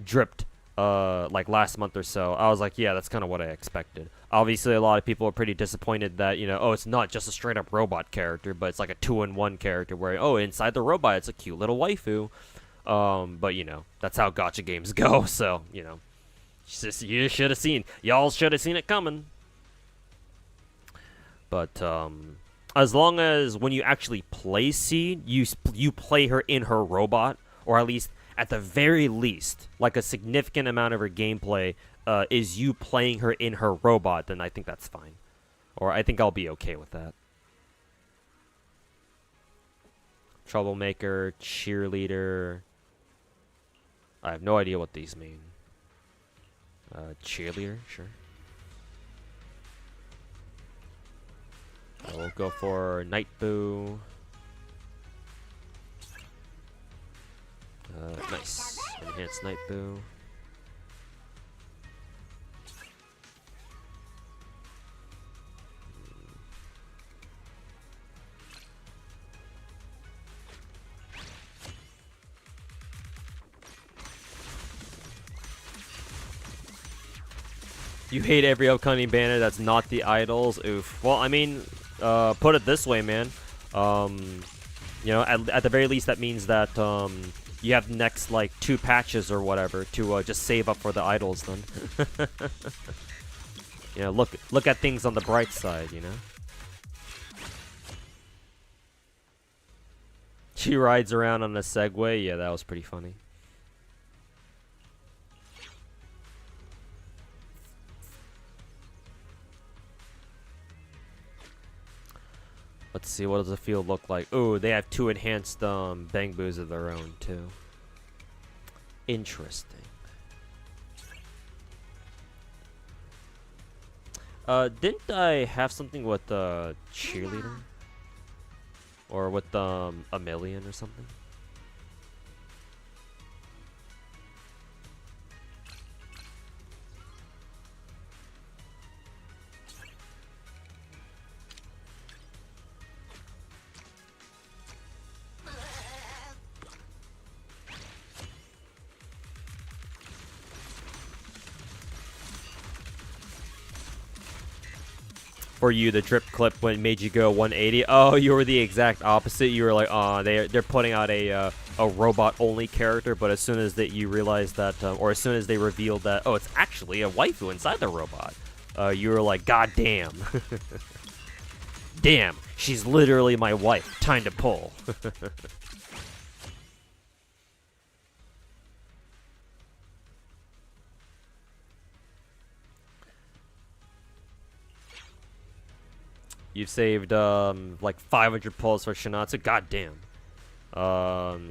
dripped like last month or so, I was like, yeah, that's kind of what I expected. Obviously, a lot of people are pretty disappointed that, you know, oh, it's not just a straight up robot character, but it's like a 2-in-1 character where, oh, inside the robot it's a cute little waifu. But you know, that's how gacha games go. So you know, you should have seen, y'all should have seen it coming. But as long as when you actually play Seed, you play her in her robot, or at least at the very least, like a significant amount of her gameplay is you playing her in her robot, then I think that's fine, or I think I'll be okay with that. Troublemaker, cheerleader. I have no idea what these mean. Cheerleader, sure. We'll go for Night Boo. Nice. Enhanced Night Boo. You hate every upcoming banner that's not the idols. Oof. Well, I mean, put it this way, man. You know, at the very least, that means that you have the next like 2 patches or whatever to just save up for the idols. Then, you know, look at things on the bright side. You know. She rides around on a Segway. Yeah, that was pretty funny. Let's see, what does the field look like? Oh, they have 2 enhanced Bang Boos of their own, too. Interesting. Didn't I have something with Cheerleader? Or with a million or something? For you, the drip clip when made you go 180. Oh, you were the exact opposite. You were like, oh, they're putting out a robot only character, but as soon as that you realized that, or as soon as they revealed that, oh, it's actually a waifu inside the robot, you were like, god damn, damn, she's literally my wife. Time to pull. You've saved like 500 pulls for Shinatsu. God damn.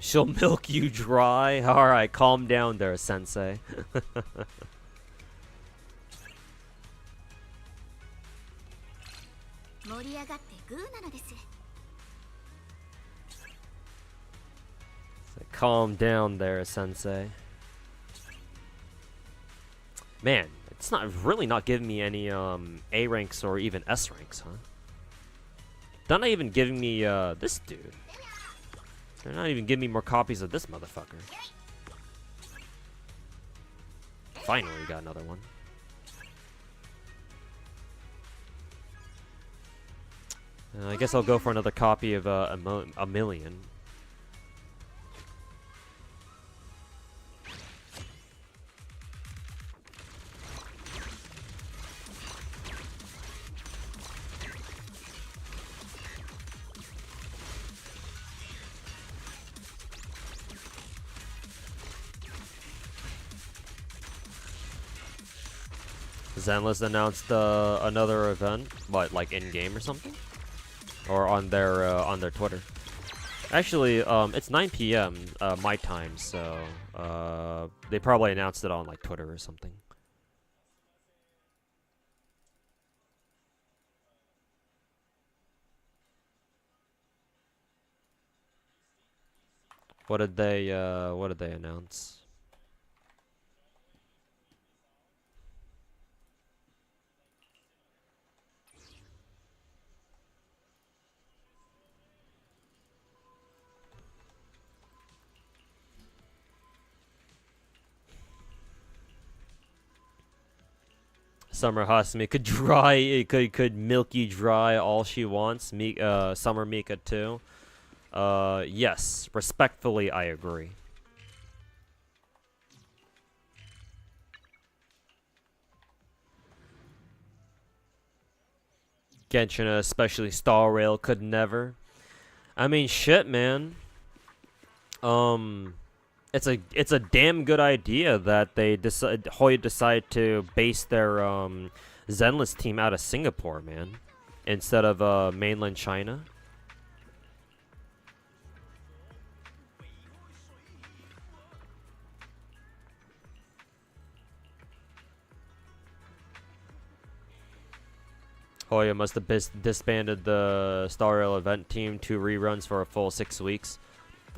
She'll milk you dry. All right, calm down there, Sensei. 盛り上がってグーなのです Calm down there, Sensei. Man, it's not really not giving me any A ranks or even S ranks, huh? They're not even giving me this dude. They're not even giving me more copies of this motherfucker. Finally got another one. I guess I'll go for another copy of a million. Zenless announced another event, what, like in game or something, or on their Twitter. Actually, it's 9 p.m. My time, so they probably announced it on like Twitter or something. What did they announce? Summer Hasumi could milk you dry all she wants. Summer Mika too. Yes, respectfully, I agree. Genshin, especially Star Rail, could never. I mean, shit, man. It's a damn good idea that Hoyo decide to base their Zenless team out of Singapore, man, instead of mainland China. Hoyo must have disbanded the Star Rail event team, 2 reruns for a full 6 weeks.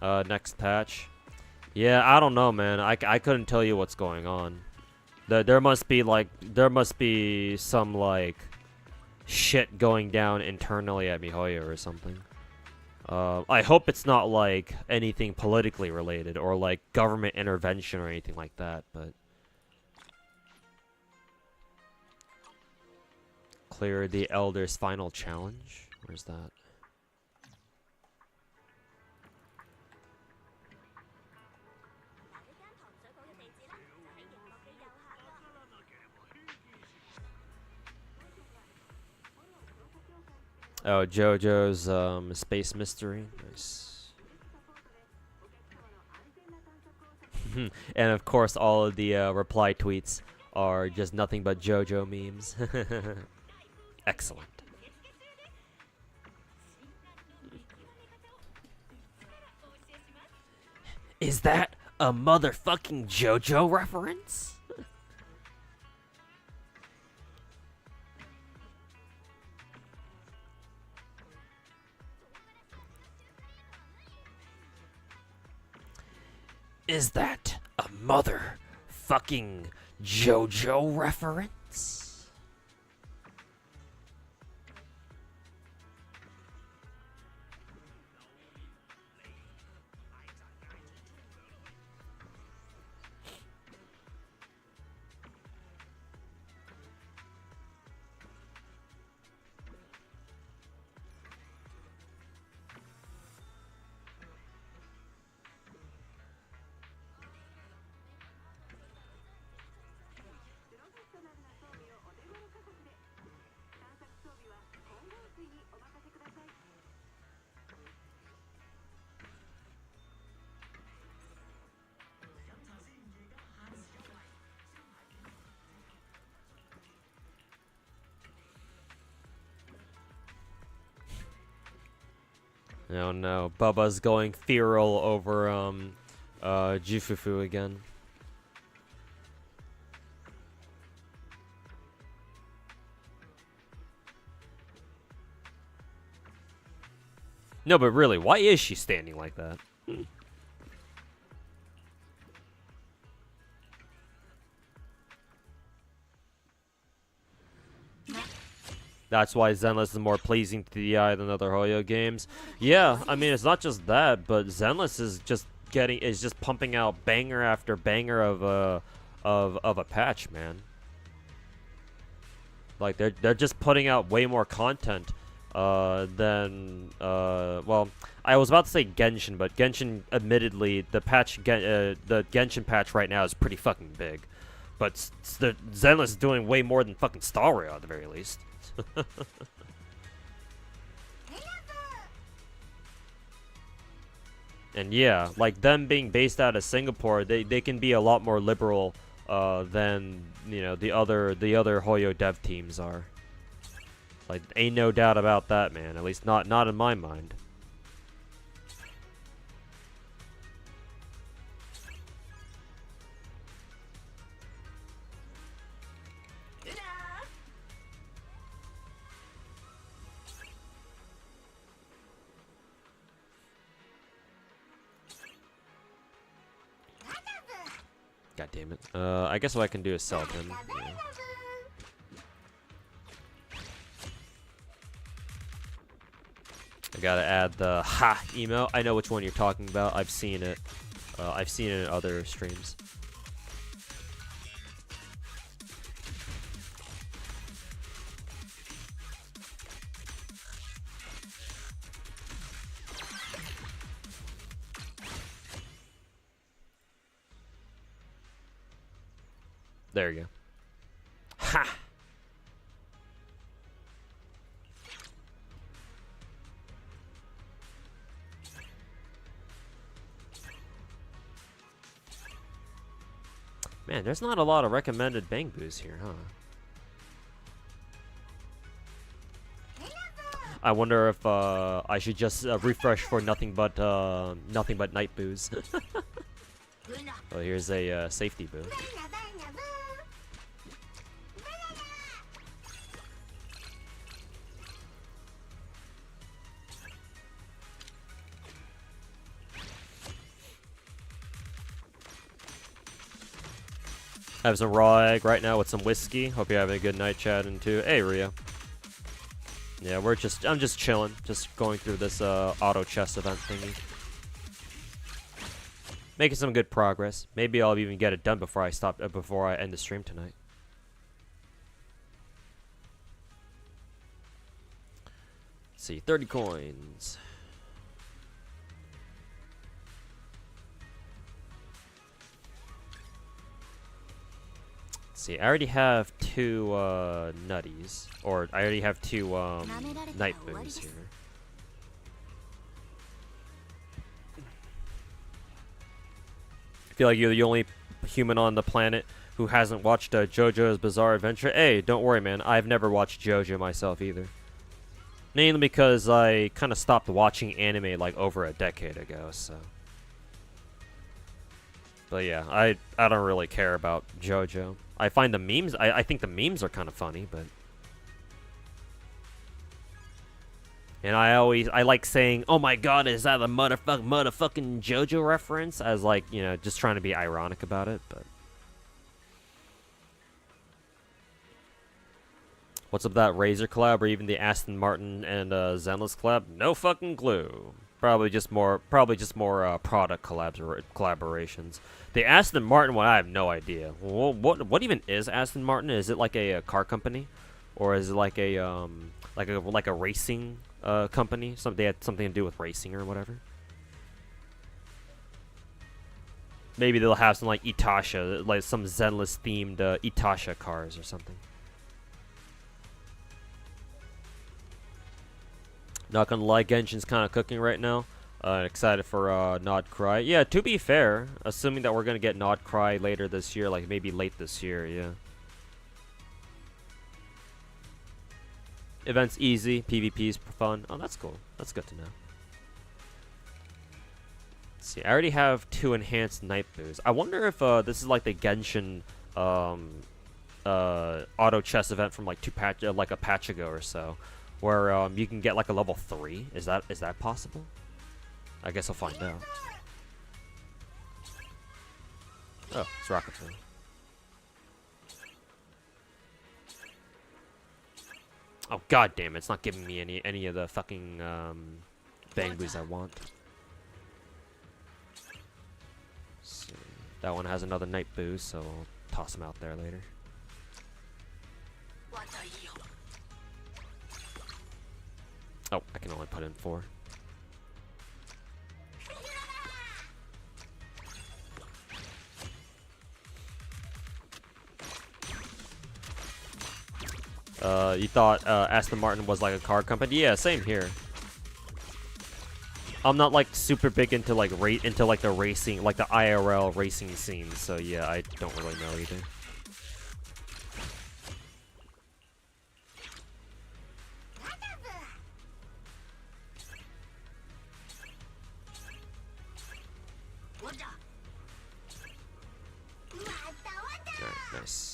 Next patch. Yeah, I don't know, man. I couldn't tell you what's going on. There must be some like shit going down internally at MiHoYo or something. I hope it's not like anything politically related or like government intervention or anything like that, but clear the Elder's final challenge. Where's that? Oh, JoJo's Space Mystery. Nice. And of course, all of the reply tweets are just nothing but JoJo memes. Excellent. Is that a motherfucking JoJo reference? Is that a motherfucking JoJo reference? Oh no, Bubba's going feral over Jufufu again. No, but really, why is she standing like that? That's why Zenless is more pleasing to the eye than other Hoyo games. Yeah, I mean, it's not just that, but Zenless is just pumping out banger after banger of a patch, man. Like they're just putting out way more content than well, I was about to say Genshin, but Genshin, admittedly, the Genshin patch right now is pretty fucking big. But the Zenless is doing way more than fucking Star Rail at the very least. And yeah, like them being based out of Singapore, they can be a lot more liberal than, you know, the other Hoyo dev teams are. Like, ain't no doubt about that, man. At least not in my mind. God damn it. I guess what I can do is sell him. Yeah. I gotta add the ha emote. I know which one you're talking about. I've seen it. I've seen it in other streams. There you go. Ha! Man, there's not a lot of recommended bang boos here, huh? I wonder if I should just refresh for nothing but night boos. Well, here's a safety boo. I have some raw egg right now with some whiskey. Hope you're having a good night chatting too. Hey, Ria. Yeah, I'm just chilling. Just going through this auto chest event thingy. Making some good progress. Maybe I'll even get it done before I end the stream tonight. Let's see, 30 coins. See, I already have 2 nutties, or I already have 2 night boos here. I feel like you're the only human on the planet who hasn't watched JoJo's Bizarre Adventure. Hey, don't worry, man. I've never watched JoJo myself either. Mainly because I kind of stopped watching anime like over a decade ago, so. But yeah, I don't really care about JoJo. I find the memes, I think the memes are kind of funny, but. And I like saying, oh my god, is that a motherfucking JoJo reference? As like, you know, just trying to be ironic about it, but. What's up with that Razer collab or even the Aston Martin and Zenless collab? No fucking clue. Probably just more product collaborations. The Aston Martin one, I have no idea. What even is Aston Martin? Is it like a car company, or is it like a racing company? They had something to do with racing or whatever. Maybe they'll have some like Itasha, like some Zenless themed Itasha cars or something. Not gonna lie, Genshin's kind of cooking right now. Excited for Nod Cry. Yeah, to be fair, assuming that we're gonna get Nod Cry later this year, like maybe late this year, yeah. Event's easy, PvP's fun. Oh, that's cool. That's good to know. Let's see, I already have 2 enhanced night boos. I wonder if this is like the Genshin auto chess event from like a patch ago or so. Where you can get like a level 3. Is that possible? I guess I'll find out. Oh, it's Rocket Pool. Oh god damn it, it's not giving me any of the fucking bang boos I want. See. That one has another night boost, so I'll toss him out there later. Oh, I can only put in 4. You thought Aston Martin was like a car company? Yeah, same here. I'm not like super big into like the racing, like the IRL racing scene, so yeah, I don't really know either. Alright, nice.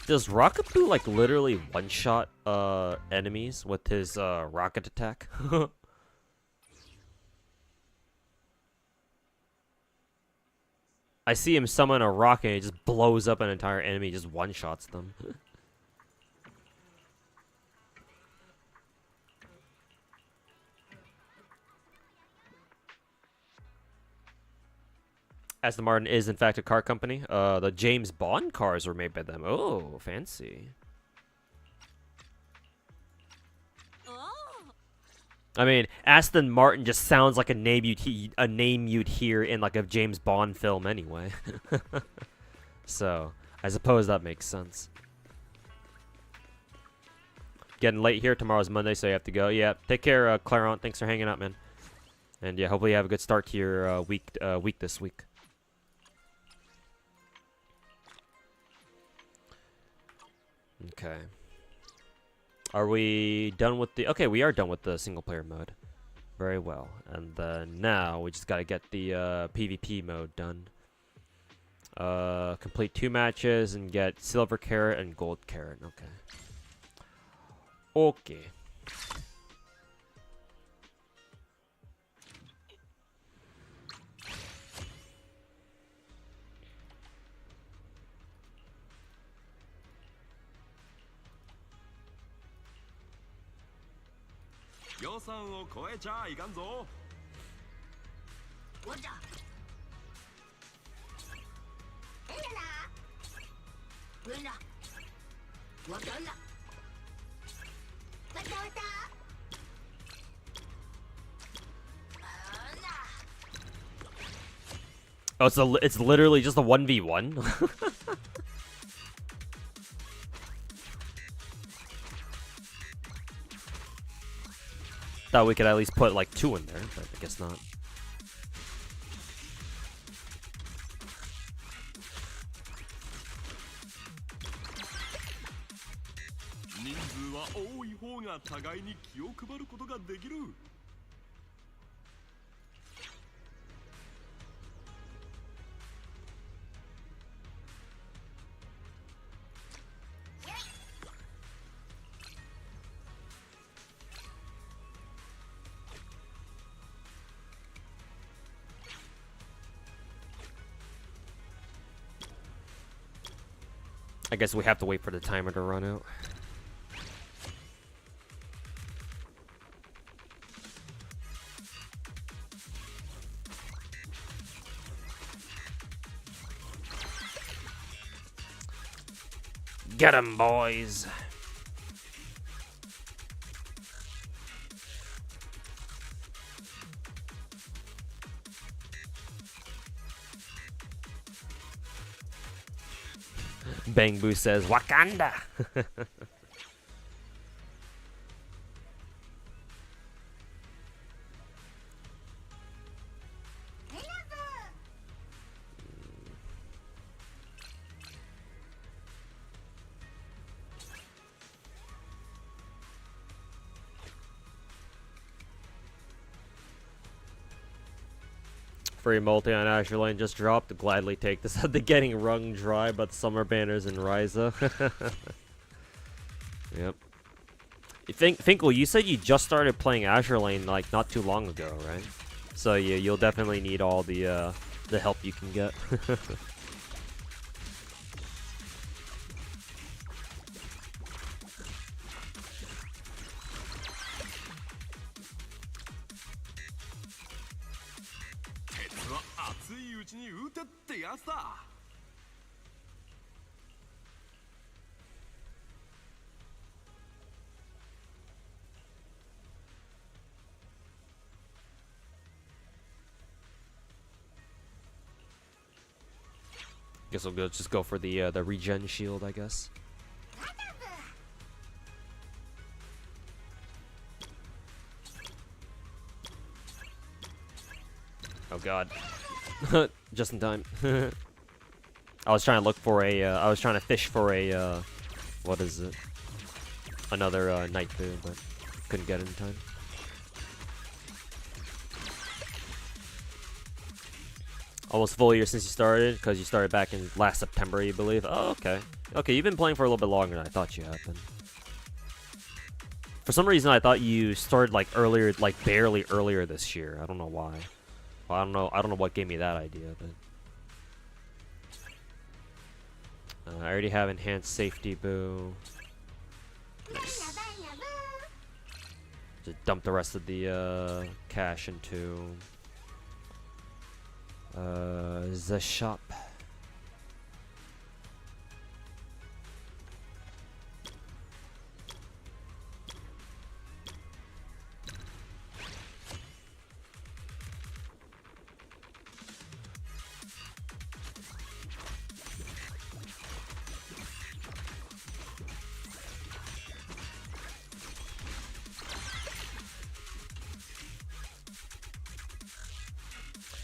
Does Rockaboo like literally one-shot enemies with his rocket attack? I see him summon a rocket and it just blows up an entire enemy, just one-shots them. Aston Martin is in fact a car company. The James Bond cars were made by them. Oh, fancy. I mean, Aston Martin just sounds like a name you'd hear in like a James Bond film anyway. So, I suppose that makes sense. Getting late here. Tomorrow's Monday, so you have to go. Yeah, take care, Claremont. Thanks for hanging out, man. And yeah, hopefully you have a good start to your week this week. Okay. Are we done with the... Okay, we are done with the single-player mode. Very well. And now we just gotta get the PvP mode done. Complete 2 matches and get silver carrot and gold carrot. Okay. Okay. Oh, it's literally just a 1v1. Thought we could at least put like 2 in there, but I guess not. I guess we have to wait for the timer to run out. Get 'em, boys! Bang Boo says, Wakanda! Free multi on Azure Lane just dropped. Gladly take this. After getting wrung dry by the summer banners in Ryza. Yep. Finkel, you said you just started playing Azure Lane like not too long ago, right? So yeah, you'll definitely need all the help you can get. Guess we'll just go for the regen shield, I guess. Oh god. Just in time. I was trying to look for a I was trying to fish for a what is it? Another night boo, but couldn't get it in time. Almost full year since you started, because you started back in last September, you believe? Oh, okay. Okay, you've been playing for a little bit longer than I thought you had been. For some reason, I thought you started like earlier, like barely earlier this year. I don't know why. Well, I don't know what gave me that idea, but I already have enhanced safety boo. Nice. Just dump the rest of the cash into the shop.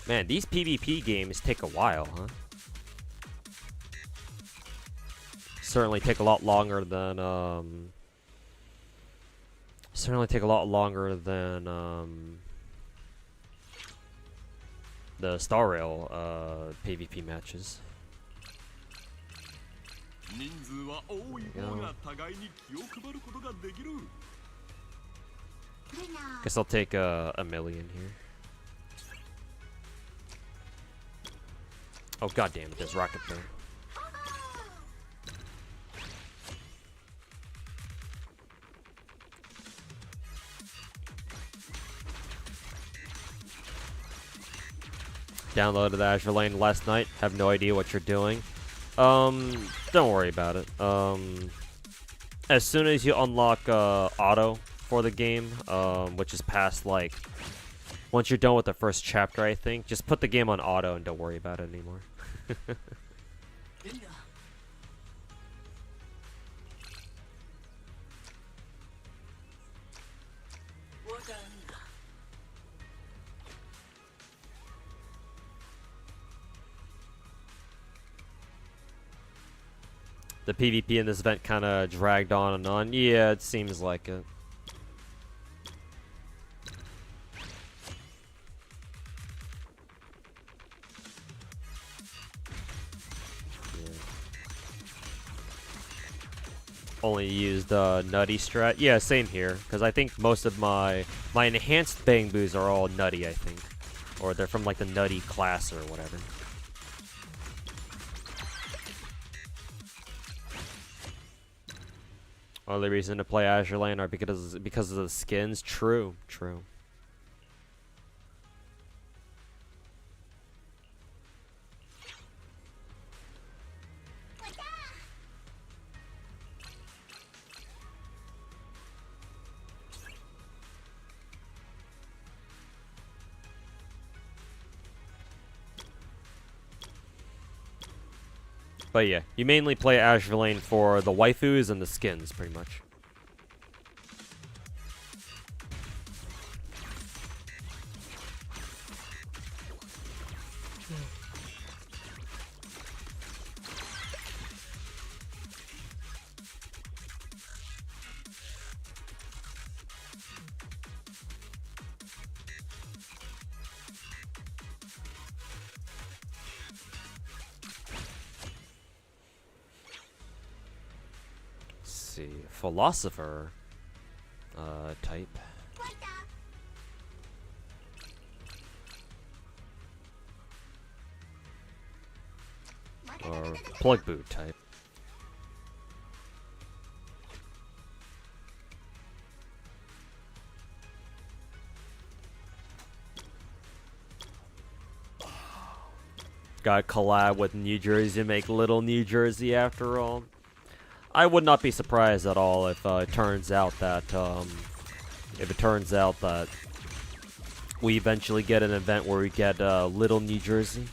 Man, these PvP games take a while, huh? Certainly take a lot longer than the Star Rail PvP matches. Guess I'll take a million here. Oh god damn it, there's rocket there. Downloaded the Azure Lane last night. Have no idea what you're doing. Don't worry about it. As soon as you unlock auto for the game, which is past like once you're done with the first chapter, I think, just put the game on auto and don't worry about it anymore. The PvP in this event kind of dragged on and on. Yeah, it seems like it. Only used nutty strat. Yeah, same here. Because I think most of my enhanced bang boos are all nutty, I think. Or they're from like the nutty class or whatever. Only reason to play Azure Lane are because of the skins. True, true. But yeah, you mainly play Azure Lane for the waifus and the skins, pretty much. see. Philosopher type. Or plug boot type. Got collab with New Jersey, make little New Jersey after all. I would not be surprised at all if it turns out that we eventually get an event where we get little New Jersey.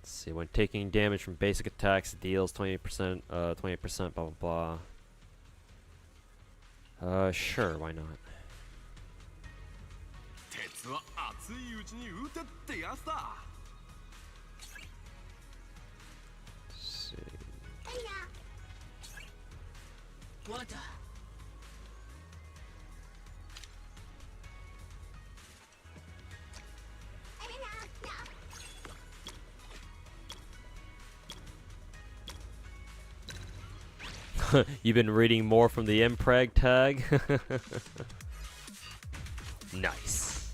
See, when taking damage from basic attacks, it deals 28%, 28%, blah blah blah. Sure, why not? See. You've been reading more from the impreg tag? Nice.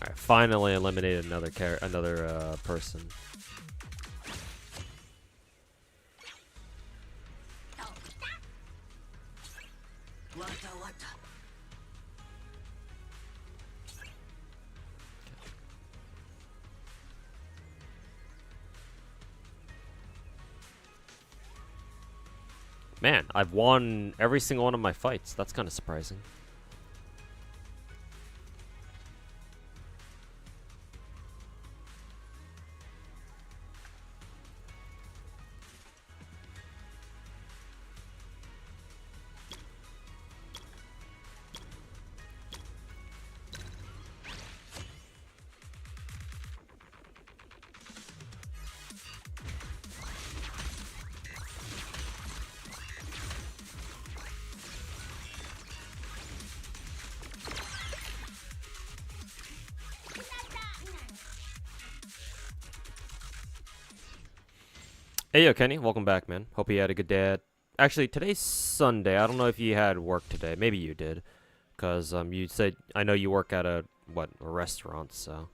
Alright, finally eliminated another person. Man, I've won every single one of my fights. That's kind of surprising. Hey, yo, Kenny, welcome back, man. Hope you had a good day. Actually, today's Sunday. I don't know if you had work today. Maybe you did, because you said, I know you work at a restaurant, so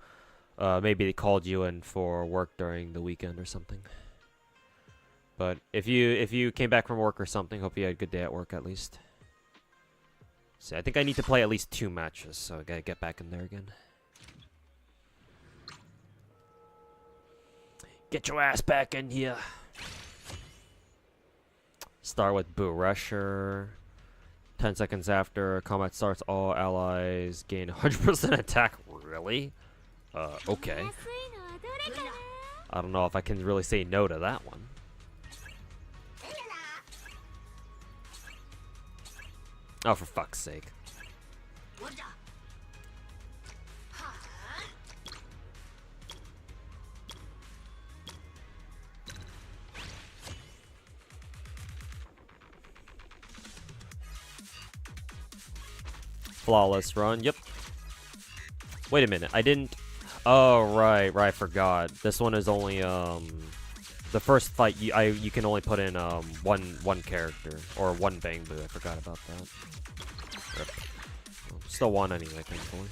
maybe they called you in for work during the weekend or something. But if you came back from work or something, hope you had a good day at work at least. See, I think I need to play at least 2 matches, so I gotta get back in there again. Get your ass back in here. Start with Boo Rusher. 10 seconds after combat starts, all allies gain 100% attack. Really? Okay. I don't know if I can really say no to that one. Oh, for fuck's sake. Flawless run, yep. Wait a minute, I didn't... Oh, right, I forgot. This one is only, the first fight, you can only put in, one character, or one Bang Boo. I forgot about that. Rip. Well, still won anyway, thankfully.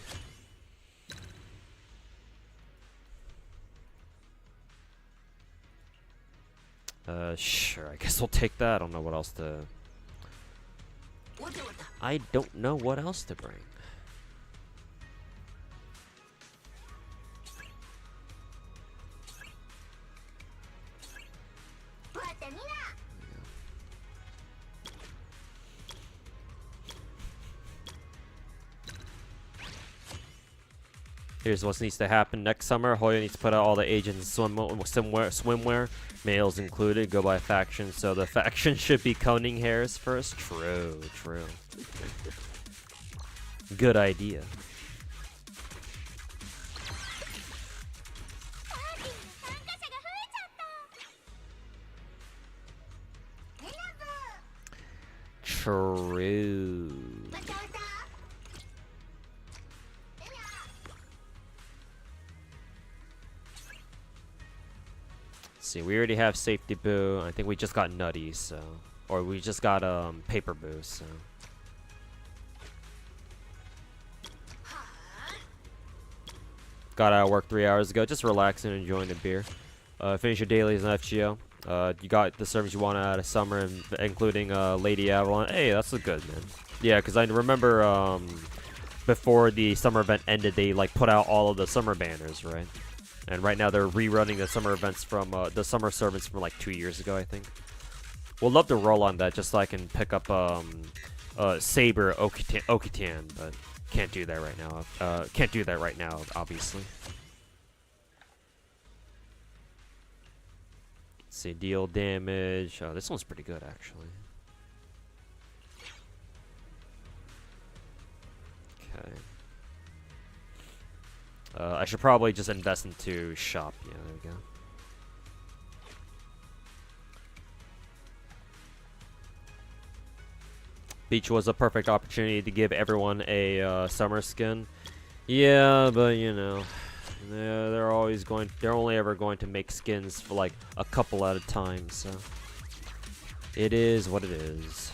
Sure, I guess we'll take that. I don't know what else to... I don't know what else to bring. Here's what needs to happen next summer. Hoyo needs to put out all the agents in swimwear, males included, go by faction. So the faction should be coning hairs first. True. Good idea. True. Let's see, we already have Safety Boo. I think we just got Nutty, so... Or we just got Paper Boo, so... Got out of work 3 hours ago, just relaxing and enjoying a beer. Finish your dailies on FGO. You got the service you want out of summer, including Lady Avalon. Hey, that's good, man. Yeah, because I remember before the summer event ended, they like put out all of the summer banners, right? And right now they're rerunning the summer events from the summer servants from like 2 years ago, I think. We'll love to roll on that just so I can pick up Saber Okitan, but can't do that right now. Can't do that right now, obviously. Let's see, deal damage. Oh, this one's pretty good, actually. Okay. I should probably just invest into shop. Yeah, there we go. Beach was a perfect opportunity to give everyone a summer skin. Yeah, but you know, they're only ever going to make skins for like a couple at a time, so it is what it is.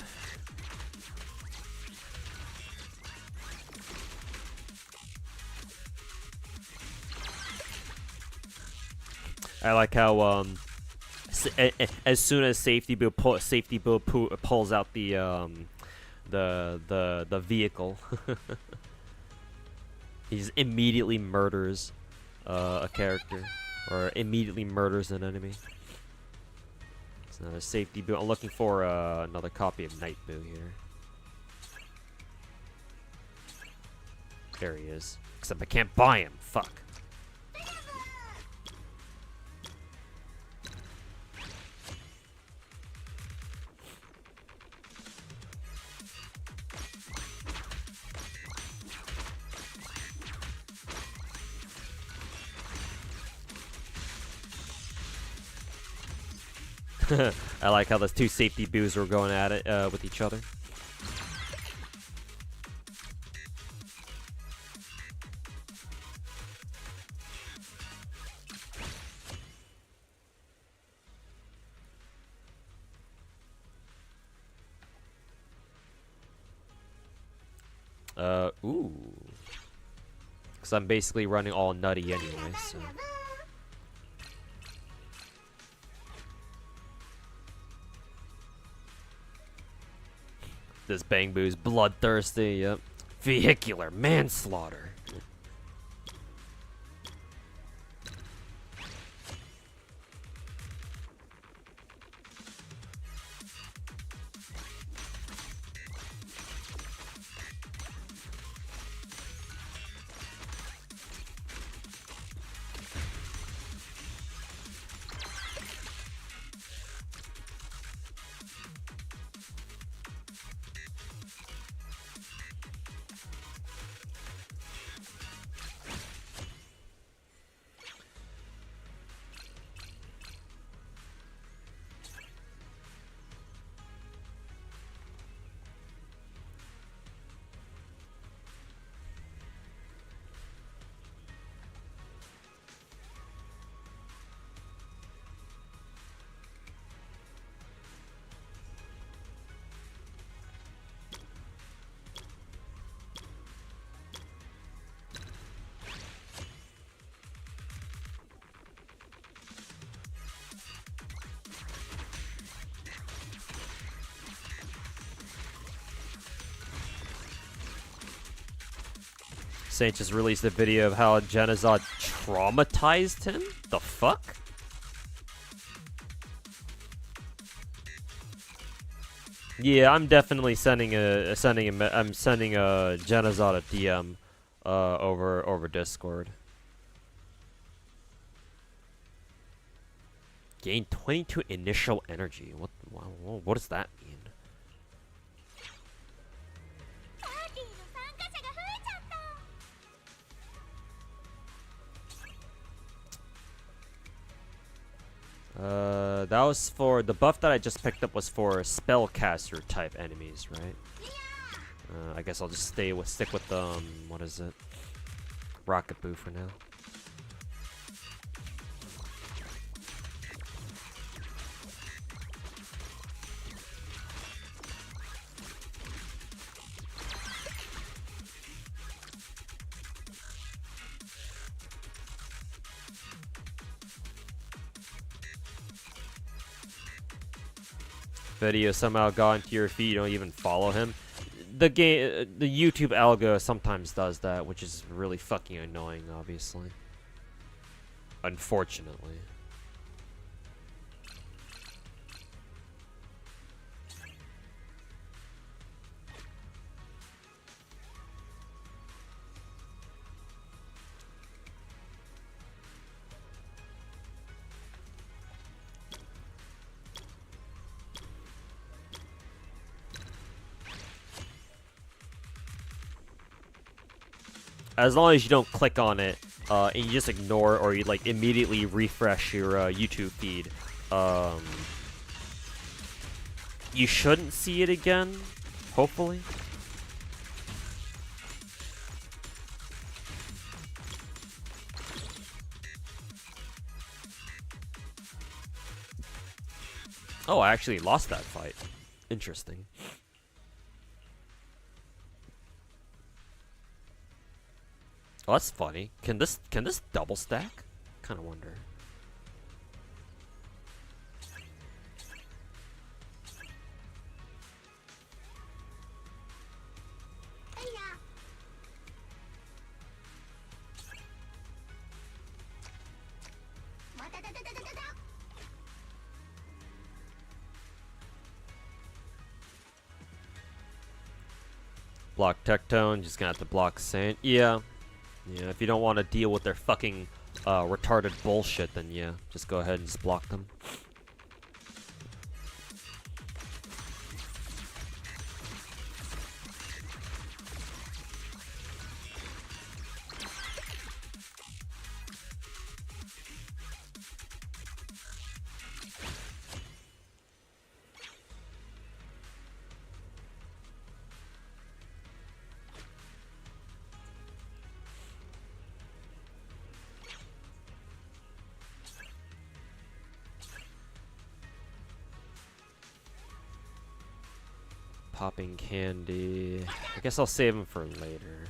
I like how as soon as Safety Boo pulls out the vehicle, he just immediately murders a character, or immediately murders an enemy. It's another Safety Boo. I'm looking for another copy of Night Boo here. There he is. Except I can't buy him. Fuck. I like how those two Safety Boos were going at it with each other. Ooh. Because I'm basically running all nutty anyway, so... This Bang Boo's bloodthirsty, yep. Vehicular manslaughter. Saint just released a video of how Genazod traumatized him? The fuck? Yeah, I'm definitely sending a Genazod a DM over Discord. Gain 22 initial energy. What does that mean? that was for the buff that I just picked up was for spellcaster type enemies, right? I guess I'll just stick with what is it? Rocket Boo for now. Video somehow got into your feed, you don't even follow him. The YouTube algo sometimes does that, which is really fucking annoying, obviously. Unfortunately. As long as you don't click on it, and you just ignore or you like immediately refresh your YouTube feed, you shouldn't see it again, hopefully. Oh, I actually lost that fight. Interesting. Oh, that's funny. Can this double stack? Kind of wonder. Block Tectone, just gonna have to block Saint. Yeah. Yeah, if you don't want to deal with their fucking retarded bullshit, then yeah, just go ahead and just block them. Popping candy. I guess I'll save them for later.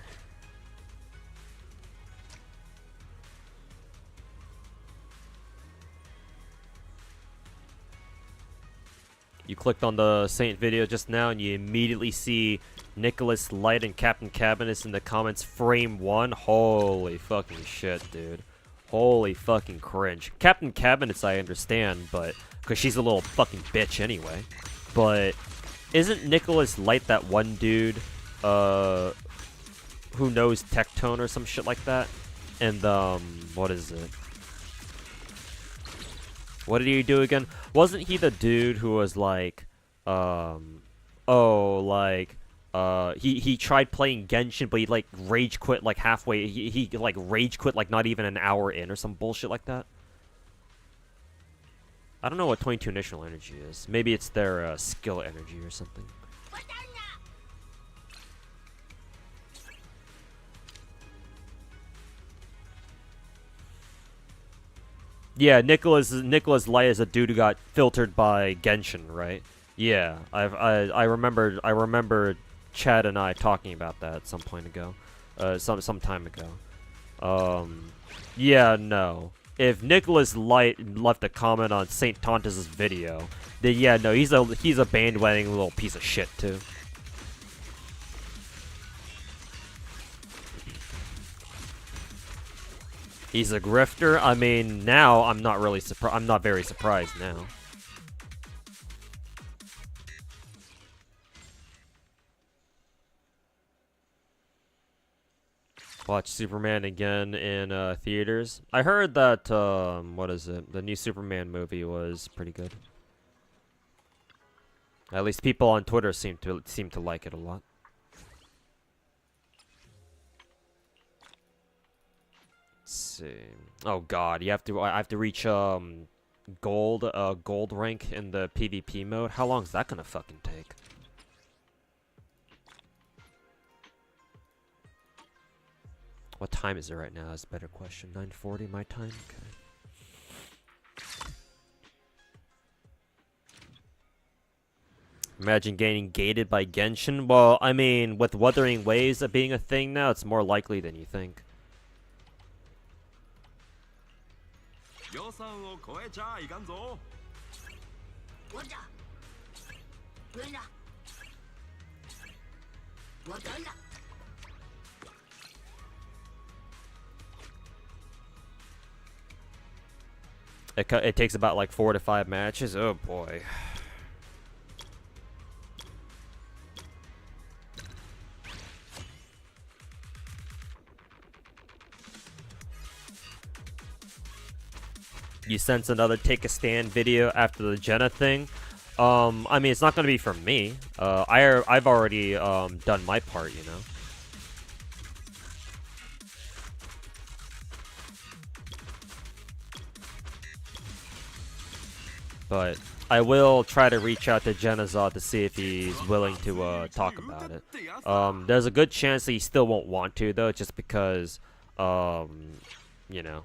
You clicked on the Saint video just now and you immediately see Nicholas Light and Captain Cabinets in the comments frame 1. Holy fucking shit, dude. Holy fucking cringe. Captain Cabinets I understand, but because she's a little fucking bitch anyway. But isn't Nicholas Light that one dude who knows Tectone or some shit like that? And what is it? What did he do again? Wasn't he the dude who was like he tried playing Genshin but he like rage quit like halfway, he like rage quit like not even an hour in or some bullshit like that? I don't know what 22 initial energy is. Maybe it's their skill energy or something. Yeah, Nicholas Light is a dude who got filtered by Genshin, right? Yeah, I remember Chad and I talking about that at some point ago, some time ago. Yeah, no. If Nicholas Light left a comment on Saint Tontus's video, then yeah, no, he's a bandwagon little piece of shit too. He's a grifter. I mean, now I'm not really surprised. I'm not very surprised now. Watch Superman again in theaters. I heard that what is it? The new Superman movie was pretty good. At least people on Twitter seem to like it a lot. Let's see. Oh God, I have to reach gold rank in the PvP mode. How long is that gonna fucking take? What time is it right now? Is a better question. 9:40 my time. Okay. Imagine getting gated by Genshin. Well, I mean, with Wuthering Waves being a thing now, it's more likely than you think. 予算を超えちゃいかんぞ。我这，我这，我等着。 It takes about like 4 to 5 matches. Oh boy. You sense another take a stand video after the Jenna thing? I mean, it's not gonna be from me. I've already done my part, you know. But I will try to reach out to Genazod to see if he's willing to talk about it. There's a good chance that he still won't want to though, just because, you know,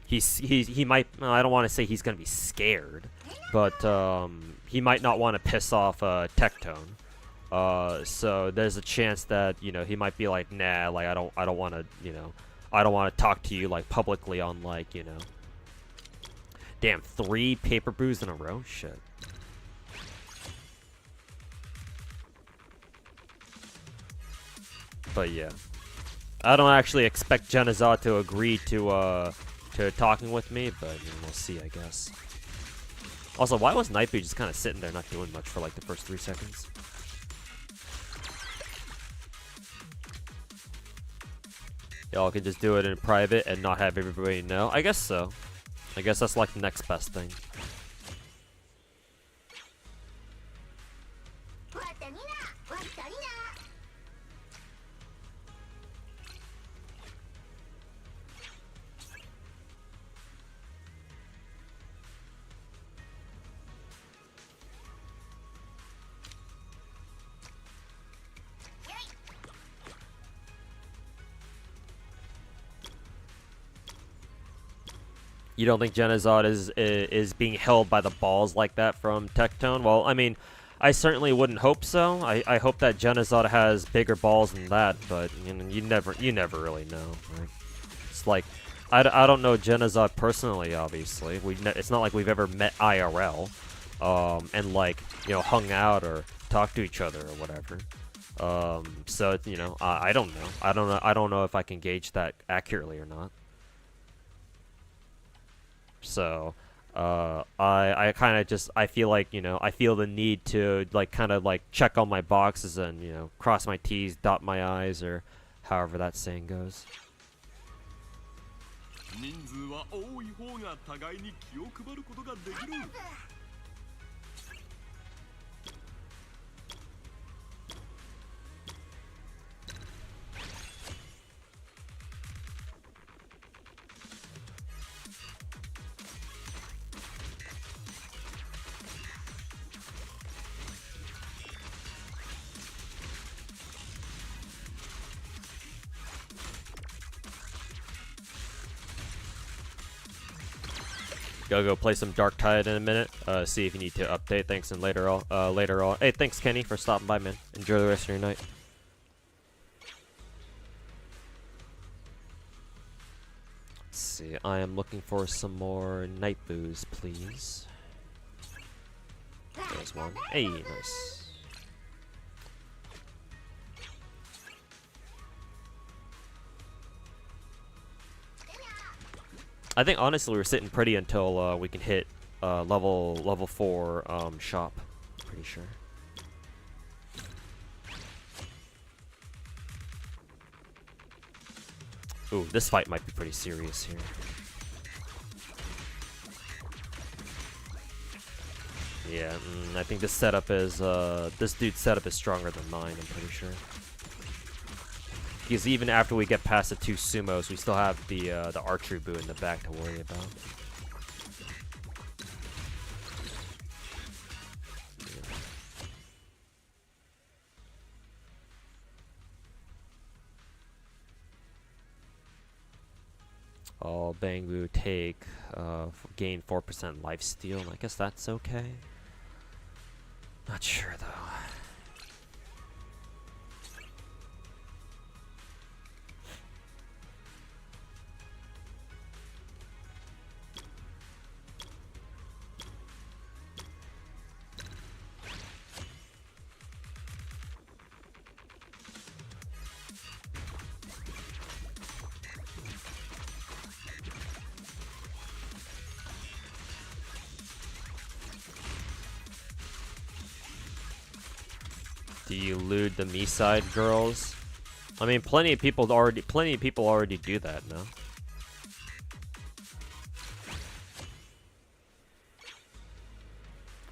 he might. I don't want to say he's gonna be scared, but he might not want to piss off Tectone. So there's a chance that, you know, he might be like, nah, like I don't want to, you know, I don't want to talk to you like publicly on like, you know. Damn, 3 paper brews in a row? Shit. But yeah. I don't actually expect Genazod to agree to talking with me, but you know, we'll see, I guess. Also, why was Nightbeard just kind of sitting there not doing much for like the first 3 seconds? Y'all can just do it in private and not have everybody know? I guess so. I guess that's like the next best thing. You don't think Genazod is being held by the balls like that from Tectone? Well, I mean, I certainly wouldn't hope so. I hope that Genazod has bigger balls than that, but you know, you never really know. Right? It's like I don't know Genazod personally, obviously. It's not like we've ever met IRL, and like, you know, hung out or talked to each other or whatever. So you know, I don't know. I don't know if I can gauge that accurately or not. So, I kind of just, I feel like, you know, I feel the need to, like, kind of, like, check all my boxes and, you know, cross my T's, dot my I's, or however that saying goes. 人数は多い方が互いに気を配ることができる。Gotta go play some Dark Tide in a minute. See if you need to update. Thanks, and later on. Hey, thanks Kenny for stopping by, man. Enjoy the rest of your night. Let's see. I am looking for some more night booze, please. There's one. Hey, nice. I think honestly we're sitting pretty until we can hit level 4 shop. Pretty sure. Ooh, this fight might be pretty serious here. Yeah, I think this setup is this dude's setup is stronger than mine. I'm pretty sure. Because even after we get past the 2 sumos, we still have the archery boo in the back to worry about. All Bangbu take gain 4% lifesteal. I guess that's okay. Not sure though. Do you lewd the me side girls? I mean, plenty of people already do that, no?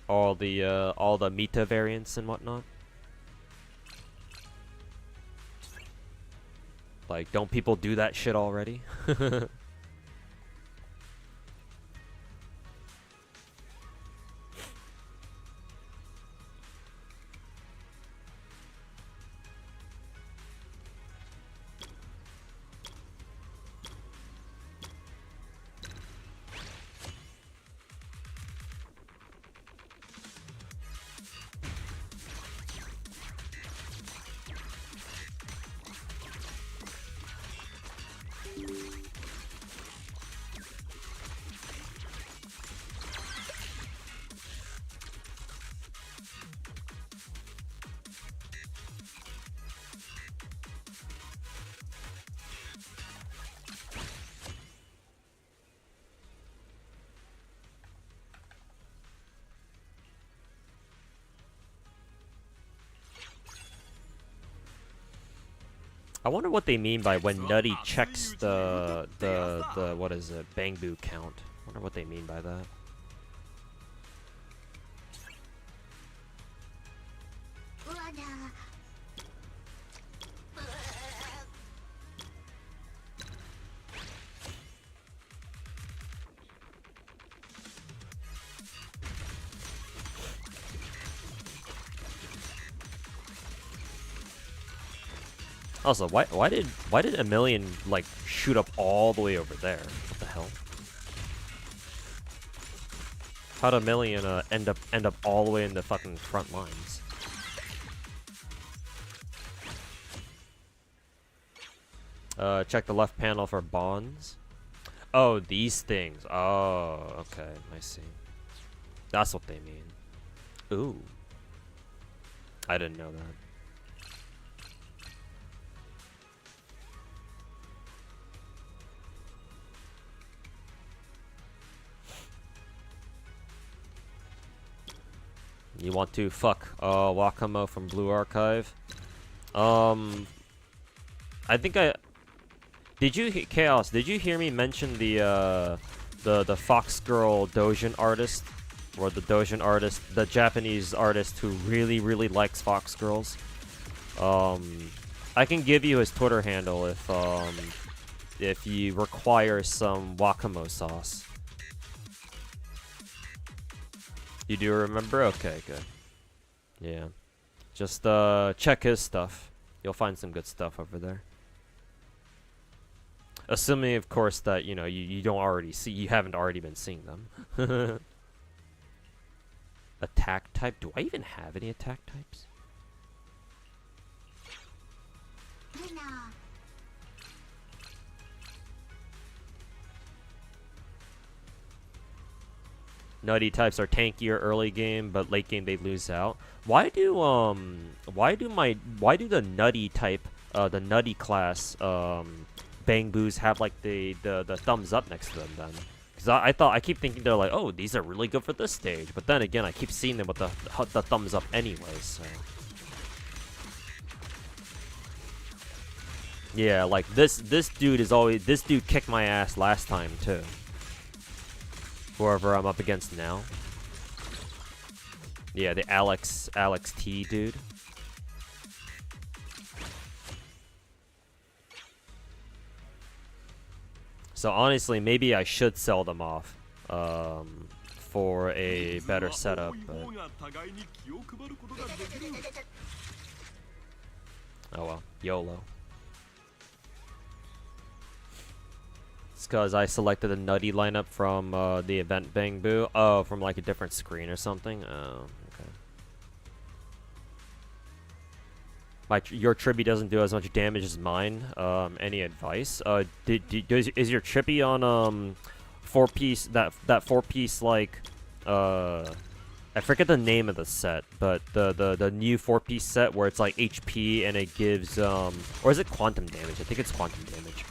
All the Mita variants and whatnot. Like, don't people do that shit already? I wonder what they mean by when Nutty checks the what is it, Bangbu count. I wonder what they mean by that. Also, why did a million like shoot up all the way over there? What the hell? How'd a million end up all the way in the fucking front lines? Check the left panel for bonds. Oh, these things. Oh, okay, I see. That's what they mean. Ooh, I didn't know that. You want to fuck Wakamo from Blue Archive? I think did you Chaos? Did you hear me mention the Fox Girl Dojin artist, or the Dojin artist, the Japanese artist who really likes Fox Girls? I can give you his Twitter handle if you require some Wakamo sauce. You do remember? Okay, good. Yeah. Just check his stuff. You'll find some good stuff over there. Assuming, of course, that you haven't already been seeing them. Attack type? Do I even have any attack types? Nutty types are tankier early game, but late game they lose out. Why do the nutty type, the nutty class, Bangboos have like the thumbs up next to them then? Because I keep thinking they're like, oh, these are really good for this stage, but then again I keep seeing them with the thumbs up anyway. So yeah, like this dude kicked my ass last time too. Whoever I'm up against now. Yeah, the Alex T dude. So honestly, maybe I should sell them off for a better setup. But... oh well, YOLO. It's because I selected a nutty lineup from the event Bang Boo. Oh, from like a different screen or something. Oh, okay. Your Trippy doesn't do as much damage as mine. Any advice? Is your Trippy on 4-piece that 4-piece like I forget the name of the set, but the new 4-piece set where it's like HP and it gives or is it quantum damage? I think it's quantum damage.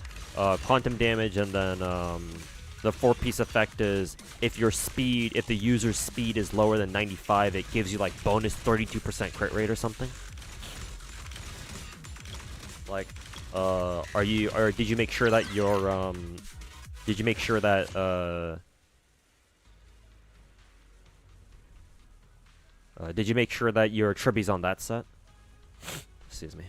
Quantum damage, and then the 4-piece effect is if the user's speed is lower than 95, it gives you like bonus 32% crit rate or something. Like, did you make sure that your did you make sure that your Trippy's on that set? Excuse me.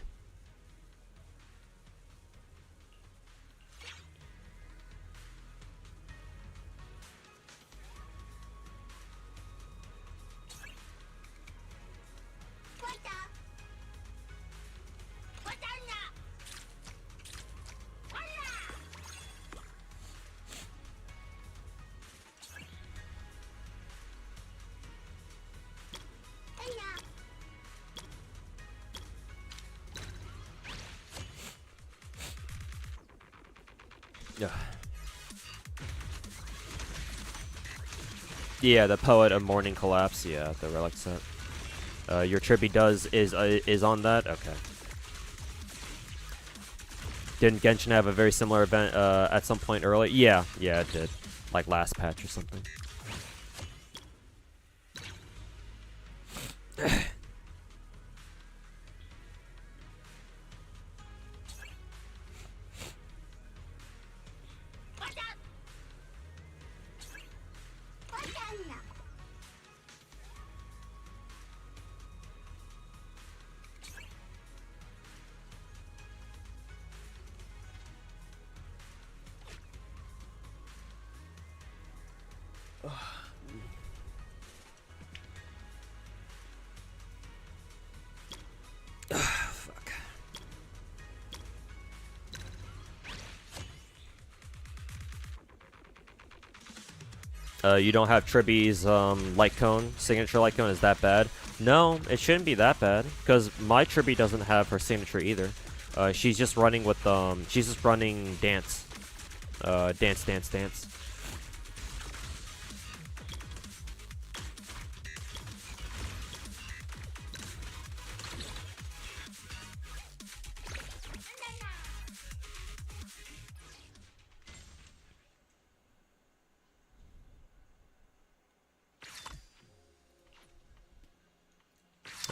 Yeah, the Poet of Morning Collapse. Yeah, the relic set. Your Trippy is on that. Okay. Didn't Genshin have a very similar event at some point early? Yeah, it did. Like last patch or something. You don't have Tribby's light cone, signature light cone. Is that bad? No, it shouldn't be that bad, because my Tribby doesn't have her signature either. She's just running with she's just running dance. Dance.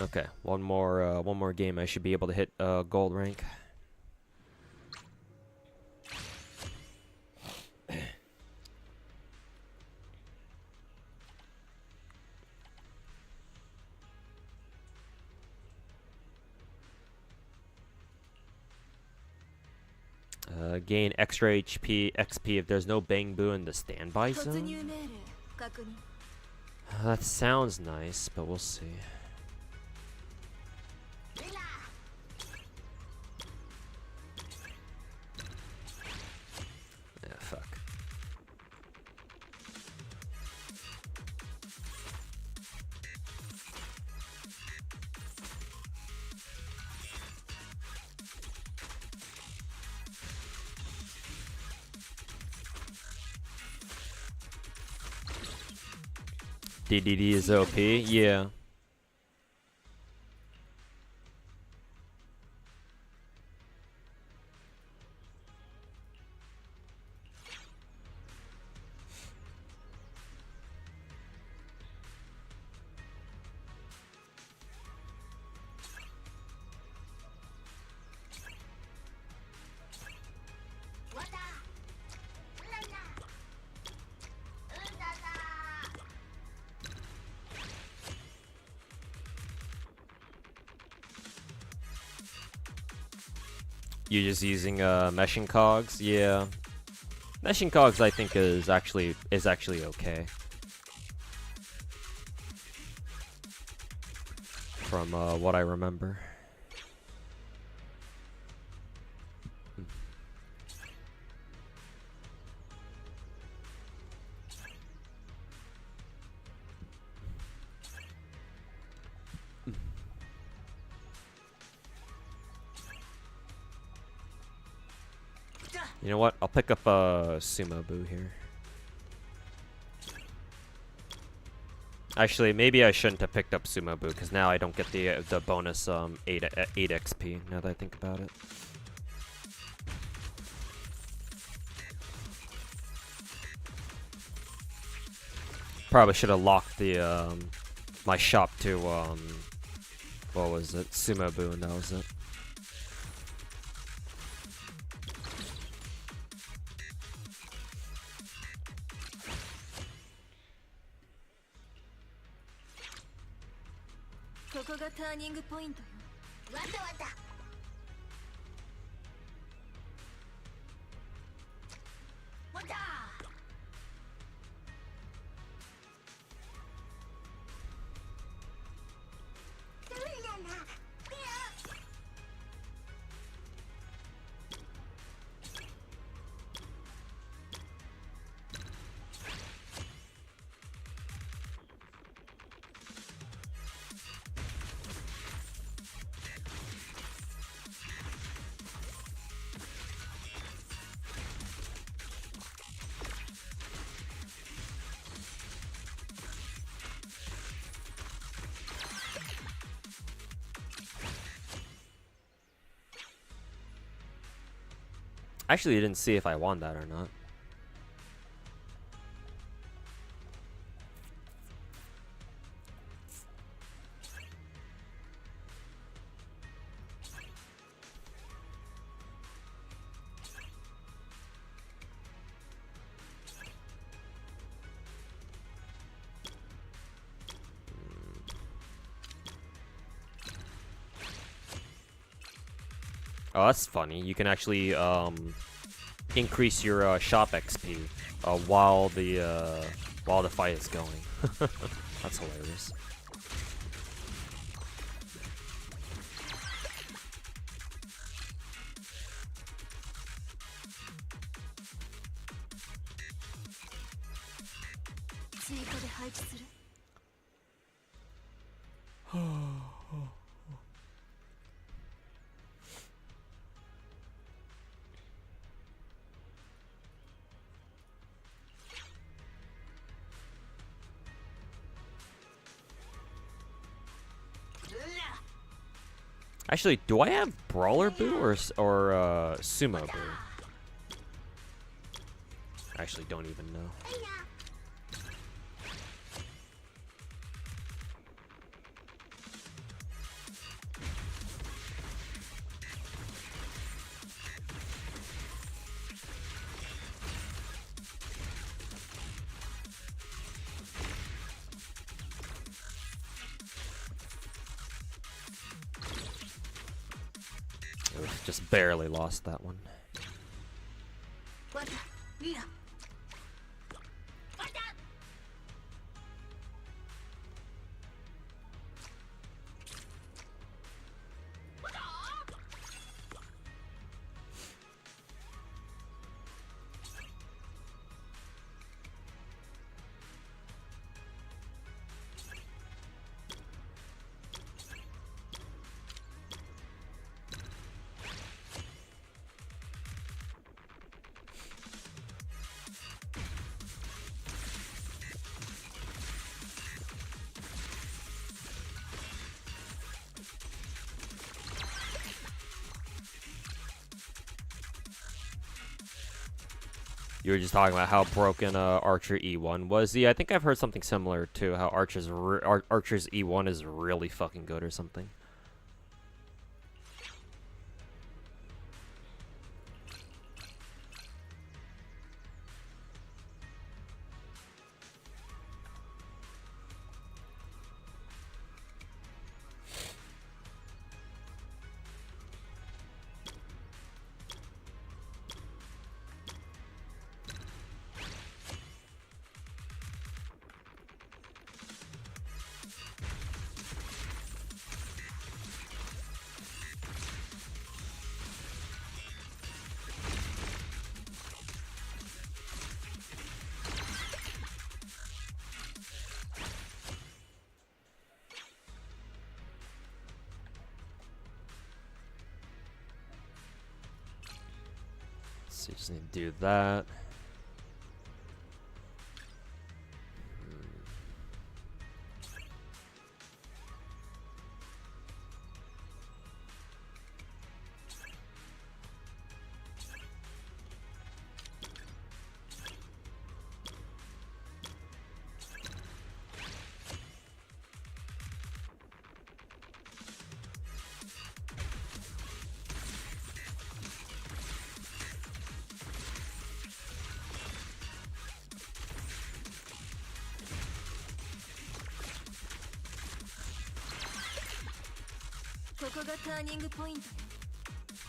Okay, one more game. I should be able to hit gold rank. Gain extra XP if there's no Bang Boo in the standby zone. That sounds nice, but we'll see. Fuck. DDD is OP, yeah. You're just using meshing cogs? Yeah. Meshing cogs I think is actually okay. From what I remember. You know what? I'll pick up a Sumo Boo here. Actually, maybe I shouldn't have picked up Sumo Boo because now I don't get the bonus 8 XP. Now that I think about it. Probably should have locked the my shop to what was it? Sumo Boo, and that was it. Actually, I didn't see if I won that or not. Oh, that's funny. You can actually increase your shop XP while the fight is going. That's hilarious. Actually, do I have Brawler Boo or Sumo Boo? I actually don't even know. Just barely lost that one. You were just talking about how broken Archer E1 was. Yeah, I think I've heard something similar to how Archer's E1 is really fucking good or something. So you just need to do that.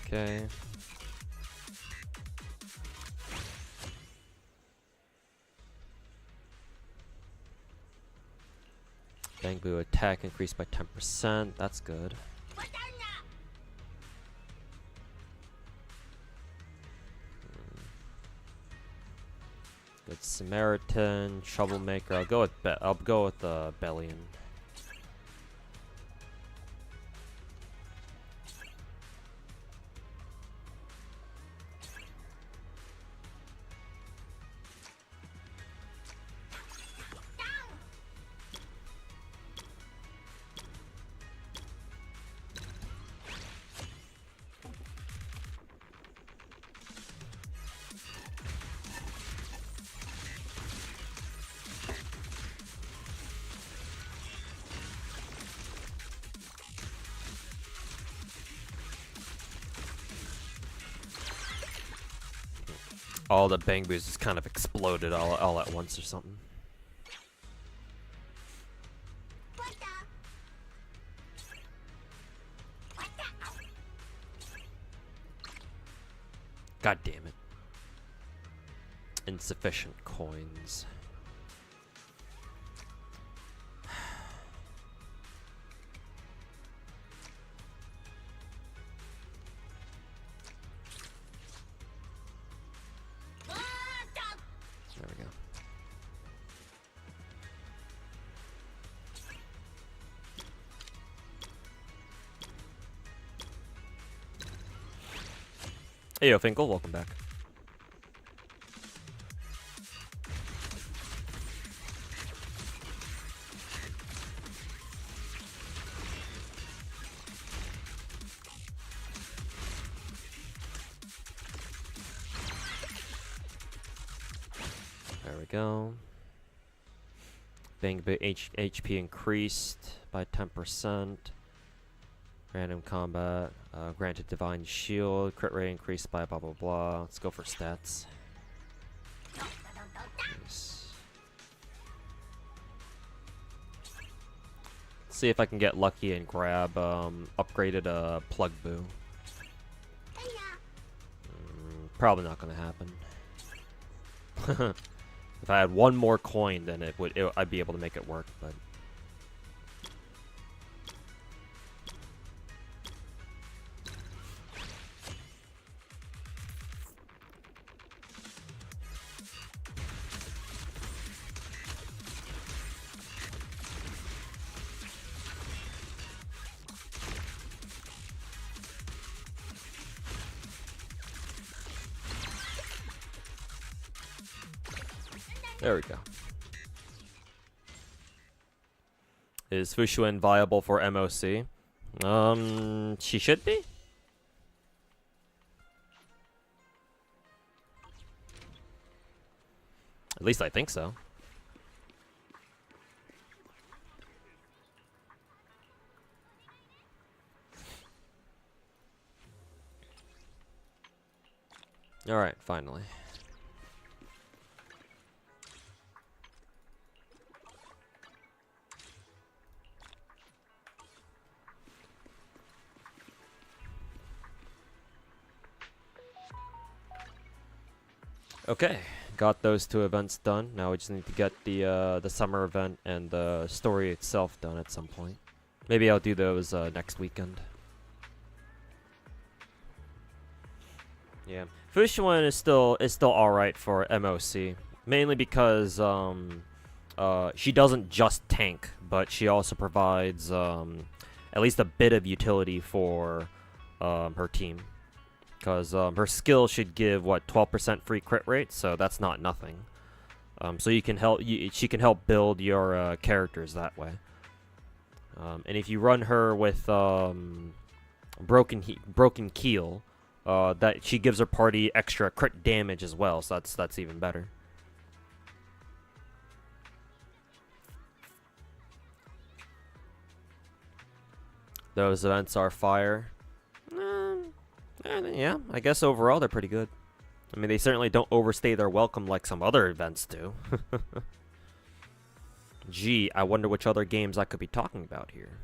Okay. Bangbu attack increased by 10%. That's good. Good Samaritan, Troublemaker. I'll go with Bellion. All the Bangbus just kind of exploded all at once or something. God damn it. Insufficient coins. There we go. Hey, yo, Finkel, welcome back. There we go. Bangbu HP increased by 10%. Random combat. Granted divine shield. Crit rate increased by blah blah blah. Let's go for stats. Nice. See if I can get lucky and grab upgraded plug boo. Probably not gonna happen. If I had one more coin, then I'd be able to make it work, but there we go. Is Fushuan viable for MOC? She should be. At least I think so. All right, finally. Okay, got those two events done. Now we just need to get the summer event and the story itself done at some point. Maybe I'll do those next weekend. Yeah, Fushuan is still all right for MOC, mainly because she doesn't just tank, but she also provides at least a bit of utility for her team. because her skill should give what 12% free crit rate, so that's not nothing. So you can help she can help build your characters that way. And if you run her with broken keel, that she gives her party extra crit damage as well, so that's even better. Those events are fire. Yeah, I guess overall they're pretty good. I mean, they certainly don't overstay their welcome like some other events do. Gee, I wonder which other games I could be talking about here.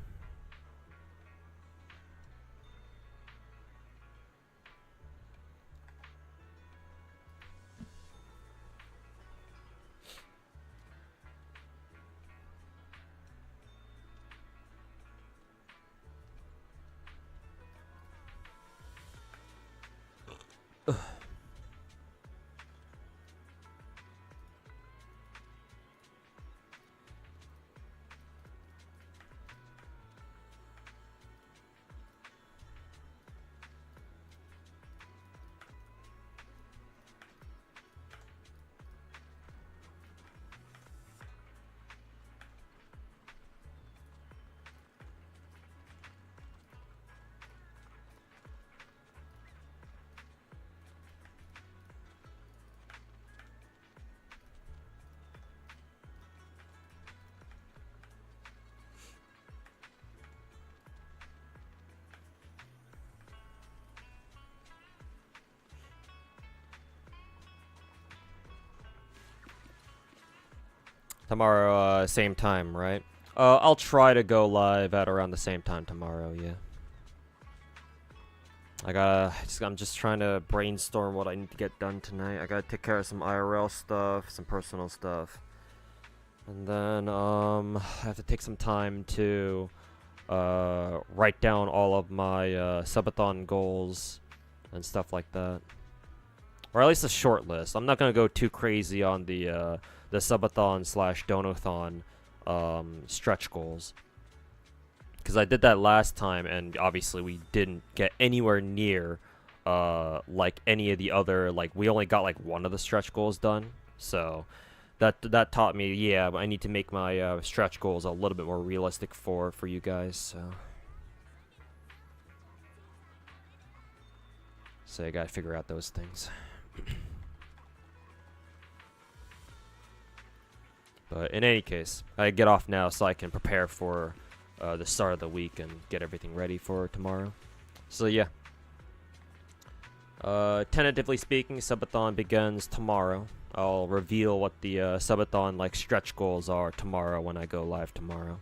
Tomorrow, same time, right? I'll try to go live at around the same time tomorrow, yeah. I'm just trying to brainstorm what I need to get done tonight. I gotta take care of some IRL stuff, some personal stuff. And then, I have to take some time to, write down all of my, subathon goals and stuff like that. Or at least a short list. I'm not gonna go too crazy on the subathon / donathon stretch goals, because I did that last time and obviously we didn't get anywhere near like any of the other, like we only got like one of the stretch goals done, so that taught me, yeah, I need to make my stretch goals a little bit more realistic for you guys, so I gotta figure out those things. But in any case, I get off now so I can prepare for the start of the week and get everything ready for tomorrow. So yeah. Tentatively speaking, subathon begins tomorrow. I'll reveal what the subathon like stretch goals are tomorrow when I go live tomorrow.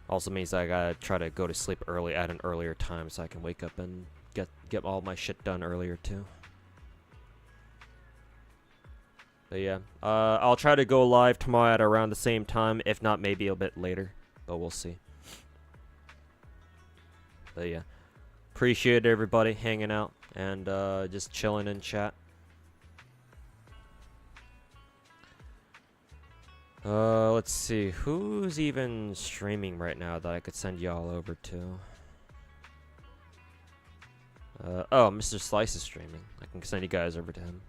Also means I gotta try to go to sleep early at an earlier time so I can wake up and get all my shit done earlier too. But yeah, I'll try to go live tomorrow at around the same time, if not maybe a bit later, but we'll see. But yeah, appreciate everybody hanging out and just chilling in chat. Let's see, who's even streaming right now that I could send y'all over to? Oh, Mr. Slice is streaming. I can send you guys over to him.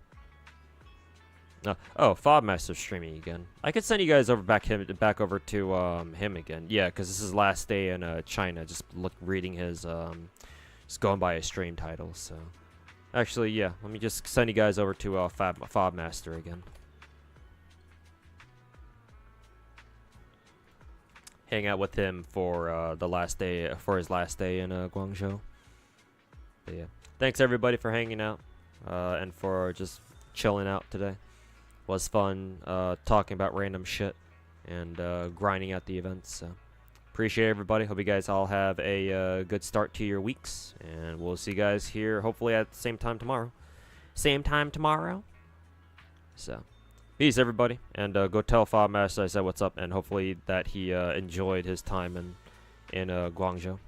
Oh, Fobmaster's streaming again. I could send you guys over back over to him again. Yeah, because this is last day in China. Just reading his just going by his stream title. So actually, yeah, let me just send you guys over to Fobmaster again. Hang out with him for his last day in Guangzhou. But yeah, thanks everybody for hanging out and for just chilling out today. Was fun talking about random shit and grinding out the events. So appreciate everybody. Hope you guys all have a good start to your weeks, and we'll see you guys here hopefully at the same time tomorrow. Same time tomorrow. So peace everybody, and go tell Fobmaster I said what's up, and hopefully that he enjoyed his time in Guangzhou.